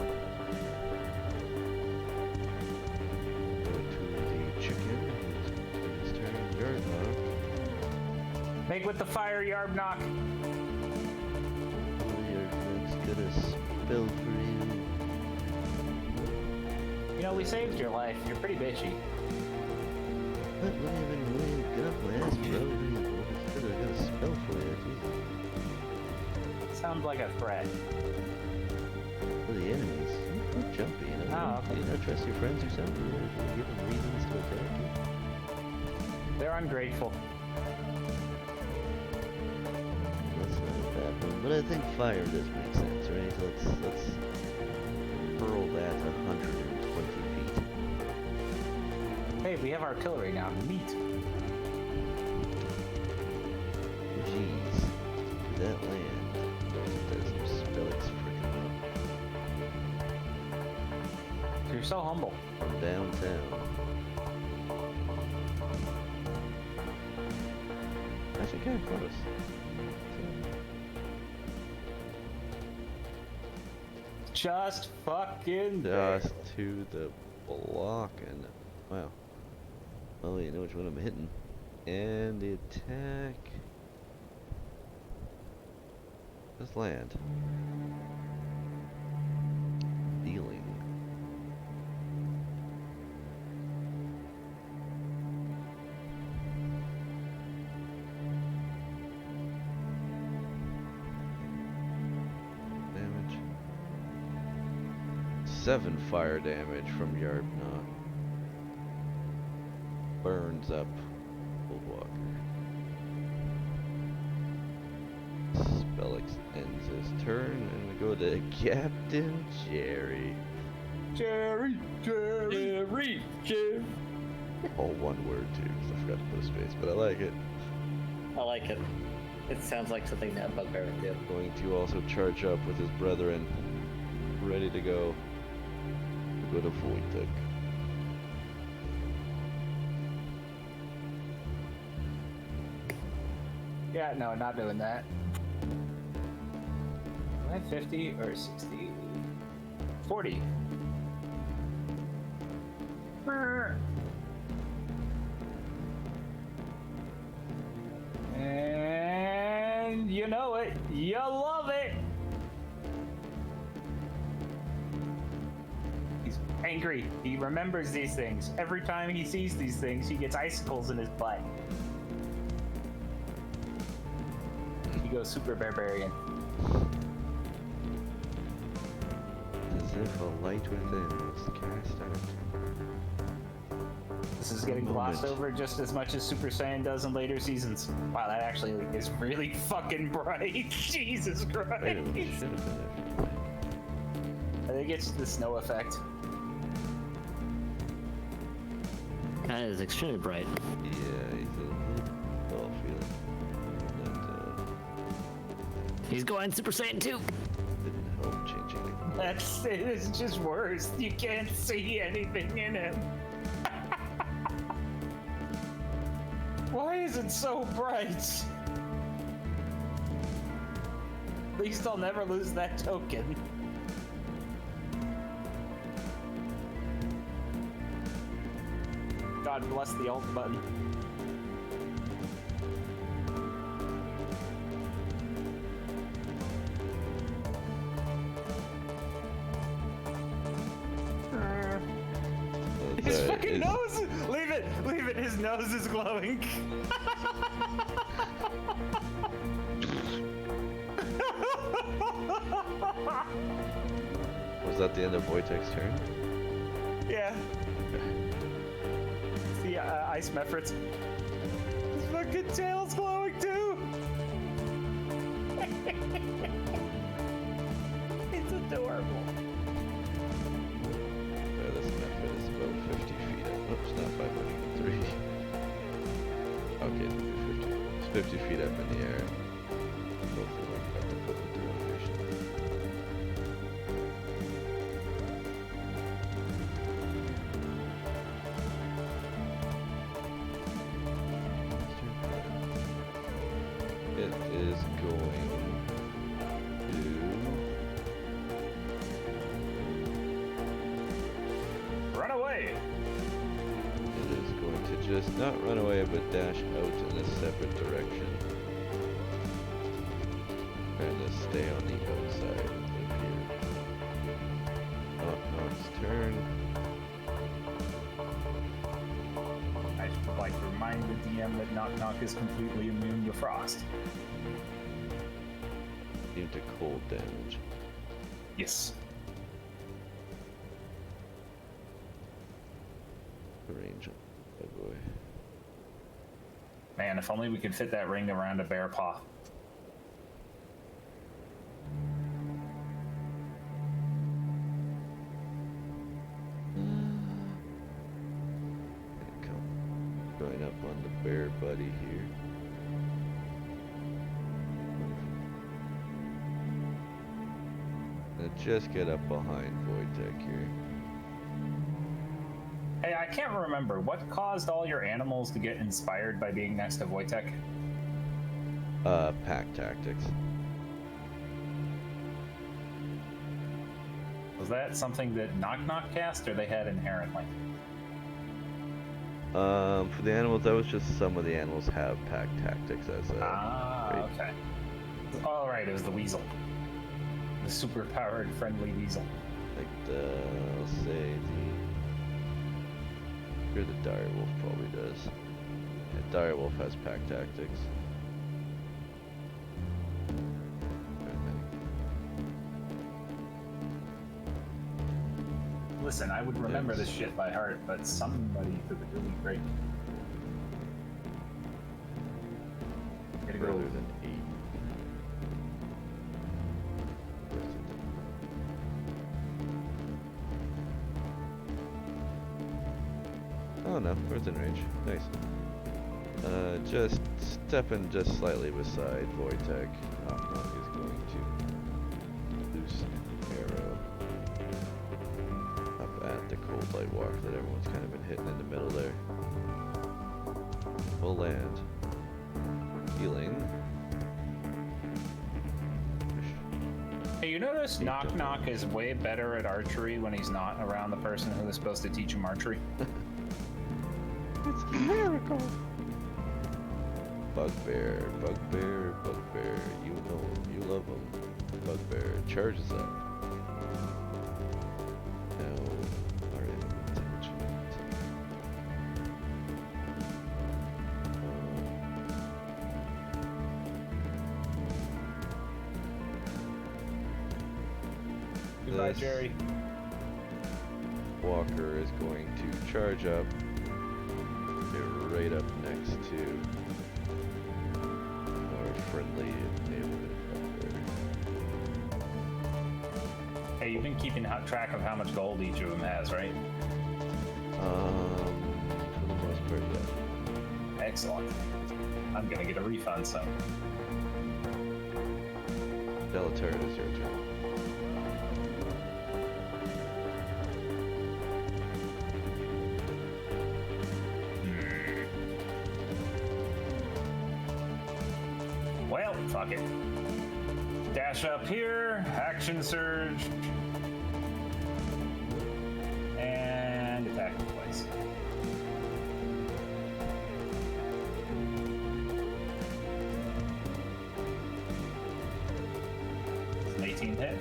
Go to the chicken. His turn. Yard knock. Make with the fire yard knock. Let's get a spell for you. You know, we saved your life. You're pretty bitchy. What? Let me have any way. Get off my ass, bro. I got a spell for you. Jesus. Sounds like a threat. For the enemies. You're jumpy, you know? Oh, okay. You not trust your friends or something? You give them reasons to attack you? They're ungrateful. That's not a bad one. But I think fire does make sense, right? Let's hurl that 120 feet. Hey, we have artillery now. Neat. Jeez. To that land. There's some spellix freaking You're so humble. up from downtown. Actually kind of close. Just fucking there. Just to the block and wow. Well, you know which one I'm hitting. And the attack. Just land. Dealing. Damage. 7 fire damage from Yard Knock. Burns up Woodwalker. Spellix ends his turn, and we go to Captain Jerry. Jerry. All one word too, because I forgot to put a space, but I like it. I like it. It sounds like something that Bugbear would do. Going to also charge up with his brethren, ready to go. We go to Voitek. Yeah, no, not doing that. Am I 50 or 60? 40. And you know it. You love it. angry. He remembers these things. Every time he sees these things, he gets icicles in his butt. He goes super barbarian. As if a light within was cast out. This is getting glossed over just as much as Super Saiyan does in later seasons. Wow, that actually is really fucking bright. Jesus Christ. Wait a minute, should have been it. I think it's the snow effect. That is extremely bright. Yeah, he's a little off feeling. That He's going Super Saiyan 2. didn't help changing it. It is just worse. You can't see anything in him. Why is it so bright? At least I'll never lose that token. God bless the alt button. His fucking nose! Leave it! Leave it! His nose is glowing. Was that the end of Wojtek's turn? Yeah. See, Ice Mephrit's. His fucking tail's glowing too! It's adorable. This method is about 50 feet up. Oops, not 503. Okay, it's 50. It's 50 feet up in the air. Hopefully we got to put into elevation. It is going to... Run away! It is going to just not run away, but dash out in a separate direction. And to stay on the outside of the pier. Knock's turn. I should like to remind the DM that Knock Knock is completely immune to frost. Immune to cold damage. Yes. Range. Oh boy. Man, if only we could fit that ring around a bear paw. Come. Going up on the bear buddy here. Now just get up behind Wojtek here. Hey, I can't remember. What caused all your animals to get inspired by being next to Wojtek? Pack tactics. Was that something that Knock Knock cast, or they had inherently? For the animals, that was just some of the animals have pack tactics as a trait. Okay. All right, it was the weasel. The super-powered friendly weasel. Like I'll say the dire wolf probably does. Yeah, dire wolf has pack tactics. Listen, I would remember this shit by heart, but somebody took it really great. Gotta go. Rather than 8. Oh no, we're in range. Nice. Just stepping just slightly beside Wojtek. Knock Knock is going to loose an arrow up at the cold light walk that everyone's kind of been hitting in the middle there. Will land. Healing. Hey, you notice Knock Knock is way better at archery when he's not around the person who is supposed to teach him archery? It's a miracle. Bugbear, Bugbear, Bugbear. You know him, you love him. Bugbear charges up. Now, our this Jerry. walker is going to charge up, get right up next to our friendly neighborhood up there. Hey, you've been keeping track of how much gold each of them has, right? For the most part, yeah. Excellent. I'm gonna get a refund soon. Delatar, it is your turn. Well, fuck it. Dash up here, action surge, and attack in place. It's an 18 hit.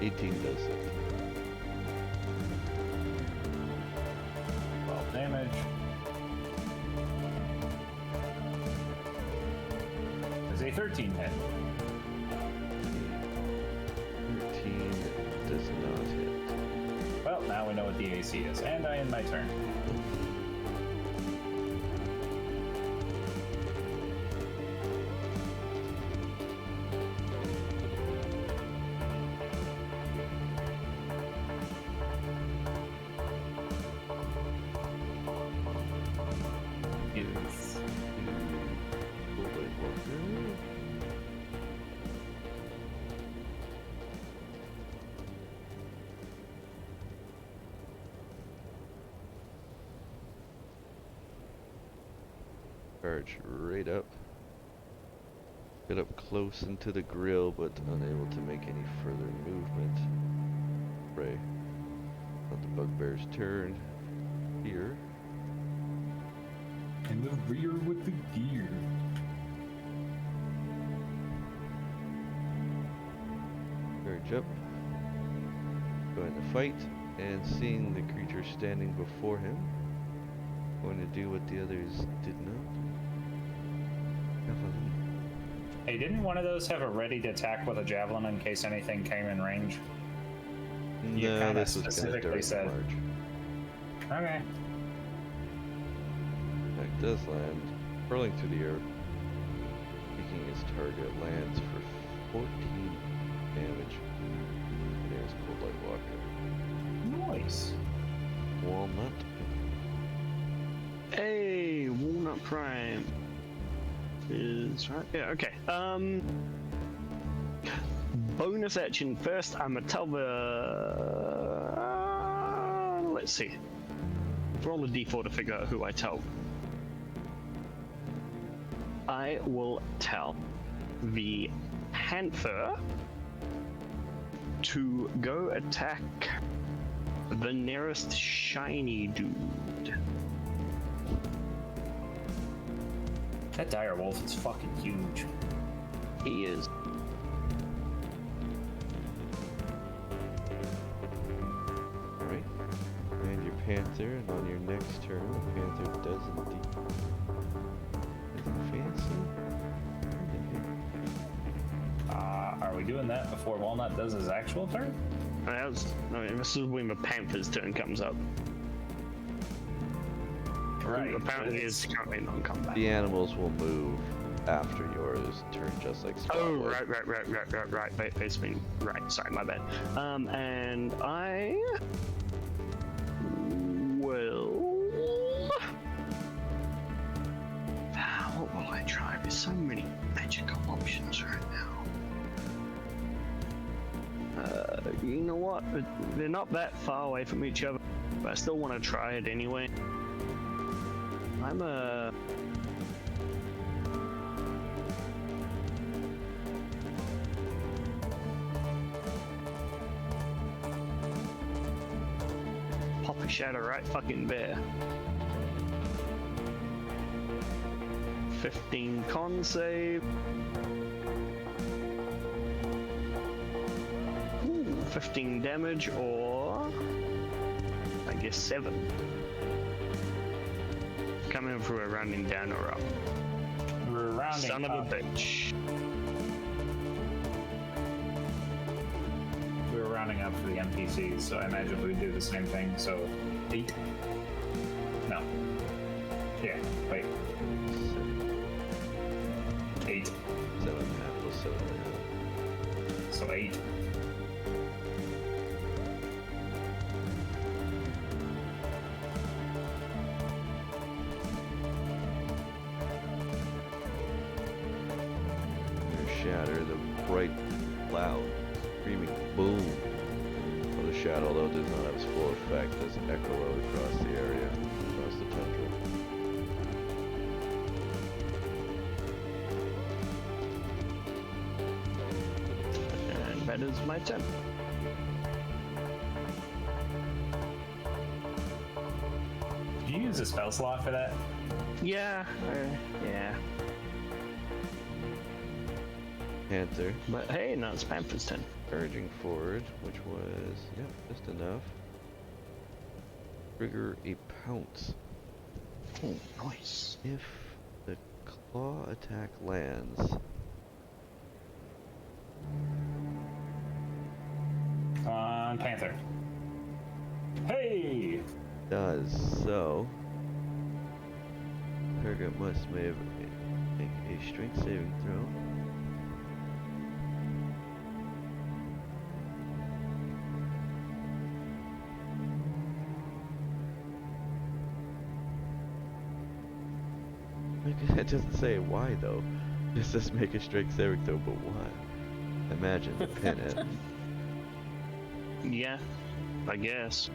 18 does it. 12 damage. There's a 13 hit. 13 does not hit. Well, now we know what the AC is, and I end my turn. Yes. Charge right up. Get up close into the grill, but unable to make any further movement. Right. On the bugbear's turn. Here. In the rear with the gear. Charge up. Going to fight, and seeing the creature standing before him, going to do what the others did not. Javelin. Hey, didn't one of those have a ready to attack with a javelin in case anything came in range? You No, kinda this was kind of specifically direct said- charge. Okay. That does land, hurling through the air, peeking his target, lands for 14 damage. And there's Cold Light Walker. Nice. Walnut. Hey, Walnut Prime is right. Yeah, okay. Bonus action first. I'm gonna tell the. Let's see. Roll a d4 to figure out who I tell. I will tell the panther to go attack the nearest shiny dude. That dire wolf is fucking huge. He is. Alright. And your panther, and on your next turn, the panther does indeed. Nothing fancy. Are we doing that before Walnut does his actual turn? This is when the panther's turn comes up. Right. Apparently, is currently non-combat. The animals will move after yours turn, just like Spot Oh, would. right. It's been right. Sorry, my bad. And I will. What will I try? There's so many magical options right now. You know what? They're not that far away from each other, but I still want to try it anyway. I'm a. Pop a shadow right fucking there. 15 con save. Ooh, 15 damage, or I guess 7. Coming through a rounding down or up. We're rounding Son of up. a bitch. We were rounding up for the NPCs, so I imagine we do the same thing. So 8. No. Yeah. Wait. 8. 7.5 plus 7.5. So 8. Shatter, the bright, loud, screaming boom of the shadow, although it does not have its full effect, does echo out across the area, across the tundra. And that is my turn. Did you use a spell slot for that? Yeah, yeah. Panther, But hey, no, it's Panther's turn. urging forward, which was, yep, just enough. Trigger a pounce. Oh, nice. If the claw attack lands, On Panther. Hey! does so, target must make a strength saving throw. It doesn't say why though. It says make a strength saving throw, but why? Imagine to pin it. Yeah, I guess.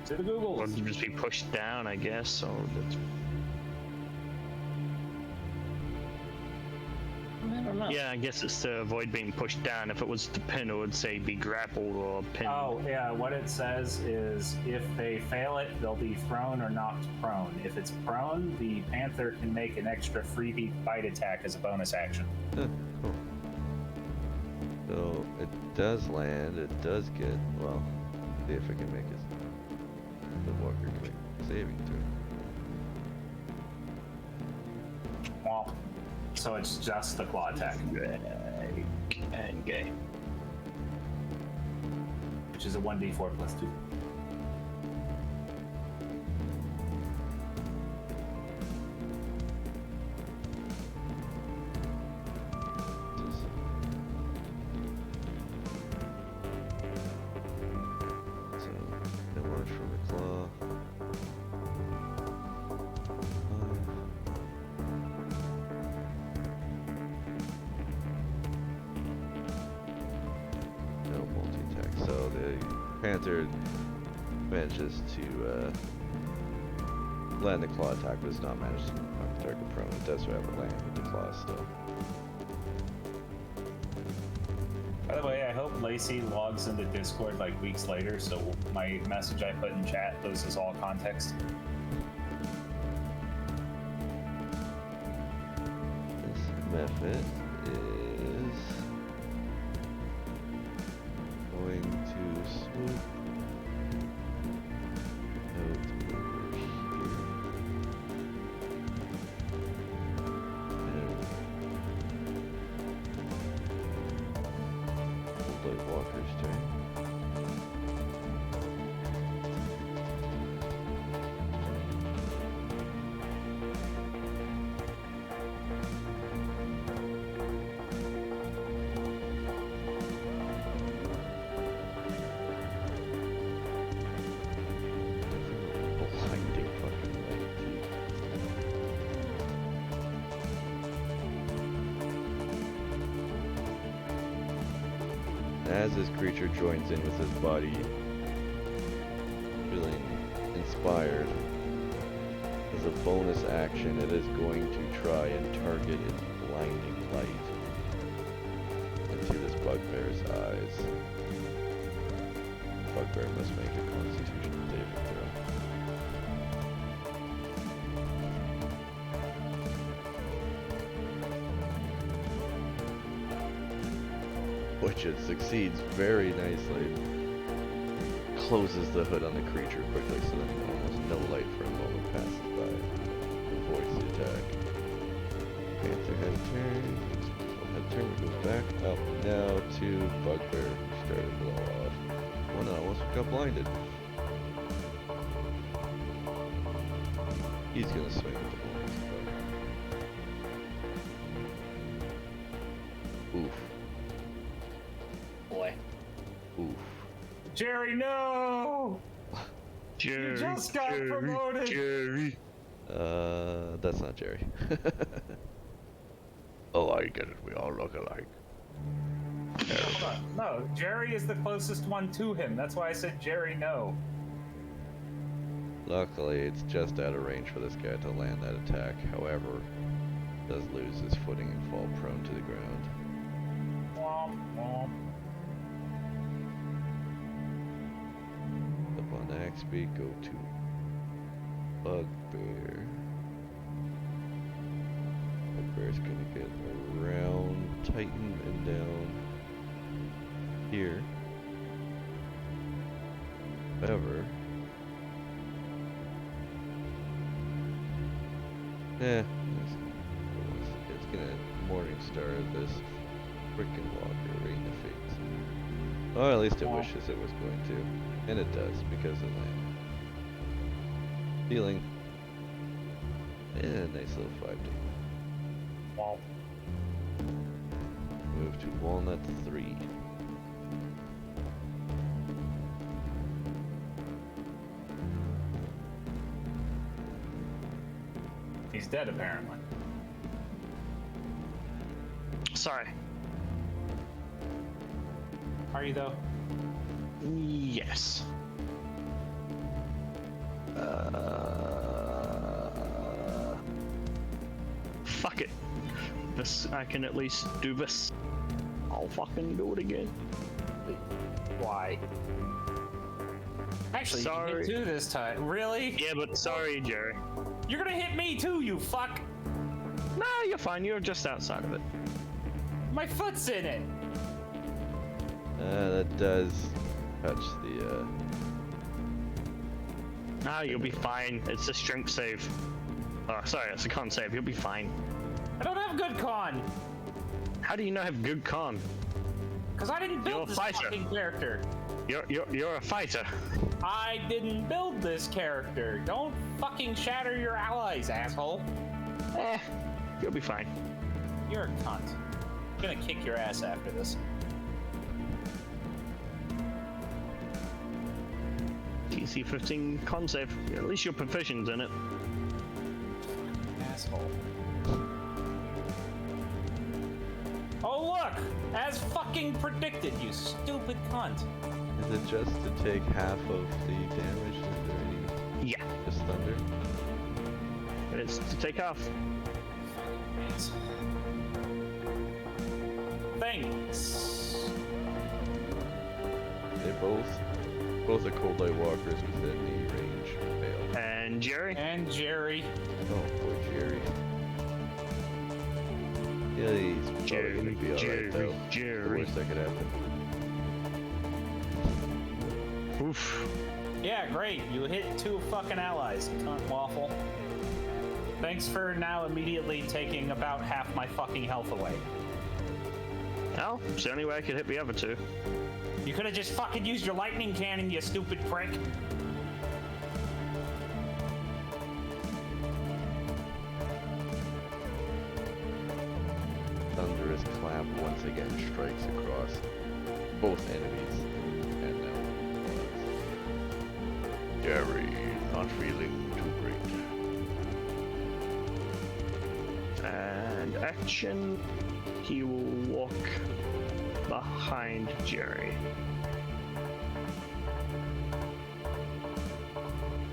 To the Or Googles. just be pushed down, I guess. So that's... I don't know. Yeah, I guess it's to avoid being pushed down. If it was to pin, it would say be grappled or pinned. Oh, yeah, what it says is if they fail it, they'll be thrown or knocked prone. If it's prone, the Panther can make an extra freebie bite attack as a bonus action. Huh, cool. So it does land, it does get, well, see if it can make it. The walker can make a saving throw. Well, so it's just the claw attack, And gay. which is a 1d4 plus 2. So, no launch from the claw. 5. No multi-attack. So the Panther manages to land the claw attack, but does not manage to knock the target prone. It does have a land with the claw still. By the way, I hope Lacey logs into Discord like weeks later, so my message I put in chat loses all context. This method is going to swoop out over here. And Blade Walker's turn. Blinding fucking light, dude. As this creature joins in with his body, feeling inspired, as a bonus action, it is going to try and target its blinding light into this bugbear's eyes. Bugbear must make a Constitution saving throw. Which it succeeds very nicely. Closes the hood on the creature quickly so that almost no light for a moment passes by. Avoids the attack. Panther had a turn. Had a turn, we go back up now to Bugbear, who started below off. Got blinded. He's gonna swing with the morning star. Oof. Boy. Oof. Jerry, no! Jerry, just got Jerry, promoted. Jerry. That's not Jerry. Oh, I get it. We all look alike. Hold on. No, Jerry is the closest one to him. That's why I said Jerry, no. Luckily, it's just out of range for this guy to land that attack. However, does lose his footing and fall prone to the ground. Womp, womp. Up on axe beat, go to Bugbear. Bugbear's gonna get around Titan and down here. However, it's gonna Morningstar this freaking walker right in the face. Or at least it wishes it was going to. And it does, because of land. Healing. And a nice little 5D. Womp. Move to Walnut 3. He's dead, apparently. Sorry. Are you, though? Yes. Fuck it. This, I can at least do this. I'll fucking do it again. Why? Actually, Sorry. you hit 2 this time. Really? Yeah, but sorry, Jerry. You're gonna hit me too, you fuck! Nah, you're fine. You're just outside of it. My foot's in it! That does touch the, Nah, you'll be fine. It's a strength save. Oh, sorry, it's a con save. You'll be fine. I don't have good con! How do you not have good con? Cause I didn't You're build a this fighter. fucking character. You're a fighter. I didn't build this character. Don't fucking shatter your allies, asshole. You'll be fine. You're a cunt. I'm gonna kick your ass after this. TC-15 con save. At least you're proficient in it. Asshole. Oh look! As fucking predicted, you stupid cunt. is it just to take half of the damage? Is there any Yeah. just thunder? It's to take off. Thanks. They both are cold light walkers within the range fail. And Jerry? And Jerry. Oh, poor Jerry. Yeah, he's probably gonna be alright though. The Jerry. worst that could happen. Oof. Yeah, great. You hit 2 fucking allies, cunt waffle. Thanks for now immediately taking about half my fucking health away. Well, it's the only way I could hit the other 2. You could have just fucking used your lightning cannon, you stupid prick. Thunderous clap once again strikes across both enemies. And now Jerry not feeling too great. And action. He will walk behind Jerry.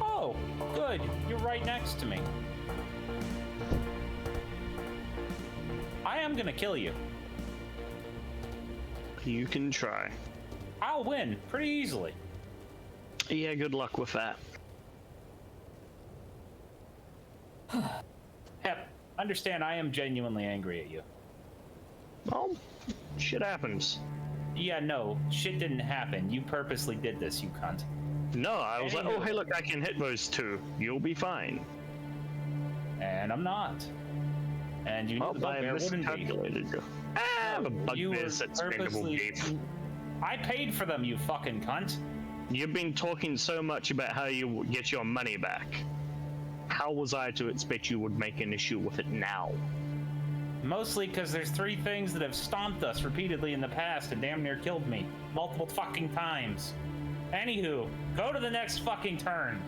Oh, good. You're right next to me. I am gonna kill you. You can try. I'll win pretty easily. Yeah, good luck with that. Hep, understand I am genuinely angry at you. Well, shit happens. Yeah, no, shit didn't happen. You purposely did this, you cunt. No, I was like, Anywho. oh, hey, look, I can hit those 2. You'll be fine. And I'm not. And you knew Well, the I bugbear wouldn't be. miscalculated you. Ah, the You were bugbear's expendable purposely- gift. I paid for them, you fucking cunt. You've been talking so much about how you get your money back. How was I to expect you would make an issue with it now? Mostly because there's 3 things that have stomped us repeatedly in the past and damn near killed me. Multiple fucking times. Anywho, go to the next fucking turn.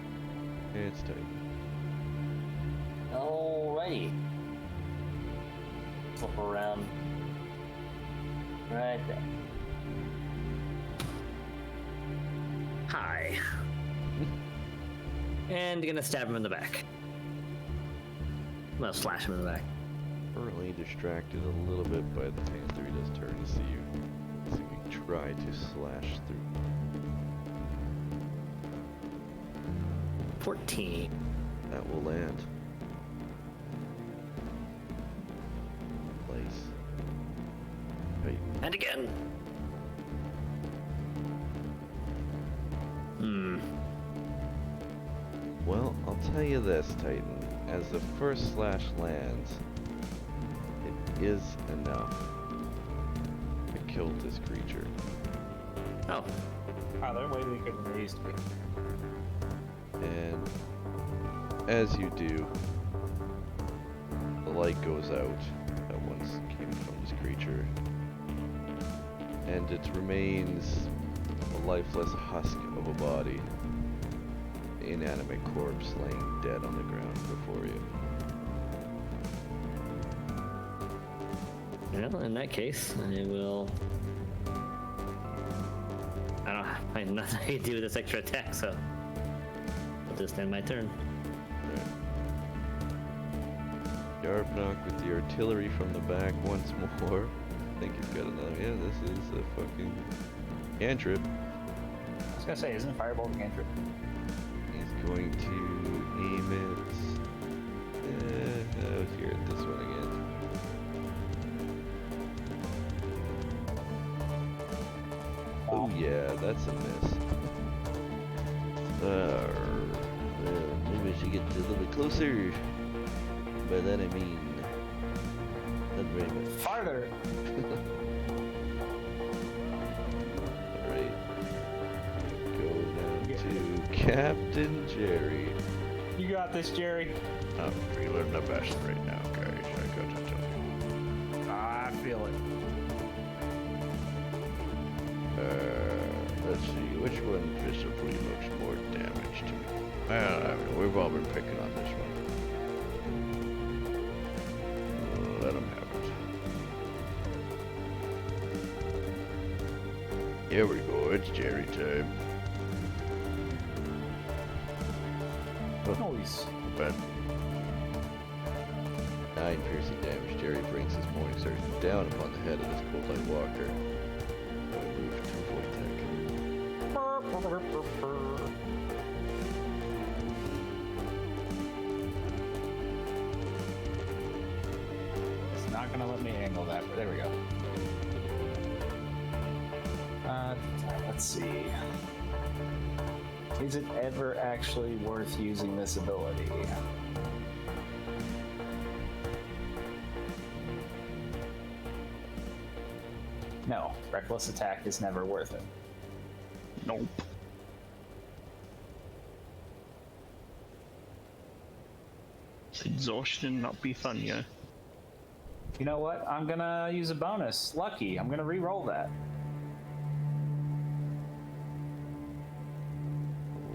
It's tight. Alrighty. Flip around. Right there. Hi. And gonna stab him in the back. Well, slash him in the back. Currently distracted a little bit by the Panther. He does turn to see you. So we try to slash through. 14. That will land. Place. Right. And again. Well, I'll tell you this, Titan. As the first slash lands, it is enough to kill this creature. Oh. Oh, they're way weaker than they used to be. And as you do, the light goes out that once came from this creature, and it remains a lifeless husk of a body, an inanimate corpse laying dead on the ground before you. Well, in that case, I will. I have nothing to do with this extra attack, so I'll just end my turn. Yarbnock with the artillery from the back once more. I think he's got another. Yeah, this is a fucking cantrip. I was gonna say, isn't Fireball a cantrip? He's going to aim it. Oh, here at this one again. Oh yeah, that's a miss. Well, maybe I should get a little bit closer. By that I mean, not very much. Farther! Alright. Go down to Captain Jerry. You got this, Jerry. I'm feeling the best right now, guys. I gotta tell you. I feel it. Let's see, which one visibly looks more damage to me? Well, I mean, we've all been picking on this one. Let him have it. Here we go, it's Jerry time. Noise. But 9 piercing damage. Jerry brings his morning surge down upon the head of this cold light walker. We move to void tech. It's not gonna let me angle that, but there we go. Let's see. Is it ever actually worth using this ability? No, reckless attack is never worth it. Nope. It's exhaustion, not be fun, yeah. You know what? I'm gonna use a bonus. Lucky. I'm gonna re-roll that.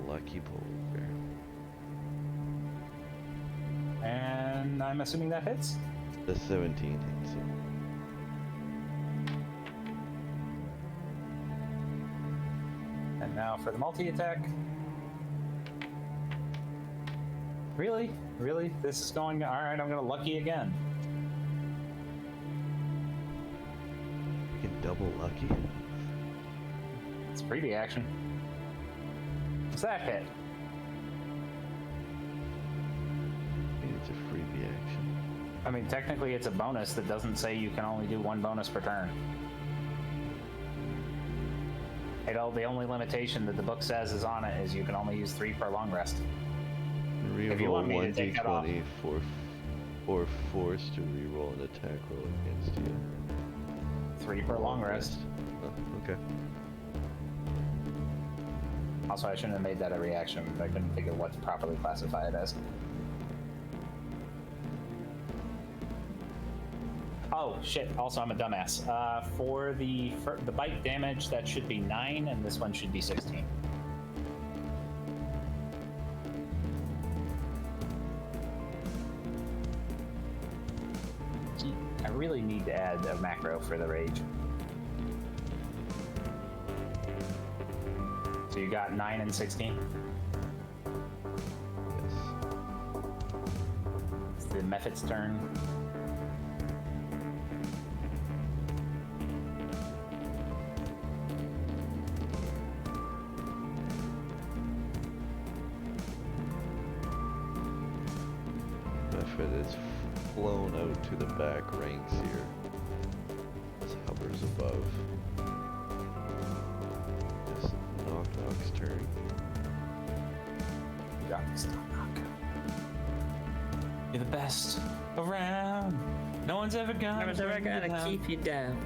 Lucky polar. And I'm assuming that hits? The 17 hits him. And now for the multi-attack. Really? Really? This is going... Alright, I'm gonna lucky again. You can double lucky. It's a freebie action. What's that hit? It's a freebie action. I mean, technically it's a bonus that doesn't say you can only do 1 bonus per turn. The only limitation that the book says is on it is you can only use 3 per long rest. If you Reroll want me to take that off. 1d20 or force to reroll an attack roll against you. 3 per long rest. Oh, okay. Also, I shouldn't have made that a reaction. I couldn't think of what to properly classify it as. Oh shit! Also, I'm a dumbass. For the bite damage, that should be 9, and this one should be 16. I really need to add a macro for the rage. So you got 9 and 16. Yes. It's the Mephit's turn. Mephit is flown out to the back ranks here. It hovers above. It's Knock's turn. You got this, Knock. You're the best around. No one's ever gonna. I was never bring you gonna down. keep you down.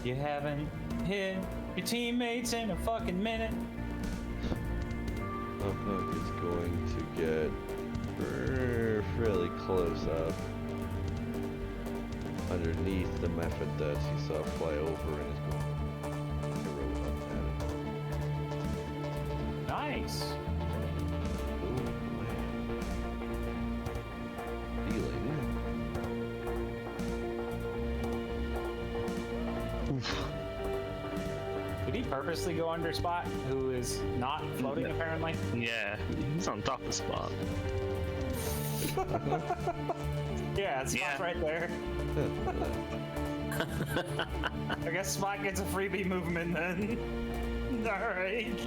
You haven't hit your teammates in a fucking minute. Knock is going to get fairly close up underneath the Mephit that he saw fly over and is going to roll up at Nice. it. Ooh, feeling. Did he purposely go under Spot, who is not floating apparently? Yeah, he's on top of Spot. Yeah, Spot's Yeah. right there. I guess Spot gets a freebie movement then. Alright.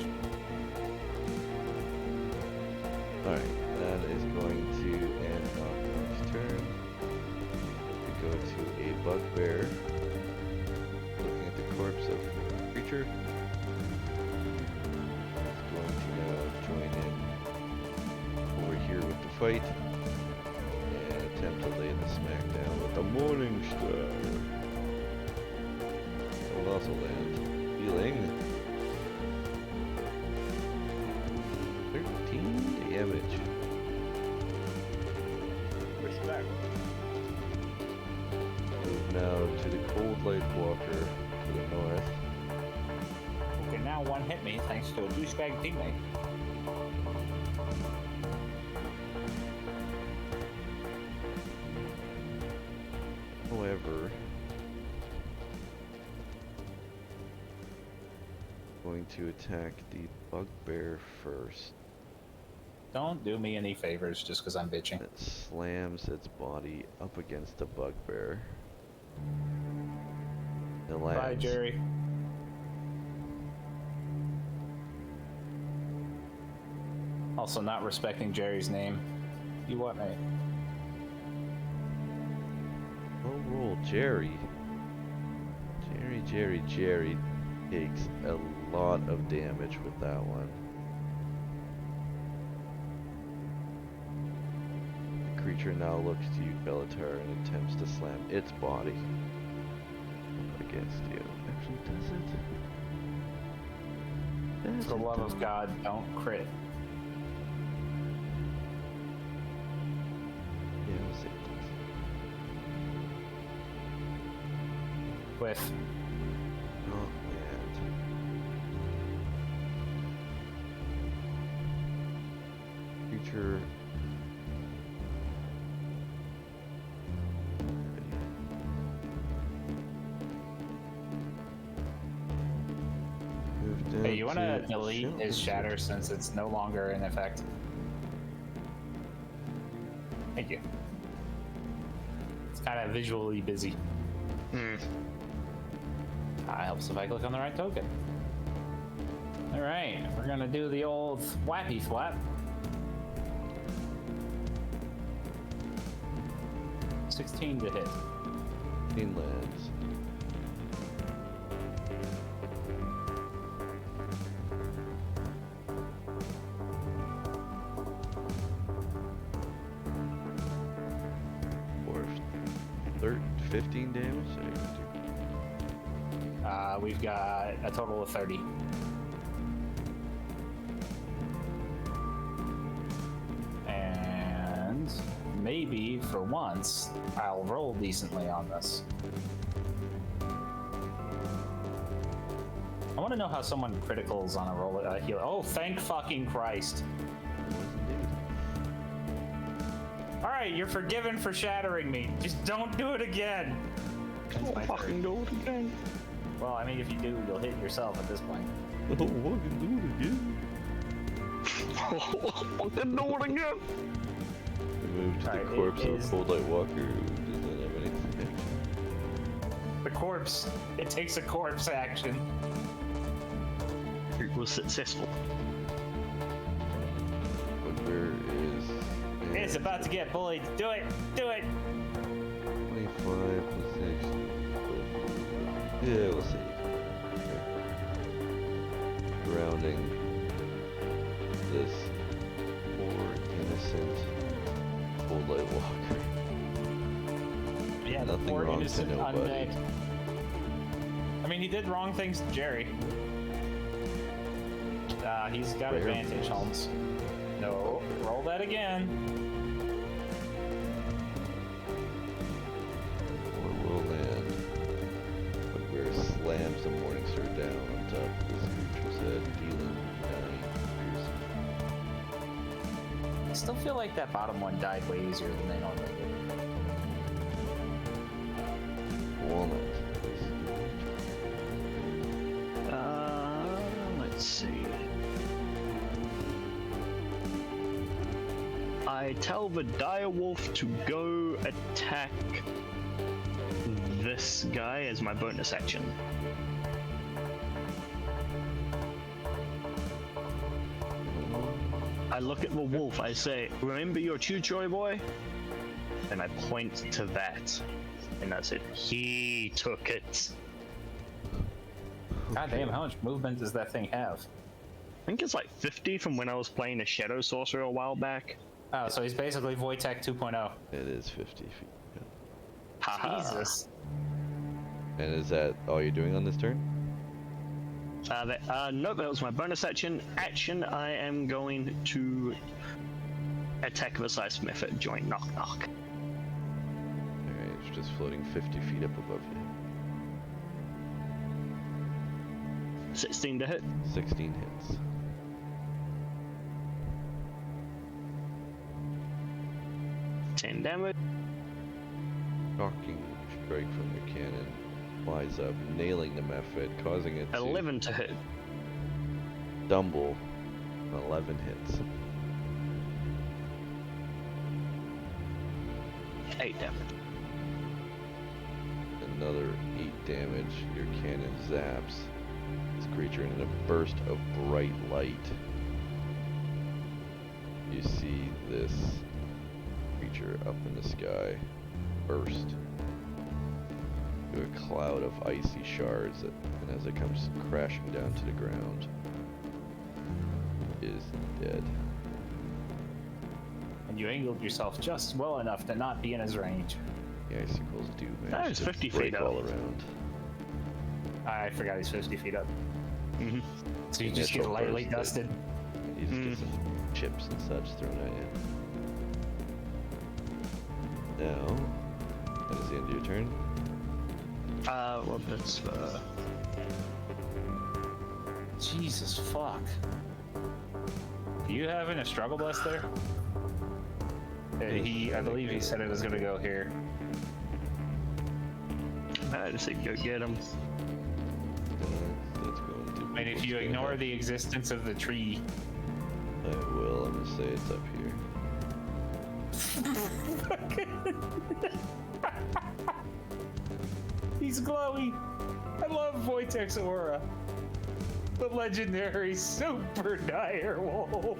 Alright, that is going to end Knock's turn. We go to a bugbear. Looking at the corpse of creature. It's going to now join in over here with the fight. And attempt to lay the smackdown with the Morning Star. That will also land. Healing. 13 damage. Respect. Move now to the Cold Light Walker to the north. Okay, now one hit me thanks to a douchebag teammate. However, going to attack the Bugbear first. Don't do me any favors just because I'm bitching. It slams its body up against the Bugbear. It lands. Bye, Jerry. Also, not respecting Jerry's name. You what, mate? Oh, roll, Jerry. Jerry takes a lot of damage with that one. The creature now looks to you, Bellatar, and attempts to slam its body against you. Actually, does it? For the love of God, don't crit. Yeah, we'll see. With Not land. Creature. Move down hey, you want to to delete his shatter since it's no longer in effect? Thank you. It's kind of visually busy. Helps if I click on the right token. Alright, we're gonna do the old flappy flap. 16 to hit. Inlands. For 15 damage? We've got a total of 30. maybe for once I'll roll decently on this. I want to know how someone criticals on a roll heal. Oh, thank fucking Christ! All right, you're forgiven for shattering me. Just don't do it again. Don't fucking do it again. Well, I mean, if you do, you'll hit yourself at this point. Don't fucking do it again. Fucking do it again. We moved to the Alright, corpse it of is- Cold Light Walker who does not have anything. The corpse. It takes a corpse action. It was successful. But where is... It's about to get bullied. Do it. Do it. 25 plus 6. Yeah, we'll see. Grounding this poor innocent Cold Light Walker. Yeah, the Nothing poor wrong to innocent nobody. undead. I mean, he did wrong things to Jerry. He's got Rare advantage, force. Holmes. No, roll that again. Or will land. But where slams the Morningstar down on top of this creature's head, dealing 9 piercing. I still feel like that bottom one died way easier than they normally do. Walnut. Let's see. I tell the direwolf to go attack this guy as my bonus action. I look at the wolf, I say, remember your Chew-Choy boy? And I point to that. And that's it. He took it. God damn, how much movement does that thing have? I think it's like 50 from when I was playing a Shadow Sorcerer a while back. Oh, so he's basically Wojtek 2.0. It is 50 feet. Yeah. Haha. Jesus. And is that all you're doing on this turn? Nope, that was my bonus action. I am going to attack the Slice Method joint knock knock. Alright, it's just floating 50 feet up above you. 16 to hit. 16 hits. Ten damage. Shocking strike from the cannon. Flies up, nailing the Mephit, causing it to 11 to hit. stumble. 11 hits. 8 damage. Another 8 damage. Your cannon zaps this creature in a burst of bright light. You see this creature up in the sky burst to a cloud of icy shards, and as it comes crashing down to the ground, is dead. And you angled yourself just well enough to not be in his range. The icicles do That manage is to 50 break feet all up. around. I forgot he's 50 feet up. Mm-hmm. So you just get Initial lightly burst dusted. You just get some chips and such thrown at you. Now, that is the end of your turn. Well, that's, Jesus fuck. Do you have enough struggle blast there? I believe he said it was gonna go here. I just say go get him. That's going to I mean, if you ignore the existence of the tree. I will. I'm gonna say it's up here. He's glowy. I love Wojtek's aura. The legendary super dire wolf.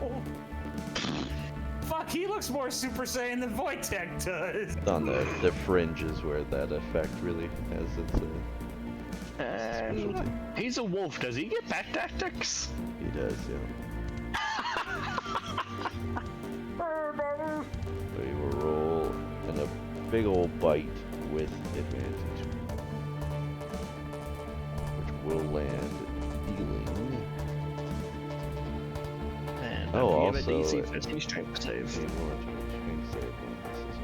Fuck, he looks more Super Saiyan than Wojtek does. On the fringes where that effect really has its specialty. He's a wolf. Does he get back tactics? He does, yeah. So you will roll and a big old bite with advantage, which will land healing. And Oh, don't forget also, about DC 15 strength save. Need more strength save on this as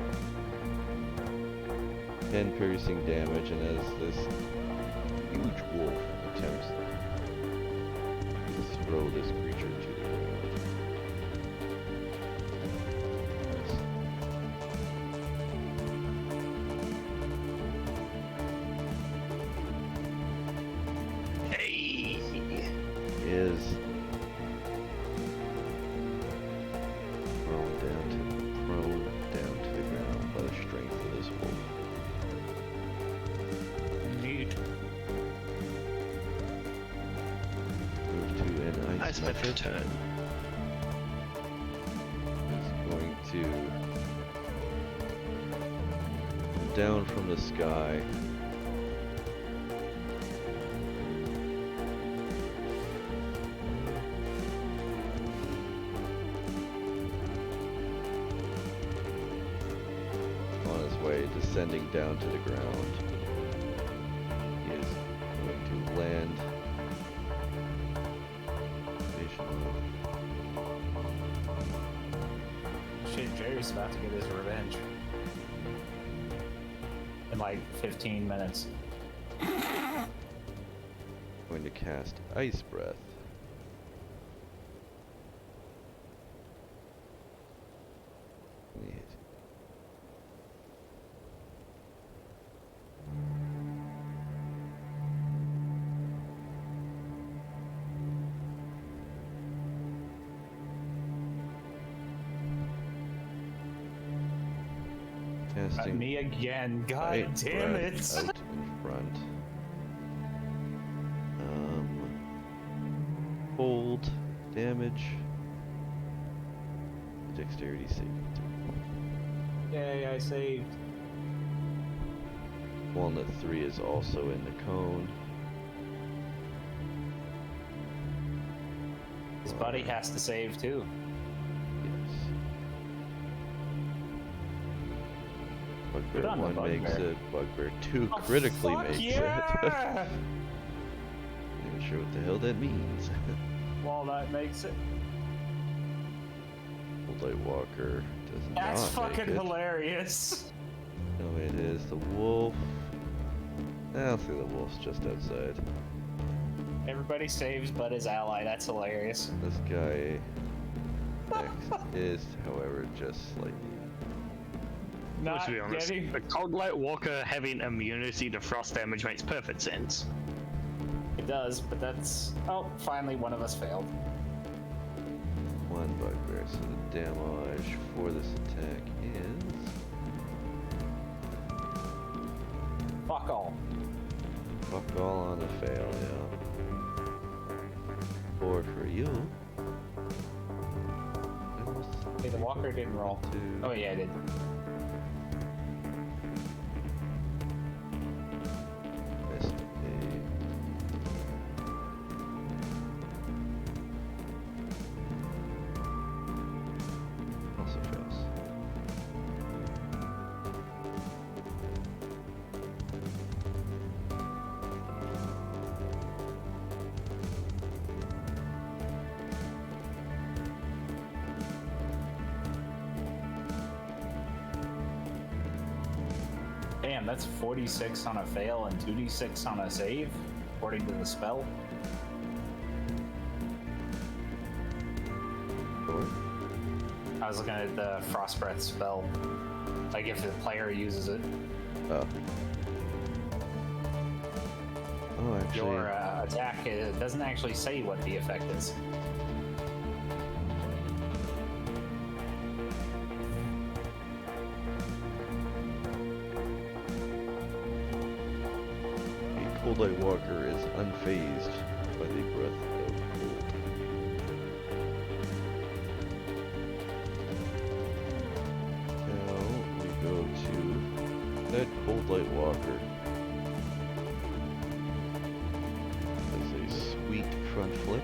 10 piercing damage, and as this huge wolf attempts to throw this creature to the ground. Hey! Is thrown down to the ground by the strength of this wolf. Neat. Move to an ice Ice method method. turn. Is going to come down from the sky. On his way, descending down to the ground. He is going to land. Station Shit, Jerry's about to get his revenge. In like 15 minutes. going to cast Ice Breath. Neat. Casting Me again, god Ice damn Breath it! out in front. Hold damage. Dexterity saving throw. Yay, I saved. Walnut 3 is also in the cone. His buddy has to save too. Yes. Good Bugbear on the 1 makes Bugbear. it. Bugbear 2 Oh, critically fuck makes yeah! it. Not even sure what the hell that means. Walnut makes it. Old Walker does That's not make fucking it. hilarious. No, it is the wolf. I'll see the wolf's just outside. Everybody saves but his ally. That's hilarious. This guy next is, however, just slightly. Not To be honest, getting. the Coglight Walker having immunity to frost damage makes perfect sense. It does, but that's. Oh, finally one of us failed. One bugbear, so the damage for this attack is Fuck all. fuck all on a fail, yeah. 4 for you. Hey, the walker didn't roll. Oh yeah, I did. Missed a also fails. Damn, that's 46 on a fail and 2d6 on a save, according to the spell. Sure. I was looking at the Frost Breath spell. Like if the player uses it. Oh. Oh, actually. Your attack doesn't actually say what the effect is. The Cold Walker is unfazed by the breath of cold. Now we go to that Cold Light Walker. Does a sweet front flip.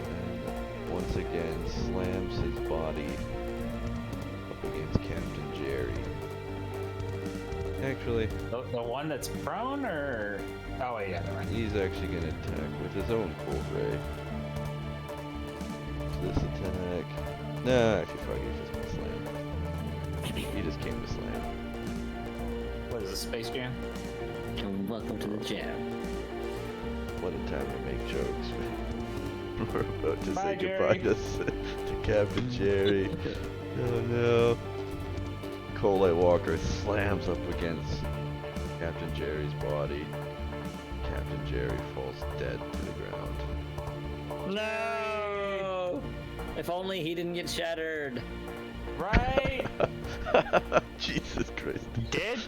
And once again slams his body up against Captain Jerry. Actually, The one that's prone, or oh yeah, never mind. he's actually going to attack with his own Cold Ray. This attack. Nah, actually, fuck, he's just going to slam. He just came to slam. What is this, Space Jam? And welcome to the jam. What a time to make jokes. We're about to Bye, say goodbye Jerry. to Captain Jerry. Oh no. Cole Light Walker slams up against Captain Jerry's body. Captain Jerry falls dead to the ground. No! If only he didn't get shattered. Right? Jesus Christ. Dead,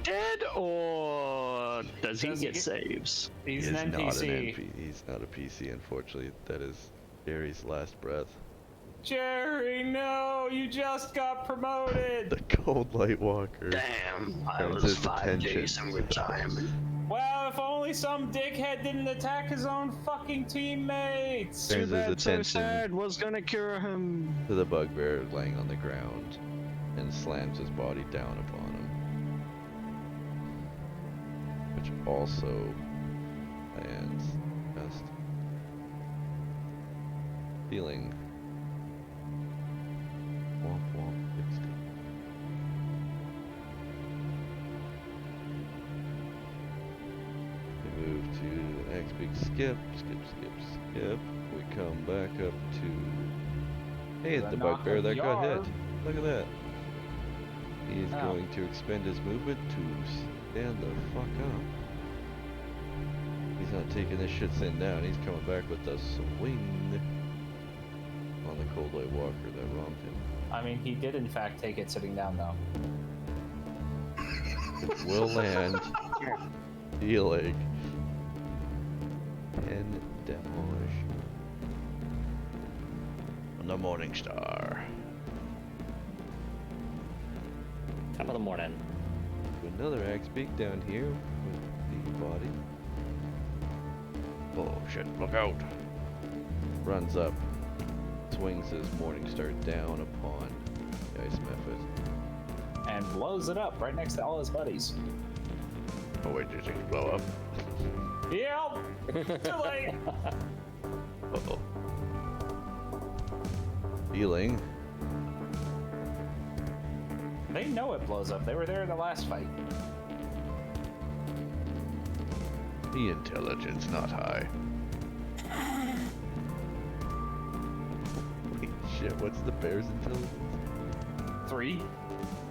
or does he Does he get get- saves? He's He an is NPC. not an NPC. He's not a PC, unfortunately. That is Jerry's last breath. Jerry, no! You just got promoted! The Cold Light Walker. Damn, I Turns was his 5 attention. days in retirement. Well, if only some dickhead didn't attack his own fucking teammates! Turns his attention sad, was gonna cure him. to the bugbear laying on the ground and slams his body down upon him. Which also lands just healing. Womp womp 60. We move to the next big skip. We come back up to hey, The the knock bugbear of that got hit. Yar. Look at that. He is Oh. going to expend his movement to stand the fuck up. He's not taking this shit sitting down. He's coming back with a swing on the Cold Light Walker that romped him. I mean, he did in fact take it sitting down, though. It will land. Healing. And demolish. On the Morning Star. Top of the morning. Another axe beak down here with the body. Oh shit, look out! Runs up, swings his Morning Star down upon the ice method. And blows it up right next to all his buddies. Oh wait, did things blow up? Yep! Too late! Uh-oh. Healing. They know it blows up. They were there in the last fight. The intelligence not high. Wait, shit, what's the bear's intelligence? 3.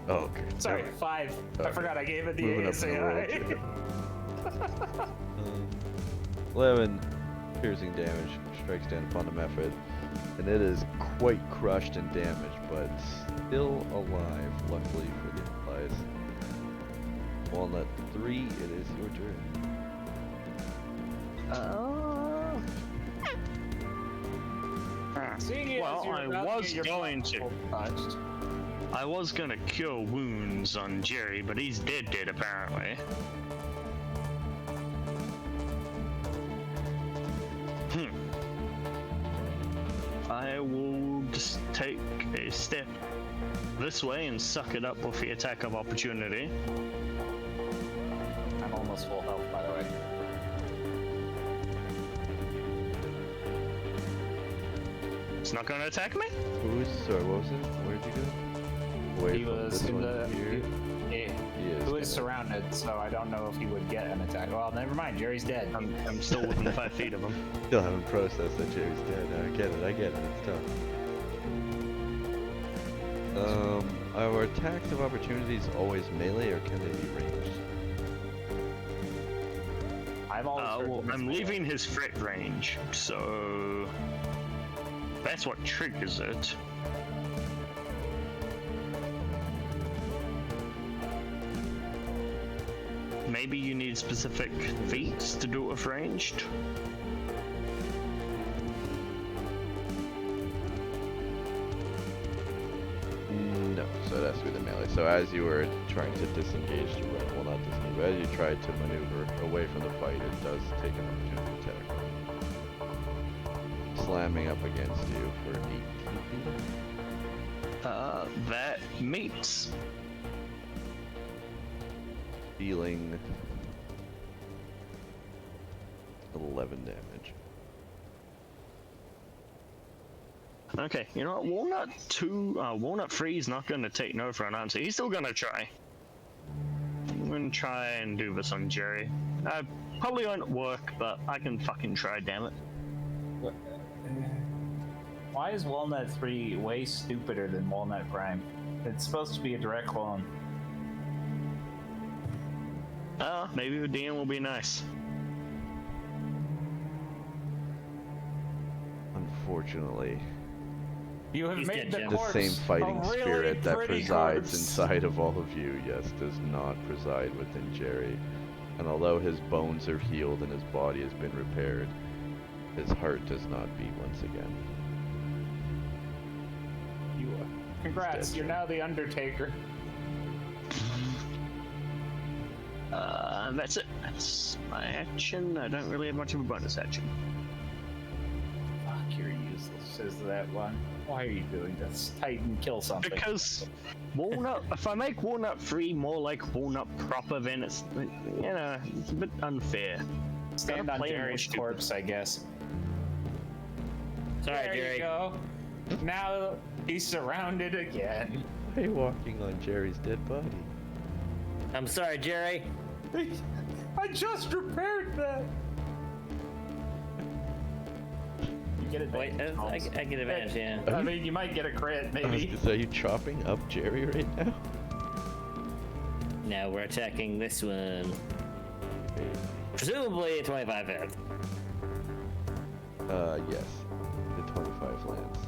Oh, okay. Sorry, Never- 5. I Okay. forgot I gave it the Moving up in the world, ASAI. yeah. 11 piercing damage strikes down upon the method, and it is quite crushed and damaged, but still alive, luckily for the allies. Walnut 3, it is your turn. Seeing it Well, as you're I about was get your going to. touched. I was gonna cure wounds on Jerry, but he's dead apparently. I will just take a step this way and suck it up with the attack of opportunity. I'm almost full health, by the way. It's not gonna attack me? Sorry, what was it? Where'd you go? Away He from was this in one the. here. He is was gonna- surrounded, so I don't know if he would get an attack. Well, never mind. Jerry's dead. I'm still within 5 feet of him. Still haven't processed that Jerry's dead. I get it, it's tough. Are attacks of opportunities always melee or can they be ranged? I've always heard Well, them as I'm melee. leaving his threat range, so that's what triggers it. Maybe you need specific feats to do it with ranged. No, so it has to be the melee. So as you were trying to disengage the right, well not disengage, but as you tried to maneuver away from the fight, it does take an opportunity attack. Slamming up against you for 18. That meets. Dealing 11 damage. Okay, you know what? Walnut 3 is not going to take no for an answer. He's still going to try. I'm going to try and do this on Jerry. Probably won't work, but I can fucking try, damn it. Why is Walnut 3 way stupider than Walnut Prime? It's supposed to be a direct clone. Maybe the DM will be nice. Unfortunately, You have He's made dead, the Jim. the corpse same fighting a really spirit that pretty presides corpse. inside of all of you, yes, does not preside within Jerry. And although his bones are healed and his body has been repaired, his heart does not beat once again. Congrats, dead, you're Jim. now the Undertaker. That's it. That's my action. I don't really have much of a bonus action. Fuck, you're useless, says that one. Why are you doing this? Titan, kill something. Because Walnut, if I make Walnut 3 more like Walnut proper, then it's, you know, it's a bit unfair. Stand Gotta on play him more Jerry's stupid. corpse, I guess. Sorry, There Jerry. you go. Now he's surrounded again. Why are you walking on Jerry's dead body? I'm sorry, Jerry. I just repaired that. You get it. Wait, I get advantage, yeah. I mean, you might get a crit, maybe. Are you chopping up Jerry right now? Now we're attacking this one. Presumably 25 hit. Yes. The 25 lands.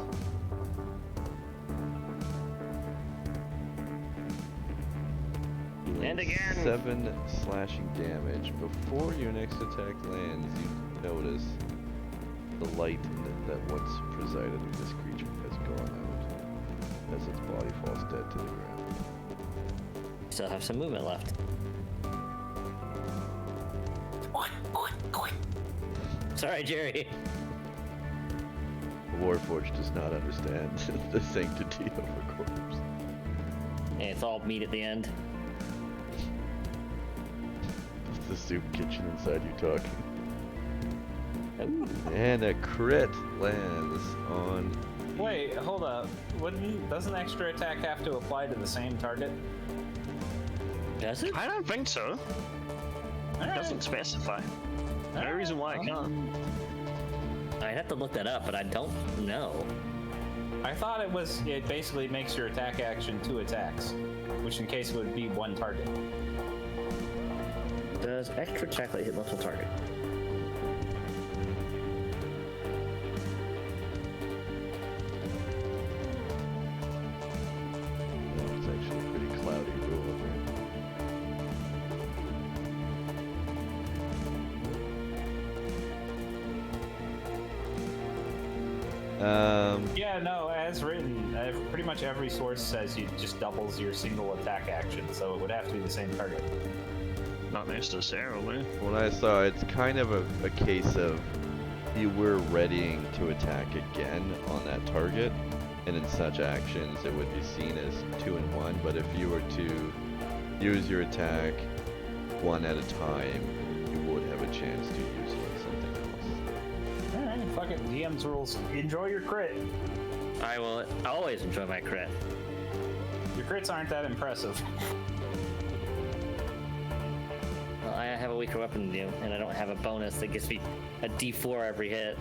And again. 7 slashing damage. Before your next attack lands, you notice the light that once presided in this creature has gone out as its body falls dead to the ground. Still have some movement left. Sorry, Jerry. Warforged does not understand the sanctity of a corpse. And it's all meat at the end. It's the soup kitchen inside you talking. Ooh. And a crit lands on. Wait, hold up. Doesn't extra attack have to apply to the same target? Does it? I don't think so. It doesn't specify. No reason why it can't. I'd have to look that up, but I don't know. I thought it basically makes your attack action 2 attacks, which in case it would be 1 target. Does extra attack hit multiple target? It's actually a pretty cloudy rule up here. Yeah, no, as written, pretty much every source says it just doubles your single attack action, so it would have to be the same target. Not necessarily. When I saw it, it's kind of a case of you were readying to attack again on that target, and in such actions it would be seen as 2 and 1, but if you were to use your attack 1 at a time, you would have a chance to use it on something else. Alright, fuck it, DM's rules. Enjoy your crit. I will always enjoy my crit. Your crits aren't that impressive. Well, I have a weaker weapon than you, and I don't have a bonus that gives me a D4 every hit.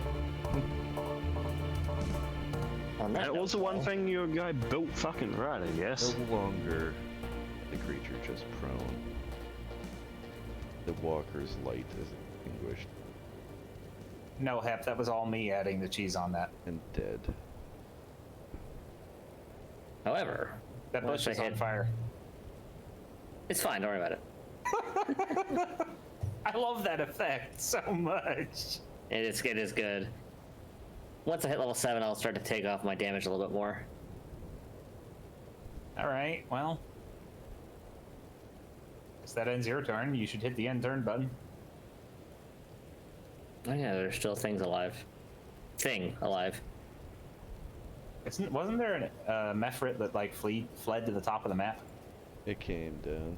That was the one thing your guy built fucking right, I guess. No longer the creature just prone. The walker's light is extinguished No, Hep, that was all me adding the cheese on that. and dead. However, That once bush is I on hit- fire. It's fine, don't worry about it. I love that effect so much. It is good. Once I hit level 7, I'll start to take off my damage a little bit more. Alright, well. Guess that ends your turn. You should hit the end turn button. Oh yeah, there's still things alive. Thing alive. Wasn't there a Mephrit that like fled to the top of the map? It came down.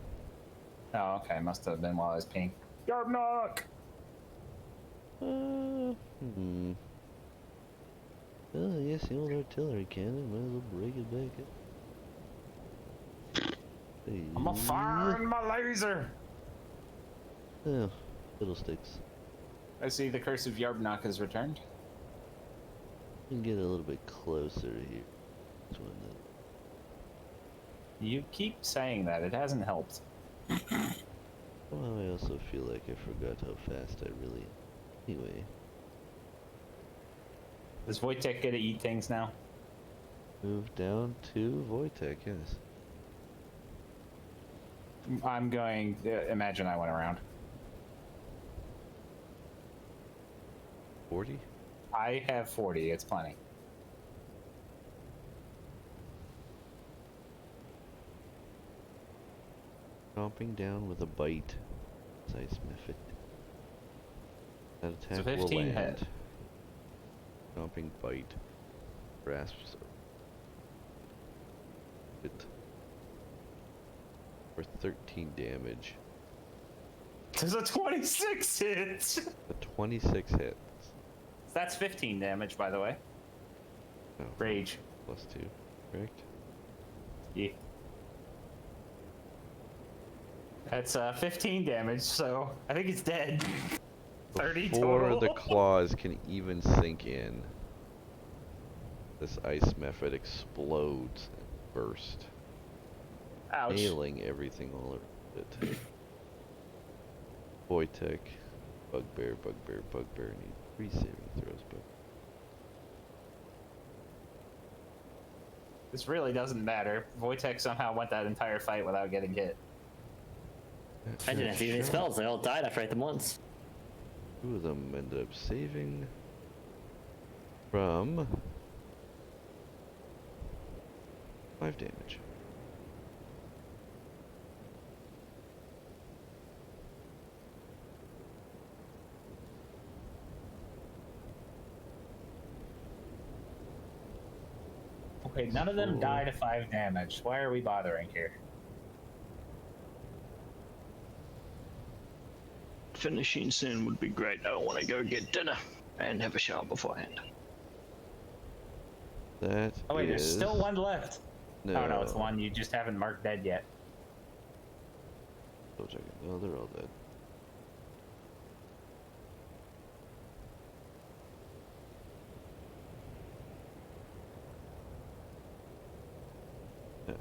Oh, okay. Must have been while I was peeing. Yard knock! Oh, yes, nice old artillery cannon. Might as well break it back up. Hey. I'm a firing my laser. Oh, fiddlesticks. I see the curse of Yarbnock has returned. We can get a little bit closer here. This one, You keep saying that. It hasn't helped. well, I also feel like I forgot how fast I really am. Anyway, Does Wojtek get to eat things now? move down to Wojtek, yes. I'm going to imagine I went around. 40? I have 40. It's plenty. Chomping down with a bite. As I sniff it. That So attack will 15 land. hit. Chomping bite. Grasps. It. For 13 damage. There's a 26 hit. A 26 hit. That's 15 damage, by the way. Oh, Rage. plus 2, correct? Yeah. That's 15 damage, so I think it's dead. 30 Before total. the claws can even sink in, this ice method explodes and bursts, Ouch. nailing everything all around it. Wojtek, bugbear, bugbear, bugbear need 3 saving throws, but This really doesn't matter. Wojtek somehow went that entire fight without getting hit. I didn't have to use any spells. They all died after I hit them once. 2 of them ended up saving from 5 damage. Okay, none of them die to 5 damage. Why are we bothering here? Finishing soon would be great. I want to go get dinner and have a shower beforehand. That Oh wait, there's is- still one left. No. Oh no, it's one you just haven't marked dead yet. Double check it. No, they're all dead. Okay.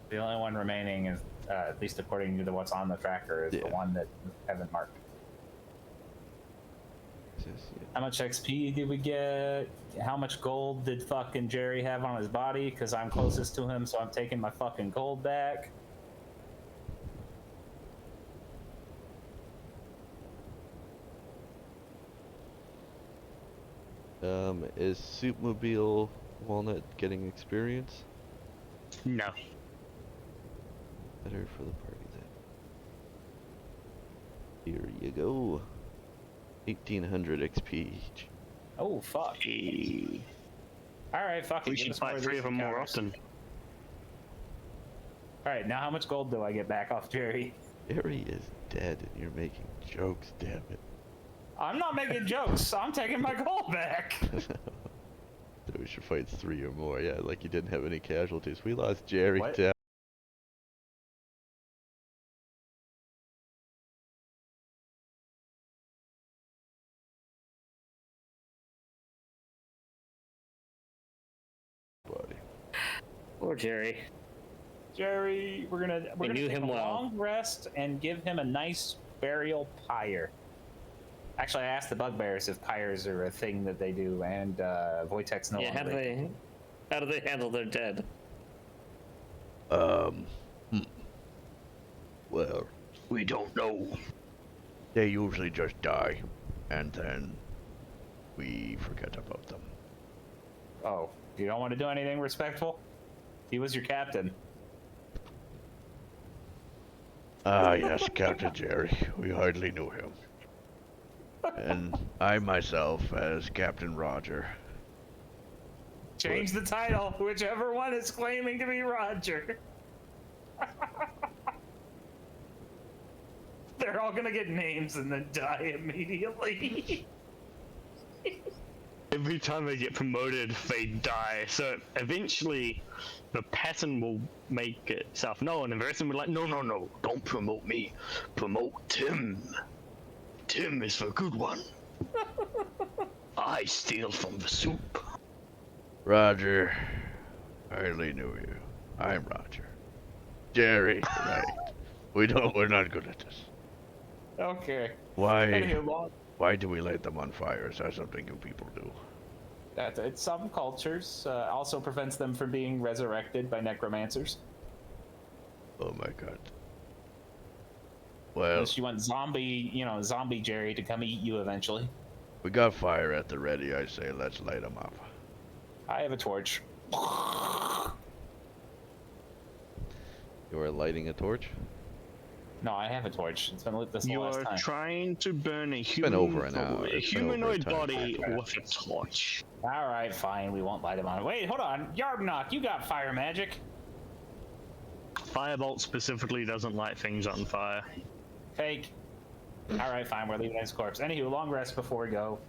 The only one remaining is, at least according to what's on the tracker, is the Yeah. one that you haven't marked. Yeah. How much XP did we get? How much gold did fucking Jerry have on his body? Because I'm closest to him, so I'm taking my fucking gold back. Is Soupmobile Walnut getting experience? No. Better for the party then. Here you go. 1800 XP each. Oh fuck. Hey. Alright, fuck it. We give should us more fight of 3 these of them more encounters. often. Alright, now how much gold do I get back off Jerry? Harry is dead and you're making jokes, damn it. I'm not making jokes. I'm taking my gold back. So we should fight 3 or more. Yeah, like you didn't have any casualties. We lost Jerry What? down. Buddy. Poor Jerry. Jerry, we're gonna We knew take him a well. long rest and give him a nice burial pyre. Actually, I asked the bugbears if pyres are a thing that they do, and Wojtek's no Yeah, longer. how do they handle their dead? Well, We don't know. they usually just die, and then we forget about them. Oh, you don't want to do anything respectful? He was your captain. Ah, yes, Captain Jerry. We hardly knew him. And I myself as Captain Roger. Change the title, whichever one is claiming to be Roger. They're all gonna get names and then die immediately. If every time they get promoted, they die. So eventually, the pattern will make itself known, and the rest of them will be like, no, no, no, don't promote me. Promote Tim. Tim is the good one. I steal from the soup. Roger. I hardly knew you. I'm Roger. Jerry, right. We're not good at this. Okay. Why Anywho, do we light them on fire? Is that something you people do? that it's some cultures also prevents them from being resurrected by necromancers. Oh my god. Well, Unless you want zombie Jerry to come eat you eventually. we got fire at the ready, I say let's light them up. I have a torch. You are lighting a torch? No, I have a torch. It's been lit this whole last You're time. trying to burn a been over an hour. a It's been over a humanoid time. body with a torch. All right, fine. We won't light them on. Wait, hold on. Yarbnock, you got fire magic. Firebolt specifically doesn't light things on fire. Fake. All right, fine. We're leaving his corpse. Anywho, long rest before we go.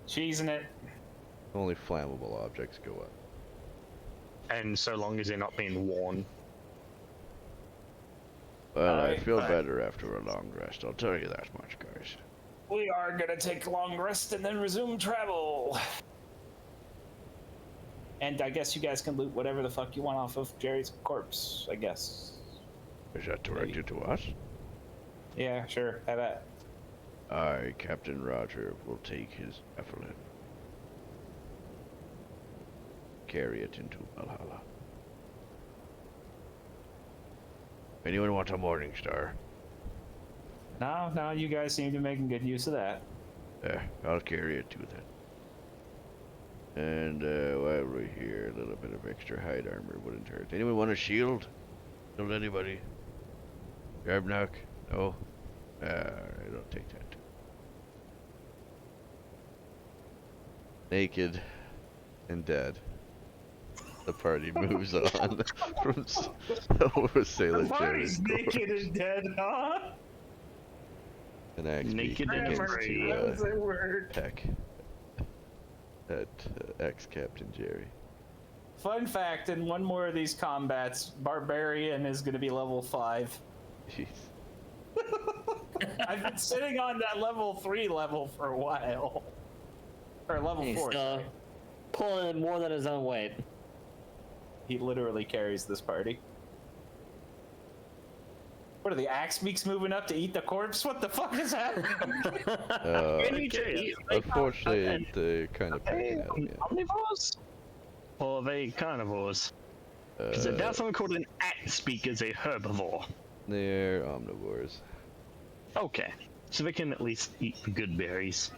Cheesing it. Only flammable objects go up. And so long as they're not being worn. Well, I Alright, feel alright. better after a long rest, I'll tell you that much, guys. We are gonna take a long rest and then resume travel. And I guess you guys can loot whatever the fuck you want off of Jerry's corpse, I guess. Is that directed to us? Yeah, sure. Have that. I, Captain Roger, will take his javelin. Carry it into Valhalla. Anyone want a morning star? No, you guys seem to be making good use of that. I'll carry it to them. And while we're here, a little bit of extra hide armor wouldn't hurt. Anyone want a shield? Don't anybody? Garbnock? No? Alright, I'll take that. Naked and dead. The party moves on from Sailor Jerry's corpse. and dead, huh? And actually Naked and begins afraid. to a word. peck at ex-Captain Jerry. Fun fact, in one more of these combats, Barbarian is going to be level 5. Jeez. I've been sitting on that level 3 level for a while. Or level He's 4. sorry. pulling in more than his own weight. He literally carries this party. What are the axe meeks moving up to eat the corpse? What the fuck is happening? Unfortunately, they're kind of pecking at him, yeah. Omnivores? Or are they carnivores? Because they're definitely called an axe because a herbivore. They're omnivores. Okay, so they can at least eat the good berries.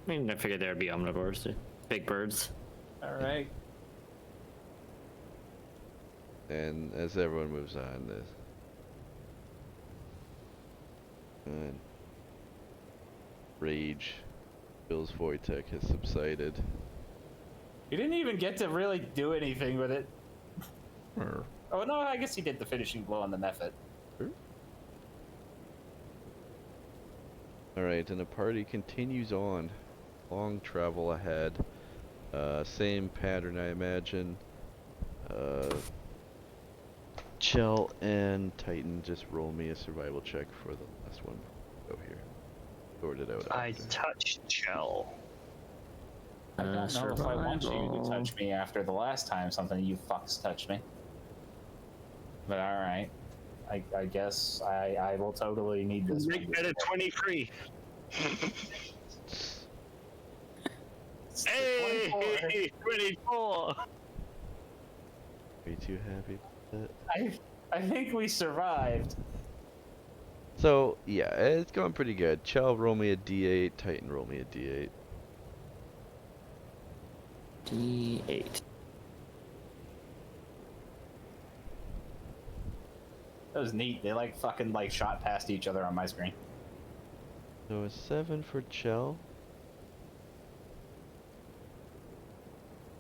I mean, I figured there'd be omnivores, too. Big birds. Alright. And as everyone moves on, this rage Bill's Wojtek has subsided. He didn't even get to really do anything with it. Sure. Oh no, I guess he did the finishing blow on the method. Alright, and the party continues on. Long travel ahead. Same pattern, I imagine. Chell and Titan, just roll me a survival check for the last one. Go here. Sort it out. I after. touched Chell. I don't know if I want you to Survival. touch me after the last time something you fucks touched me. But alright. I guess I will totally need this. Make that a 23. Hey, 24. Are you too happy with that? I think we survived. So, yeah, it's going pretty good. Chell, roll me a d8. Titan, roll me a d8. D8. That was neat. They like fucking like shot past each other on my screen. So a 7 for Chell.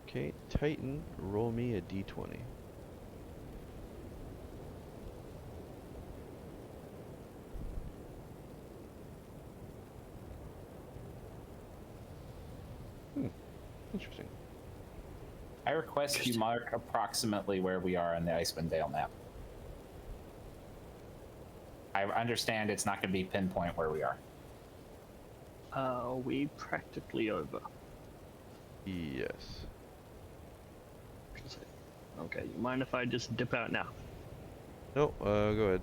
Okay, Titan, roll me a d20. Interesting. I request you mark approximately where we are on the Icewind Dale map. I understand it's not going to be pinpoint where we are. We practically over. Yes. Okay, you mind if I just dip out now? No, go ahead.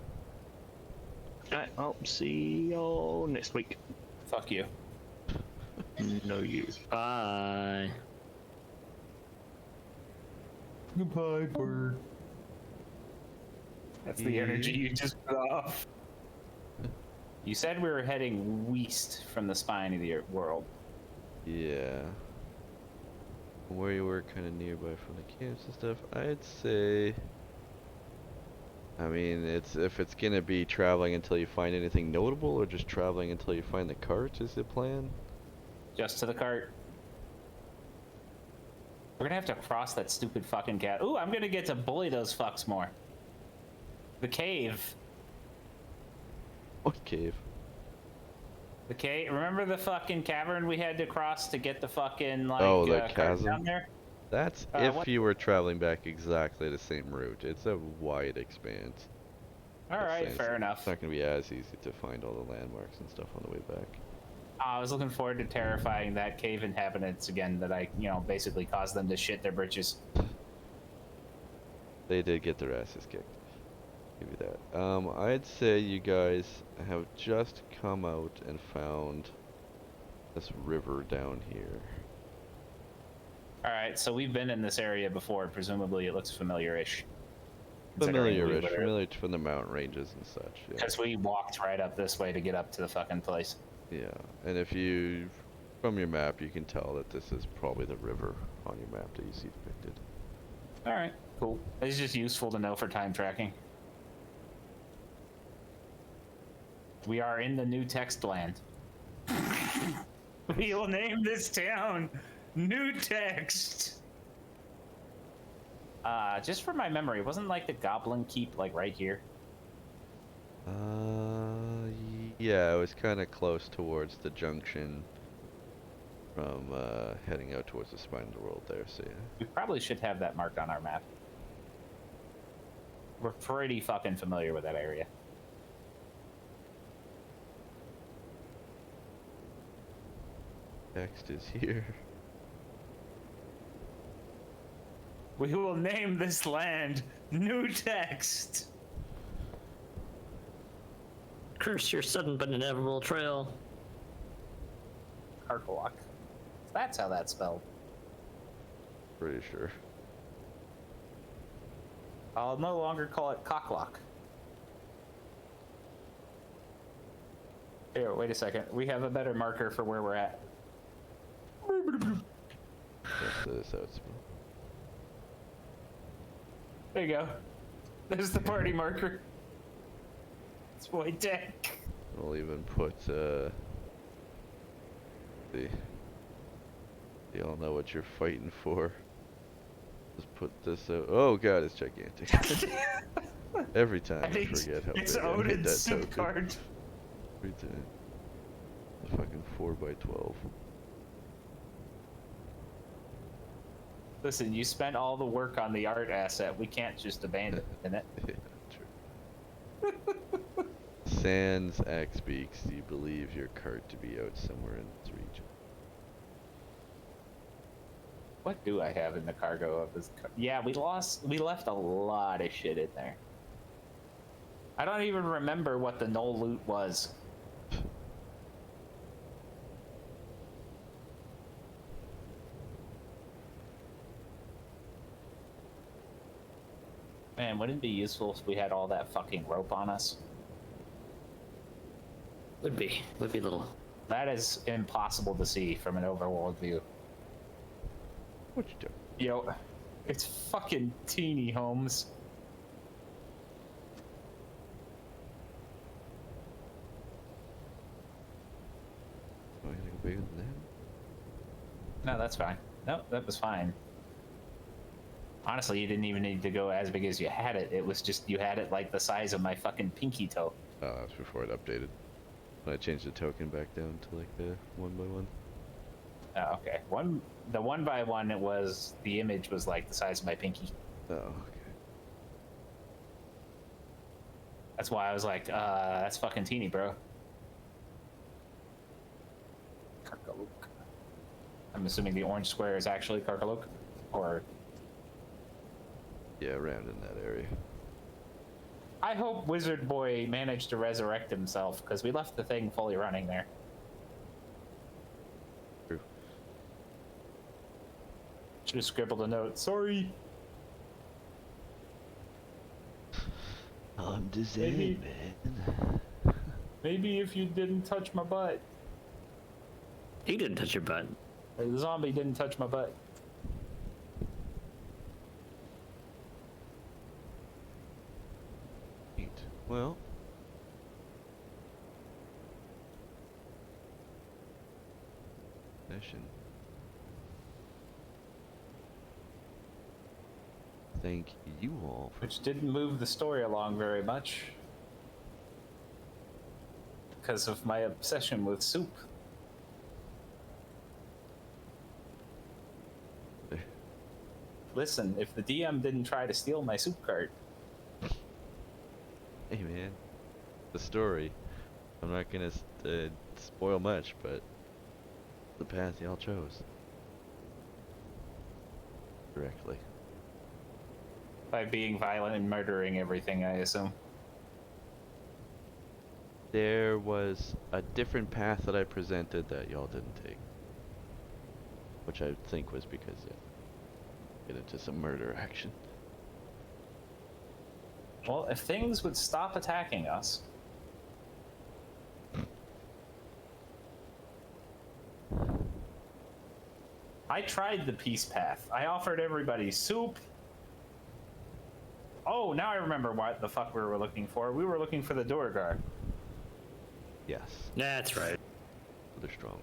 Alright, I'll see you next week. Fuck you. No you. Bye. Goodbye, bird. That's the energy you just put off. You said we were heading west from the spine of the world. Yeah. Where you were kind of nearby from the camps and stuff, I'd say. I mean, if it's gonna be traveling until you find anything notable, or just traveling until you find the cart, is the plan? Just to the cart. We're gonna have to cross that stupid fucking cat. Ooh, I'm gonna get to bully those fucks more. The cave. What cave? The cave. Remember the fucking cavern we had to cross to get the fucking like Oh, the cart chasm? down there? That's if what- you were traveling back exactly the same route. It's a wide expanse. All right, It's fair enough. It's not gonna be as easy to find all the landmarks and stuff on the way back. I was looking forward to terrifying that cave inhabitants again. That I, basically caused them to shit their britches. They did get their asses kicked. Give you that. I'd say you guys have just come out and found this river down here. All right, so we've been in this area before. Presumably, it looks familiar-ish. Familiar-ish, familiar from the mountain ranges and such. Yeah. Because we walked right up this way to get up to the fucking place. Yeah, and if you, from your map, you can tell that this is probably the river on your map that you see depicted. All right, cool. It's just useful to know for time tracking. We are in the new text land. We will name this town New Text. Just for my memory, wasn't like the Goblin Keep like right here? Yeah, it was kind of close towards the junction from heading out towards the spine of the world there, so yeah. We probably should have that marked on our map. We're pretty fucking familiar with that area. Text is here. We will name this land New Text. Curse your sudden but inevitable trail. Karkalok. That's how that's spelled. Pretty sure. I'll no longer call it Cocklock. Here, wait a second. We have a better marker for where we're at. That's this out spell. There you go. There's the party marker. It's Void Deck. We'll even put, you all know what you're fighting for. Just put this out. Oh god, it's gigantic. Every time I forget how it's big I made Odin's that soup token. card. Every time. A fucking 4x12. Listen, you spent all the work on the art asset. We can't just abandon it. Yeah, true. Sans X Beaks, do you believe your cart to be out somewhere in this region? What do I have in the cargo of this car? Yeah, we left a lot of shit in there. I don't even remember what the no loot was. Man, wouldn't it be useful if we had all that fucking rope on us? Would be little. That is impossible to see from an overworld view. What you doing? Yo, it's fucking teeny, Holmes. Oh, anything bigger than that? No, that's fine. No, that was fine. Honestly, you didn't even need to go as big as you had it. It was just, you had it like the size of my fucking pinky toe. Oh, that's before it updated. When I changed the token back down to like the 1x1. Oh, okay. The 1x1, it was the image was like the size of my pinky. Oh, okay. That's why I was like, that's fucking teeny, bro. Karkalook. I'm assuming the orange square is actually Karkalook, or Yeah, around in that area. I hope Wizard Boy managed to resurrect himself because we left the thing fully running there. True. Should have scribbled a note. Sorry. I'm disabled, man. Maybe if you didn't touch my butt. He didn't touch your butt. The zombie didn't touch my butt. Neat. Well. Session. Thank you all for Which didn't move the story along very much. Because of my obsession with soup. Listen, if the DM didn't try to steal my soup cart, Hey man, the story. I'm not gonna spoil much, but the path y'all chose. Directly. by being violent and murdering everything, I assume. There was a different path that I presented that y'all didn't take. Which I think was because, yeah, get into some murder action. Well, if things would stop attacking us. I tried the peace path. I offered everybody soup. Oh, now I remember what the fuck we were looking for. We were looking for the Durgar. Yes, That's right. they're strong.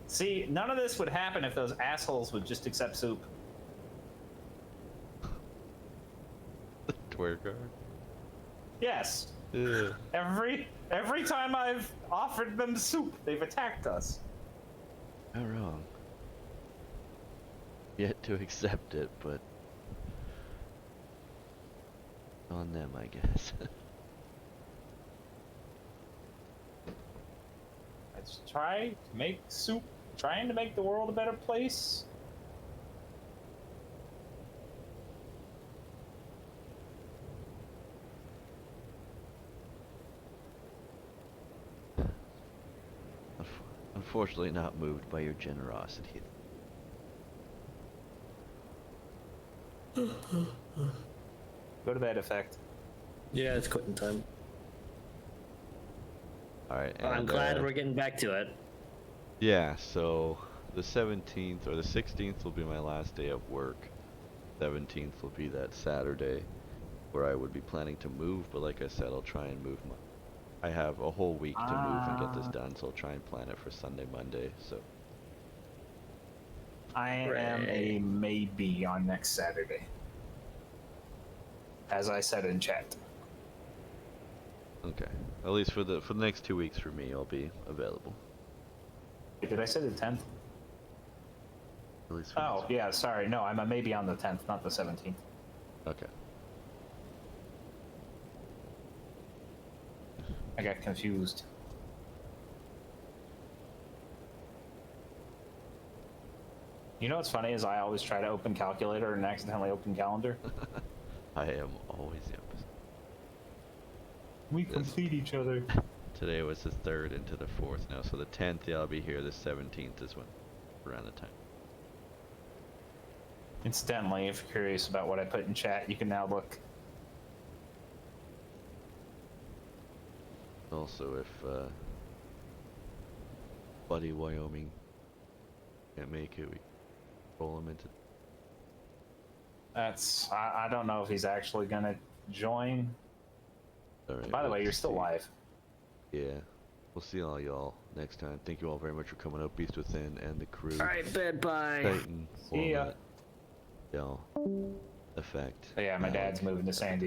See, none of this would happen if those assholes would just accept soup. Twerker. Yes. Ugh. Every time I've offered them soup, they've attacked us. Not wrong. Yet to accept it, but on them, I guess. Let's try to make soup, trying to make the world a better place. Unfortunately, not moved by your generosity. Go to bed, effect. Yeah, it's quitting time. Alright, I'm glad we're getting back to it. yeah, so the 17th or the 16th will be my last day of work. 17th will be that Saturday where I would be planning to move, but like I said, I'll try and move I have a whole week to move and get this done, so I'll try and plan it for Sunday, Monday, so. I am a maybe on next Saturday. As I said in chat. Okay. At least for the next 2 weeks for me, I'll be available. Did I say the 10th? At least for Oh, next yeah, sorry. No, I'm a maybe on the 10th, not the 17th. week. Okay. I got confused. You know what's funny is I always try to open calculator and accidentally open calendar. I am always the opposite. We complete each other. Today was the 3rd into the 4th now, so the 10th, yeah, I'll be here. The 17th is when, around the time. Incidentally, if you're curious about what I put in chat, you can now look. Also, if Buddy Wyoming can't make it, we roll him into. That's I don't know if he's actually gonna join. All right, By the we'll way, you're just still see. live. Yeah, We'll see all y'all next time. Thank you all very much for coming out, Beast Within and the crew. All right, bed, bye. Titan, See ya. Format, y'all, Effect. But yeah, my Alec. dad's moving to San Diego.